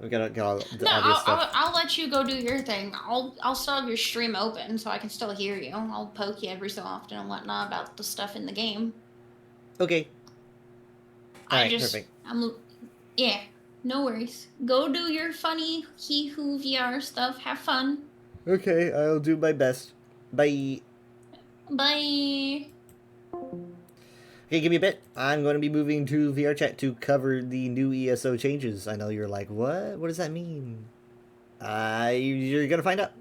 [SPEAKER 2] we gotta get all the obvious stuff.
[SPEAKER 11] I'll let you go do your thing. I'll still have your stream open so I can still hear you. I'll poke you every so often and whatnot about the stuff in the game.
[SPEAKER 2] Okay. Alright, perfect.
[SPEAKER 11] Yeah, no worries. Go do your funny Hee-Hoo VR stuff. Have fun.
[SPEAKER 2] Okay, I'll do my best. Bye.
[SPEAKER 11] Bye.
[SPEAKER 2] Okay, give me a bit. I'm going to be moving to VR chat to cover the new ESO changes. I know you're like, what? What does that mean? You're going to find out.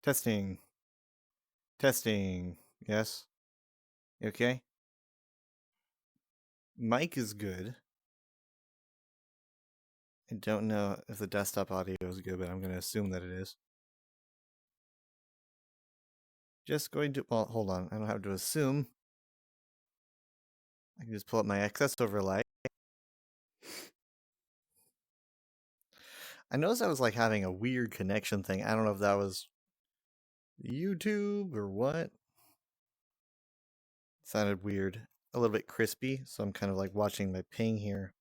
[SPEAKER 2] Testing. Testing. Yes. You okay? Mic is good. I don't know if the desktop audio is good, but I'm going to assume that it is. Just going to, well, hold on. I don't have to assume. I can just pull up my excess overlay. I noticed I was like having a weird connection thing. I don't know if that was YouTube or what. It sounded weird. A little bit crispy, so I'm kind of like watching my ping here.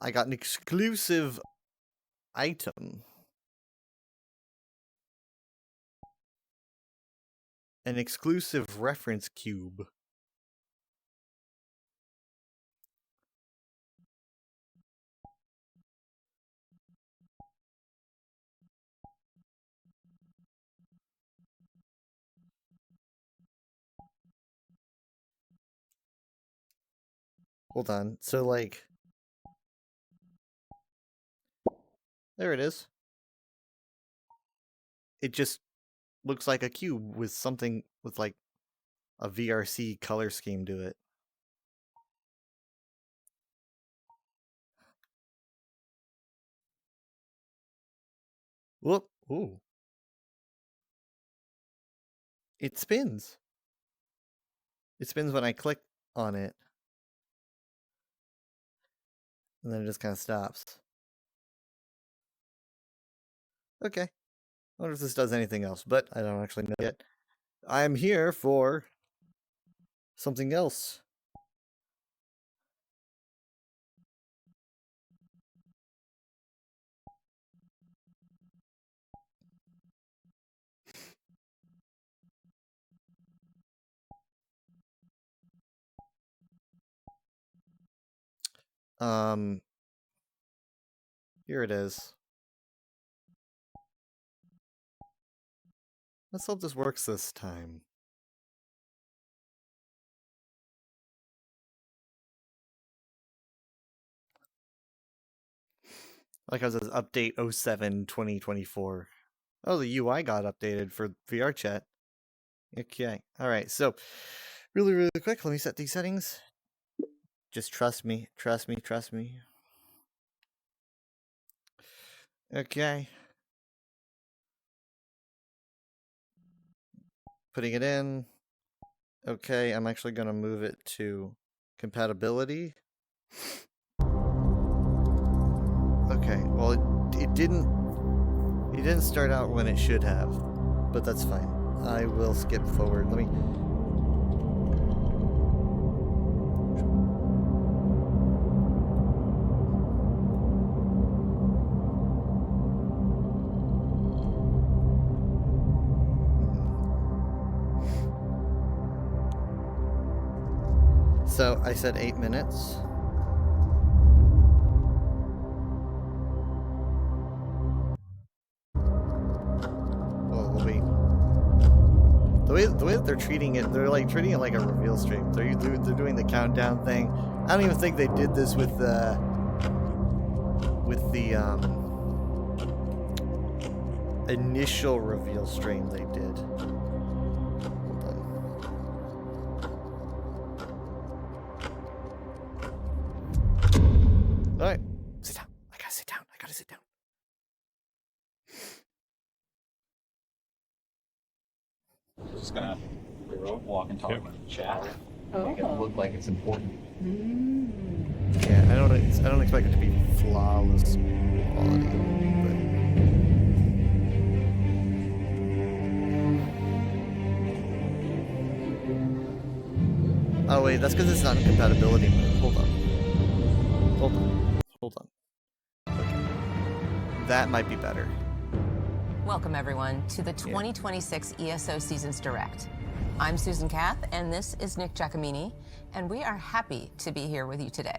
[SPEAKER 2] I got an exclusive item. An exclusive reference cube. Hold on. So like there it is. It just looks like a cube with something with like a VRC color scheme to it. Whoop. Ooh. It spins. It spins when I click on it. And then it just kind of stops. Okay. I wonder if this does anything else, but I don't actually know yet. I'm here for something else. Here it is. Let's hope this works this time. Like I says, update 07/2024. Oh, the UI got updated for VR chat. Okay. Alright, so really, really quick, let me set these settings. Just trust me, trust me, trust me. Okay. Putting it in. Okay, I'm actually going to move it to compatibility. Okay, well it didn't start out when it should have, but that's fine. I will skip forward. Let me So I said 8 minutes. Oh wait. The way that they're treating it, they're like treating it like a reveal stream. They're doing the countdown thing. I don't even think they did this with the initial reveal stream they did. Alright, sit down. I gotta sit down. I gotta sit down.
[SPEAKER 15] Just gonna walk and talk in chat. Make it look like it's important.
[SPEAKER 2] Yeah, I don't expect it to be flawless quality, but... Oh wait, that's because it's not in compatibility mode. Hold on. Hold on. Okay. That might be better.
[SPEAKER 16] Welcome everyone to the 2026 ESO Seasons Direct. I'm Susan Kath, and this is Nick Giacomini, and we are happy to be here with you today.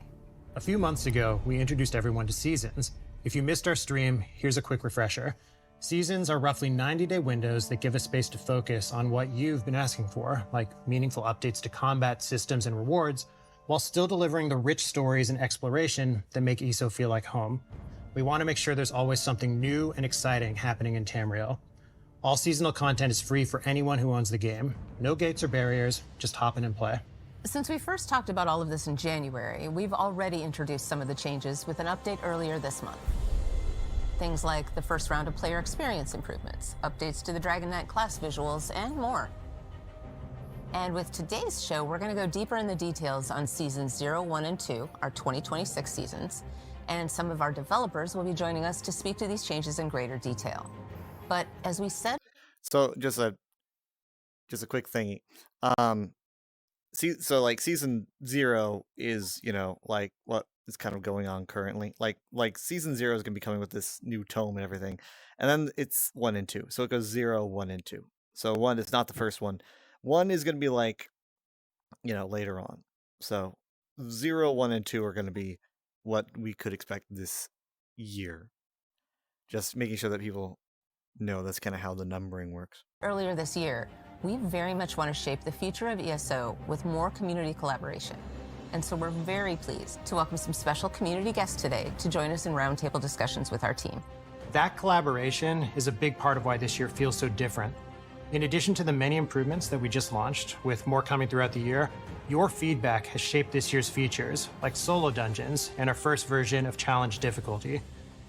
[SPEAKER 17] A few months ago, we introduced everyone to Seasons. If you missed our stream, here's a quick refresher. Seasons are roughly 90-day windows that give us space to focus on what you've been asking for, like meaningful updates to combat, systems, and rewards, while still delivering the rich stories and exploration that make ESO feel like home. We want to make sure there's always something new and exciting happening in Tamriel. All seasonal content is free for anyone who owns the game. No gates or barriers, just hop in and play.
[SPEAKER 16] Since we first talked about all of this in January, we've already introduced some of the changes with an update earlier this month. Things like the first round of player experience improvements, updates to the Dragon Knight class visuals, and more. And with today's show, we're going to go deeper in the details on seasons 0, 1, and 2, our 2026 seasons, and some of our developers will be joining us to speak to these changes in greater detail. But as we said...
[SPEAKER 2] So, just a quick thingy. So like season 0 is, you know, like what is kind of going on currently. Like season 0 is going to be coming with this new tome and everything. And then it's 1 and 2. So it goes 0, 1, and 2. So 1 is not the first one. 1 is going to be like, you know, later on. So 0, 1, and 2 are going to be what we could expect this year. Just making sure that people know that's kind of how the numbering works.
[SPEAKER 16] Earlier this year, we very much want to shape the future of ESO with more community collaboration. And so we're very pleased to welcome some special community guests today to join us in roundtable discussions with our team.
[SPEAKER 17] That collaboration is a big part of why this year feels so different. In addition to the many improvements that we just launched, with more coming throughout the year, your feedback has shaped this year's features, like solo dungeons and our first version of challenge difficulty.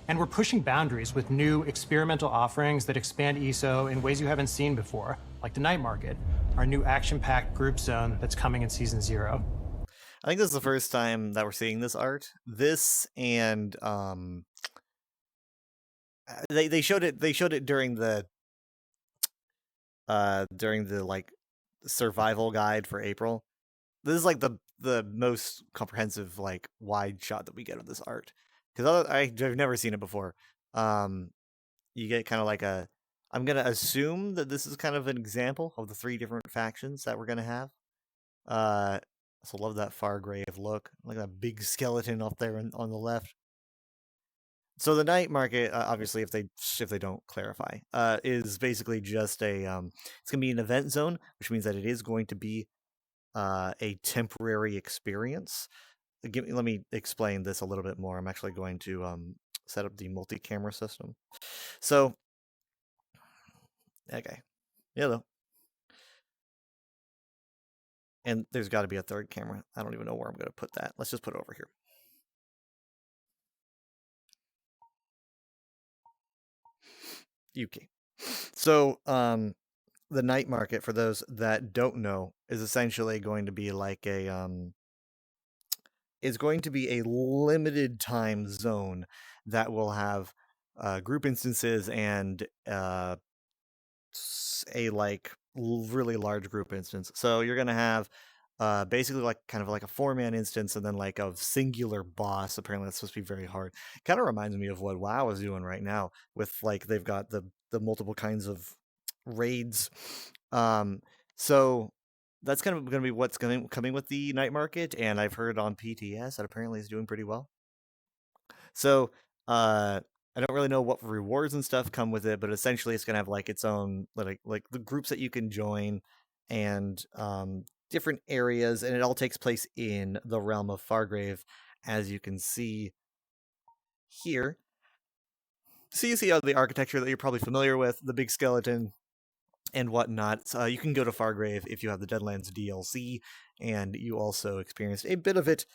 [SPEAKER 17] And we're pushing boundaries with new experimental offerings that expand ESO in ways you haven't seen before, like the Night Market, our new action-packed group zone that's coming in Season 0.
[SPEAKER 2] I think this is the first time that we're seeing this art. This and they showed it during the like survival guide for April. This is like the most comprehensive, like, wide shot that we get of this art. Because I've never seen it before. You get kind of like I'm going to assume that this is kind of an example of the 3 different factions that we're going to have. So love that Fargrave look. Like that big skeleton up there on the left. So the Night Market, obviously, if they don't clarify, is basically just it's going to be an event zone, which means that it is going to be a temporary experience. Let me explain this a little bit more. I'm actually going to set up the multi-camera system. So, okay, yeah, though. And there's got to be a third camera. I don't even know where I'm going to put that. Let's just put it over here. Okay. So, the Night Market, for those that don't know, is essentially going to be like is going to be a limited time zone that will have group instances and a like really large group instance. So you're gonna have basically like kind of like a 4-man instance and then like a singular boss. Apparently that's supposed to be very hard. Kind of reminds me of what WoW is doing right now with like they've got the multiple kinds of raids. So that's kind of going to be what's coming with the Night Market, and I've heard on PTS that apparently it's doing pretty well. So I don't really know what rewards and stuff come with it, but essentially it's going to have like its own like the groups that you can join and different areas, and it all takes place in the realm of Fargrave, as you can see here. So you see the architecture that you're probably familiar with, the big skeleton and whatnot. You can go to Fargrave if you have the Deadlands DLC, and you also experienced a bit of it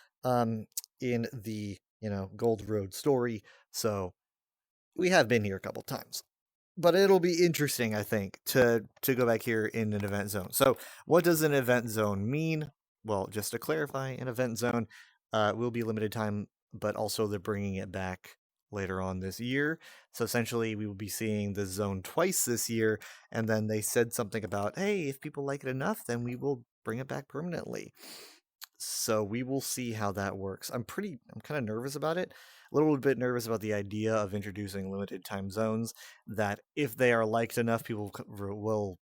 [SPEAKER 2] in the Gold Road story. So we have been here a couple times, but it'll be interesting, I think, to go back here in an event zone. So what does an event zone mean? Well, just to clarify, an event zone will be limited time, but also they're bringing it back later on this year. So essentially we will be seeing the zone twice this year, and then they said something about, hey, if people like it enough, then we will bring it back permanently. So we will see how that works. I'm kind of nervous about it. A little bit nervous about the idea of introducing limited time zones that if they are liked enough, people will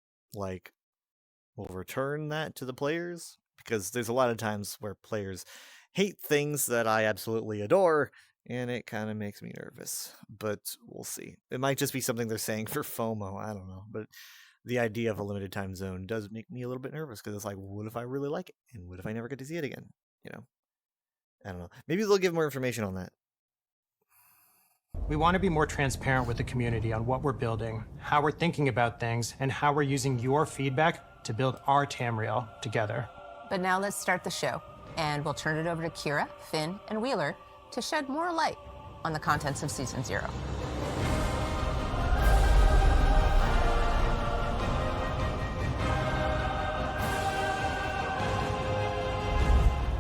[SPEAKER 2] return that to the players, because there's a lot of times where players hate things that I absolutely adore, and it kind of makes me nervous, but we'll see. It might just be something they're saying for FOMO, I don't know, but the idea of a limited time zone does make me a little bit nervous, because it's like, what if I really like it? And what if I never get to see it again? I don't know. Maybe they'll give more information on that.
[SPEAKER 17] We want to be more transparent with the community on what we're building, how we're thinking about things, and how we're using your feedback to build our Tamriel together.
[SPEAKER 16] But now let's start the show, and we'll turn it over to Kira, Finn, and Wheeler to shed more light on the contents of Season 0.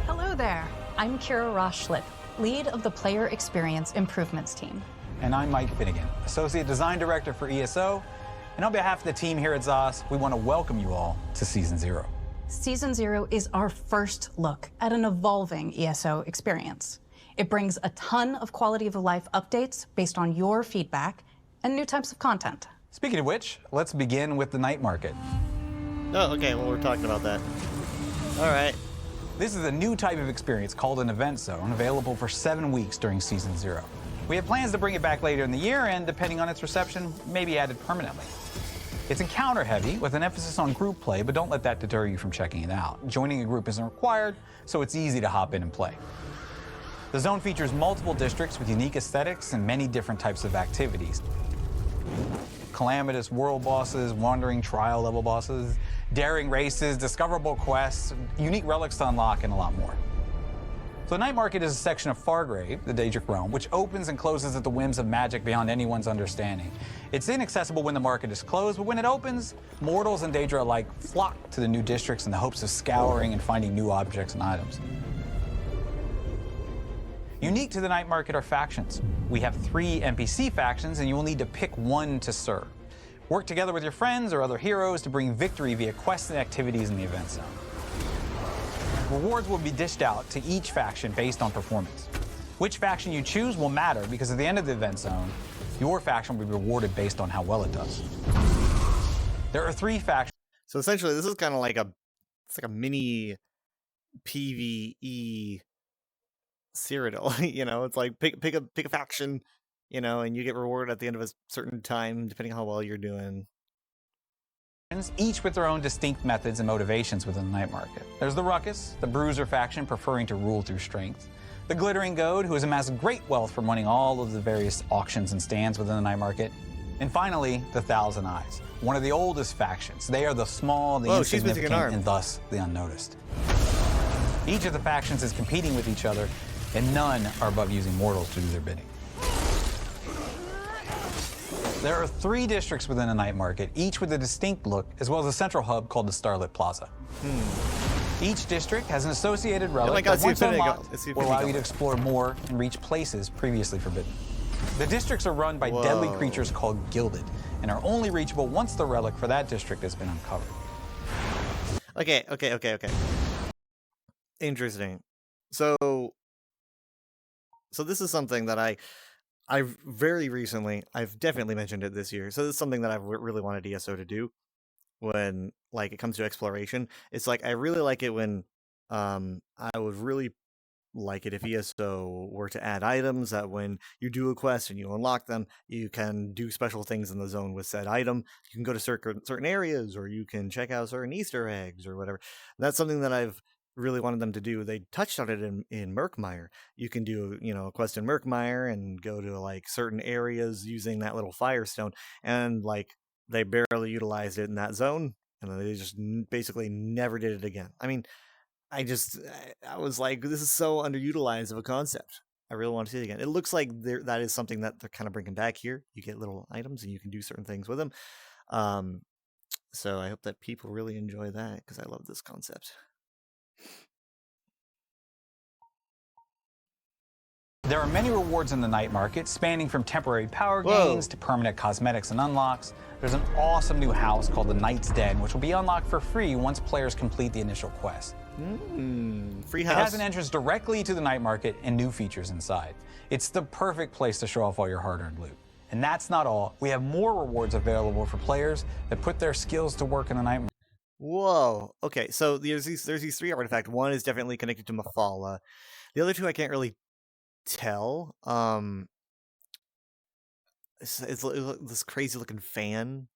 [SPEAKER 18] Hello there. I'm Kira Ross-Schlitt, lead of the Player Experience Improvements team.
[SPEAKER 19] And I'm Mike Finnegan, Associate Design Director for ESO. And on behalf of the team here at ZOS, we want to welcome you all to Season 0.
[SPEAKER 18] Season 0 is our first look at an evolving ESO experience. It brings a ton of quality of life updates based on your feedback and new types of content.
[SPEAKER 19] Speaking of which, let's begin with the night market.
[SPEAKER 2] Oh, okay, well, we're talking about that. All right.
[SPEAKER 19] This is a new type of experience called an event zone, available for 7 weeks during Season 0. We have plans to bring it back later in the year and, depending on its reception, maybe added permanently. It's encounter heavy with an emphasis on group play, but don't let that deter you from checking it out. Joining a group isn't required, so it's easy to hop in and play. The zone features multiple districts with unique aesthetics and many different types of activities. Calamitous world bosses, wandering trial level bosses, daring races, discoverable quests, unique relics to unlock, and a lot more. So the Night Market is a section of Fargrave, the Daedric realm, which opens and closes at the whims of magic beyond anyone's understanding. It's inaccessible when the market is closed, but when it opens, mortals and Daedra alike flock to the new districts in the hopes of scouring and finding new objects and items. Unique to the Night Market are factions. We have 3 NPC factions, and you will need to pick one to serve. Work together with your friends or other heroes to bring victory via quests and activities in the event zone. Rewards will be dished out to each faction based on performance. Which faction you choose will matter because at the end of the event zone, your faction will be rewarded based on how well it does. There are 3 factions.
[SPEAKER 2] So essentially, this is kind of like it's like a mini PvE Cyrodiil. You know, it's like pick a faction, you know, and you get rewarded at the end of a certain time, depending on how well you're doing.
[SPEAKER 19] Each with their own distinct methods and motivations within the Night Market. There's the Ruckus, the Bruiser faction preferring to rule through strength. The Glittering Goad, who has amassed great wealth from running all of the various auctions and stands within the Night Market. And finally, the Thousand Eyes, one of the oldest factions. They are the small, the insignificant, and thus the unnoticed. Each of the factions is competing with each other, and none are above using mortals to do their bidding. There are 3 districts within the Night Market, each with a distinct look, as well as a central hub called the Starlit Plaza. Each district has an associated relic that once unlocked will allow you to explore more and reach places previously forbidden. The districts are run by deadly creatures called Gilded, and are only reachable once the relic for that district has been uncovered.
[SPEAKER 2] Okay. Interesting. So this is something that I've very recently, I've definitely mentioned it this year. So this is something that I've really wanted ESO to do when, like, it comes to exploration. It's like, I really like it when, I would really like it if ESO were to add items that when you do a quest and you unlock them, you can do special things in the zone with said item. You can go to certain areas, or you can check out certain Easter eggs or whatever. That's something that I've really wanted them to do. They touched on it in Murkmire. You can do, you know, a quest in Murkmire and go to like certain areas using that little firestone, and like they barely utilized it in that zone, and they just basically never did it again. I mean, I was like, this is so underutilized of a concept. I really want to see it again. It looks like that is something that they're kind of bringing back here. You get little items and you can do certain things with them. So I hope that people really enjoy that, because I love this concept.
[SPEAKER 19] There are many rewards in the Night Market, spanning from temporary power gains to permanent cosmetics and unlocks. There's an awesome new house called the Knight's Den, which will be unlocked for free once players complete the initial quest.
[SPEAKER 2] Free house.
[SPEAKER 19] It has an entrance directly to the Night Market and new features inside. It's the perfect place to show off all your hard-earned loot. And that's not all. We have more rewards available for players that put their skills to work in the Night Market.
[SPEAKER 2] Whoa. Okay, so there's these 3 artifacts. One is definitely connected to Mephala. The other 2 I can't really tell. It's this crazy looking fan.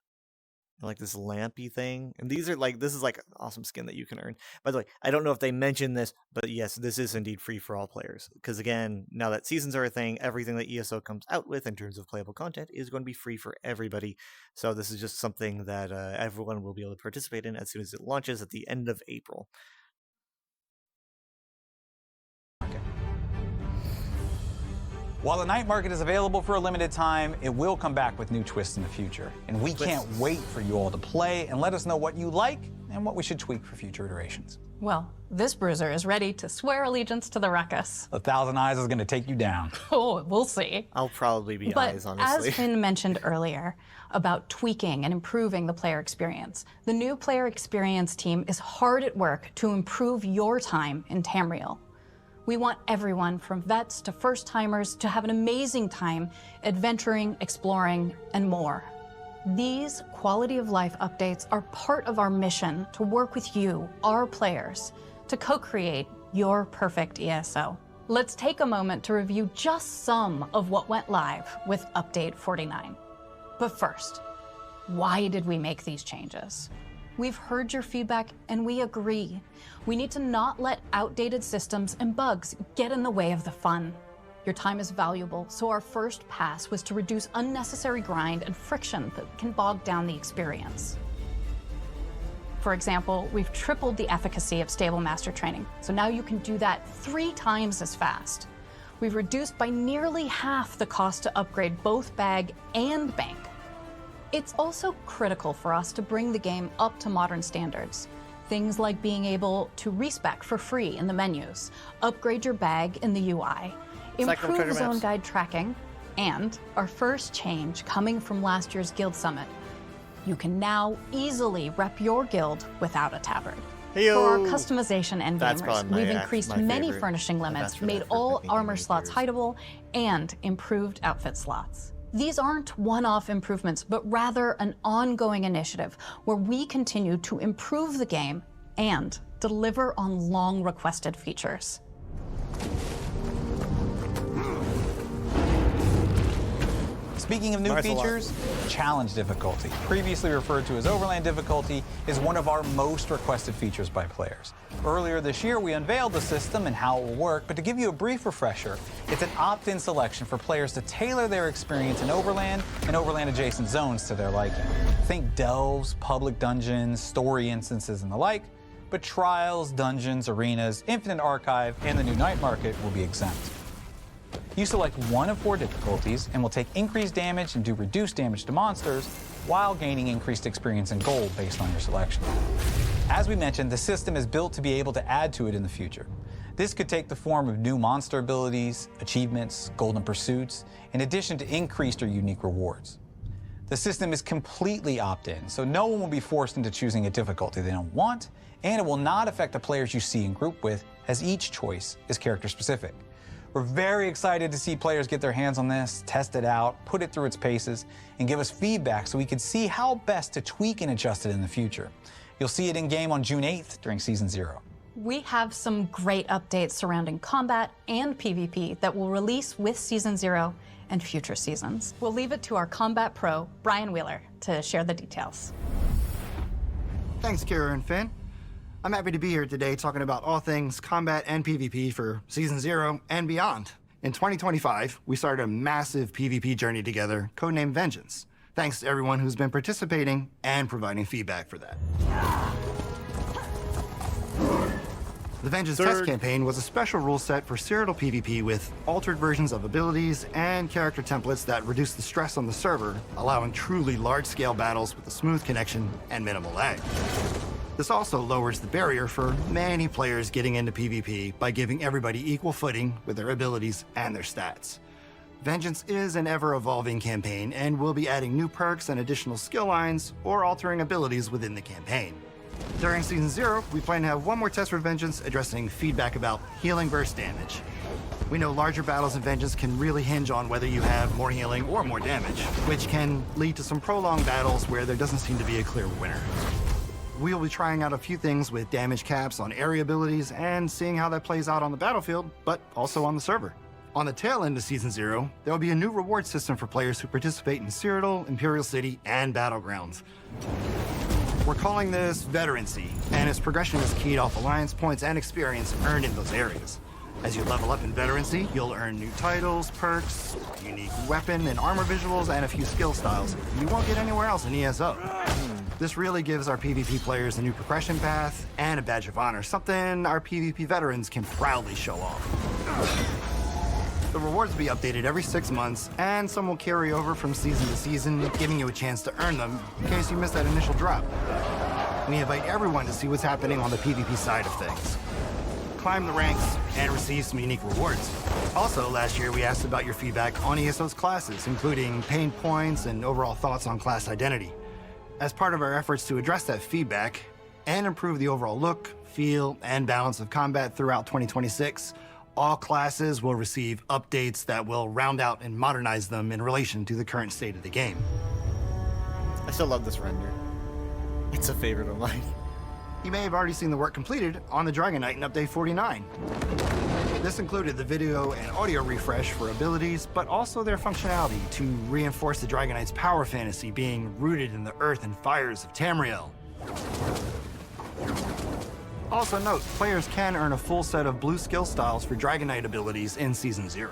[SPEAKER 2] like this lampy thing. And these are like, this is like an awesome skin that you can earn. By the way, I don't know if they mentioned this, but yes, this is indeed free for all players. Because again, now that seasons are a thing, everything that ESO comes out with in terms of playable content is going to be free for everybody. So this is just something that everyone will be able to participate in as soon as it launches at the end of April.
[SPEAKER 19] While the night market is available for a limited time, it will come back with new twists in the future. And we can't wait for you all to play and let us know what you like and what we should tweak for future iterations.
[SPEAKER 18] Well, this bruiser is ready to swear allegiance to the Ruckus.
[SPEAKER 19] 1,000 Eyes is going to take you down.
[SPEAKER 18] Oh, we'll see.
[SPEAKER 2] I'll probably be
[SPEAKER 18] But
[SPEAKER 2] Eyes, honestly.
[SPEAKER 18] as Finn mentioned earlier about tweaking and improving the player experience, the new player experience team is hard at work to improve your time in Tamriel. We want everyone from vets to first-timers to have an amazing time adventuring, exploring, and more. These quality of life updates are part of our mission to work with you, our players, to co-create your perfect ESO. Let's take a moment to review just some of what went live with Update 49. But first, why did we make these changes? We've heard your feedback and we agree. We need to not let outdated systems and bugs get in the way of the fun. Your time is valuable, so our first pass was to reduce unnecessary grind and friction that can bog down the experience. For example, we've tripled the efficacy of stable master training, so now you can do that 3 times as fast. We've reduced by nearly half the cost to upgrade both bag and bank. It's also critical for us to bring the game up to modern standards. Things like being able to respec for free in the menus, upgrade your bag in the UI, improve zone guide tracking, and our first change coming from last year's Guild Summit. You can now easily rep your guild without a tabard.
[SPEAKER 2] Heyo.
[SPEAKER 18] For our customization and
[SPEAKER 2] That's
[SPEAKER 18] gamers,
[SPEAKER 2] probably
[SPEAKER 18] we've
[SPEAKER 2] my
[SPEAKER 18] increased many
[SPEAKER 2] favorite
[SPEAKER 18] furnishing limits,
[SPEAKER 2] adventure
[SPEAKER 18] made
[SPEAKER 2] that I've
[SPEAKER 18] all
[SPEAKER 2] been thinking
[SPEAKER 18] armor
[SPEAKER 2] of
[SPEAKER 18] slots hideable, and improved outfit slots. These aren't one-off improvements, but rather an ongoing initiative where we continue to improve the game and deliver on long-requested features.
[SPEAKER 19] Speaking of new features, challenge difficulty, previously referred to as overland difficulty, is one of our most requested features by players. Earlier this year, we unveiled the system and how it will work, but to give you a brief refresher, it's an opt-in selection for players to tailor their experience in overland and overland-adjacent zones to their liking. Think delves, public dungeons, story instances, and the like, but trials, dungeons, arenas, infinite archive, and the new night market will be exempt. You select one of 4 difficulties and will take increased damage and do reduced damage to monsters while gaining increased experience and gold based on your selection. As we mentioned, the system is built to be able to add to it in the future. This could take the form of new monster abilities, achievements, golden pursuits, in addition to increased or unique rewards. The system is completely opt-in, so no one will be forced into choosing a difficulty they don't want, and it will not affect the players you see and group with, as each choice is character specific. We're very excited to see players get their hands on this, test it out, put it through its paces, and give us feedback so we can see how best to tweak and adjust it in the future. You'll see it in game on June 8th during Season 0.
[SPEAKER 18] We have some great updates surrounding combat and PvP that will release with Season 0 and future seasons. We'll leave it to our combat pro, Brian Wheeler, to share the details.
[SPEAKER 20] Thanks, Kira and Finn. I'm happy to be here today talking about all things combat and PvP for Season 0 and beyond. In 2025, we started a massive PvP journey together, codenamed Vengeance. Thanks to everyone who's been participating and providing feedback for that. The Vengeance Test Campaign was a special rule set for Cyrodiil PvP with altered versions of abilities and character templates that reduce the stress on the server, allowing truly large-scale battles with a smooth connection and minimal lag. This also lowers the barrier for many players getting into PvP by giving everybody equal footing with their abilities and their stats. Vengeance is an ever-evolving campaign and will be adding new perks and additional skill lines or altering abilities within the campaign. During Season 0, we plan to have one more test for Vengeance addressing feedback about healing versus damage. We know larger battles in Vengeance can really hinge on whether you have more healing or more damage, which can lead to some prolonged battles where there doesn't seem to be a clear winner. We'll be trying out a few things with damage caps on area abilities and seeing how that plays out on the battlefield, but also on the server. On the tail end of Season 0, there will be a new reward system for players who participate in Cyrodiil, Imperial City, and Battlegrounds. We're calling this Veterancy, and its progression is keyed off alliance points and experience earned in those areas. As you level up in Veterancy, you'll earn new titles, perks, unique weapon and armor visuals, and a few skill styles you won't get anywhere else in ESO. This really gives our PvP players a new progression path and a badge of honor, something our PvP veterans can proudly show off. The rewards will be updated every 6 months, and some will carry over from season to season, giving you a chance to earn them in case you missed that initial drop. We invite everyone to see what's happening on the PvP side of things. Climb the ranks, and receive some unique rewards. Also, last year we asked about your feedback on ESO's classes, including pain points and overall thoughts on class identity. As part of our efforts to address that feedback and improve the overall look, feel, and balance of combat throughout 2026, all classes will receive updates that will round out and modernize them in relation to the current state of the game.
[SPEAKER 2] I still love this render. It's a favorite of mine.
[SPEAKER 20] You may have already seen the work completed on the Dragon Knight in Update 49. This included the video and audio refresh for abilities, but also their functionality to reinforce the Dragon Knight's power fantasy being rooted in the earth and fires of Tamriel. Also note, players can earn a full set of blue skill styles for Dragon Knight abilities in Season 0.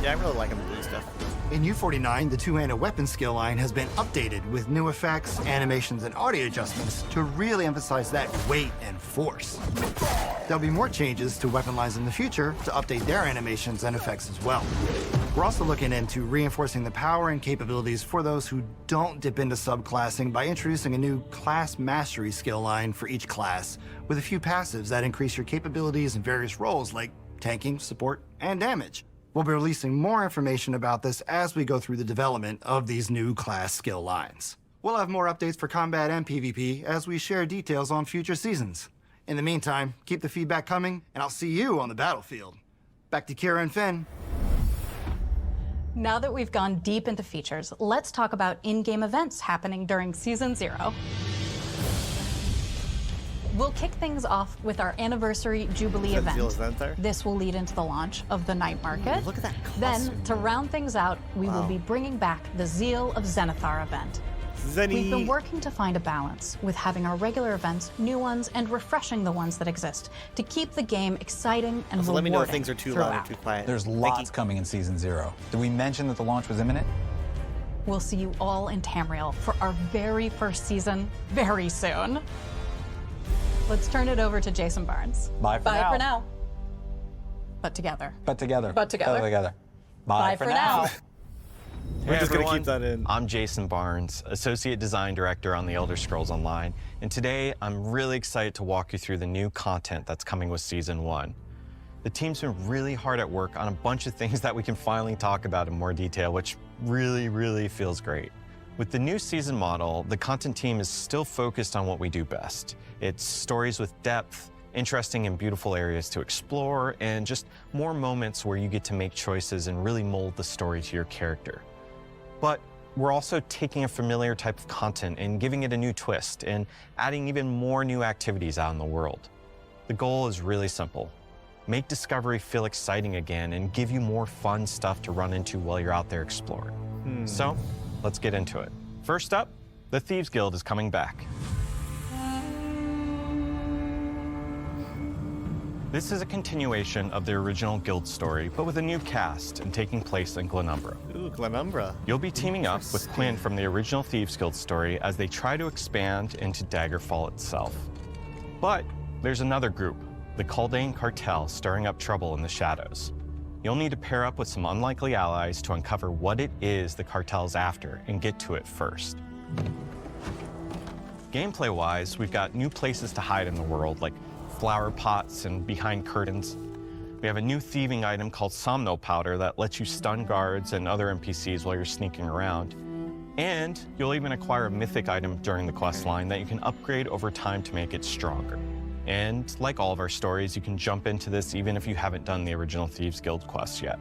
[SPEAKER 2] Yeah, I really like them blue stuff.
[SPEAKER 20] In U49, the two-handed weapon skill line has been updated with new effects, animations, and audio adjustments to really emphasize that weight and force. There'll be more changes to weapon lines in the future to update their animations and effects as well. We're also looking into reinforcing the power and capabilities for those who don't dip into subclassing by introducing a new class mastery skill line for each class, with a few passives that increase your capabilities in various roles like tanking, support, and damage. We'll be releasing more information about this as we go through the development of these new class skill lines. We'll have more updates for combat and PvP as we share details on future seasons. In the meantime, keep the feedback coming, and I'll see you on the battlefield. Back to Kira and Finn.
[SPEAKER 18] Now that we've gone deep into features, let's talk about in-game events happening during Season 0. We'll kick things off with our anniversary Jubilee event. This will lead into the launch of the night market.
[SPEAKER 2] Look at that costume.
[SPEAKER 18] Then, to round things out, we will be bringing back the Zeal of Zenithar event. We've been working to find a balance with having our regular events, new ones, and refreshing the ones that exist to keep the game exciting and
[SPEAKER 2] So
[SPEAKER 18] rewarding
[SPEAKER 2] let me know if things are too loud
[SPEAKER 18] throughout.
[SPEAKER 2] or too quiet.
[SPEAKER 19] There's lots coming in Season 0. Did we mention that the launch was imminent?
[SPEAKER 18] We'll see you all in Tamriel for our very first season very soon. Let's turn it over to Jason Barnes.
[SPEAKER 19] Bye for now.
[SPEAKER 18] Bye for now. But together.
[SPEAKER 19] But together.
[SPEAKER 18] But together.
[SPEAKER 19] But together.
[SPEAKER 18] Bye for now.
[SPEAKER 2] We're just gonna keep that in.
[SPEAKER 21] I'm Jason Barnes, Associate Design Director on The Elder Scrolls Online, and today I'm really excited to walk you through the new content that's coming with Season 1. The team's been really hard at work on a bunch of things that we can finally talk about in more detail, which really feels great. With the new season model, the content team is still focused on what we do best. It's stories with depth, interesting and beautiful areas to explore, and just more moments where you get to make choices and really mold the story to your character. But we're also taking a familiar type of content and giving it a new twist and adding even more new activities out in the world. The goal is really simple. Make Discovery feel exciting again and give you more fun stuff to run into while you're out there exploring. So, let's get into it. First up, the Thieves Guild is coming back. This is a continuation of the original guild story, but with a new cast and taking place in Glenumbra.
[SPEAKER 2] Ooh, Glenumbra.
[SPEAKER 21] You'll be teaming up with Quinn from the original Thieves Guild story as they try to expand into Daggerfall itself. But there's another group, the Kaldane Cartel, stirring up trouble in the shadows. You'll need to pair up with some unlikely allies to uncover what it is the cartel's after and get to it first. Gameplay-wise, we've got new places to hide in the world, like flower pots and behind curtains. We have a new thieving item called Somno Powder that lets you stun guards and other NPCs while you're sneaking around. And you'll even acquire a mythic item during the quest line that you can upgrade over time to make it stronger. And like all of our stories, you can jump into this even if you haven't done the original Thieves Guild quest yet.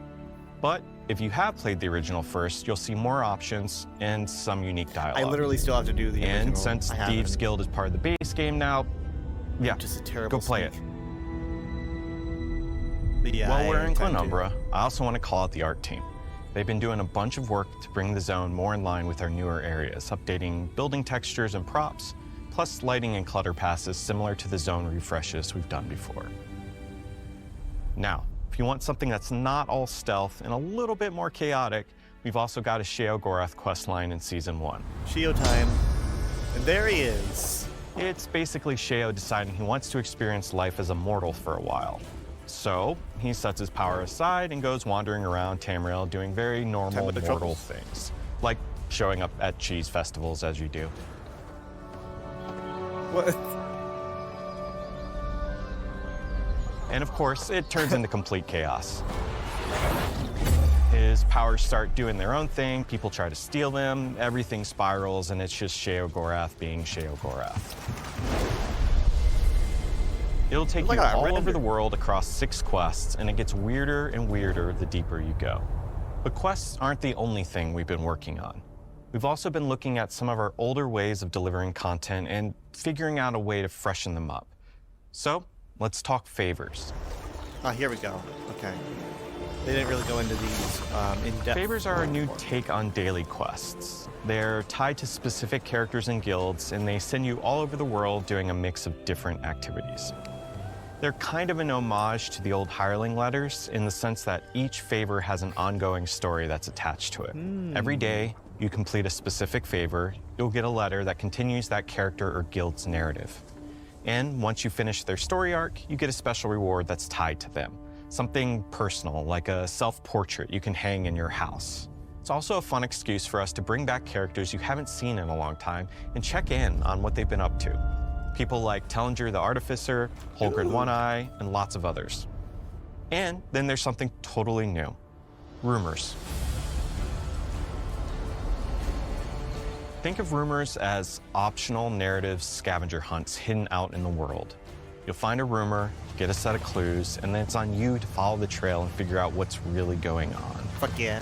[SPEAKER 21] But if you have played the original first, you'll see more options and some unique dialogue.
[SPEAKER 2] I literally still have to do the original.
[SPEAKER 21] And since Thieves Guild is part of the base game now, yeah,
[SPEAKER 2] just a terrible
[SPEAKER 21] go play it. While we're in
[SPEAKER 2] intend to.
[SPEAKER 21] Glenumbra, I also want to call out the art team. They've been doing a bunch of work to bring the zone more in line with our newer areas, updating building textures and props, plus lighting and clutter passes similar to the zone refreshes we've done before. Now, if you want something that's not all stealth and a little bit more chaotic, we've also got a Sheogorath questline in Season 1.
[SPEAKER 2] Sheo time. And there he is.
[SPEAKER 21] It's basically Sheo deciding he wants to experience life as a mortal for a while. So, he sets his power aside and goes wandering around Tamriel doing very normal mortal things, like showing up at cheese festivals as you do.
[SPEAKER 2] What?
[SPEAKER 21] And of course, it turns into complete chaos. His powers start doing their own thing, people try to steal them, everything spirals, and it's just Sheogorath being Sheogorath. It'll take you all over the world across 6 quests, and it gets weirder and weirder the deeper you go. But quests aren't the only thing we've been working on. We've also been looking at some of our older ways of delivering content and figuring out a way to freshen them up. So, let's talk favors.
[SPEAKER 2] Here we go. Okay. They didn't really go into these in depth.
[SPEAKER 21] Favors are a new take on daily quests. They're tied to specific characters and guilds, and they send you all over the world doing a mix of different activities. They're kind of an homage to the old hireling letters in the sense that each favor has an ongoing story that's attached to it. Every day, you complete a specific favor, you'll get a letter that continues that character or guild's narrative. And once you finish their story arc, you get a special reward that's tied to them. Something personal, like a self-portrait you can hang in your house. It's also a fun excuse for us to bring back characters you haven't seen in a long time and check in on what they've been up to. People like Tellinger the Artificer, Holgren One-Eye, and lots of others. And then there's something totally new. Rumors. Think of rumors as optional narrative scavenger hunts hidden out in the world. You'll find a rumor, get a set of clues, and then it's on you to follow the trail and figure out what's really going on.
[SPEAKER 2] Fuck yeah.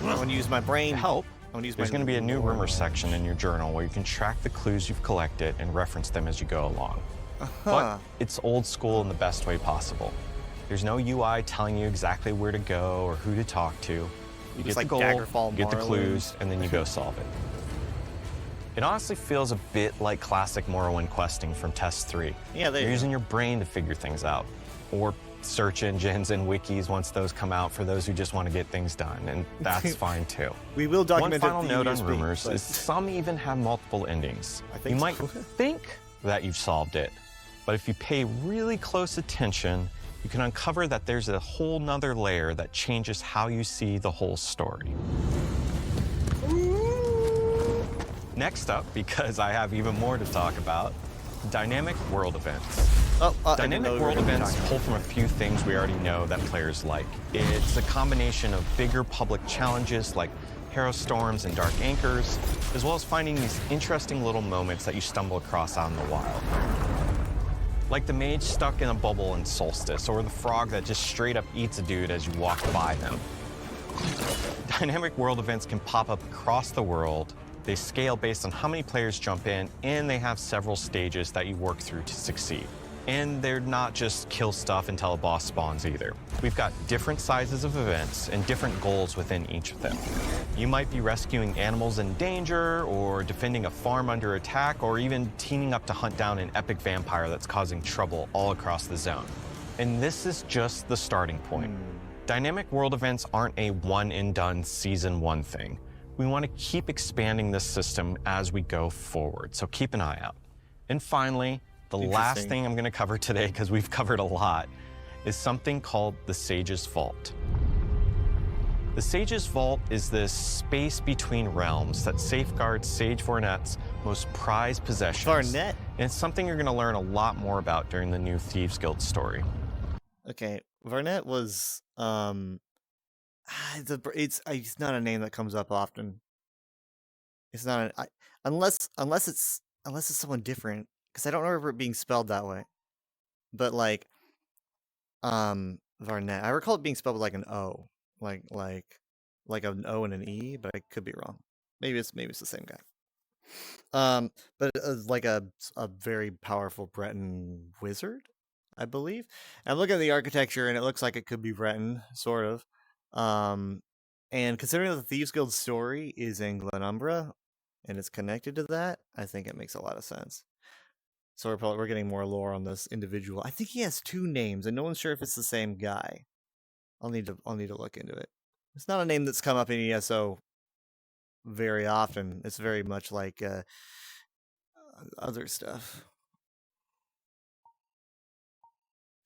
[SPEAKER 2] I want to use my brain.
[SPEAKER 21] To help, there's going to be a new rumor section in your journal where you can track the clues you've collected and reference them as you go along. But it's old school in the best way possible. There's no UI telling you exactly where to go or who to talk to. You get the goal, you get the clues, and then you go solve it. It honestly feels a bit like classic Morrowind questing from Test 3.
[SPEAKER 2] Yeah,
[SPEAKER 21] You're using your brain to figure things out. Or search engines and wikis once those come out for those who just want to get things done, and that's fine too.
[SPEAKER 2] We will document
[SPEAKER 21] One final note on
[SPEAKER 2] USB,
[SPEAKER 21] rumors
[SPEAKER 2] but...
[SPEAKER 21] is some even have multiple endings.
[SPEAKER 2] You
[SPEAKER 21] might think that you've solved it, but if you pay really close attention, you can uncover that there's a whole nother layer that changes how you see the whole story. Next up, because I have even more to talk about, dynamic world events. Dynamic world events pull from a few things we already know that players like. It's a combination of bigger public challenges like Hero Storms and Dark Anchors, as well as finding these interesting little moments that you stumble across out in the wild. Like the mage stuck in a bubble in Solstice, or the frog that just straight up eats a dude as you walk by them. Dynamic world events can pop up across the world. They scale based on how many players jump in, and they have several stages that you work through to succeed. And they're not just kill stuff until a boss spawns either. We've got different sizes of events and different goals within each of them. You might be rescuing animals in danger, or defending a farm under attack, or even teaming up to hunt down an epic vampire that's causing trouble all across the zone. And this is just the starting point. Dynamic world events aren't a one-and-done Season 1 thing. We want to keep expanding this system as we go forward, so keep an eye out. And finally, the last thing I'm going to cover today, because we've covered a lot, is something called the Sage's Vault. The Sage's Vault is this space between realms that safeguards Sage Vornet's most prized possessions.
[SPEAKER 2] Vornet?
[SPEAKER 21] And it's something you're going to learn a lot more about during the new Thieves Guild story.
[SPEAKER 2] Okay, Vornet was it's not a name that comes up often. It's not unless it's someone different, because I don't remember it being spelled that way. But like Varnet, I recall it being spelled with like an O, like an O and an E, but I could be wrong. Maybe it's the same guy. But it was like a very powerful Breton wizard, I believe. I'm looking at the architecture, and it looks like it could be Breton, sort of. And considering that the Thieves Guild story is in Glenumbra, and it's connected to that, I think it makes a lot of sense. So we're getting more lore on this individual. I think he has 2 names, and no one's sure if it's the same guy. I'll need to look into it. It's not a name that's come up in ESO very often. It's very much like other stuff,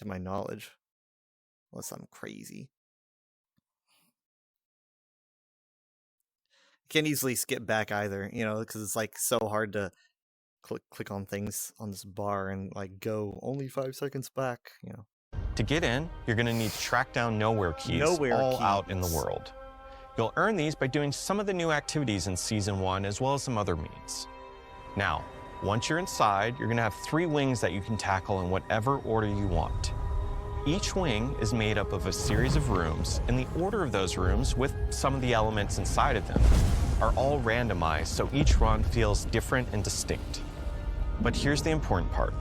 [SPEAKER 2] to my knowledge, unless I'm crazy. Can't easily skip back either, you know, because it's like so hard to click on things on this bar and like go only 5 seconds back, you know.
[SPEAKER 21] To get in, you're going to need to track down nowhere keys all out in the world. You'll earn these by doing some of the new activities in Season 1 as well as some other means. Now, once you're inside, you're going to have 3 wings that you can tackle in whatever order you want. Each wing is made up of a series of rooms, and the order of those rooms, with some of the elements inside of them, are all randomized, so each run feels different and distinct. But here's the important part.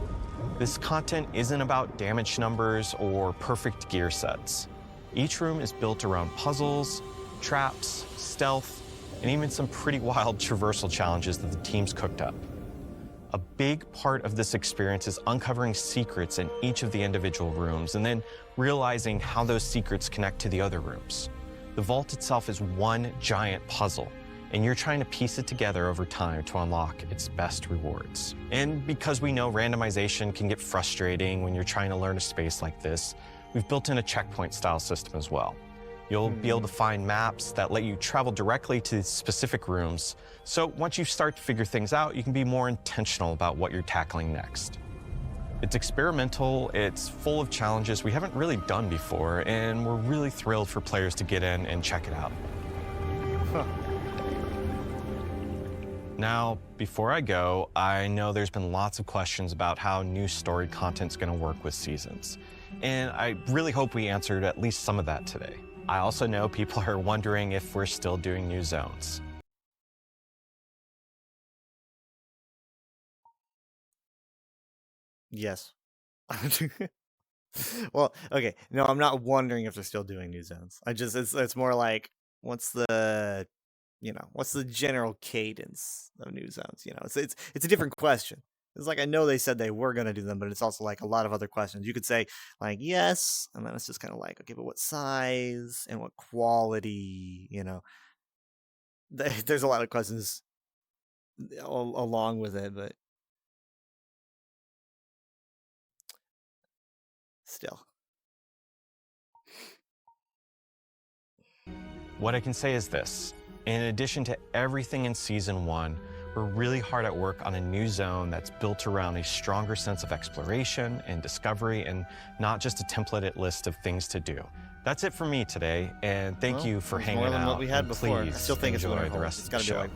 [SPEAKER 21] This content isn't about damage numbers or perfect gear sets. Each room is built around puzzles, traps, stealth, and even some pretty wild traversal challenges that the team's cooked up. A big part of this experience is uncovering secrets in each of the individual rooms and then realizing how those secrets connect to the other rooms. The vault itself is one giant puzzle, and you're trying to piece it together over time to unlock its best rewards. And because we know randomization can get frustrating when you're trying to learn a space like this, we've built in a checkpoint style system as well. You'll be able to find maps that let you travel directly to specific rooms. So once you start to figure things out, you can be more intentional about what you're tackling next. It's experimental, it's full of challenges we haven't really done before, and we're really thrilled for players to get in and check it out. Now, before I go, I know there's been lots of questions about how new story content's gonna work with Seasons. And I really hope we answered at least some of that today. I also know people are wondering if we're still doing new zones.
[SPEAKER 2] Yes. Well, okay. No, I'm not wondering if they're still doing new zones. It's more like, what's the general cadence of new zones? You know, it's a different question. It's like, I know they said they were going to do them, but it's also like a lot of other questions. You could say like, yes, and then it's just kind of like, okay, but what size and what quality, you know? There's a lot of questions along with it, but still.
[SPEAKER 21] What I can say is this. In addition to everything in Season 1, we're really hard at work on a new zone that's built around a stronger sense of exploration and discovery, and not just a templated list of things to do. That's it for me today, and thank you for hanging out. More than what we had before. I still think it's Winterhold. The rest
[SPEAKER 2] it's got to be like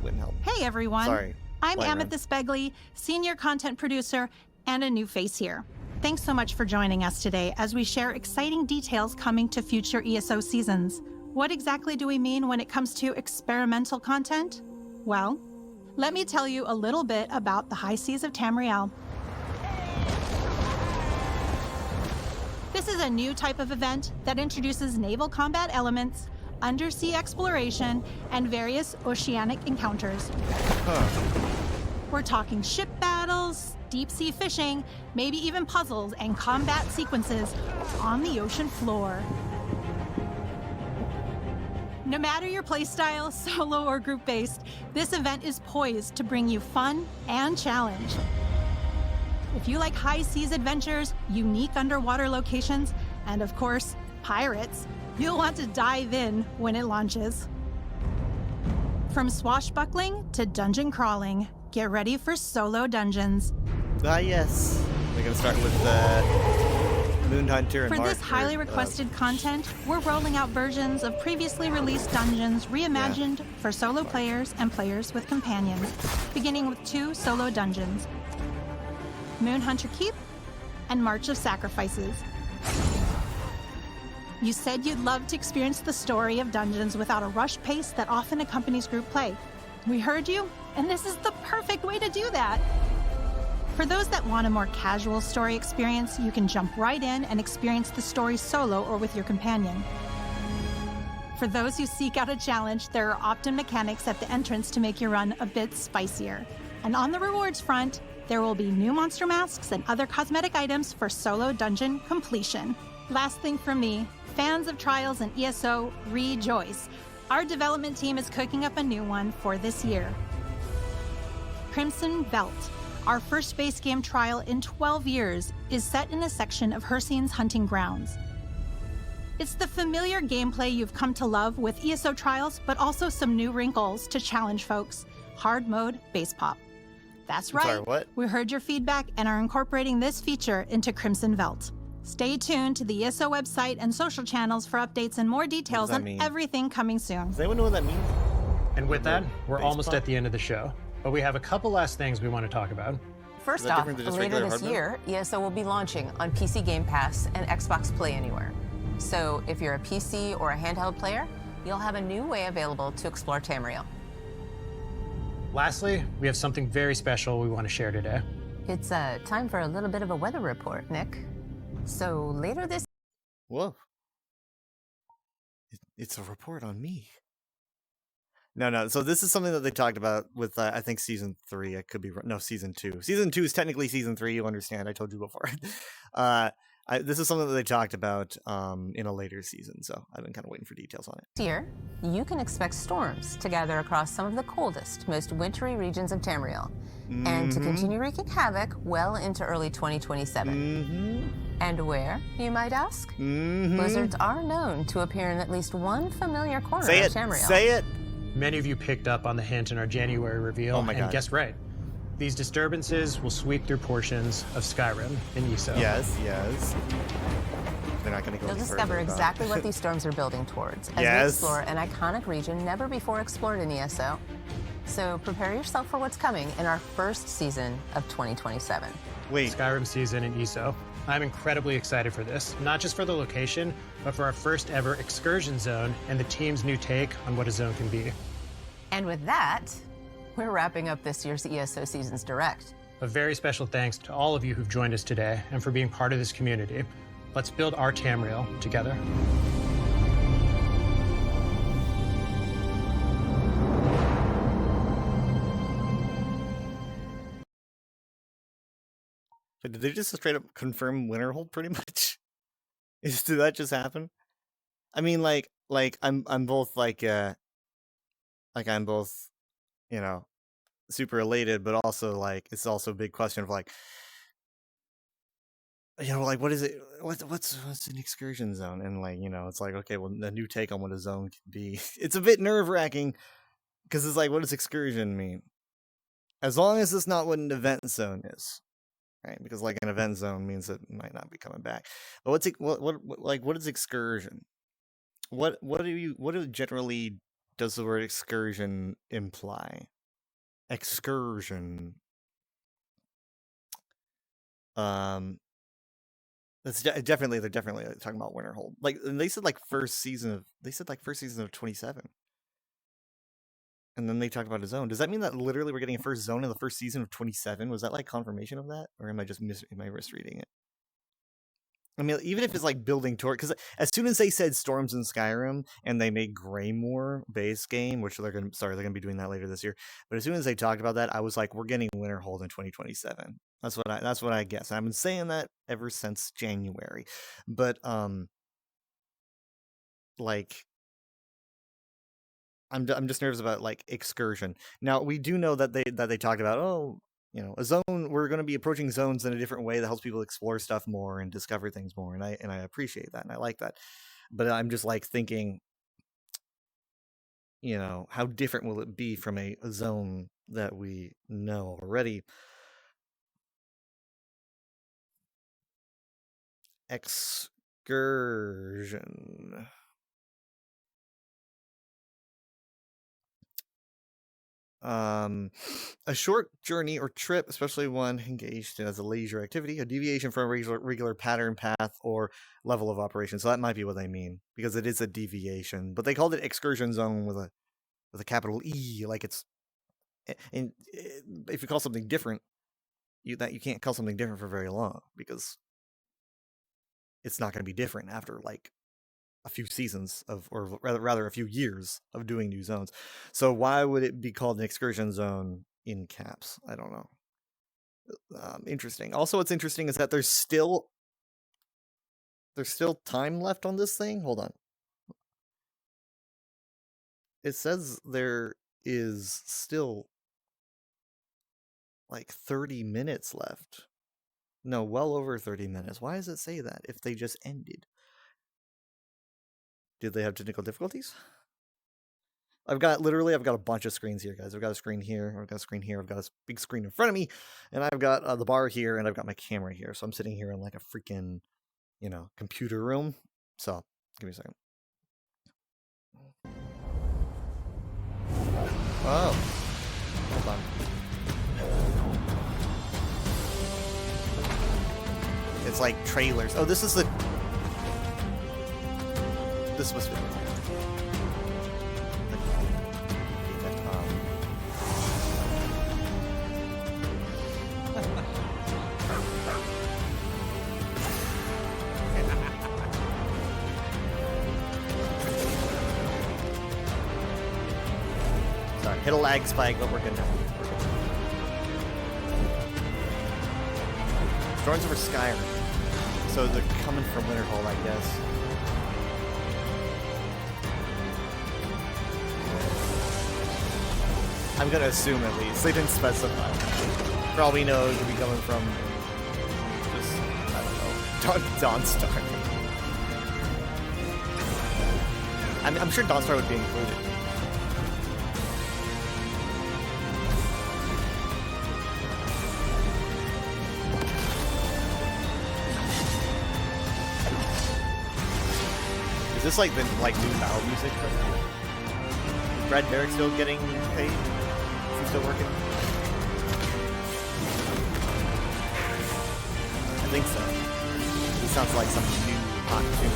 [SPEAKER 2] Winterhold.
[SPEAKER 1] Hey everyone.
[SPEAKER 2] Sorry.
[SPEAKER 1] I'm Amethyst Begley, Senior Content Producer, and a new face here. Thanks so much for joining us today as we share exciting details coming to future ESO seasons. What exactly do we mean when it comes to experimental content? Well, let me tell you a little bit about the High Seas of Tamriel. This is a new type of event that introduces naval combat elements, undersea exploration, and various oceanic encounters. We're talking ship battles, deep-sea fishing, maybe even puzzles and combat sequences on the ocean floor. No matter your playstyle, solo or group-based, this event is poised to bring you fun and challenge. If you like high seas adventures, unique underwater locations, and of course, pirates, you'll want to dive in when it launches. From swashbuckling to dungeon crawling, get ready for solo dungeons.
[SPEAKER 2] Yes. We're gonna start with Moonhunter and
[SPEAKER 1] For this highly requested content, we're rolling out versions of previously released dungeons reimagined for solo players and players with companions, beginning with 2 solo dungeons, Moonhunter Keep and March of Sacrifices. You said you'd love to experience the story of dungeons without a rush pace that often accompanies group play. We heard you, and this is the perfect way to do that. For those that want a more casual story experience, you can jump right in and experience the story solo or with your companion. For those who seek out a challenge, there are often mechanics at the entrance to make your run a bit spicier. And on the rewards front, there will be new monster masks and other cosmetic items for solo dungeon completion. Last thing from me, fans of Trials and ESO, rejoice. Our development team is cooking up a new one for this year. Crimson Velt, our first base game trial in 12 years, is set in a section of Hircine's hunting grounds. It's the familiar gameplay you've come to love with ESO Trials, but also some new wrinkles to challenge folks. Hard mode base pop. That's right.
[SPEAKER 2] Sorry, what?
[SPEAKER 1] We heard your feedback and are incorporating this feature into Crimson Velt. Stay tuned to the ESO website and social channels for updates and more details on everything coming soon.
[SPEAKER 2] Does anyone know what that means?
[SPEAKER 17] And with that, we're
[SPEAKER 2] Base
[SPEAKER 17] almost
[SPEAKER 2] pop?
[SPEAKER 17] at the end of the show, but we have a couple last things we want to talk about.
[SPEAKER 16] First
[SPEAKER 2] that
[SPEAKER 16] off,
[SPEAKER 2] different than just
[SPEAKER 16] later
[SPEAKER 2] regular
[SPEAKER 16] this
[SPEAKER 2] hard mode?
[SPEAKER 16] year, ESO will be launching on PC Game Pass and Xbox Play Anywhere. So if you're a PC or a handheld player, you'll have a new way available to explore Tamriel.
[SPEAKER 17] Lastly, we have something very special we want to share today.
[SPEAKER 16] It's time for a little bit of a weather report, Nick. So later this...
[SPEAKER 2] Whoa. It's a report on me. No. So this is something that they talked about with, I think, Season 3. I could be wrong. No, Season 2. Season 2 is technically Season 3. You understand. I told you before. This is something that they talked about in a later season. So I've been kind of waiting for details on it.
[SPEAKER 16] This year, you can expect storms to gather across some of the coldest, most wintry regions of Tamriel, and to continue wreaking havoc well into early 2027. And where, you might ask? Blizzards are known to appear in at least one familiar corner
[SPEAKER 2] Say
[SPEAKER 16] of
[SPEAKER 2] it.
[SPEAKER 16] Tamriel.
[SPEAKER 2] Say it.
[SPEAKER 17] Many of you picked up on the hint in our January reveal,
[SPEAKER 2] Oh my
[SPEAKER 17] and
[SPEAKER 2] God.
[SPEAKER 17] guessed right. These disturbances will sweep through portions of Skyrim and ESO.
[SPEAKER 2] Yes. They're not going to go
[SPEAKER 16] You'll
[SPEAKER 2] any
[SPEAKER 16] discover
[SPEAKER 2] further,
[SPEAKER 16] exactly
[SPEAKER 2] though.
[SPEAKER 16] what these storms are building towards as we
[SPEAKER 2] Yes.
[SPEAKER 16] explore an iconic region never before explored in ESO. So prepare yourself for what's coming in our first season of 2027.
[SPEAKER 2] Wait.
[SPEAKER 17] Skyrim season in ESO. I'm incredibly excited for this, not just for the location, but for our first ever excursion zone and the team's new take on what a zone can be.
[SPEAKER 16] And with that, we're wrapping up this year's ESO Seasons Direct.
[SPEAKER 17] A very special thanks to all of you who've joined us today and for being part of this community. Let's build our Tamriel together.
[SPEAKER 2] But did they just straight up confirm Winterhold pretty much? Did that just happen? I mean, like I'm both I'm both, you know, super elated, but also like it's also a big question of like, you know, like what is it? What's an excursion zone? And like, you know, it's like, okay, well, the new take on what a zone can be. It's a bit nerve wracking because it's like, what does excursion mean? As long as it's not what an event zone is. Right, because like an event zone means it might not be coming back. But what is excursion? What generally does the word excursion imply? Excursion. That's definitely they're definitely talking about Winterhold. Like they said first season of 27. And then they talk about a zone. Does that mean that literally we're getting a first zone in the first season of 27? Was that like confirmation of that? Or am I just misreading it? I mean, even if it's like building toward, because as soon as they said storms in Skyrim and they made Greymoor base game, which they're gonna be doing that later this year. But as soon as they talked about that, I was like, we're getting Winterhold in 2027. That's what I guess. I've been saying that ever since January. But like, I'm just nervous about like excursion. Now we do know that they talked about, oh, you know, a zone. We're going to be approaching zones in a different way that helps people explore stuff more and discover things more, and I appreciate that and I like that. But I'm just like thinking, you know, how different will it be from a zone that we know already? Excursion. A short journey or trip, especially one engaged in as a leisure activity, a deviation from a regular pattern, path, or level of operation. So that might be what they mean, because it is a deviation. But they called it excursion zone with a capital E, like it's. And if you call something different, you can't call something different for very long, because it's not going to be different after like a few seasons of, or rather a few years of doing new zones. So why would it be called an excursion zone in caps? I don't know. Interesting. Also, what's interesting is that there's still time left on this thing. Hold on. It says there is still like 30 minutes left. No, well over 30 minutes. Why does it say that if they just ended? Did they have technical difficulties? I've got a bunch of screens here, guys. I've got a screen here, I've got a screen here, I've got a big screen in front of me, and I've got the bar here, and I've got my camera here. So I'm sitting here in like a freaking, computer room. So give me a second. Oh, hold on. It's like trailers. Oh, this must be. Sorry, hit a lag spike, but we're good now. Storms over Skyrim. So they're coming from Winterhold, I guess. I'm gonna assume at least. They didn't specify. For all we know, it could be coming from just, I don't know, Dawnstar. I'm sure Dawnstar would be included. Is this like the new battle music right now? Is Brad Barrick still getting paid? Is he still working? I think so. It sounds like some new hot tune.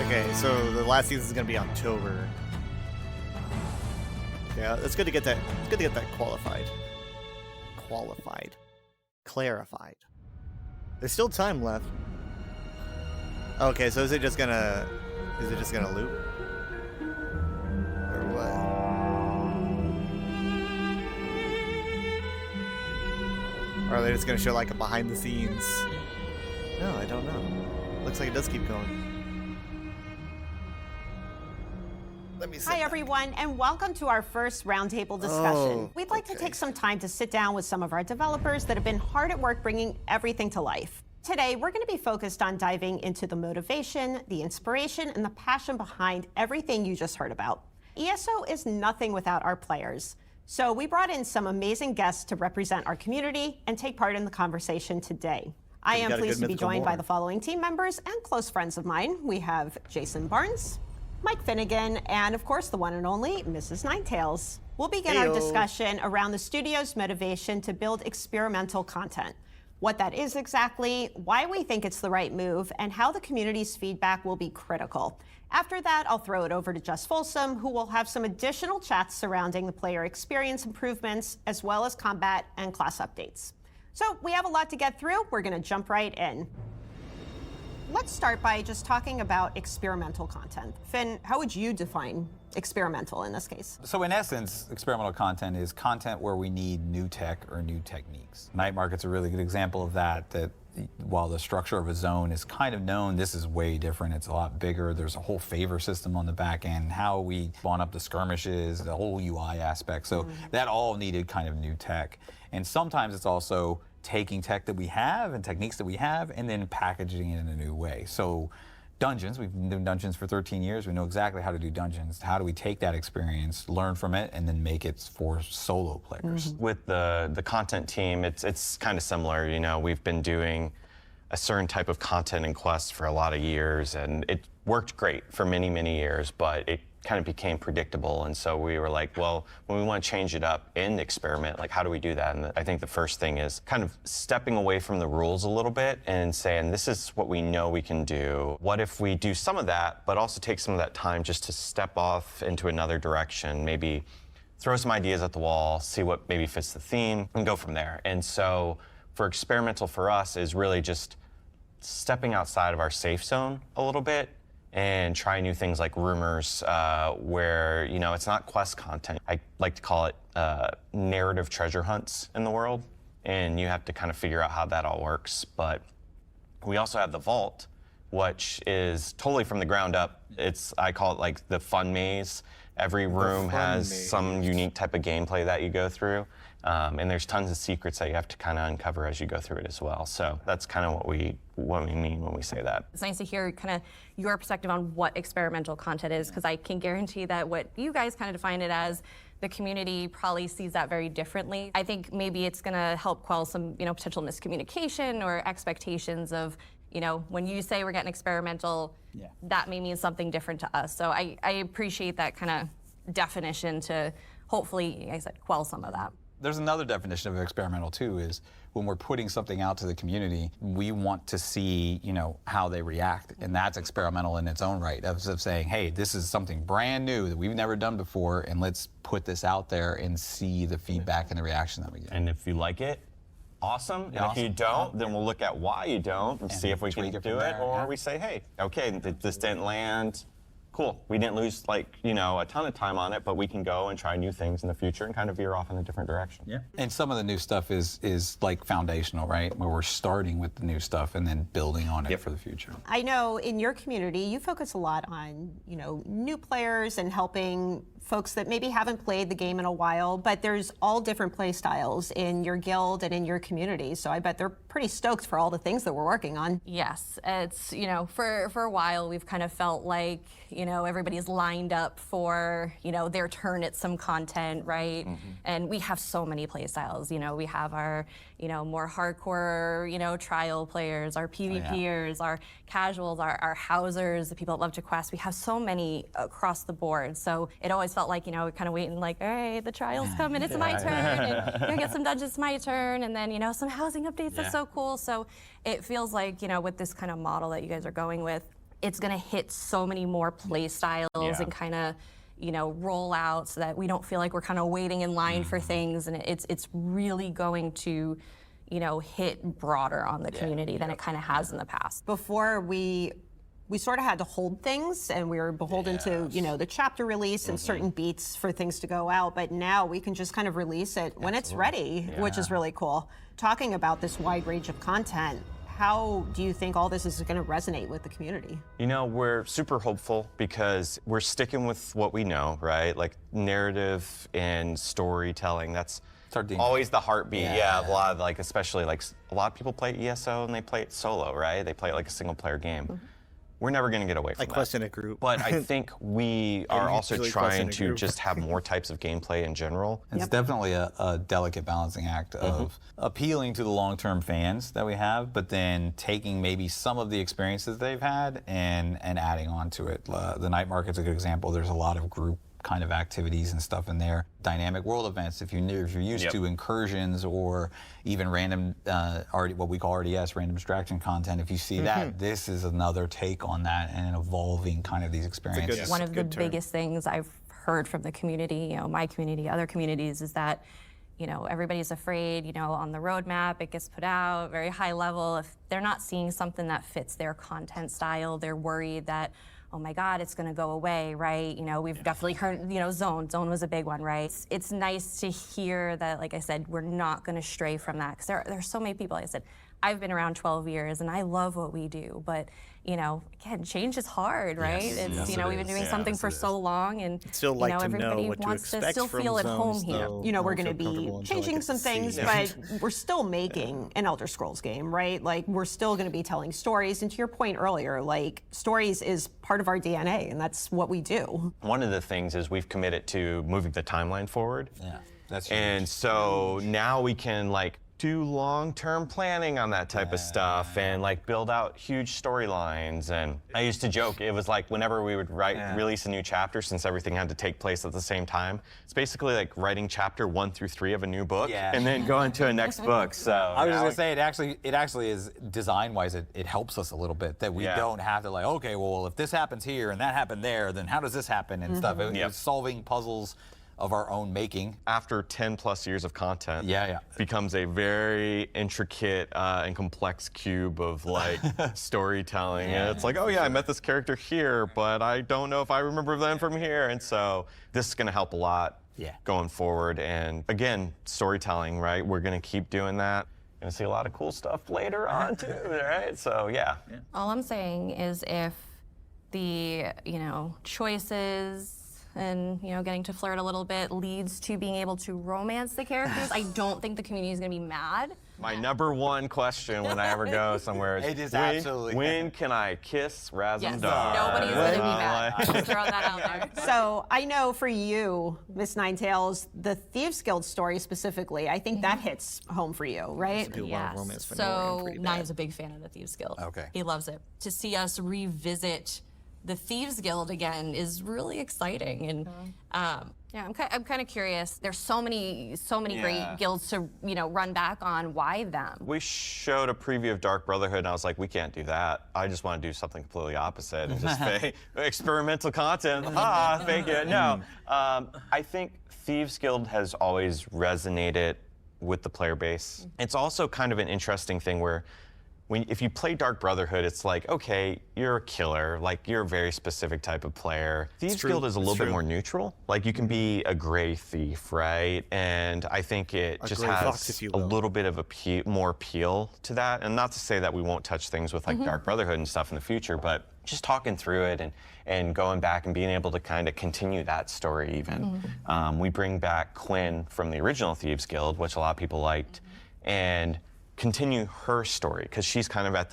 [SPEAKER 2] Okay, so the last season is gonna be October. Yeah, it's good to get that. It's good to get that clarified. There's still time left. Okay, so is it just gonna loop, or what? Or are they just gonna show like a behind the scenes? No, I don't know. Looks like it does keep going.
[SPEAKER 6] Hi, everyone, and welcome to our first roundtable discussion. We'd like to take some time to sit down with some of our developers that have been hard at work bringing everything to life. Today, we're going to be focused on diving into the motivation, the inspiration, and the passion behind everything you just heard about. ESO is nothing without our players. So we brought in some amazing guests to represent our community and take part in the conversation today. I am pleased to be joined by the following team members and close friends of mine. We have Jason Barnes, Mike Finnegan, and of course the one and only Mrs. Ninetales. We'll begin our discussion around the studio's motivation to build experimental content. What that is exactly, why we think it's the right move, and how the community's feedback will be critical. After that, I'll throw it over to Just Folsom, who will have some additional chats surrounding the player experience improvements, as well as combat and class updates. So we have a lot to get through. We're going to jump right in. Let's start by just talking about experimental content. Finn, how would you define experimental in this case?
[SPEAKER 19] So in essence, experimental content is content where we need new tech or new techniques. Night Market's a really good example of that while the structure of a zone is kind of known, this is way different. It's a lot bigger. There's a whole favor system on the back end, how we spawn up the skirmishes, the whole UI aspect. So that all needed kind of new tech. And sometimes it's also taking tech that we have and techniques that we have and then packaging it in a new way. So dungeons, we've been doing dungeons for 13 years. We know exactly how to do dungeons. How do we take that experience, learn from it, and then make it for solo players?
[SPEAKER 21] With the content team, it's kind of similar. You know, we've been doing a certain type of content and quests for a lot of years, and it worked great for many, many years, but it kind of became predictable. And so we were like, well, when we want to change it up and experiment, like how do we do that? And I think the first thing is kind of stepping away from the rules a little bit and saying, this is what we know we can do. What if we do some of that, but also take some of that time just to step off into another direction, maybe throw some ideas at the wall, see what maybe fits the theme, and go from there. And so for experimental for us is really just stepping outside of our safe zone a little bit and try new things like Rumors, where, you know, it's not quest content. I like to call it narrative treasure hunts in the world, and you have to kind of figure out how that all works. But we also have the Vault, which is totally from the ground up. I call it like the fun maze. Every room has some unique type of gameplay that you go through. And there's tons of secrets that you have to kind of uncover as you go through it as well. So that's kind of what we mean when we say that.
[SPEAKER 4] It's nice to hear kind of your perspective on what experimental content is, because I can guarantee that what you guys kind of define it as, the community probably sees that very differently. I think maybe it's going to help quell some, you know, potential miscommunication or expectations of, you know, when you say we're getting experimental, that may mean something different to us. So I appreciate that kind of definition to hopefully, like I said, quell some of that.
[SPEAKER 19] There's another definition of experimental too, is when we're putting something out to the community, we want to see, you know, how they react. And that's experimental in its own right, of saying, hey, this is something brand new that we've never done before, and let's put this out there and see the feedback and the reaction that we get.
[SPEAKER 21] And if you like it, awesome. And if you don't, then we'll look at why you don't and see if we can do it, or we say, hey, okay, this didn't land. Cool. We didn't lose, like, you know, a ton of time on it, but we can go and try new things in the future and kind of veer off in a different direction.
[SPEAKER 19] Yeah. And some of the new stuff is like foundational, right? Where we're starting with the new stuff and then building on it for the future.
[SPEAKER 6] I know in your community, you focus a lot on, you know, new players and helping folks that maybe haven't played the game in a while, but there's all different play styles in your guild and in your community. So I bet they're pretty stoked for all the things that we're working on.
[SPEAKER 4] Yes, it's, you know, for a while we've kind of felt like, you know, everybody's lined up for, you know, their turn at some content, right? And we have so many play styles. You know, we have our, you know, more hardcore, you know, trial players, our PvPers, our casuals, our housers, the people that love to quest. We have so many across the board. So it always felt like, you know, kind of waiting like, all right, the trial's coming, it's my turn, and gonna get some dungeons, it's my turn, and then, you know, some housing updates, that's so cool. So it feels like, you know, with this kind of model that you guys are going with, it's gonna hit so many more play styles and kind of, you know, roll out so that we don't feel like we're kind of waiting in line for things, and it's really going to, you know, hit broader on the community than it kind of has in the past.
[SPEAKER 6] Before we sort of had to hold things, and we were beholden to, you know, the chapter release and certain beats for things to go out, but now we can just kind of release it when it's ready, which is really cool. Talking about this wide range of content, how do you think all this is going to resonate with the community?
[SPEAKER 21] You know, we're super hopeful because we're sticking with what we know, right? Like narrative and storytelling, that's always the heartbeat, of a lot of, like, especially like a lot of people play ESO and they play it solo, right? They play it like a single player game. We're never going to get away from that.
[SPEAKER 2] Like quest in a group.
[SPEAKER 21] But I think we are also trying to just have more types of gameplay in general.
[SPEAKER 19] It's definitely a delicate balancing act of appealing to the long-term fans that we have, but then taking maybe some of the experiences they've had and adding on to it. The night market's a good example. There's a lot of group kind of activities and stuff in there. Dynamic world events, if you're used to incursions or even random, what we call RDS, random distraction content, if you see that, this is another take on that and evolving kind of these experiences.
[SPEAKER 4] One of the biggest things I've heard from the community, you know, my community, other communities, is that, you know, everybody's afraid, you know, on the roadmap, it gets put out very high level. If they're not seeing something that fits their content style, they're worried that, oh my God, it's gonna go away, right? You know, we've definitely heard, you know, Zone was a big one, right? It's nice to hear that, like I said, we're not gonna stray from that, because there are so many people, like I said, I've been around 12 years and I love what we do, but, you know, again, change is hard, right? It's, you know, we've been doing something for so long, and,
[SPEAKER 2] still
[SPEAKER 4] you
[SPEAKER 2] like
[SPEAKER 4] know,
[SPEAKER 2] to
[SPEAKER 4] everybody
[SPEAKER 2] know what to
[SPEAKER 4] wants to
[SPEAKER 2] expect
[SPEAKER 4] still
[SPEAKER 2] from
[SPEAKER 4] feel at home
[SPEAKER 2] zones,
[SPEAKER 4] here.
[SPEAKER 2] though.
[SPEAKER 6] You know, we're
[SPEAKER 2] Don't
[SPEAKER 6] going to
[SPEAKER 2] feel
[SPEAKER 6] be
[SPEAKER 2] comfortable until I
[SPEAKER 6] changing
[SPEAKER 2] get
[SPEAKER 6] some
[SPEAKER 2] to see
[SPEAKER 6] things,
[SPEAKER 2] it.
[SPEAKER 6] but we're still making an Elder Scrolls game, right? Like, we're still going to be telling stories. And to your point earlier, like, stories is part of our DNA, and that's what we do.
[SPEAKER 21] One of the things is we've committed to moving the timeline forward.
[SPEAKER 19] That's
[SPEAKER 21] and so now we can, like, do long-term planning on that type of stuff and like build out huge storylines. And I used to joke, it was like whenever we would release a new chapter, since everything had to take place at the same time, it's basically like writing chapter 1 through 3 of a new book and then going to a next book. So
[SPEAKER 5] I was just gonna say, it actually is design-wise, it helps us a little bit that we don't have to like, okay, well, if this happens here and that happened there, then how does this happen and stuff. It's solving puzzles of our own making.
[SPEAKER 21] After 10 plus years of content, becomes a very intricate and complex cube of like storytelling. And it's like, oh yeah, I met this character here, but I don't know if I remember them from here. And so this is gonna help a lot going forward. And again, storytelling, right? We're gonna keep doing that. Gonna see a lot of cool stuff later on too, right? So yeah.
[SPEAKER 4] All I'm saying is if the, choices and, getting to flirt a little bit leads to being able to romance the characters, I don't think the community is going to be mad.
[SPEAKER 21] My #1 question when I ever go somewhere is,
[SPEAKER 5] it is absolutely.
[SPEAKER 21] When can I kiss Razum
[SPEAKER 4] Yes,
[SPEAKER 21] Dar?
[SPEAKER 4] nobody's going to be mad. I'm just throwing that out there.
[SPEAKER 6] So I know for you, Miss Ninetales, the Thieves Guild story specifically, I think that hits home for you, right?
[SPEAKER 4] Yes. So Nine's a big fan of the Thieves Guild.
[SPEAKER 5] Okay.
[SPEAKER 4] He loves it. To see us revisit the Thieves Guild again is really exciting, and I'm kind of curious. There's so many great guilds to run back on. Why them?
[SPEAKER 21] We showed a preview of Dark Brotherhood, and I was like, we can't do that. I just want to do something completely opposite and just fake experimental content. Fake it. No, I think Thieves Guild has always resonated with the player base. It's also kind of an interesting thing where if you play Dark Brotherhood, it's like, okay, you're a killer, like you're a very specific type of player. Thieves Guild is a little bit more neutral. Like you can be a gray thief, right? And I think it just has a little bit of more appeal to that. And not to say that we won't touch things with like Dark Brotherhood and stuff in the future, but just talking through it and going back and being able to kind of continue that story even. We bring back Quinn from the original Thieves Guild, which a lot of people liked, and continue her story, because she's kind of at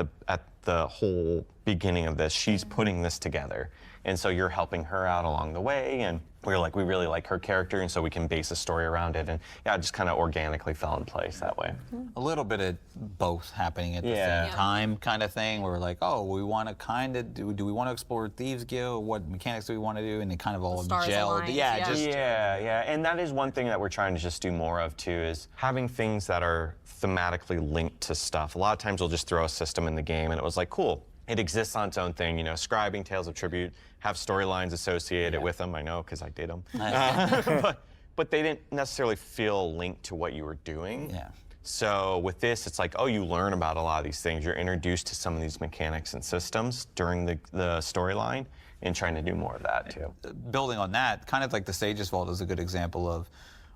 [SPEAKER 21] the whole beginning of this. She's putting this together. And so you're helping her out along the way, and we really like her character, and so we can base a story around it. And yeah, it just kind of organically fell in place that way.
[SPEAKER 5] A little bit of both happening at the same time kind of thing, where we're like, oh, we want to kind of, do we want to explore Thieves Guild? What mechanics do we want to do? And it kind of all gelled.
[SPEAKER 21] Yeah, and that is one thing that we're trying to just do more of too, is having things that are thematically linked to stuff. A lot of times we'll just throw a system in the game, and it was like, cool. It exists on its own thing, scribing, Tales of Tribute, have storylines associated with them. I know, because I did them. But they didn't necessarily feel linked to what you were doing.
[SPEAKER 5] Yeah.
[SPEAKER 21] So with this, it's like, oh, you learn about a lot of these things. You're introduced to some of these mechanics and systems during the storyline, and trying to do more of that too.
[SPEAKER 5] Building on that, kind of like the Sage's Vault is a good example of,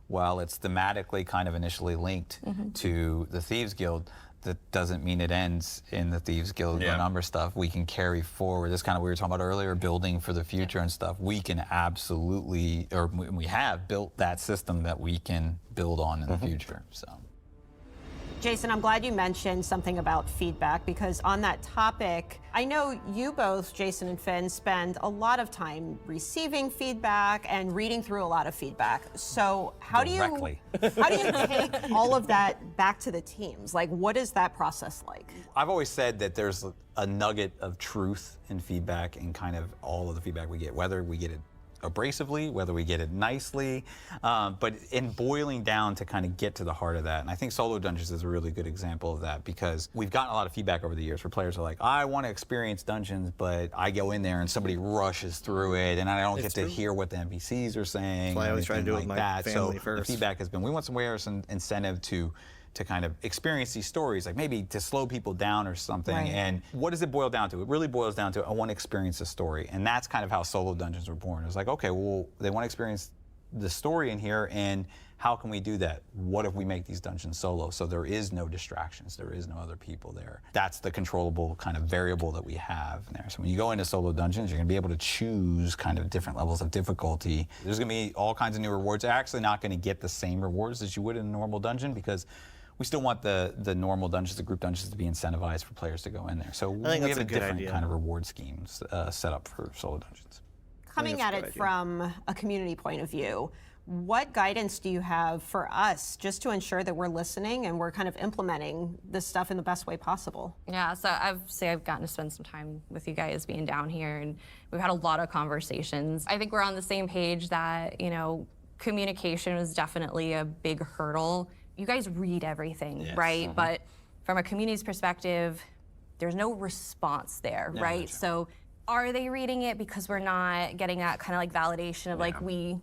[SPEAKER 5] while it's thematically kind of initially linked to the Thieves Guild, that doesn't mean it ends in the Thieves Guild number stuff. We can carry forward. This kind of what we were talking about earlier, building for the future and stuff. We can absolutely, or we have built that system that we can build on in the future. So.
[SPEAKER 6] Jason, I'm glad you mentioned something about feedback, because on that topic, I know you both, Jason and Finn, spend a lot of time receiving feedback and reading through a lot of feedback. So how do you take all of that back to the teams? Like, what is that process like?
[SPEAKER 5] I've always said that there's a nugget of truth in feedback, and kind of all of the feedback we get, whether we get it abrasively, whether we get it nicely, but in boiling down to kind of get to the heart of that. And I think Solo Dungeons is a really good example of that, because we've gotten a lot of feedback over the years where players are like, I want to experience dungeons, but I go in there and somebody rushes through it, and I don't get to hear what the NPCs are saying.
[SPEAKER 2] That's why I always try to do it with my family first.
[SPEAKER 5] The feedback has been, we want some way or some incentive to kind of experience these stories, like maybe to slow people down or something. Right. And what does it boil down to? It really boils down to, I want to experience the story. And that's kind of how Solo Dungeons were born. It was like, okay, well, they want to experience the story in here, and how can we do that? What if we make these dungeons solo? So there is no distractions, there is no other people there. That's the controllable kind of variable that we have there. So when you go into Solo Dungeons, you're gonna be able to choose kind of different levels of difficulty. There's gonna be all kinds of new rewards. You're actually not gonna get the same rewards as you would in a normal dungeon, because we still want the normal dungeons, the group dungeons, to be incentivized for players to go in there. So we have a different kind of reward schemes set up for Solo Dungeons.
[SPEAKER 6] Coming at it from a community point of view, What guidance do you have for us just to ensure that we're listening and we're kind of implementing this stuff in the best way possible?
[SPEAKER 4] Yeah, so I've gotten to spend some time with you guys being down here, and we've had a lot of conversations. I think we're on the same page that, you know, communication was definitely a big hurdle. You guys read everything,
[SPEAKER 5] Yes.
[SPEAKER 4] right? But from a community's perspective, there's no response there,
[SPEAKER 5] Yeah,
[SPEAKER 4] right?
[SPEAKER 5] that's right.
[SPEAKER 4] So are they reading it because we're not getting that kind of like validation of like, we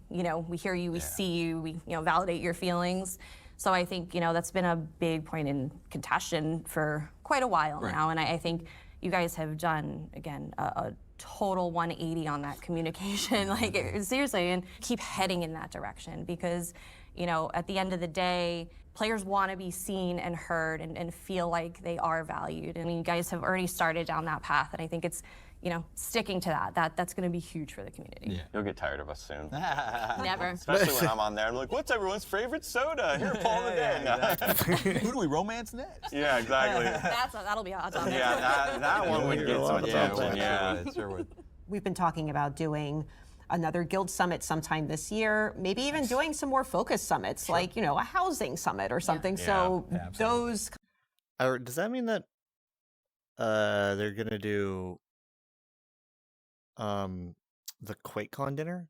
[SPEAKER 4] hear you, we see you, we, validate your feelings. So I think, that's been a big point in contention for quite a while now. And I think you guys have done, again, a total 180 on that communication, like seriously, and keep heading in that direction because, at the end of the day, players want to be seen and heard and feel like they are valued. I mean, you guys have already started down that path, and I think it's, sticking to that's going to be huge for the community.
[SPEAKER 21] Yeah. You'll get tired of us soon.
[SPEAKER 4] Never.
[SPEAKER 21] Especially when I'm on there. I'm like, what's everyone's favorite soda? Here, Paul again.
[SPEAKER 5] Who do we romance next?
[SPEAKER 21] Yeah, exactly.
[SPEAKER 4] That'll be hot on there.
[SPEAKER 21] Yeah, that one would get some attention. Yeah,
[SPEAKER 5] sure would.
[SPEAKER 6] We've been talking about doing another guild summit sometime this year, maybe even doing some more focused summits, like, a housing summit or something. So those...
[SPEAKER 2] Does that mean that they're going to do the QuakeCon dinner?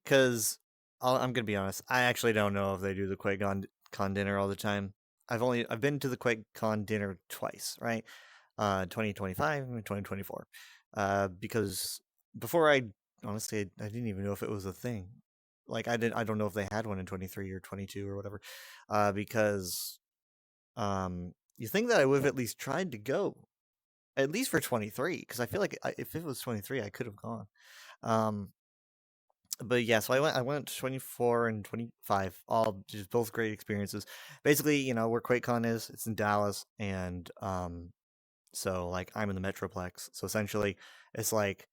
[SPEAKER 2] Because I'm gonna be honest, I actually don't know if they do the QuakeCon dinner all the time. I've been to the QuakeCon dinner twice, right? 2025 and 2024. Because before I didn't even know if it was a thing. Like I don't know if they had one in 23 or 22 or whatever. Because you think that I would have at least tried to go. At least for 23, because I feel like if it was 23, I could have gone. But yeah, so I went to 24 and 25, all just both great experiences. Basically, where QuakeCon is, it's in Dallas, and so like I'm in the Metroplex. So essentially, it's like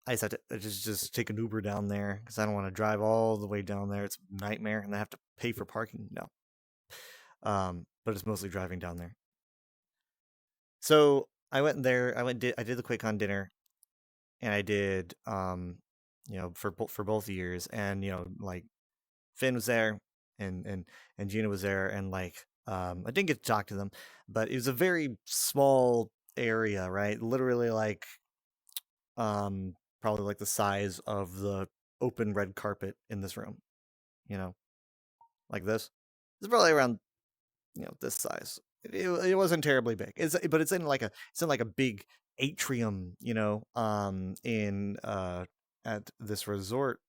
[SPEAKER 2] I just have to just take an Uber down there because I don't want to drive all the way down there. It's a nightmare, and I have to pay for parking. No, but it's mostly driving down there. So I went there. I did the QuakeCon dinner, and I did for both years, and like Finn was there, and Gina was there, and like I didn't get to talk to them, but it was a very small area, right? Literally like probably like the size of the open red carpet in this room, like this. It's probably around this size. It wasn't terribly big. But it's in like a big atrium, at this resort.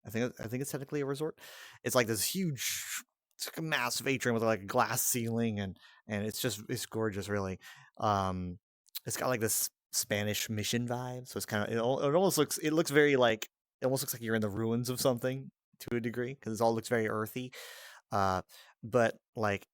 [SPEAKER 2] I think it's technically a resort. It's like this huge, it's like a massive atrium with like a glass ceiling, and it's gorgeous, really. It's got like this Spanish mission vibe, so it's kind of it almost looks very like it almost looks like you're in the ruins of something to a degree because it all looks very earthy. But like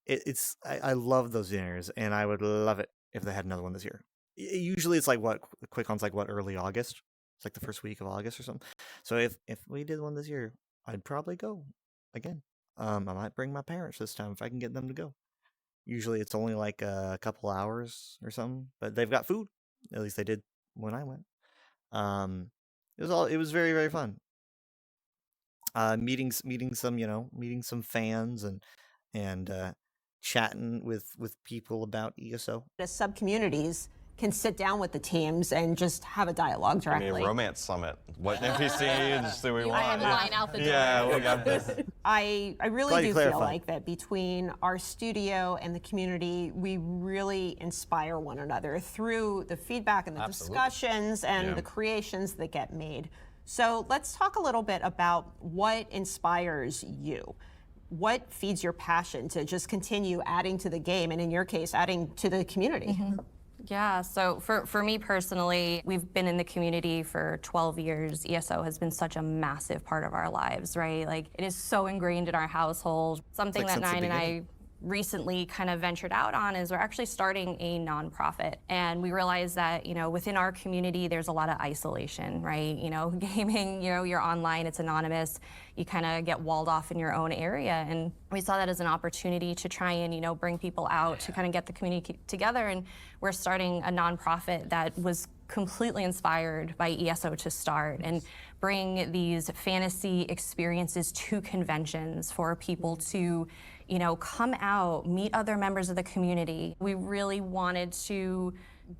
[SPEAKER 2] I love those dinners, and I would love it if they had another one this year. Usually it's like QuakeCon's like early August. It's like the first week of August or something. So if we did one this year, I'd probably go again. I might bring my parents this time if I can get them to go. Usually it's only like a couple hours or something, but they've got food. At least they did when I went. It was very, very fun. Meeting some fans and chatting with people about ESO.
[SPEAKER 6] The sub-communities can sit down with the teams and just have a dialogue directly.
[SPEAKER 21] I mean, Romance Summit. What NPCs do we want?
[SPEAKER 4] Line out the door.
[SPEAKER 21] Yeah, we got this.
[SPEAKER 6] I really do feel like that between our studio and the community, we really inspire one another through the feedback and the discussions and the creations that get made. So let's talk a little bit about what inspires you. What feeds your passion to just continue adding to the game, and in your case, adding to the community?
[SPEAKER 4] Mm-hmm. Yeah, so for me personally, we've been in the community for 12 years. ESO has been such a massive part of our lives, right? Like, it is so ingrained in our household. Something that Nine and I recently kind of ventured out on is we're actually starting a nonprofit. And we realized that, within our community, there's a lot of isolation, right? Gaming, you're online, it's anonymous. You kind of get walled off in your own area. And we saw that as an opportunity to try and, bring people out to kind of get the community together. And we're starting a nonprofit that was completely inspired by ESO to start and bring these fantasy experiences to conventions for people to, you know, come out, meet other members of the community. We really wanted to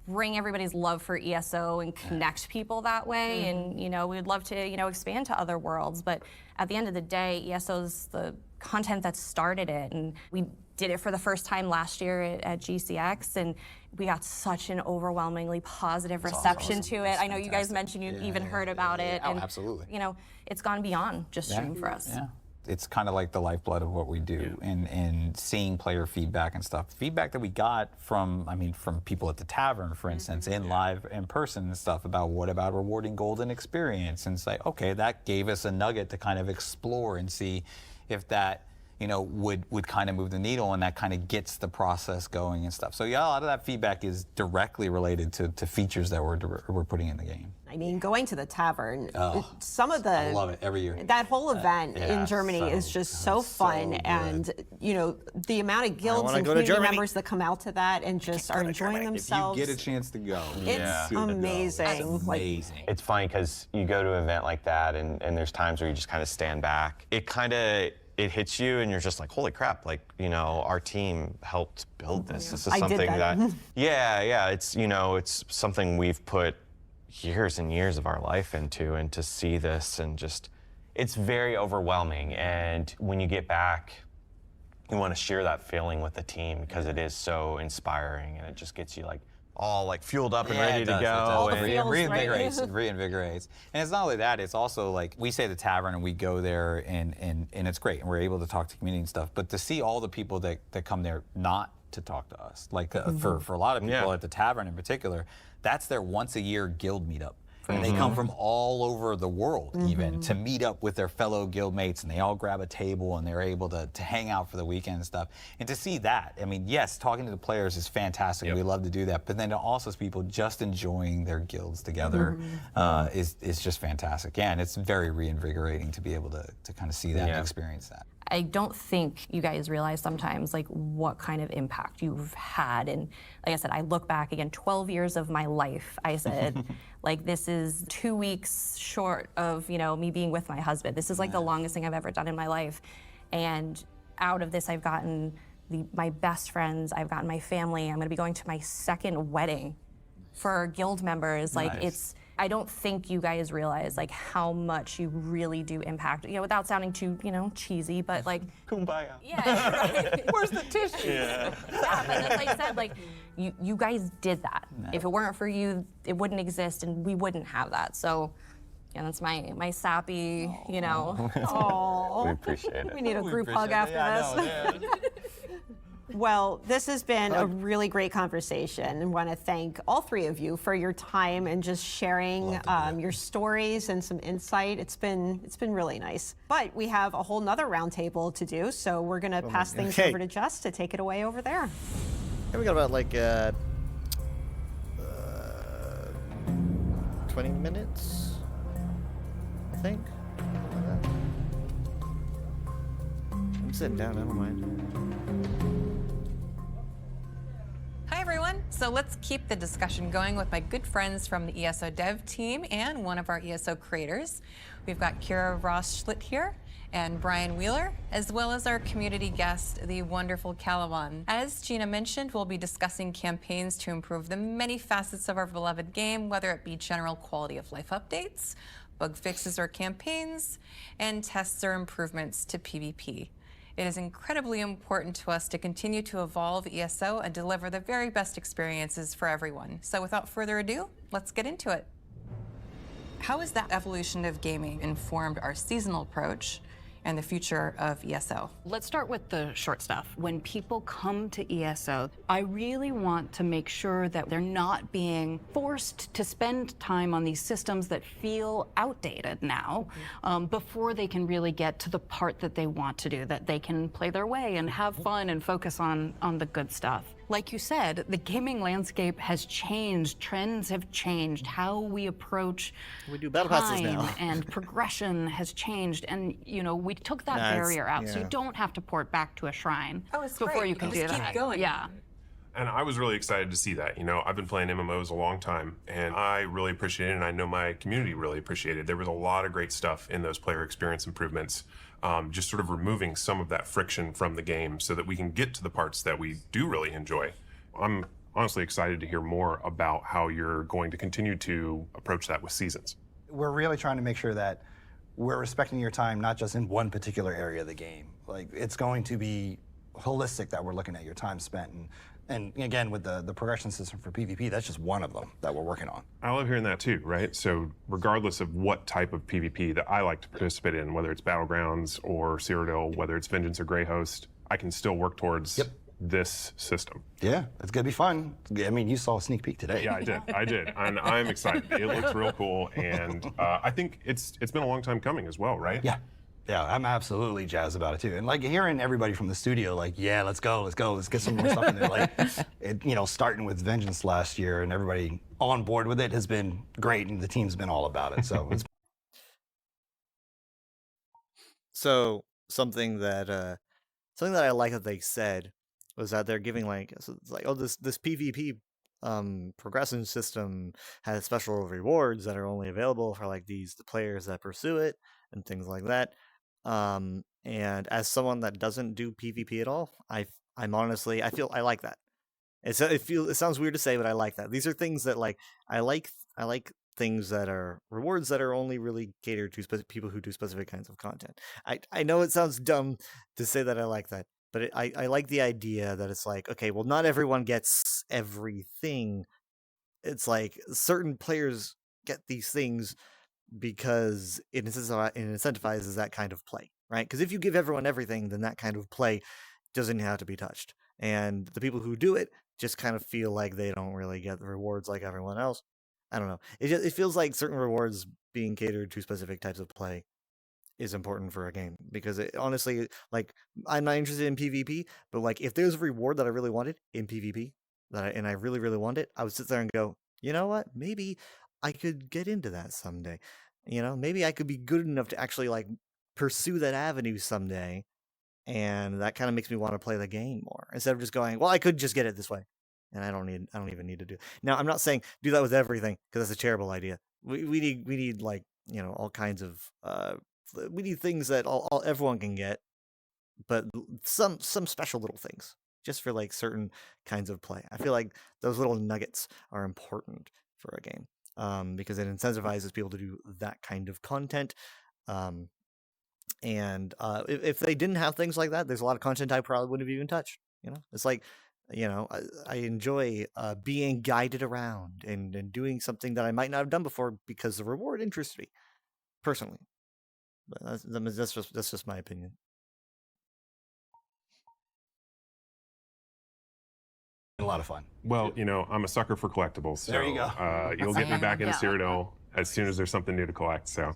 [SPEAKER 4] bring everybody's love for ESO and connect people that way. And, you know, we'd love to, you know, expand to other worlds. But at the end of the day, ESO's the content that started it. And we did it for the first time last year at GCX, and we got such an overwhelmingly positive reception to it. I know you guys mentioned you even heard about it.
[SPEAKER 5] Oh,
[SPEAKER 4] and,
[SPEAKER 5] absolutely.
[SPEAKER 4] You know, it's gone beyond just streaming for us.
[SPEAKER 5] Yeah. It's kind of like the lifeblood of what we do, and seeing player feedback and stuff. Feedback that we got from, I mean, from people at the tavern, for instance, in live, in person and stuff about what about rewarding golden experience. And it's like, okay, that gave us a nugget to kind of explore and see if that, you know, would kind of move the needle, and that kind of gets the process going and stuff. So yeah, a lot of that feedback is directly related to features that we're putting in the game.
[SPEAKER 6] I mean, going to the tavern, some of the...
[SPEAKER 5] I love it every year.
[SPEAKER 6] That whole event in Germany is just so fun. And, you know, the amount of guilds and community members that come out to that and just are enjoying themselves.
[SPEAKER 5] If you get a chance to go.
[SPEAKER 6] It's amazing.
[SPEAKER 21] Amazing. It's funny because you go to an event like that and there's times where you just kind of stand back. It hits you and you're just like, holy crap, like, you know, our team helped build this. This is something that it's, you know, it's something we've put years and years of our life into, and to see this and just, it's very overwhelming. And when you get back, you want to share that feeling with the team because it is so inspiring, and it just gets you like all like fueled up and ready to go.
[SPEAKER 5] And reinvigorates. It reinvigorates. And it's not only that, it's also like, we say the tavern and we go there and it's great and we're able to talk to community and stuff, but to see all the people that come there not to talk to us, like for a lot of people at the tavern in particular, that's their once a year guild meetup. And they come from all over the world even to meet up with their fellow guild mates, and they all grab a table and they're able to hang out for the weekend and stuff. And to see that, I mean, yes, talking to the players is fantastic. We love to do that. But then to also see people just enjoying their guilds together is just fantastic. Yeah, and it's very reinvigorating to be able to kind of see that and experience that.
[SPEAKER 4] I don't think you guys realize sometimes like what kind of impact you've had. And like I said, I look back again, 12 years of my life. I said, like, this is 2 weeks short of, you know, me being with my husband. This is like the longest thing I've ever done in my life. And out of this, I've gotten my best friends. I've gotten my family. I'm going to be going to my second wedding for guild members. Like, I don't think you guys realize like how much you really do impact, you know, without sounding too, you know, cheesy, but like
[SPEAKER 21] kumbaya.
[SPEAKER 4] Yeah, right.
[SPEAKER 21] Where's the tissue?
[SPEAKER 4] But like I said, like you guys did that. If it weren't for you, it wouldn't exist, and we wouldn't have that. So yeah, that's my sappy, you know.
[SPEAKER 6] Oh,
[SPEAKER 21] we appreciate it.
[SPEAKER 6] We need a group hug after this. Well, this has been a really great conversation. I want to thank all three of you for your time and just sharing your stories and some insight. It's been really nice. But we have a whole nother roundtable to do, so we're going to pass things over to Jess to take it away over there.
[SPEAKER 2] Yeah, we got about like 20 minutes, I think. I'm sitting down, I don't mind.
[SPEAKER 9] Hi everyone. So let's keep the discussion going with my good friends from the ESO dev team and one of our ESO creators. We've got Kira Ross-Schlitt here and Brian Wheeler, as well as our community guest, the wonderful Calawan. As Gina mentioned, we'll be discussing campaigns to improve the many facets of our beloved game, whether it be general quality of life updates, bug fixes or campaigns, and tests or improvements to PvP. It is incredibly important to us to continue to evolve ESO and deliver the very best experiences for everyone. So without further ado, let's get into it. How has that evolution of gaming informed our seasonal approach and the future of ESO?
[SPEAKER 22] Let's start with the short stuff. When people come to ESO, I really want to make sure that they're not being forced to spend time on these systems that feel outdated now before they can really get to the part that they want to do, that they can play their way and have fun and focus on the good stuff. Like you said, the gaming landscape has changed. Trends have changed. How we approach
[SPEAKER 2] battle passes
[SPEAKER 22] time
[SPEAKER 2] now.
[SPEAKER 22] and progression has changed. And, you know, we took that barrier out, so you don't have to port back to a shrine before you can do that.
[SPEAKER 9] Keep going.
[SPEAKER 22] Yeah.
[SPEAKER 7] And I was really excited to see that. You know, I've been playing MMOs a long time, and I really appreciate it, and I know my community really appreciated it. There was a lot of great stuff in those player experience improvements, just sort of removing some of that friction from the game so that we can get to the parts that we do really enjoy. I'm honestly excited to hear more about how you're going to continue to approach that with Seasons.
[SPEAKER 20] We're really trying to make sure that we're respecting your time, not just in one particular area of the game. Like, it's going to be holistic that we're looking at your time spent. And again, with the progression system for PvP, that's just one of them that we're working on.
[SPEAKER 7] I love hearing that too, right? So regardless of what type of PvP that I like to participate in, whether it's Battlegrounds or Cyrodiil, whether it's Vengeance or Greyhost, I can still work towards this system.
[SPEAKER 20] Yeah, it's gonna be fun. I mean, you saw a sneak peek today.
[SPEAKER 7] Yeah, I did. And I'm excited. It looks real cool, and I think it's been a long time coming as well, right?
[SPEAKER 20] Yeah, I'm absolutely jazzed about it too. And like hearing everybody from the studio, like, yeah, let's go, let's get some more stuff in there. Like, starting with Vengeance last year and everybody on board with it has been great, and the team's been all about it. So it's
[SPEAKER 2] So something that I like that they said was that they're giving it's like, oh, this PvP progression system has special rewards that are only available for like the players that pursue it and things like that. And as someone that doesn't do PvP at all, I'm honestly, I like that. It sounds weird to say, but I like that. These are things that I like things that are rewards that are only really catered to people who do specific kinds of content. I know it sounds dumb to say that I like that, but I like the idea that it's like, okay, well, not everyone gets everything. It's like certain players get these things because it incentivizes that kind of play, right? Because if you give everyone everything, then that kind of play doesn't have to be touched. And the people who do it just kind of feel like they don't really get the rewards like everyone else. I don't know. It feels like certain rewards being catered to specific types of play is important for a game, because honestly, I'm not interested in PvP, but if there's a reward that I really wanted in PvP and I really, really want it, I would sit there and go, you know what? Maybe I could get into that someday. Maybe I could be good enough to actually pursue that avenue someday, and that kind of makes me want to play the game more instead of just going, well, I could just get it this way, and I don't even need to do it. Now, I'm not saying do that with everything, because that's a terrible idea. We need all kinds of we need things that everyone can get, but some special little things just for certain kinds of play. I feel like those little nuggets are important for a game. Because it incentivizes people to do that kind of content. And if they didn't have things like that, there's a lot of content I probably wouldn't have even touched. It's like, I enjoy being guided around and doing something that I might not have done before because the reward interests me, personally. But that's just my opinion.
[SPEAKER 20] a lot of fun.
[SPEAKER 7] Well, I'm a sucker for collectibles. So,
[SPEAKER 20] there you go.
[SPEAKER 7] You'll get me back into Cyrodiil as soon as there's something new to collect. So.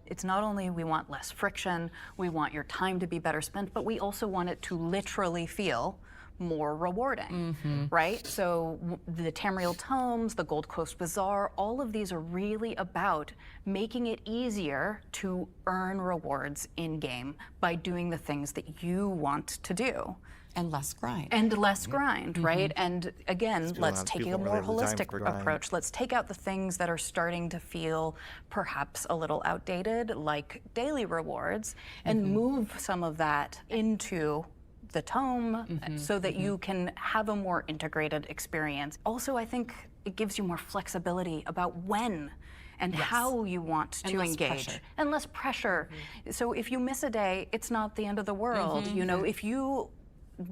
[SPEAKER 22] It's not only we want less friction, we want your time to be better spent, but we also want it to literally feel more rewarding, right? So the Tamriel Tomes, the Gold Coast Bazaar, all of these are really about making it easier to earn rewards in-game by doing the things that you want to do.
[SPEAKER 10] And less grind.
[SPEAKER 22] And less grind, right? And again, let's take a more holistic approach. Let's take out the things that are starting to feel perhaps a little outdated, like daily rewards, and move some of that into the tome so that you can have a more integrated experience. Also, I think it gives you more flexibility about when and how you want to engage. And less pressure. So if you miss a day, it's not the end of the world. If you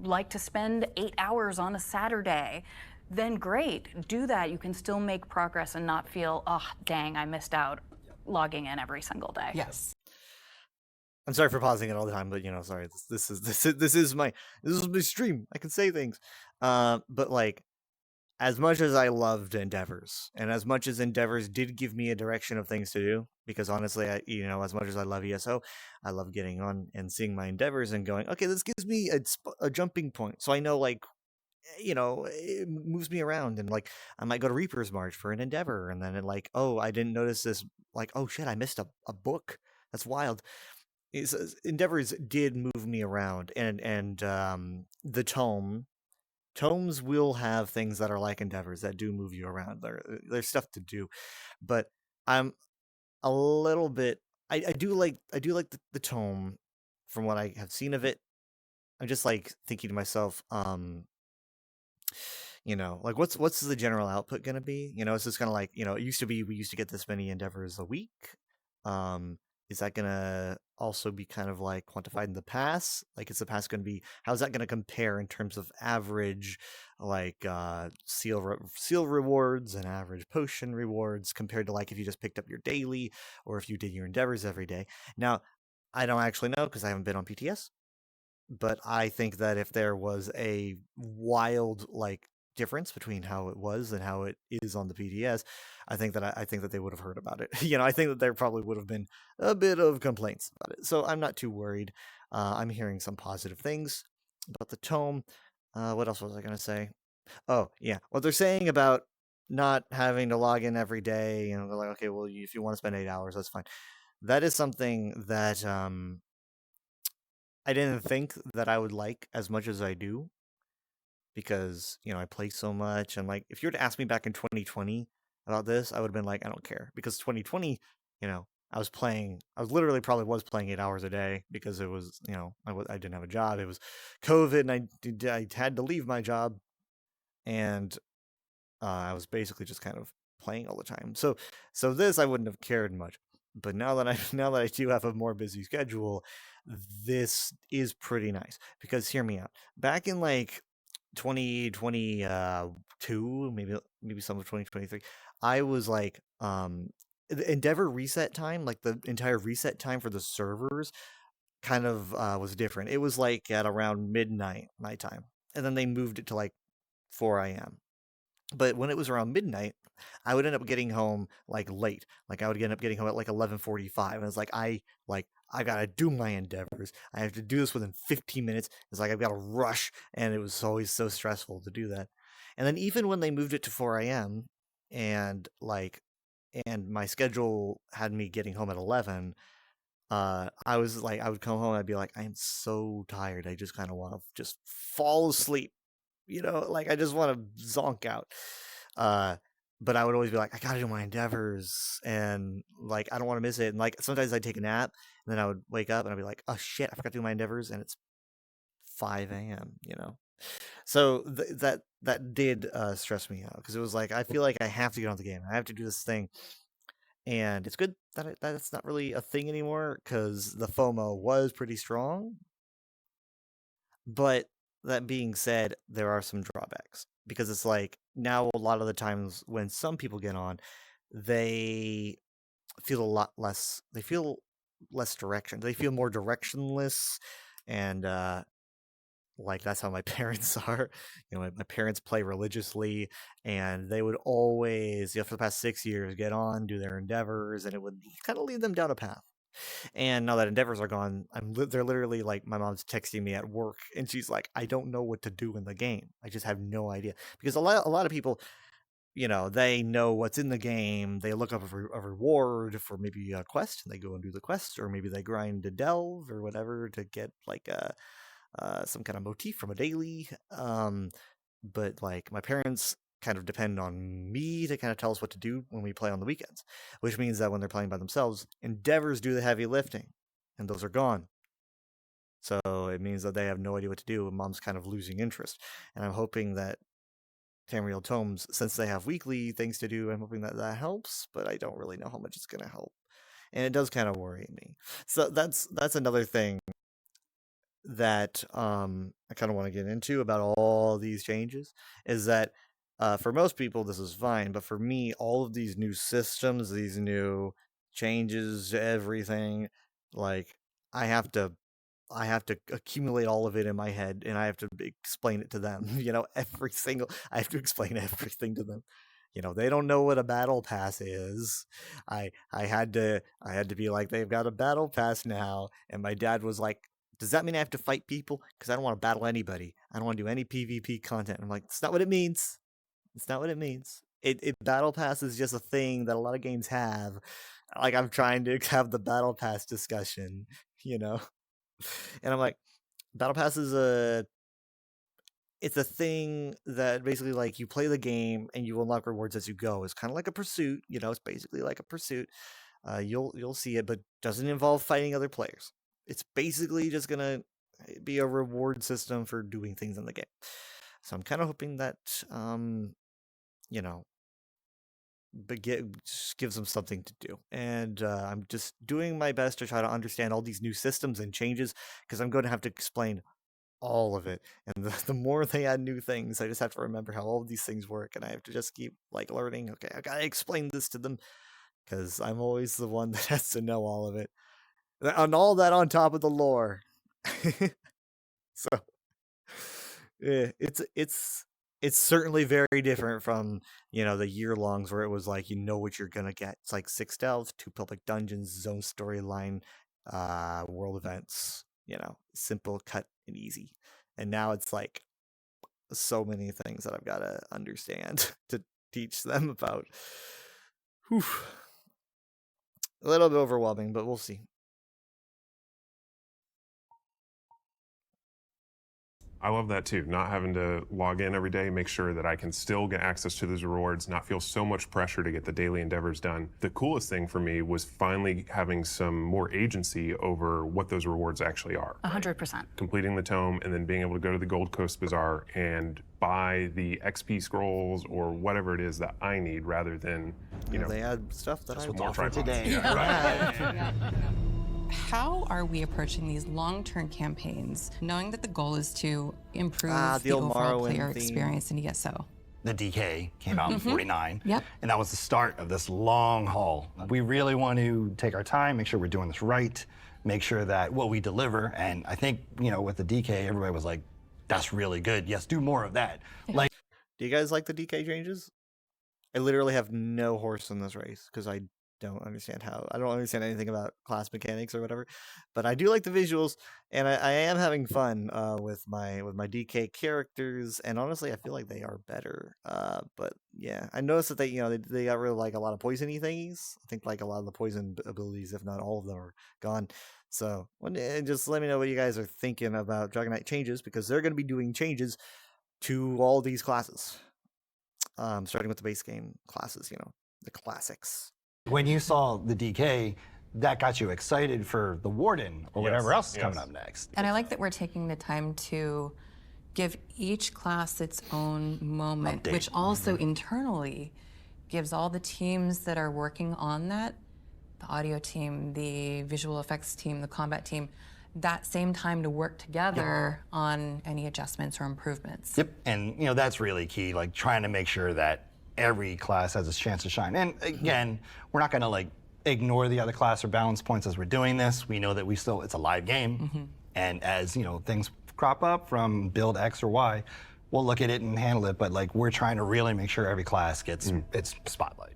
[SPEAKER 22] like to spend 8 hours on a Saturday, then great, do that. You can still make progress and not feel, oh, dang, I missed out logging in every single day.
[SPEAKER 10] Yes.
[SPEAKER 2] I'm sorry for pausing it all the time, but sorry. This is my stream. I can say things, but as much as I loved Endeavors, and as much as Endeavors did give me a direction of things to do, because honestly, as much as I love ESO, I love getting on and seeing my Endeavors and going, okay, this gives me a jumping point, so I know it moves me around, and I might go to Reaper's March for an Endeavor, and then oh, I didn't notice this, oh shit, I missed a book. That's wild. Endeavors did move me around, and the tome Tomes will have things that are like Endeavors that do move you around. There's stuff to do, but I'm a little bit. I do like the tome from what I have seen of it. I'm just like thinking to myself, like what's the general output going to be? It's just kind of like, it used to be we used to get this many Endeavors a week. Is that going to also be kind of like quantified in the pass? Like, is the pass going to be, how's that going to compare in terms of average, like seal rewards and average potion rewards compared to like if you just picked up your daily or if you did your Endeavors every day? Now, I don't actually know because I haven't been on PTS, but I think that if there was a wild like difference between how it was and how it is on the PTS, I think that they would have heard about it. I think that there probably would have been a bit of complaints about it. So I'm not too worried. I'm hearing some positive things about the tome. What else was I going to say? Oh, yeah. What they're saying about not having to log in every day, they're like, okay, well, if you want to spend 8 hours, that's fine. That is something that I didn't think that I would like as much as I do, because I play so much, and like if you were to ask me back in 2020 about this, I would have been like, I don't care, because 2020, I was literally probably was playing 8 hours a day because it was, I didn't have a job. It was COVID, and I had to leave my job, and I was basically just kind of playing all the time. So this I wouldn't have cared much, but now that I do have a more busy schedule, this is pretty nice. Because hear me out. Back in like 2022, maybe some of 2023, I was like, the Endeavor reset time, like the entire reset time for the servers kind of was different. It was like at around midnight my time, and then they moved it to like 4 a.m. But when it was around midnight, I would end up getting home like late. Like I would end up getting home at like 11:45, and it's like I gotta do my Endeavors. I have to do this within 15 minutes. It's like I've got to rush, and it was always so stressful to do that. And then even when they moved it to 4 a.m. and my schedule had me getting home at 11, I was like, I would come home and I'd be like, I am so tired. I just kind of want to just fall asleep. Like I just want to zonk out. But I would always be like, I gotta do my Endeavors, and like I don't want to miss it. And like sometimes I'd take a nap, and then I would wake up and I'd be like, oh shit, I forgot to do my Endeavors, and it's 5 a.m. So that did stress me out, because it was like I feel like I have to get on the game. I have to do this thing, and it's good that that's not really a thing anymore, because the FOMO was pretty strong. But that being said, there are some drawbacks, because it's like now a lot of the times when some people get on, they feel less direction. They feel more directionless, and like that's how my parents are. My parents play religiously, and they would always, for the past 6 years, get on, do their Endeavors, and it would kind of lead them down a path. And now that Endeavors are gone, they're literally like, my mom's texting me at work, and she's like, I don't know what to do in the game. I just have no idea. Because a lot of people, they know what's in the game. They look up a reward for maybe a quest, and they go and do the quest, or maybe they grind to delve or whatever to get like some kind of motif from a daily. But like my parents kind of depend on me to kind of tell us what to do when we play on the weekends, which means that when they're playing by themselves, Endeavors do the heavy lifting, and those are gone. So it means that they have no idea what to do, and mom's kind of losing interest. And I'm hoping that Tamriel Tomes, since they have weekly things to do, I'm hoping that helps, but I don't really know how much it's going to help. And it does kind of worry me. So that's another thing that I kind of want to get into about all these changes, is that for most people this is fine, but for me, all of these new systems, these new changes, everything, like I have to accumulate all of it in my head, and I have to explain it to them. I have to explain everything to them. They don't know what a battle pass is. I had to be like, they've got a battle pass now, and my dad was like, does that mean I have to fight people? Because I don't want to battle anybody. I don't want to do any PvP content. I'm like, it's not what it means. It's not what it means. Battle Pass is just a thing that a lot of games have. Like, I'm trying to have the Battle Pass discussion, And I'm like, Battle Pass is it's a thing that basically like you play the game and you unlock rewards as you go. It's kind of like a pursuit, you know. It's basically like a pursuit. You'll see it, but doesn't involve fighting other players. It's basically just gonna be a reward system for doing things in the game. So I'm kind of hoping that you know, but just gives them something to do. And I'm just doing my best to try to understand all these new systems and changes, because I'm going to have to explain all of it. And the more they add new things, I just have to remember how all of these things work, and I have to just keep like learning. Okay, I gotta explain this to them, because I'm always the one that has to know all of it, and all that on top of the lore. So yeah, it's certainly very different from, you know, the year-longs where it was like, you know what you're gonna get. It's like 6 delves, 2 public dungeons, zone storyline, world events, you know, simple, cut, and easy. And now it's like so many things that I've got to understand to teach them about. Whew. A little bit overwhelming, but we'll see.
[SPEAKER 7] I love that too, not having to log in every day, make sure that I can still get access to those rewards, not feel so much pressure to get the daily endeavors done. The coolest thing for me was finally having some more agency over what those rewards actually are.
[SPEAKER 22] 100%.
[SPEAKER 7] Completing the tome and then being able to go to the Gold Coast Bazaar and buy the XP scrolls or whatever it is that I need, rather than, you know,
[SPEAKER 2] they add stuff that I
[SPEAKER 7] more
[SPEAKER 2] want for
[SPEAKER 7] tripods.
[SPEAKER 2] today.
[SPEAKER 7] Yeah.
[SPEAKER 9] How are we approaching these long-term campaigns, knowing that the goal is to improve the overall player experience in ESO?
[SPEAKER 20] The DK came out in 49.
[SPEAKER 9] Yep.
[SPEAKER 20] And that was the start of this long haul. We really want to take our time, make sure we're doing this right, make sure that what we deliver, and I think, you know, with the DK, everybody was like, that's really good. Yes, do more of that. Like,
[SPEAKER 2] do you guys like the DK changes? I literally have no horse in this race because I don't understand anything about class mechanics or whatever, but I do like the visuals, and I am having fun with my DK characters, and honestly I feel like they are better. But yeah, I noticed that they got rid of like a lot of poisony things. I think like a lot of the poison abilities, if not all of them, are gone. So just let me know what you guys are thinking about Dragon Knight changes, because they're going to be doing changes to all these classes, starting with the base game classes, you know, the classics.
[SPEAKER 20] when you saw the DK, that got you excited for the Warden or whatever else is coming up next.
[SPEAKER 9] And I like that we're taking the time to give each class its own moment, which also internally gives all the teams that are working on that, the audio team, the visual effects team, the combat team, that same time to work together on any adjustments or improvements.
[SPEAKER 20] Yep, and you know, that's really key, like trying to make sure that every class has its chance to shine. And again, we're not gonna like ignore the other class or balance points as we're doing this. We know that it's a live game. And as you know, things crop up from build X or Y, we'll look at it and handle it, but like we're trying to really make sure every class gets its spotlight.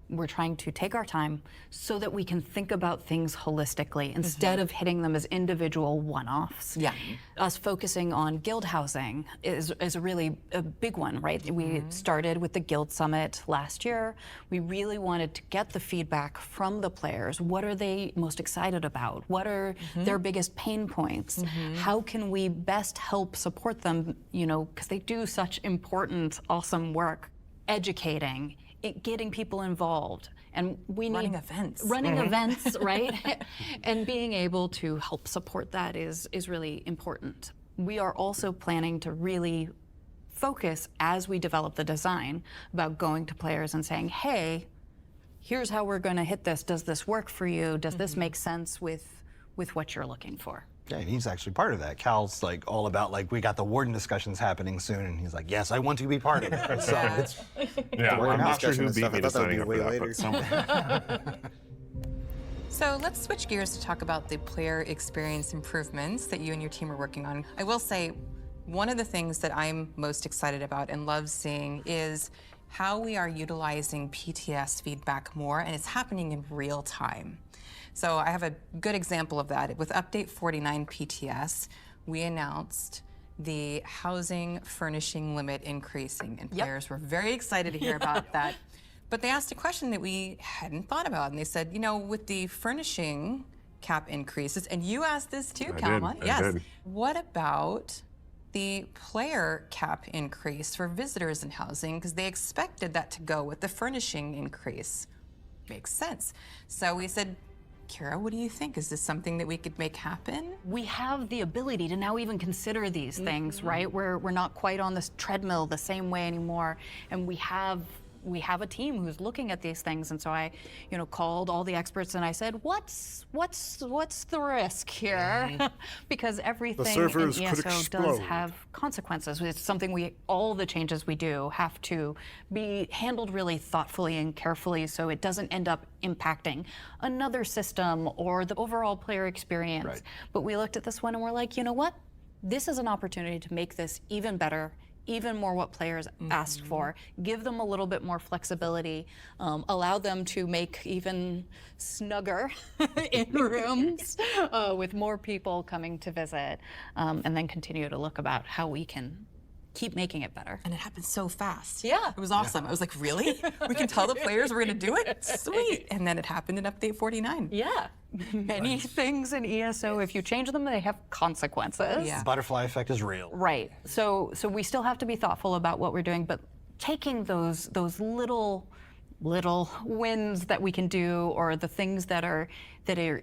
[SPEAKER 22] We're trying to take our time so that we can think about things holistically instead of hitting them as individual one-offs.
[SPEAKER 9] Yeah.
[SPEAKER 22] Us focusing on guild housing is a really a big one, right? We started with the Guild Summit last year. We really wanted to get the feedback from the players. What are they most excited about? What are their biggest pain points? How can we best help support them, you know, because they do such important, awesome work, educating, getting people involved, and we
[SPEAKER 9] running
[SPEAKER 22] need
[SPEAKER 9] events.
[SPEAKER 22] Running events, right? And being able to help support that is really important. We are also planning to really focus as we develop the design about going to players and saying, hey, here's how we're going to hit this. Does this work for you? Does this make sense with what you're looking for?
[SPEAKER 20] Yeah, he's actually part of that. Cal's like all about like, we got the Warden discussions happening soon, and he's like, yes, I want to be part of it. So it's
[SPEAKER 7] I'm not sure who beat me to signing up for that, but someone.
[SPEAKER 9] So let's switch gears to talk about the player experience improvements that you and your team are working on. I will say, one of the things that I'm most excited about and love seeing is how we are utilizing PTS feedback more, and it's happening in real time. So I have a good example of that. With Update 49 PTS, we announced the housing furnishing limit increasing, and players were very excited to hear about that. But they asked a question that we hadn't thought about, and they said, you know, with the furnishing cap increases, and you asked this too, Kalma.
[SPEAKER 7] I did.
[SPEAKER 9] What about the player cap increase for visitors in housing because they expected that to go with the furnishing increase. Makes sense. So we said, Kira, what do you think? Is this something that we could make happen?
[SPEAKER 22] We have the ability to now even consider these things, right? We're not quite on this treadmill the same way anymore, and we have a team who's looking at these things. And so I, called all the experts and I said, what's the risk here? Because everything in ESO does have consequences. It's something all the changes we do have to be handled really thoughtfully and carefully so it doesn't end up impacting another system or the overall player experience. Right. But we looked at this one and we're like, you know what? This is an opportunity to make this even better, even more what players ask for, give them a little bit more flexibility, allow them to make even snugger in rooms with more people coming to visit, and then continue to look about how we can keep making it better.
[SPEAKER 9] And it happened so fast.
[SPEAKER 22] Yeah.
[SPEAKER 9] It was awesome. I was like, really? We can tell the players we're going to do it? Sweet. And then it happened in Update 49.
[SPEAKER 22] Yeah. Many things in ESO, if you change them, they have consequences.
[SPEAKER 20] Yeah. The butterfly effect is real.
[SPEAKER 22] Right. So we still have to be thoughtful about what we're doing, but taking those little wins that we can do, or the things that are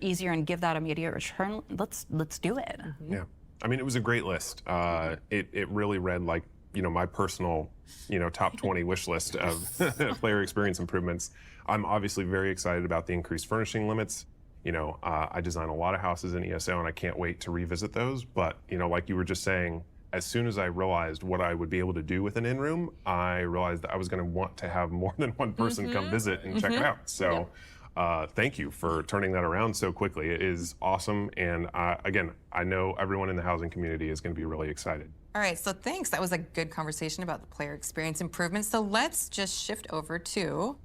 [SPEAKER 22] easier and give that immediate return, let's do it.
[SPEAKER 7] Yeah. I mean, it was a great list. It really read like, my personal, top 20 wish list of player experience improvements. I'm obviously very excited about the increased furnishing limits. I design a lot of houses in ESO and I can't wait to revisit those. But, like you were just saying, as soon as I realized what I would be able to do with an in-room, I realized that I was going to want to have more than one person come visit and check it out. So. Thank you for turning that around so quickly. It is awesome. And again, I know everyone in the housing community is going to be really excited.
[SPEAKER 9] All right, so thanks. That was a good conversation about the player experience improvements. So let's just shift over to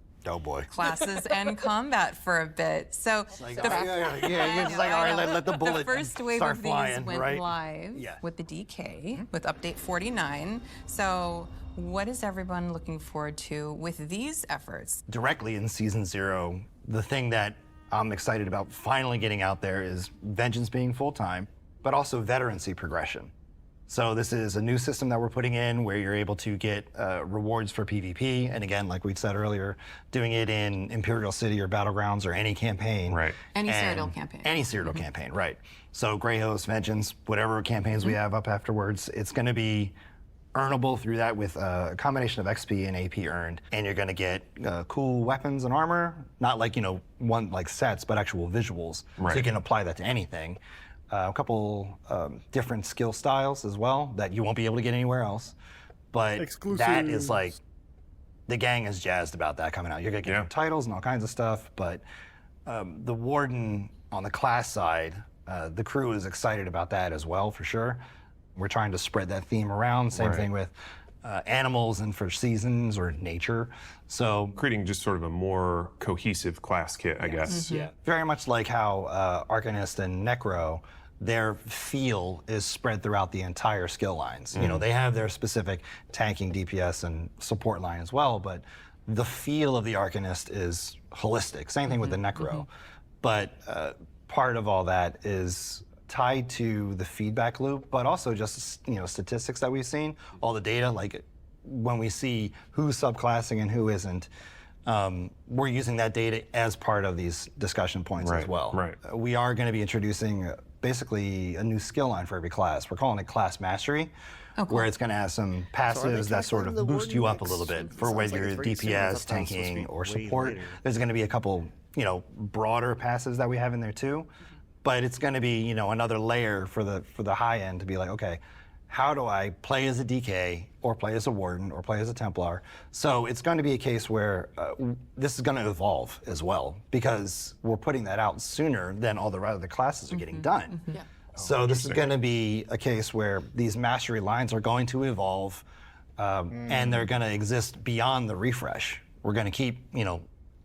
[SPEAKER 9] classes and combat for a bit. So
[SPEAKER 20] you're just like, all right, let the bullet
[SPEAKER 9] the first wave
[SPEAKER 20] start
[SPEAKER 9] of
[SPEAKER 20] flying,
[SPEAKER 9] these went
[SPEAKER 20] right?
[SPEAKER 9] live with the DK, with Update 49. So what is everyone looking forward to with these efforts?
[SPEAKER 20] Directly in Season 0, the thing that I'm excited about finally getting out there is Vengeance being full-time, but also veterancy progression. So this is a new system that we're putting in where you're able to get rewards for PvP. And again, like we said earlier, doing it in Imperial City or Battlegrounds or any campaign.
[SPEAKER 7] Right.
[SPEAKER 9] Any Cyrodiil campaign.
[SPEAKER 20] Any Cyrodiil campaign, right. So Grey Host, Vengeance, whatever campaigns we have up afterwards, it's going to be earnable through that with a combination of XP and AP earned. And you're going to get cool weapons and armor, not like, one like sets, but actual visuals.
[SPEAKER 7] Right.
[SPEAKER 20] So you can apply that to anything. A couple different skill styles as well that you won't be able to get anywhere else. But that is like, the gang is jazzed about that coming out. You're going to get titles and all kinds of stuff, but the Warden on the class side, the crew is excited about that as well, for sure. We're trying to spread that theme around. Same thing with animals and for seasons or nature. So
[SPEAKER 7] creating just sort of a more cohesive class kit, I guess.
[SPEAKER 20] Yeah, very much like how Arcanist and Necro, their feel is spread throughout the entire skill lines. They have their specific tanking, DPS, and support line as well, but the feel of the Arcanist is holistic. Same thing with the Necro. But part of all that is tied to the feedback loop, but also just statistics that we've seen, all the data, like when we see who's subclassing and who isn't, we're using that data as part of these discussion points as well.
[SPEAKER 7] Right.
[SPEAKER 20] We are going to be introducing basically a new skill line for every class. We're calling it Class Mastery, where it's going to have some passives that sort of boost you up a little bit for whether you're DPS, tanking, or support. There's going to be a couple, broader passives that we have in there too. But it's going to be, another layer for the high end to be like, okay, how do I play as a DK or play as a Warden or play as a Templar? So it's going to be a case where this is going to evolve as well, because we're putting that out sooner than all the other classes are getting done.
[SPEAKER 22] Yeah.
[SPEAKER 20] So this is going to be a case where these mastery lines are going to evolve, and they're going to exist beyond the refresh. We're going to keep,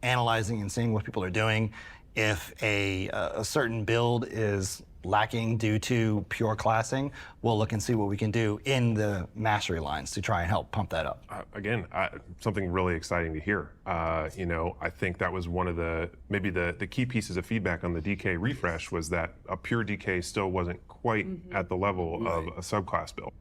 [SPEAKER 20] analyzing and seeing what people are doing. If a certain build is lacking due to pure classing, we'll look and see what we can do in the mastery lines to try and help pump that up.
[SPEAKER 7] Again, something really exciting to hear. I think that was one of the key pieces of feedback on the DK refresh was that a pure DK still wasn't quite at the level of a subclass build.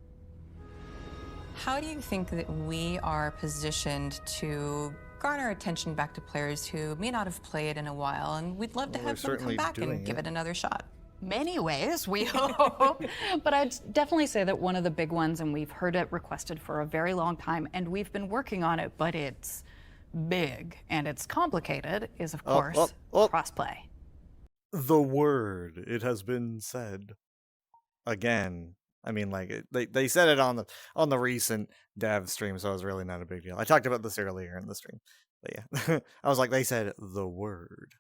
[SPEAKER 9] How do you think that we are positioned to garner attention back to players who may not have played in a while, and we'd love to have them come back and give it another shot?
[SPEAKER 22] Many ways, we hope. But I'd definitely say that one of the big ones, and we've heard it requested for a very long time, and we've been working on it, but it's big and it's complicated, is of course crossplay.
[SPEAKER 2] The word, it has been said again. I mean, like they said it on the recent dev stream, so it was really not a big deal. I talked about this earlier in the stream, but yeah, I was like, they said the word.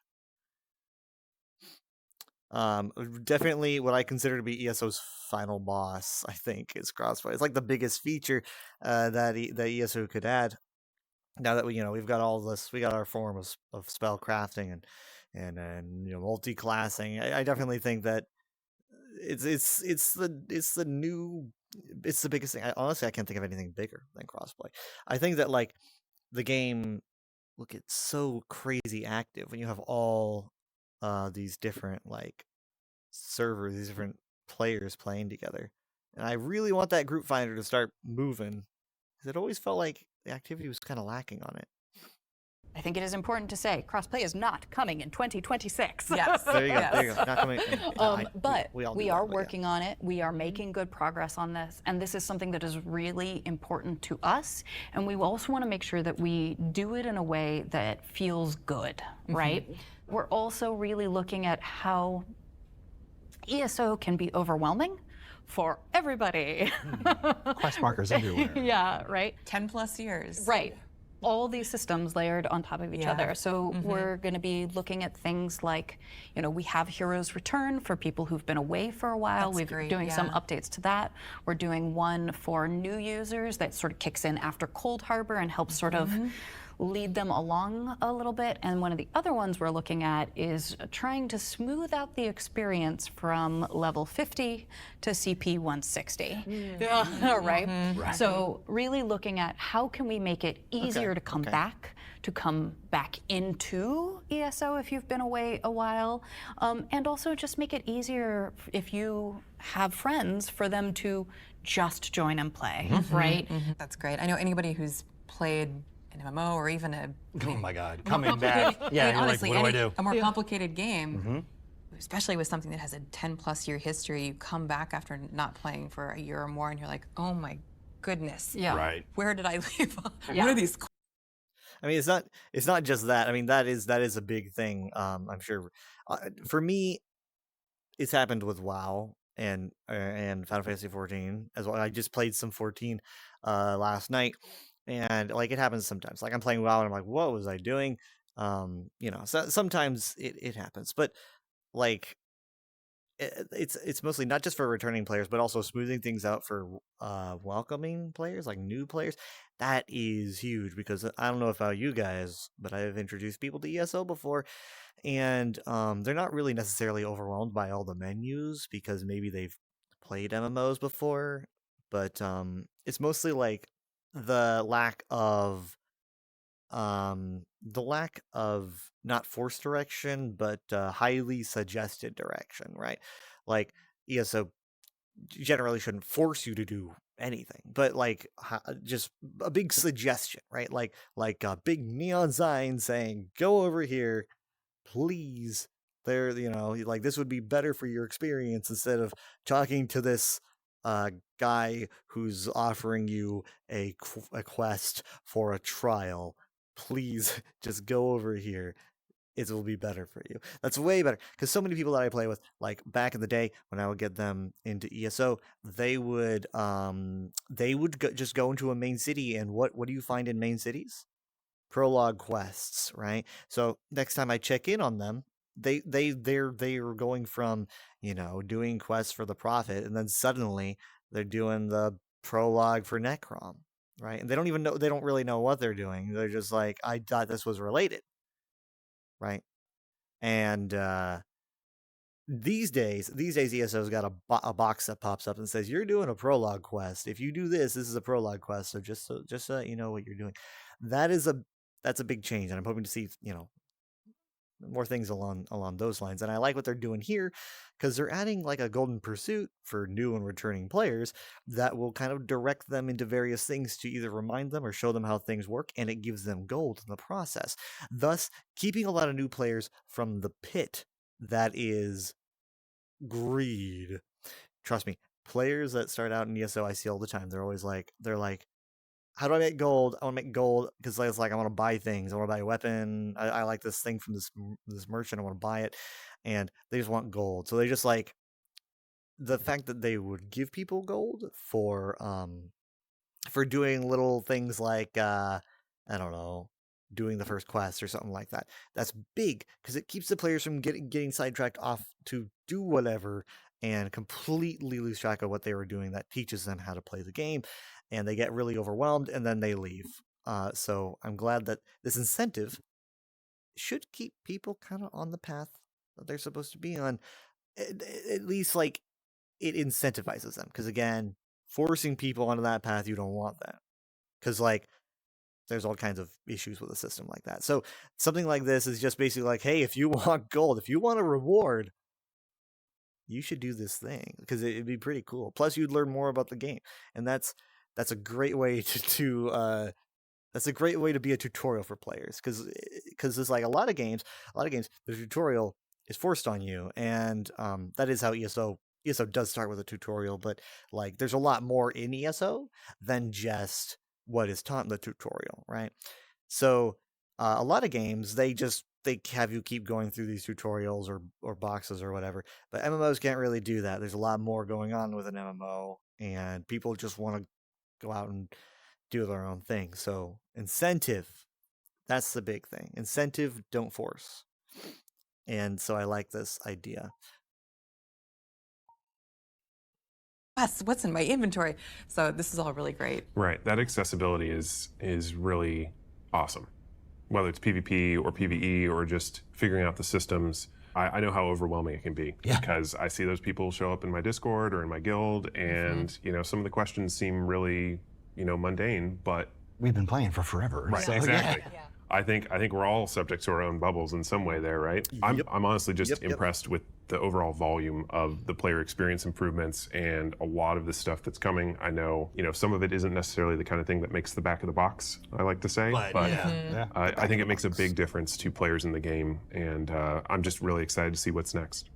[SPEAKER 2] Definitely what I consider to be ESO's final boss, I think, is crossplay. It's like the biggest feature that ESO could add. Now that we've got all this, we got our form of spell crafting and multi-classing. I definitely think that it's the biggest thing. Honestly, I can't think of anything bigger than crossplay. I think that like the game, look, it's so crazy active when you have all these different like servers, these different players playing together, and I really want that group finder to start moving, because it always felt like the activity was kind of lacking on it.
[SPEAKER 22] I think it is important to say crossplay is not coming in 2026.
[SPEAKER 9] Yes.
[SPEAKER 2] There you go. There you go. Not coming.
[SPEAKER 22] But we are
[SPEAKER 2] that,
[SPEAKER 22] working on it. We are making good progress on this, and this is something that is really important to us. And we also want to make sure that we do it in a way that feels good, right? We're also really looking at how ESO can be overwhelming for everybody.
[SPEAKER 21] Quest markers everywhere.
[SPEAKER 22] Yeah, right.
[SPEAKER 9] 10+ years.
[SPEAKER 22] Right. All these systems layered on top of each other. So we're going to be looking at things like, we have Heroes Return for people who've been away for a while. We're doing some updates to that. We're doing one for new users that sort of kicks in after Cold Harbor and helps sort of lead them along a little bit. And one of the other ones we're looking at is trying to smooth out the experience from level 50 to CP 160. Right? So really looking at how can we make it easier to come back into ESO if you've been away a while, and also just make it easier if you have friends for them to just join and play, right?
[SPEAKER 9] That's great. I know anybody who's played an MMO or even
[SPEAKER 21] oh my God, coming back. Yeah, you're
[SPEAKER 9] honestly,
[SPEAKER 21] like, what do I do?
[SPEAKER 9] A more complicated game, especially with something that has a 10+ year history, you come back after not playing for a year or more and you're like, oh my goodness.
[SPEAKER 22] Yeah.
[SPEAKER 21] Right.
[SPEAKER 9] Where did I leave? What are these?
[SPEAKER 2] I mean, it's not just that. I mean, that is a big thing. I'm sure. For me, it's happened with WoW and Final Fantasy 14 as well. I just played some 14 last night, and like it happens sometimes. Like I'm playing WoW and I'm like, what was I doing? So sometimes it happens, but like it's mostly not just for returning players, but also smoothing things out for welcoming players, like new players. That is huge, because I don't know about you guys, but I've introduced people to ESO before, and they're not really necessarily overwhelmed by all the menus because maybe they've played MMOs before, but it's mostly like the lack of not forced direction, but highly suggested direction, right? Like ESO generally shouldn't force you to do anything, but like just a big suggestion, right? Like a big neon sign saying, "Go over here, please." There, like this would be better for your experience instead of talking to this guy who's offering you a quest for a trial. Please just go over here. It will be better for you. That's way better, because so many people that I play with, like back in the day when I would get them into ESO, they would just go into a main city, and what do you find in main cities? Prologue quests, right? So next time I check in on them, they're going from doing quests for the Prophet, and then suddenly they're doing the prologue for Necrom, right? And they don't really know what they're doing. They're just like, I thought this was related, right? And these days ESO's got a box that pops up and says, you're doing a prologue quest. If you do this is a prologue quest. So just so that you know what you're doing. That's a big change, and I'm hoping to see more things along those lines. And I like what they're doing here because they're adding like a golden pursuit for new and returning players that will kind of direct them into various things to either remind them or show them how things work, and it gives them gold in the process, thus keeping a lot of new players from the pit that is greed. Trust me, players that start out in ESO, I see all the time, they're like, how do I make gold? I want to make gold because it's like I want to buy things. I want to buy a weapon. I like this thing from this merchant. I want to buy it, and they just want gold. So they just like the fact that they would give people gold for doing little things like I don't know, doing the first quest or something like that. That's big because it keeps the players from getting sidetracked off to do whatever and completely lose track of what they were doing. That teaches them how to play the game. And they get really overwhelmed, and then they leave. So I'm glad that this incentive should keep people kind of on the path that they're supposed to be on. At least, like, it incentivizes them. Because, again, forcing people onto that path, you don't want that. Because, like, there's all kinds of issues with a system like that. So something like this is just basically like, hey, if you want gold, if you want a reward, you should do this thing. Because it'd be pretty cool. Plus, you'd learn more about the game. And that's a great way to be a tutorial for players, because it's like a lot of games the tutorial is forced on you, and that is how ESO does start with a tutorial, but like there's a lot more in ESO than just what is taught in the tutorial, right? So a lot of games they have you keep going through these tutorials or boxes or whatever, but MMOs can't really do that. There's a lot more going on with an MMO, and people just want to go out and do their own thing. So incentive, that's the big thing. Incentive, don't force. And so I like this idea.
[SPEAKER 9] What's in my inventory? So this is all really great.
[SPEAKER 7] Right, that accessibility is really awesome. Whether it's PvP or PvE or just figuring out the systems, I know how overwhelming it can be, because I see those people show up in my Discord or in my guild, and you know, some of the questions seem really, you know, mundane, but
[SPEAKER 20] we've been playing for forever.
[SPEAKER 7] Right,
[SPEAKER 20] so,
[SPEAKER 7] exactly. Yeah. I think we're all subject to our own bubbles in some way there, right? I'm honestly just impressed with the overall volume of the player experience improvements and a lot of the stuff that's coming. I know, you know, some of it isn't necessarily the kind of thing that makes the back of the box, I like to say, but I think it makes a big difference to players in the game, and I'm just really excited to see what's next.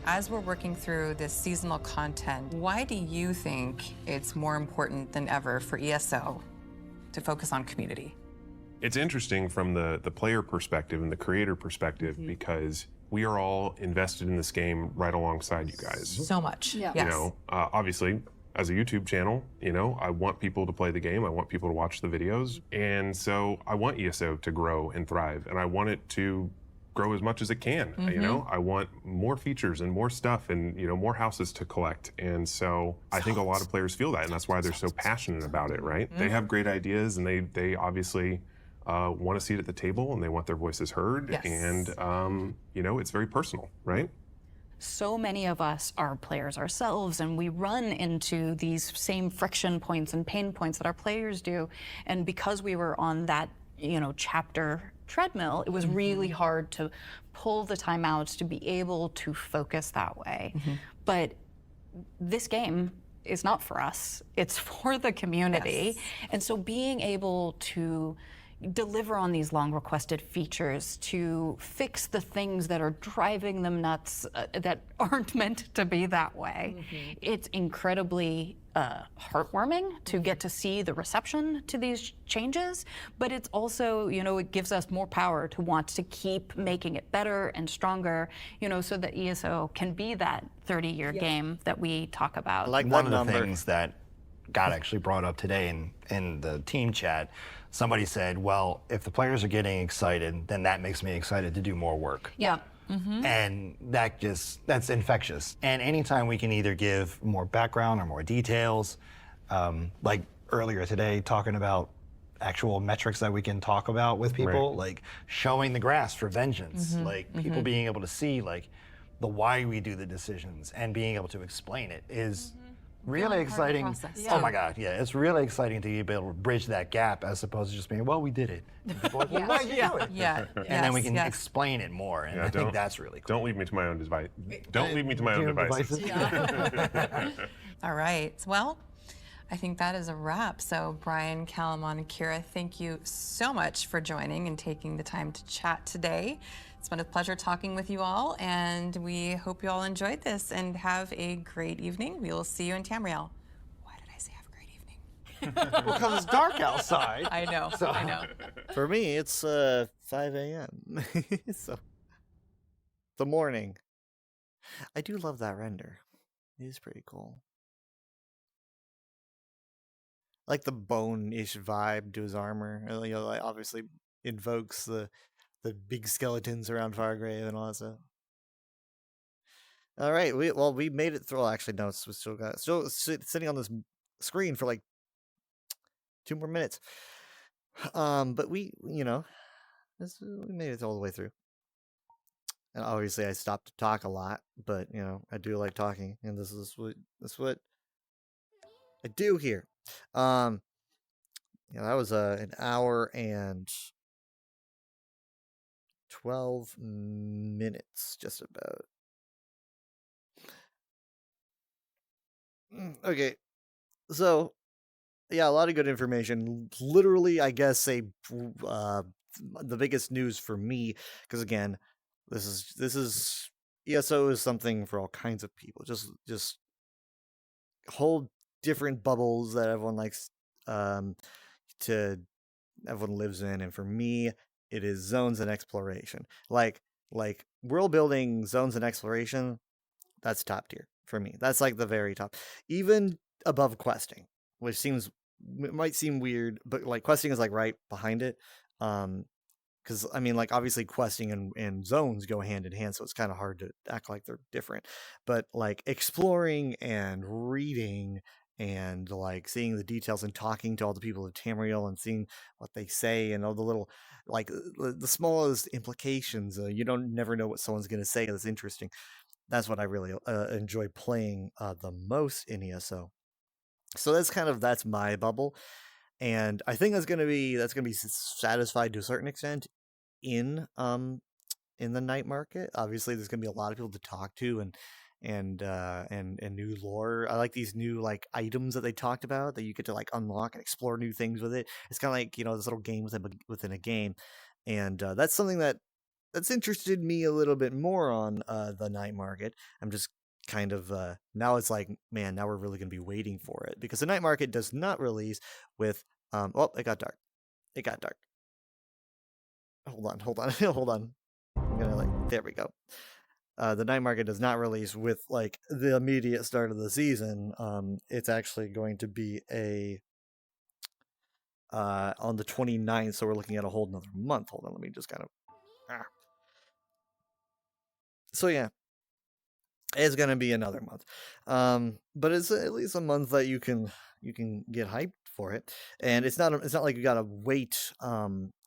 [SPEAKER 9] As we're working through this seasonal content, why do you think it's more important than ever for ESO to focus on community?
[SPEAKER 7] It's interesting from the player perspective and the creator perspective, because we are all invested in this game right alongside you guys.
[SPEAKER 9] So much. Yeah.
[SPEAKER 7] You know, obviously, as a YouTube channel, you know, I want people to play the game. I want people to watch the videos. And so I want ESO to grow and thrive. And I want it to grow as much as it can. You know, I want more features and more stuff and, you know, more houses to collect. And so I think a lot of players feel that, and that's why they're so passionate about it, right? They have great ideas, and they obviously want a seat at the table, and they want their voices heard. And, you know, it's very personal, right?
[SPEAKER 22] So many of us are players ourselves, and we run into these same friction points and pain points that our players do. And because we were on that, you know, chapter treadmill, it was really hard to pull the time out to be able to focus that way. But this game is not for us, it's for the community. And so being able to deliver on these long requested features, to fix the things that are driving them nuts that aren't meant to be that way. It's incredibly heartwarming to get to see the reception to these changes, but it's also, you know, it gives us more power to want to keep making it better and stronger, you know, so that ESO can be that 30-year game that we talk about.
[SPEAKER 20] Like one of the things that got actually brought up today in the team chat, somebody said, well, if the players are getting excited, then that makes me excited to do more work.
[SPEAKER 22] Yeah.
[SPEAKER 20] And that's infectious. And anytime we can either give more background or more details, like earlier today, talking about actual metrics that we can talk about with people, like showing the grass for vengeance, like people being able to see like the why we do the decisions and being able to explain it is really exciting. Oh my God, yeah, it's really exciting to be able to bridge that gap as opposed to just being, well, we did it. People are like, well, why did you do it?
[SPEAKER 9] Yeah.
[SPEAKER 20] And then we can explain it more, and I think that's really cool.
[SPEAKER 7] Don't leave me to my own device. Don't leave me to my own devices.
[SPEAKER 9] All right. Well, I think that is a wrap. So Brian, Calamon, and Kira, thank you so much for joining and taking the time to chat today. It's been a pleasure talking with you all, and we hope you all enjoyed this and have a great evening. We will see you in Tamriel. Why did I say have a great evening?
[SPEAKER 20] Well, because it's dark outside.
[SPEAKER 9] I know, I know.
[SPEAKER 2] For me, it's 5 a.m. So the morning. I do love that render. It is pretty cool. Like the bone-ish vibe to his armor. You know, like obviously invokes the big skeletons around Fargrave and all that stuff. All right, we made it through. Well, actually, no, we still sitting on this screen for like 2 more minutes. But we made it all the way through. And obviously, I stopped to talk a lot, but I do like talking, and this is what I do here. That was an hour and 12 minutes, just about. Okay, so yeah, a lot of good information. Literally, I guess the biggest news for me, because again, this is ESO is something for all kinds of people. Just whole different bubbles that everyone likes everyone lives in, and for me, it is zones and exploration. Like world building, zones and exploration, that's top tier for me. That's like the very top, even above questing, which might seem weird, but like questing is like right behind it. Because I mean, like obviously questing and zones go hand in hand, so it's kind of hard to act like they're different. But like exploring and reading and like seeing the details and talking to all the people of Tamriel and seeing what they say and all the little, like the smallest implications, you never know what someone's going to say. That's interesting. That's what I really enjoy playing the most in ESO. So that's my bubble, and I think that's gonna be satisfied to a certain extent in the night market. Obviously, there's gonna be a lot of people to talk to and new lore. I like these new like items that they talked about that you get to like unlock and explore new things with it. It's kind of like this little game within a game, and that's something that's interested me a little bit more on the night market. I'm just kind of now it's like, man, now we're really going to be waiting for it, because the night market does not release with it got dark. Hold on. Hold on. I'm gonna there we go. The night market does not release with like the immediate start of the season. It's actually going to be on the 29th, so we're looking at a whole another month. Hold on, let me just kind of So yeah, it's gonna be another month, but it's at least a month that you can get hyped for it, and it's not like you gotta wait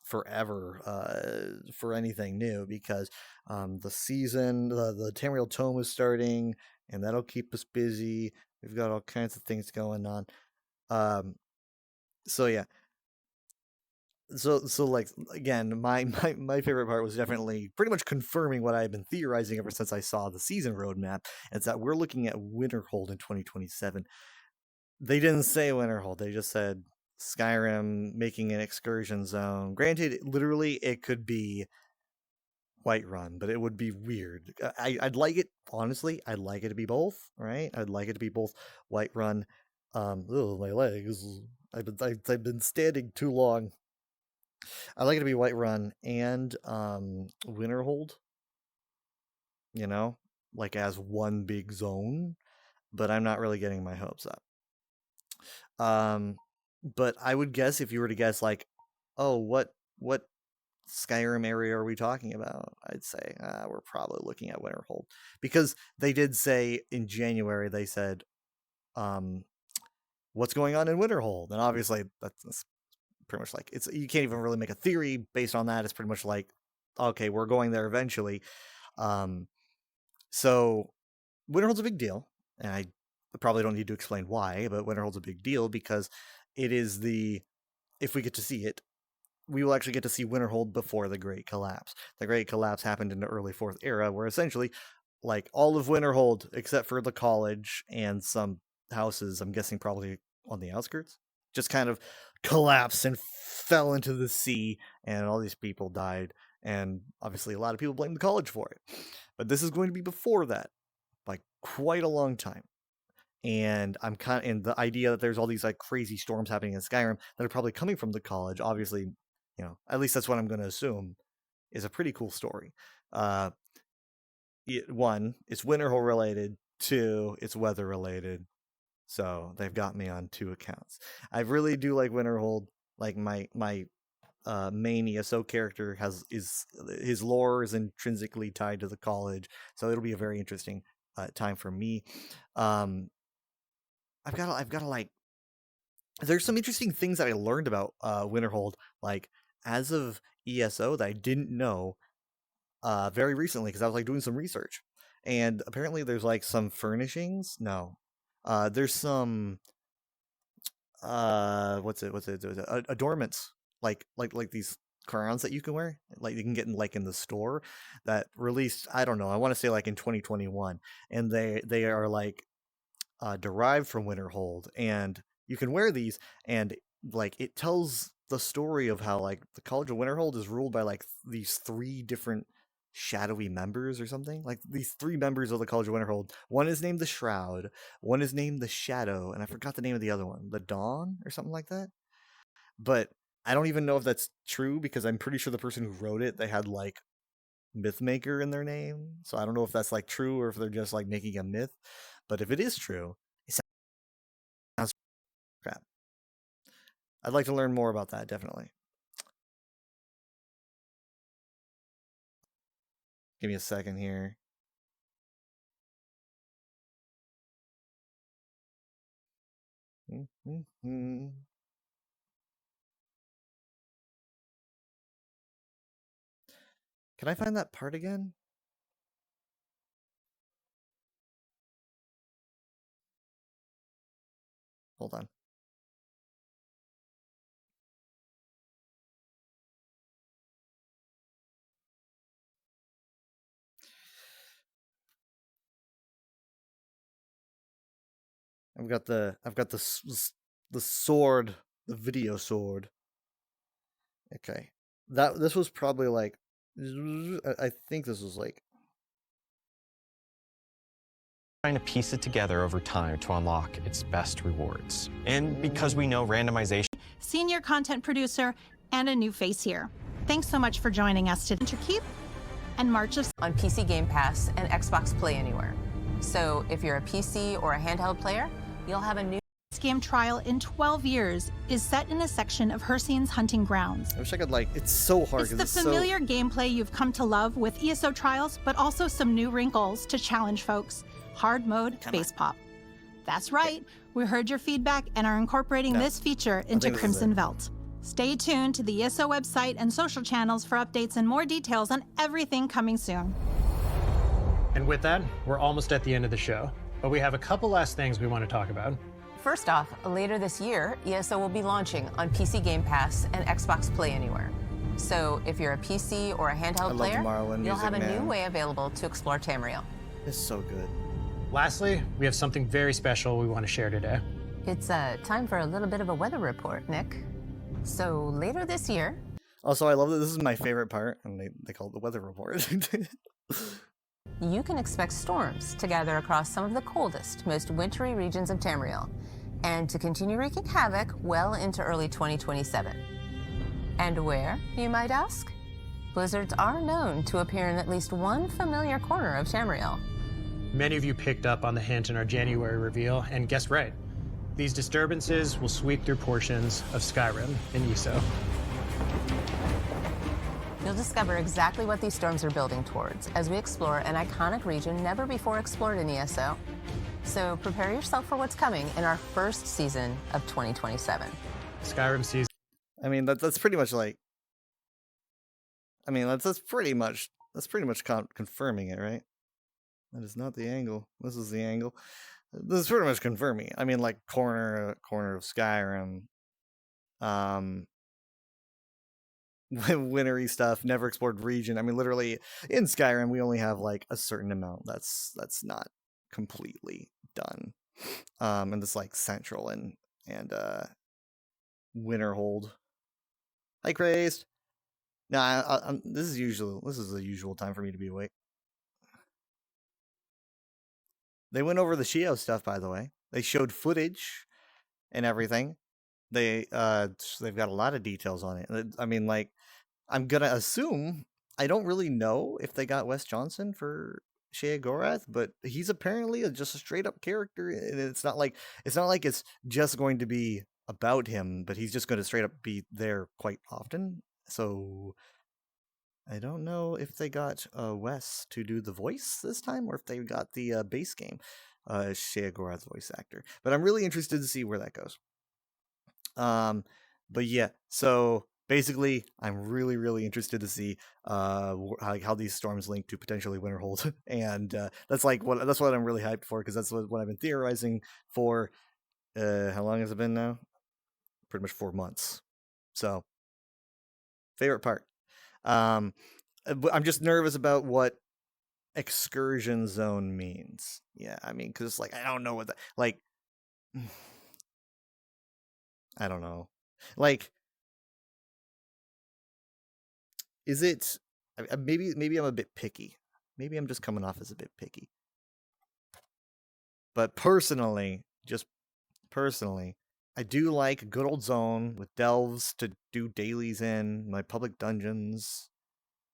[SPEAKER 2] forever for anything new, because the season, the Tamriel Tome is starting, and that'll keep us busy. We've got all kinds of things going on, so yeah. So like again, my favorite part was definitely pretty much confirming what I've been theorizing ever since I saw the season roadmap. It's that we're looking at Winterhold in 2027. They didn't say Winterhold; they just said Skyrim making an excursion zone. Granted, literally, it could be Whiterun, but it would be weird. I'd like it, honestly. I'd like it to be both, right? I'd like it to be both Whiterun. Oh, my legs! I've been standing too long. I like it to be Whiterun and Winterhold, like as one big zone, but I'm not really getting my hopes up. But I would guess, if you were to guess, like, oh, what Skyrim area are we talking about? I'd say we're probably looking at Winterhold, because they did say in January, they said, what's going on in Winterhold? And obviously that's pretty much like, you can't even really make a theory based on that. It's pretty much like, okay, we're going there eventually. So Winterhold's a big deal, and I probably don't need to explain why, but Winterhold's a big deal because it is if we get to see it, we will actually get to see Winterhold before the Great Collapse. The Great Collapse happened in the early 4th era, where essentially, like, all of Winterhold, except for the college and some houses, I'm guessing probably on the outskirts, just kind of collapsed and fell into the sea, and all these people died, and obviously a lot of people blame the college for it. But this is going to be before that, by quite a long time. And and the idea that there's all these like crazy storms happening in Skyrim that are probably coming from the college, obviously, you know, at least that's what I'm going to assume, is a pretty cool story. One, it's Winterhold related. Two, it's weather related. So they've got me on 2 accounts. I really do like Winterhold. Like my main ESO character his lore is intrinsically tied to the college, so it'll be a very interesting time for me. I've got to like. There's some interesting things that I learned about Winterhold, like as of ESO, that I didn't know very recently because I was like doing some research, and apparently there's like some furnishings. No, there's some adornments like these crowns that you can wear, like you can get in the store that released, I don't know, I want to say like in 2021, and they are like derived from Winterhold, and you can wear these, and like it tells the story of how like the College of Winterhold is ruled by like these 3 different shadowy members or something, like these 3 members of the College of Winterhold. One is named the Shroud, one is named the Shadow, and I forgot the name of the other one, the Dawn or something like that. But I don't even know if that's true, because I'm pretty sure the person who wrote it, they had like Mythmaker in their name, so I don't know if that's like true or if they're just like making a myth. But if it is true, it sounds crap. I'd like to learn more about that, definitely. Give me a second here. Can I find that part again? Hold on. I've got the sword, the video sword. Okay, this was probably like, I think this was like
[SPEAKER 21] trying to piece it together over time to unlock its best rewards. And because we know randomization,
[SPEAKER 1] senior content producer, and a new face here. Thanks so much for joining us to Keep and March of
[SPEAKER 16] on PC Game Pass and Xbox Play Anywhere. So if you're a PC or a handheld player, you'll have a new
[SPEAKER 1] game trial in 12 years is set in a section of Hercian's hunting grounds.
[SPEAKER 2] I wish I could like, it's so hard.
[SPEAKER 1] It's the familiar gameplay you've come to love with ESO trials, but also some new wrinkles to challenge folks. Hard mode, base pop. That's right. We heard your feedback and are incorporating this feature into Crimson Velt. Stay tuned to the ESO website and social channels for updates and more details on everything coming soon.
[SPEAKER 17] And with that, we're almost at the end of the show, but we have a couple last things we want to talk about.
[SPEAKER 16] First off, later this year, ESO will be launching on PC Game Pass and Xbox Play Anywhere. So if you're a PC or a handheld player, you'll have a new way available to explore Tamriel.
[SPEAKER 2] It's so good.
[SPEAKER 17] Lastly, we have something very special we want to share today.
[SPEAKER 16] It's time for a little bit of a weather report, Nick. So later this year...
[SPEAKER 2] Also, I love that this is my favorite part, and they call it the weather report.
[SPEAKER 16] You can expect storms to gather across some of the coldest, most wintry regions of Tamriel, and to continue wreaking havoc well into early 2027. And where, you might ask? Blizzards are known to appear in at least one familiar corner of Tamriel.
[SPEAKER 17] Many of you picked up on the hint in our January reveal, and guessed right. These disturbances will sweep through portions of Skyrim and ESO.
[SPEAKER 16] You'll discover exactly what these storms are building towards as we explore an iconic region never before explored in ESO. So prepare yourself for what's coming in our first season of 2027.
[SPEAKER 17] Skyrim season.
[SPEAKER 2] I mean, that's pretty much like. I mean, that's pretty much confirming it, right? That is not the angle. This is the angle. This is pretty much confirming. I mean, like corner of Skyrim, wintery stuff, never explored region. I mean, literally in Skyrim, we only have like a certain amount that's not completely done. And this like central and Winterhold. Hi, Crazed. Nah, this is the usual time for me to be awake. They went over the Shio stuff, by the way. They showed footage and everything. They've got a lot of details on it. I mean, like, I'm gonna assume, I don't really know if they got Wes Johnson for Sheogorath, but he's apparently just a straight up character, and it's not like it's just going to be about him, but he's just going to straight up be there quite often. So I don't know if they got Wes to do the voice this time, or if they got the base game Sheogorath's voice actor. But I'm really interested to see where that goes. But yeah, so basically, I'm really, really interested to see how these storms link to potentially Winterhold, and that's what I'm really hyped for, because that's what I've been theorizing for. How long has it been now? Pretty much 4 months. So, favorite part. I'm just nervous about what excursion zone means. Yeah, I mean, because like I don't know what that like. I don't know. Like, is it maybe I'm a bit picky. Maybe I'm just coming off as a bit picky. But personally, I do like a good old zone with delves to do dailies in, my public dungeons,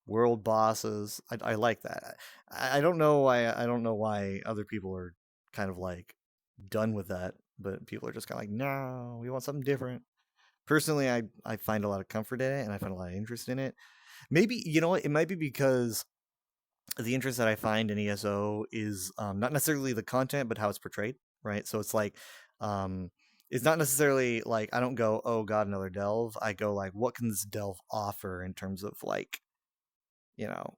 [SPEAKER 2] world bosses. I like that. I don't know why other people are kind of like done with that, but people are just kind of like, no, we want something different. Personally, I find a lot of comfort in it, and I find a lot of interest in it. Maybe, you know what, it might be because the interest that I find in ESO is not necessarily the content, but how it's portrayed, right? So it's like, it's not necessarily like, I don't go, oh god, another delve. I go like, what can this delve offer in terms of like, you know,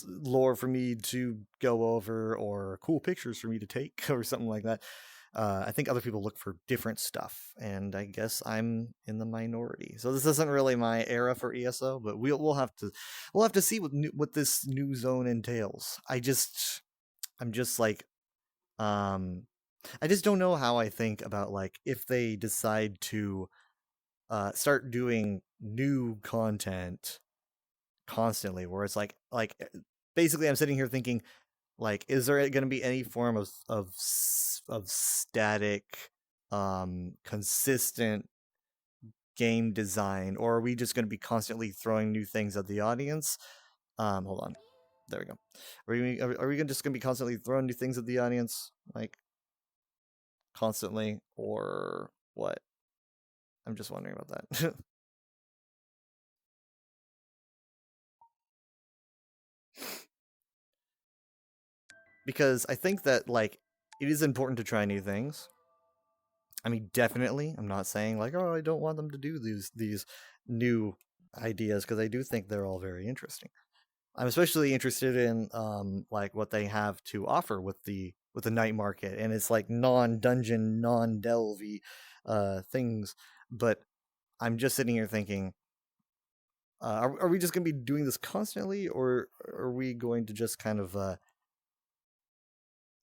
[SPEAKER 2] lore for me to go over, or cool pictures for me to take, or something like that. I think other people look for different stuff, and I guess I'm in the minority. So this isn't really my era for ESO, but we'll have to see what this new zone entails. I just don't know how I think about like if they decide to start doing new content constantly, where it's like basically I'm sitting here thinking, like, is there going to be any form of static, consistent game design, or are we just going to be constantly throwing new things at the audience? Hold on, there we go. Are we just going to be constantly throwing new things at the audience, like constantly, or what? I'm just wondering about that. Because I think that, like, it is important to try new things. I mean, definitely. I'm not saying, like, oh, I don't want them to do these new ideas, because I do think they're all very interesting. I'm especially interested in, like, what they have to offer with the night market, and it's, like, non-dungeon, non-delvey things. But I'm just sitting here thinking, are we just going to be doing this constantly, or are we going to just kind of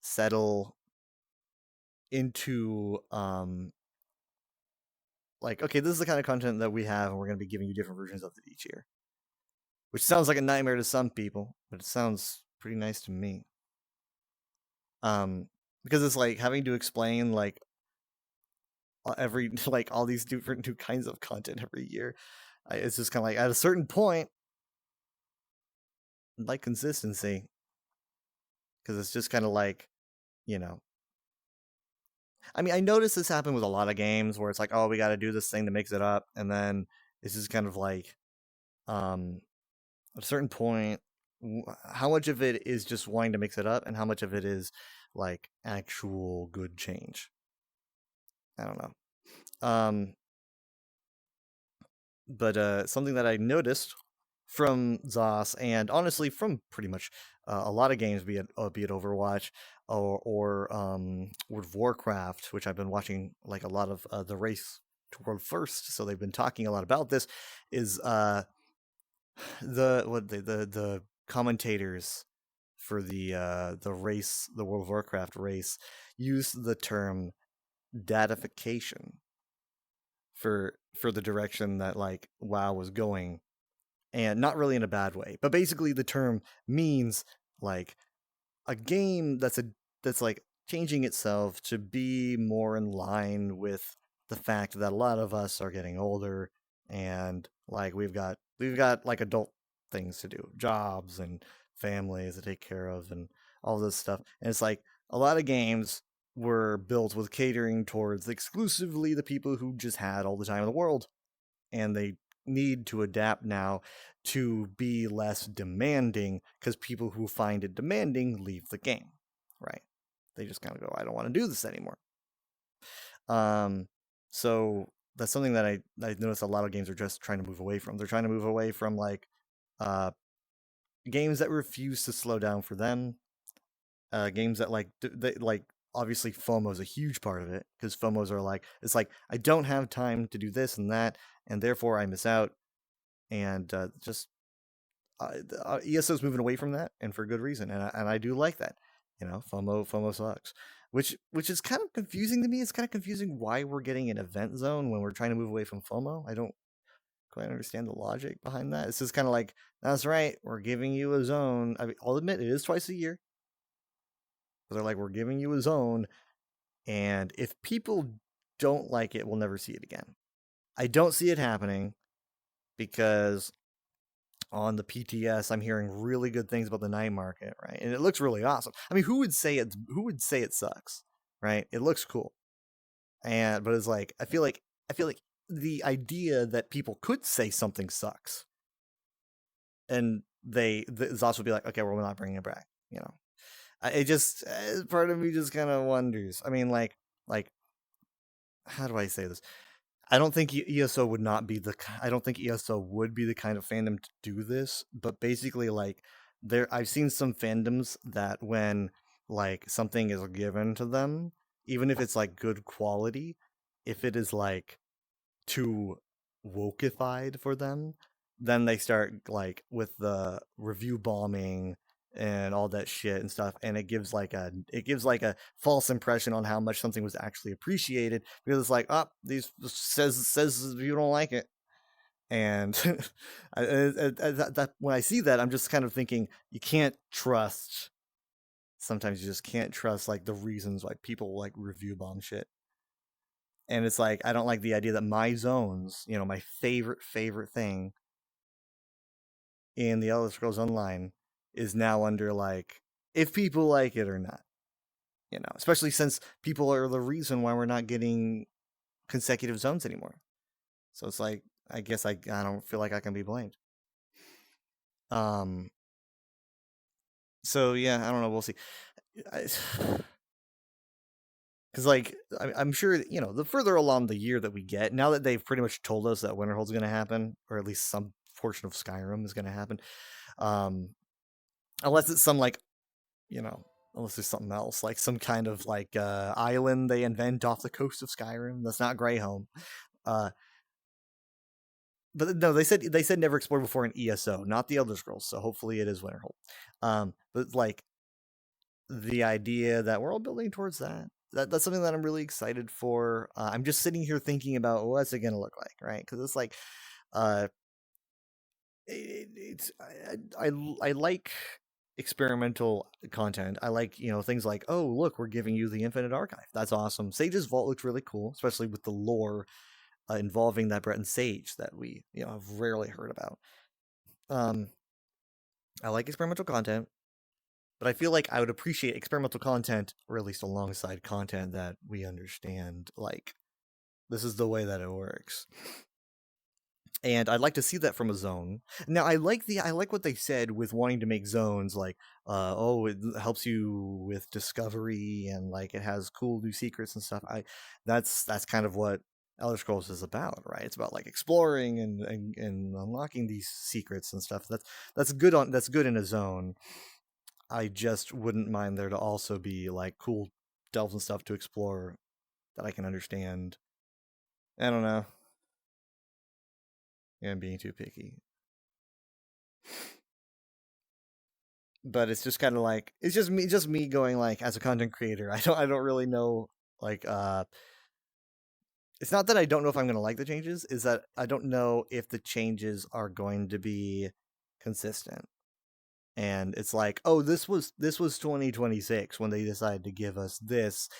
[SPEAKER 2] settle into like, okay, this is the kind of content that we have, and we're going to be giving you different versions of it each year, which sounds like a nightmare to some people, but it sounds pretty nice to me, because it's like having to explain like all these different new kinds of content every year. It's just kind of like, at a certain point, like consistency, because it's just kind of like, you know, I mean, I noticed this happen with a lot of games where it's like, oh, we got to do this thing to mix it up, and then it's just kind of like, at a certain point, how much of it is just wanting to mix it up, and how much of it is like actual good change? I don't know. But something that I noticed from ZOS, and honestly from pretty much a lot of games, be it Overwatch or World of Warcraft, which I've been watching like a lot of the Race to World First, so they've been talking a lot about this. Is the commentators for the race, the World of Warcraft race, use the term datification for the direction that like WoW was going, and not really in a bad way, but basically the term means like a game that's like changing itself to be more in line with the fact that a lot of us are getting older, and like we've got like adult things to do, jobs and families to take care of and all this stuff. And it's like a lot of games were built with catering towards exclusively the people who just had all the time in the world, and they need to adapt now to be less demanding, because people who find it demanding leave the game, right? They just kind of go, I don't want to do this anymore. So that's something that I noticed a lot of games are just trying to move away from. They're trying to move away from like games that refuse to slow down for them, games that like obviously FOMO is a huge part of it, because FOMOs are like, it's like I don't have time to do this and that, and therefore I miss out. And ESO's moving away from that, and for good reason. And I do like that. You know, FOMO sucks. Which is kind of confusing to me. It's kind of confusing why we're getting an event zone when we're trying to move away from FOMO. I don't quite understand the logic behind that. It's just kind of like, that's right, we're giving you a zone. I mean, I'll admit it is twice a year. But they're like, we're giving you a zone, and if people don't like it, we'll never see it again. I don't see it happening, because on the PTS, I'm hearing really good things about the night market, right? And it looks really awesome. I mean, who would say it sucks, right? It looks cool. But it's like, I feel like the idea that people could say something sucks, and the ZOS would be like, okay, well, we're not bringing it back, you know. It just, part of me just kind of wonders. I mean, like, how do I say this? I don't think ESO would be the kind of fandom to do this, but basically, like, I've seen some fandoms that when like something is given to them, even if it's like good quality, if it is like too wokeified for them, then they start like with the review bombing and all that shit and stuff, and it gives like a false impression on how much something was actually appreciated, because it's like, oh, these says you don't like it. And that when I see that, I'm just kind of thinking, you can't trust. Sometimes you just can't trust like the reasons why people like review bomb shit. And it's like, I don't like the idea that my zones, you know, my favorite thing in the Elder Scrolls Online is now under like, if people like it or not, you know, especially since people are the reason why we're not getting consecutive zones anymore. So it's like, I guess I don't feel like I can be blamed. So yeah, I don't know, we'll see. Because like, I'm sure, you know, the further along the year that we get, now that they've pretty much told us that Winterhold's going to happen, or at least some portion of Skyrim is going to happen, unless it's some like, you know, unless there's something else, like some kind of like island they invent off the coast of Skyrim that's not Greyhome. But no, they said never explored before in ESO, not the Elder Scrolls. So hopefully it is Winterhold. But like the idea that we're all building towards that's something that I'm really excited for. I'm just sitting here thinking about what's it gonna look like, right? Because it's like, I like experimental content. I like, you know, things like, oh look, we're giving you the Infinite Archive. That's awesome. Sage's Vault looks really cool, especially with the lore involving that Breton Sage that we, you know, have rarely heard about. I like experimental content, but I feel like I would appreciate experimental content released alongside content that we understand, like, this is the way that it works. And I'd like to see that from a zone. Now, I like what they said with wanting to make zones like, oh, it helps you with discovery and like it has cool new secrets and stuff. That's kind of what Elder Scrolls is about, right? It's about like exploring and unlocking these secrets and stuff. That's good in a zone. I just wouldn't mind there to also be like cool delves and stuff to explore that I can understand. I don't know. Yeah, I'm being too picky. But it's just kind of like it's just me going like as a content creator. I don't really know like it's not that I don't know if I'm going to like the changes, is that I don't know if the changes are going to be consistent. And it's like, oh, this was 2026 when they decided to give us this,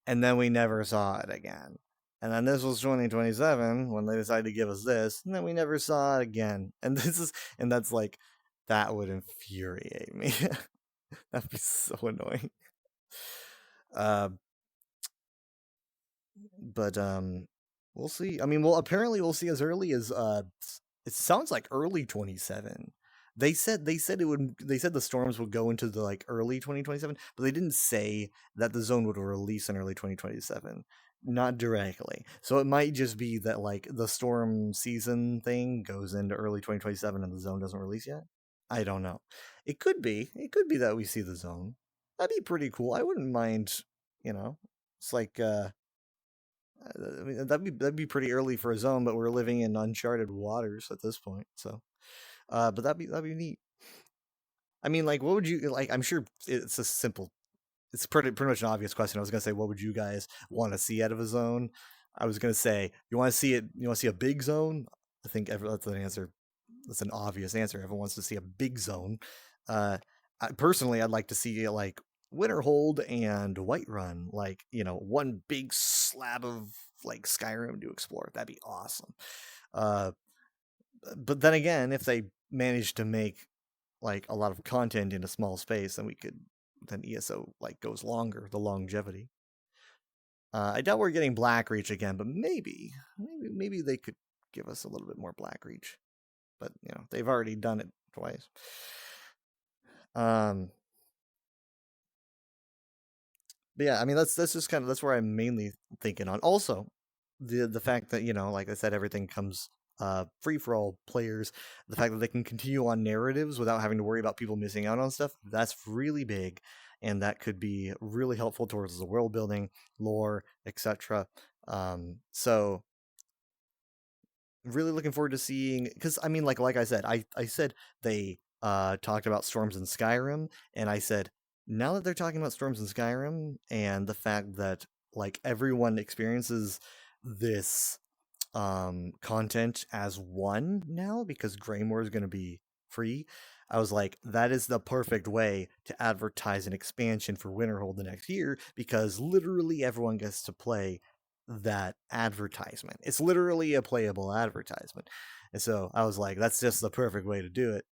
[SPEAKER 2] and then we never saw it again. And then this was 2027 when they decided to give us this, and then we never saw it again. And that's like, that would infuriate me. That'd be so annoying. But we'll see. I mean, well, apparently we'll see as early as it sounds like early 27. They said the storms would go into the like early 2027, but they didn't say that the zone would release in early 2027. Not directly. So it might just be that like the storm season thing goes into early 2027 and the zone doesn't release yet. I don't know. It could be that we see the zone. That'd be pretty cool. I wouldn't mind, It's like I mean, that'd be pretty early for a zone, but we're living in uncharted waters at this point. So, but that'd be neat. I mean, like, what would you like? I'm sure it's pretty much an obvious question. I was gonna say, what would you guys want to see out of a zone? I was gonna say, you want to see a big zone? I think that's an answer. That's an obvious answer. Everyone wants to see a big zone. Personally, I'd like to see like Winterhold and Whiterun, like, one big slab of like Skyrim to explore. That'd be awesome. But then again, if they manage to make like a lot of content in a small space, then ESO like goes longer, the longevity. I doubt we're getting Blackreach again, but maybe they could give us a little bit more Blackreach. But they've already done it twice. But yeah, I mean that's where I'm mainly thinking on. Also, the fact that like I said, everything comes free for all players. The fact that they can continue on narratives without having to worry about people missing out on stuff, that's really big, and that could be really helpful towards the world building, lore, etc. So really looking forward to seeing, because I mean, like I said, I said they talked about storms in Skyrim, and I said, now that they're talking about storms in Skyrim and the fact that like everyone experiences this content as one now because Greymoor is going to be free, I was like, that is the perfect way to advertise an expansion for Winterhold the next year, because literally everyone gets to play that advertisement. It's literally a playable advertisement. And so I was like, that's just the perfect way to do it.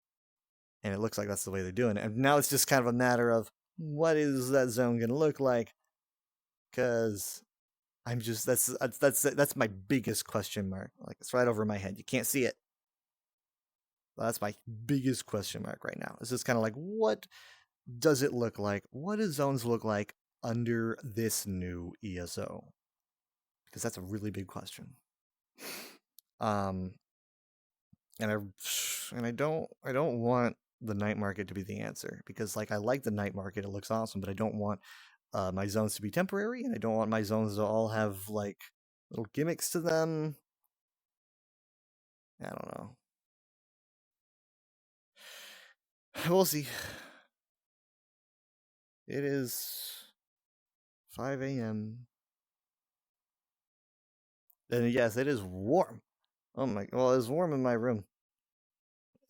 [SPEAKER 2] And it looks like that's the way they're doing it. And now it's just kind of a matter of, what is that zone going to look like? Because I'm just, that's my biggest question mark. Like, it's right over my head. You can't see it. But that's my biggest question mark right now. It's just kind of like, what does it look like? What do zones look like under this new ESO? Because that's a really big question. And I don't want the night market to be the answer, because like I like the night market, it looks awesome, but I don't want my zones to be temporary, and I don't want my zones to all have like little gimmicks to them. I don't know. We'll see. It is 5 a.m. And yes, it is warm. Oh my, well, it's warm in my room.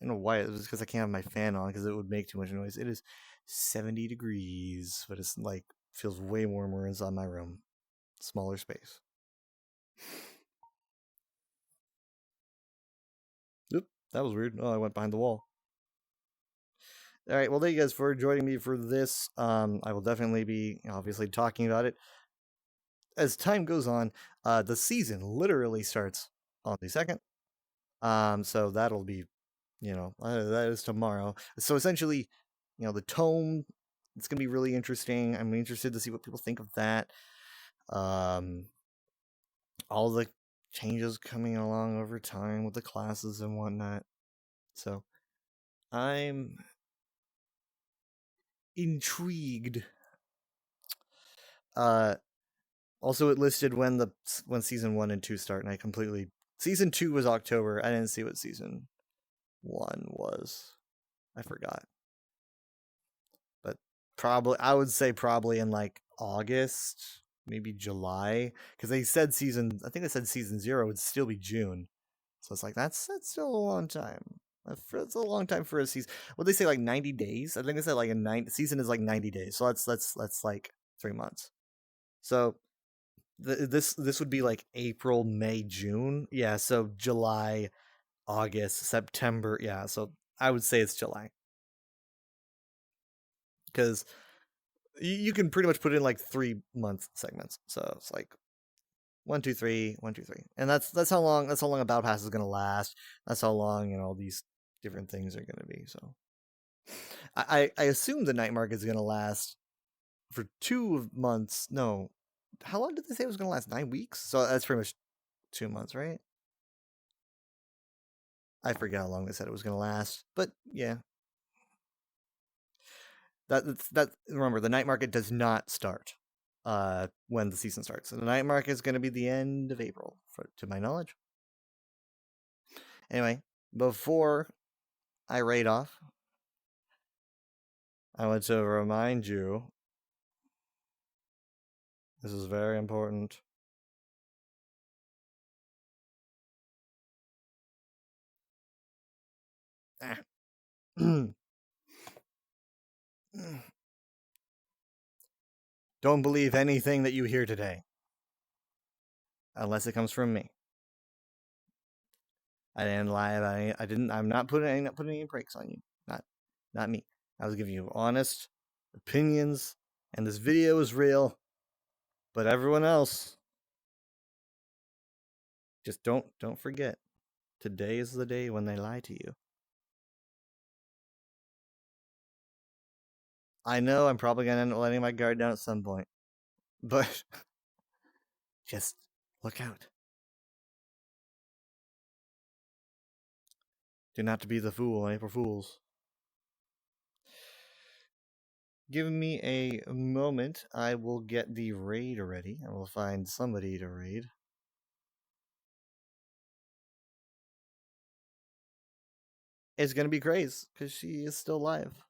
[SPEAKER 2] I don't know why. It was because I can't have my fan on, because it would make too much noise. It is 70 degrees, but it's like, feels way warmer inside my room. Smaller space. Oop, that was weird. Oh, I went behind the wall. All right, well, thank you guys for joining me for this. I will definitely be, obviously, talking about it as time goes on. The season literally starts on the 2nd. So that'll be, that is tomorrow. So essentially, the tome, it's going to be really interesting. I'm interested to see what people think of that. All the changes coming along over time with the classes and whatnot. So I'm intrigued. Also, it listed when season 1 and 2 start, and season 2 was October. I didn't see what season 1 was. I forgot. But I would say probably in like August, maybe July, because I think they said season 0 would still be June. So it's like that's still a long time. It's a long time for a season. What they say, like 90 days? I think they said like season is like 90 days. So that's like 3 months. So this would be like April, May, June. Yeah, so July, August, September. Yeah, so I would say it's July. Because you can pretty much put it in like 3-month segments. So it's like 1, 2, 3, 1, 2, 3. And that's how long a battle pass is gonna last. That's how long, all these different things are gonna be. So I assume the night market is gonna last for 2 months. No. How long did they say it was gonna last? 9 weeks? So that's pretty much 2 months, right? I forget how long they said it was gonna last. But yeah. Remember, the night market does not start when the season starts. So the night market is going to be the end of April, to my knowledge. Anyway, before I raid off, I want to remind you, this is very important. Don't believe anything that you hear today, unless it comes from me. I didn't lie about any. I'm not putting any breaks on you. Not me. I was giving you honest opinions, and this video is real. But everyone else, just don't forget. Today is the day when they lie to you. I know I'm probably gonna end up letting my guard down at some point, but just look out. Do not to be the fool on April Fools. Give me a moment. I will get the raid ready. I will find somebody to raid. It's gonna be Grace, because she is still live.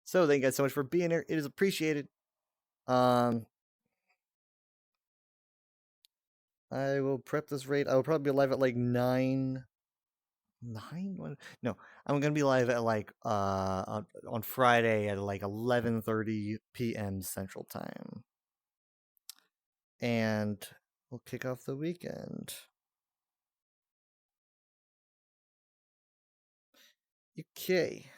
[SPEAKER 2] So thank you guys so much for being here. It is appreciated. I will prep this raid. I will probably be live at like 9. No, I'm gonna be live at like on Friday at like 11:30 p.m. Central Time, and we'll kick off the weekend. Okay.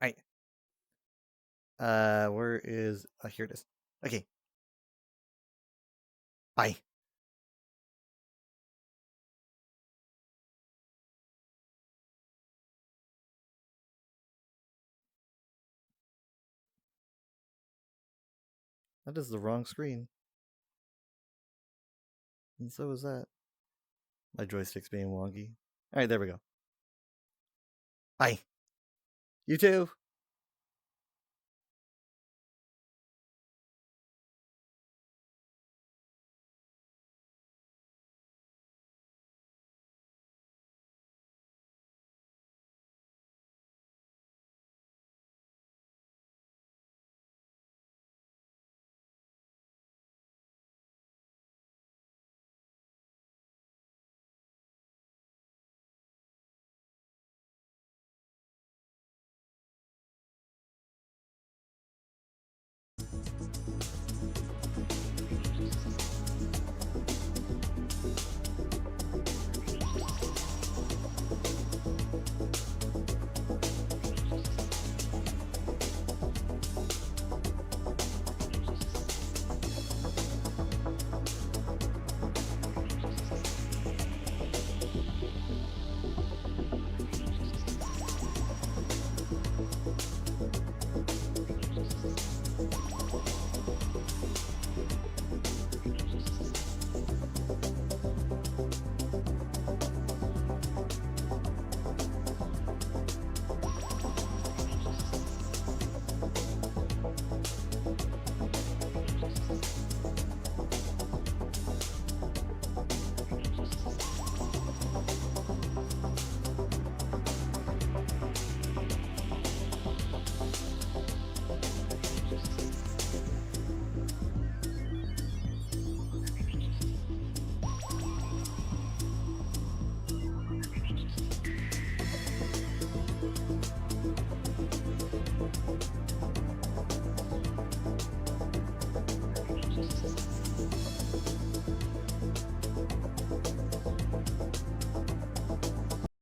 [SPEAKER 2] Right. Where is? Here it is. Okay. Bye. That is the wrong screen. And so is that. My joystick's being wonky. Alright, there we go. Bye. You too. Bye.